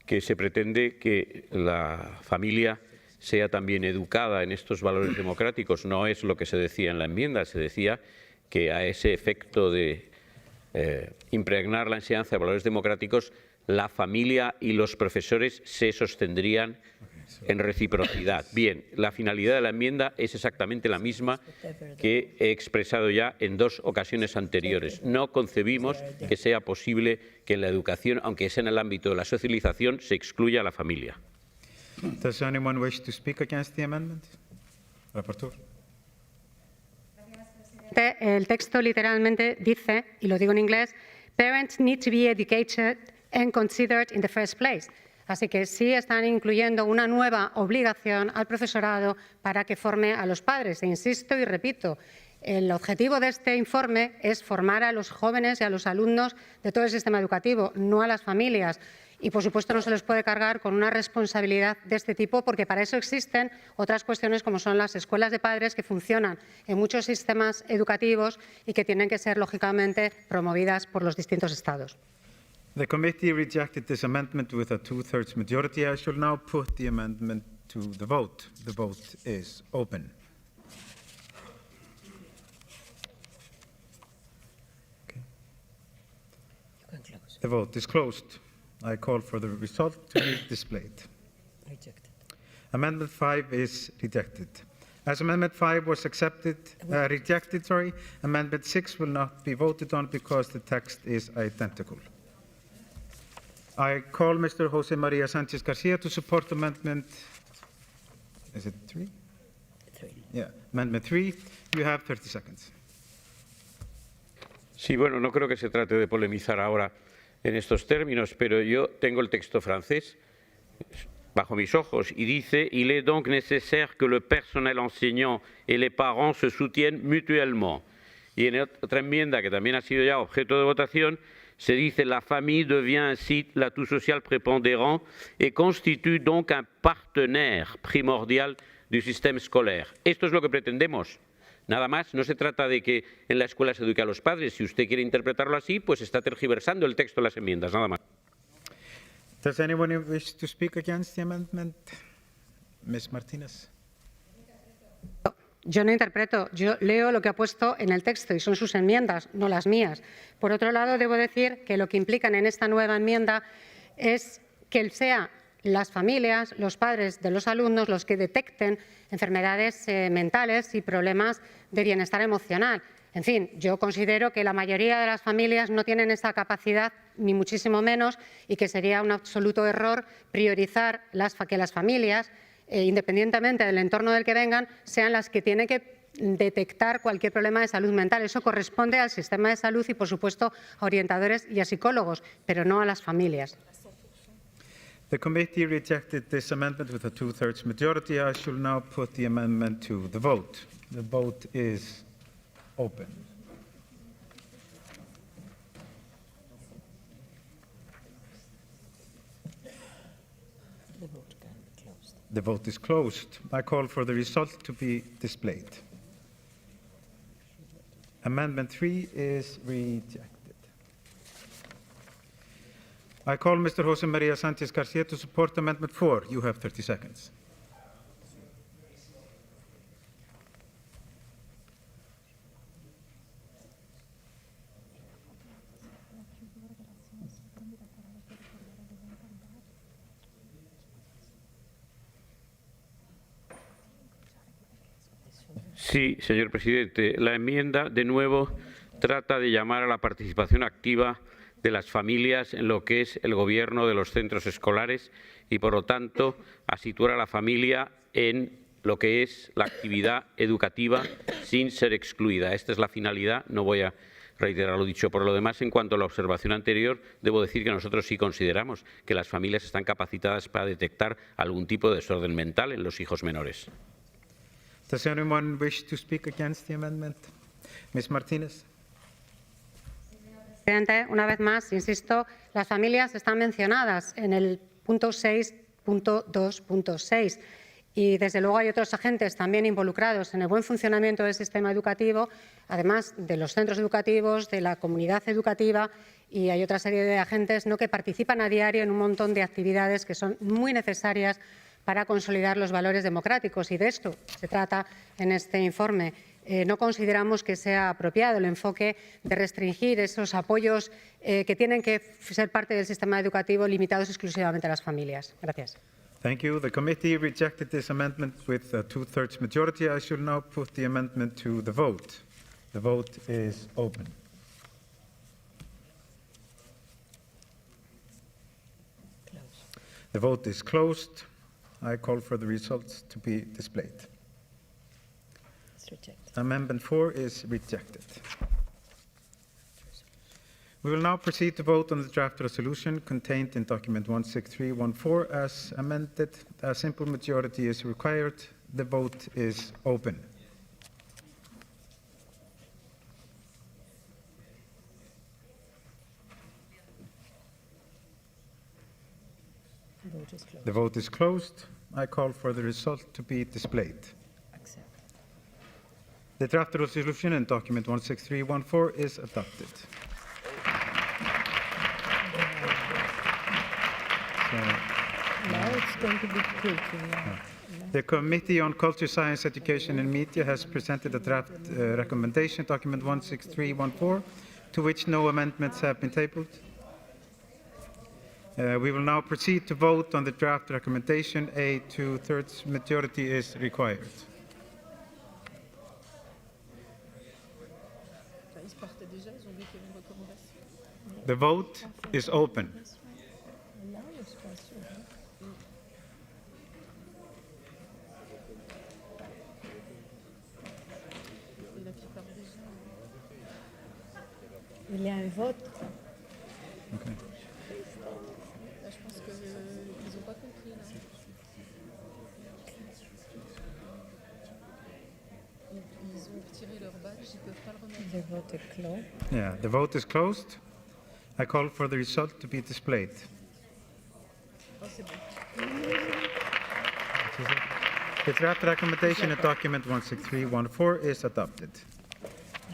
que se pretende que la familia sea también educada en estos valores democráticos. No es lo que se decía en la enmienda, se decía que a ese efecto de impregnar la enseñanza de valores democráticos, la familia y los profesores se sostendrían en reciprocidad. Bien, la finalidad de la enmienda es exactamente la misma que he expresado ya en dos ocasiones anteriores. No concebimos que sea posible que en la educación, aunque sea en el ámbito de la socialización, se excluya a la familia. Does anyone wish to speak against the amendment? Rapporteur. El texto literalmente dice, y lo digo en inglés, parents need to be educated and considered in the first place. Así que sí están incluyendo una nueva obligación al profesorado para que forme a los padres. E insisto y repito, el objetivo de este informe es formar a los jóvenes y a los alumnos de todo el sistema educativo, no a las familias. Y, por supuesto, no se les puede cargar con una responsabilidad de este tipo, porque para eso existen otras cuestiones como son las escuelas de padres que funcionan en muchos sistemas educativos y que tienen que ser, lógicamente, promovidas por los distintos Estados. The committee rejected this amendment with a 2/3 majority. I shall now put the amendment to the vote. The vote is open. Okay. You can close. The vote is closed. I call for the result to be displayed. Rejected. Amendment 5 is rejected. As Amendment 5 was rejected, Amendment 6 will not be voted on because the text is identical. I call Mr. Jose Maria Sanchez Garcia to support Amendment, is it 3? 3. Yeah, Amendment 3. You have 30 seconds. Sí, bueno, no creo que se trate de polemizar ahora en estos términos, pero yo tengo el texto francés bajo mis ojos y dice: il est donc nécessaire que le personnel enseignant et les parents se soutiennent mutuellement. Y en otra enmienda que también ha sido ya objeto de votación se dice: la famille devient ainsi l'atout social prépondérant et constitue donc un partenaire primordial du système scolaire. Esto es lo que pretendemos. Nada más, no se trata de que en la escuela se eduque a los padres. Si usted quiere interpretarlo así, pues está tergiversando el texto de las enmiendas, nada más. Does anyone wish to speak against the amendment? Ms. Martínez. Yo no interpreto, yo leo lo que ha puesto en el texto y son sus enmiendas, no las mías. Por otro lado, debo decir que lo que implican en esta nueva enmienda es que sea las familias, los padres de los alumnos los que detecten enfermedades mentales y problemas de bienestar emocional. En fin, yo considero que la mayoría de las familias no tienen esa capacidad, ni muchísimo menos, y que sería un absoluto error priorizar que las familias, independientemente del entorno del que vengan, sean las que tienen que detectar cualquier problema de salud mental. Eso corresponde al sistema de salud y, por supuesto, a orientadores y a psicólogos, pero no a las familias. The committee rejected this amendment with a 2/3 majority. I shall now put the amendment to the vote. The vote is open. The vote can be closed. The vote is closed. I call for the result to be displayed. Amendment 3 is rejected. I call Mr. Jose Maria Sanchez Garcia to support Amendment 4. You have 30 seconds. Sí, señor presidente. La enmienda, de nuevo, trata de llamar a la participación activa de las familias en lo que es el gobierno de los centros escolares y, por lo tanto, a situar a la familia en lo que es la actividad educativa sin ser excluida. Esta es la finalidad, no voy a reiterar lo dicho. Por lo demás, en cuanto a la observación anterior, debo decir que nosotros sí consideramos que las familias están capacitadas para detectar algún tipo de desorden mental en los hijos menores. Does anyone wish to speak against the amendment? Ms. Martínez. Presidente, una vez más, insisto, las familias están mencionadas en el punto 6.2.6 y, desde luego, hay otros agentes también involucrados en el buen funcionamiento del sistema educativo, además de los centros educativos, de la comunidad educativa, y hay otra serie de agentes que participan a diario en un montón de actividades que son muy necesarias para consolidar los valores democráticos, y de esto se trata en este informe. No consideramos que sea apropiado el enfoque de restringir esos apoyos que tienen que ser parte del sistema educativo limitados exclusivamente a las familias. Gracias. Thank you. The committee rejected this amendment with a 2/3 majority. I shall now put the amendment to the vote. The vote is open. The vote is closed. I call for the results to be displayed. It's rejected. Amendment 4 is rejected. We will now proceed to vote on the draft resolution contained in document 16314 as amended. A simple majority is required. The vote is open. The vote is closed. The vote is closed. I call for the result to be displayed. Accept. The draft resolution in document 16314 is adopted. Now it's going to be quick. The Committee on Culture, Science, Education and Media has presented a draft recommendation, document 16314, to which no amendments have been tabled. We will now proceed to vote on the draft recommendation. A 2/3 majority is required. The vote is open. Il y a un vote. Okay. Je pense qu'ils n'ont pas compris. Là. Ils ont retiré leur badge, ils ne peuvent pas le remettre. The vote is closed. Yeah, the vote is closed. I call for the result to be displayed. Oh, c'est bon. The draft recommendation in document 16314 is adopted.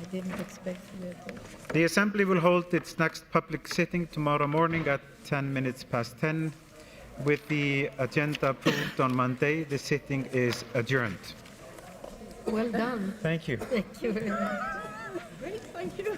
I didn't expect the vote. The Assembly will hold its next public sitting tomorrow morning at 10:10. With the agenda approved on Monday, the sitting is adjourned. Well done. Thank you. Thank you very much. Great, thank you.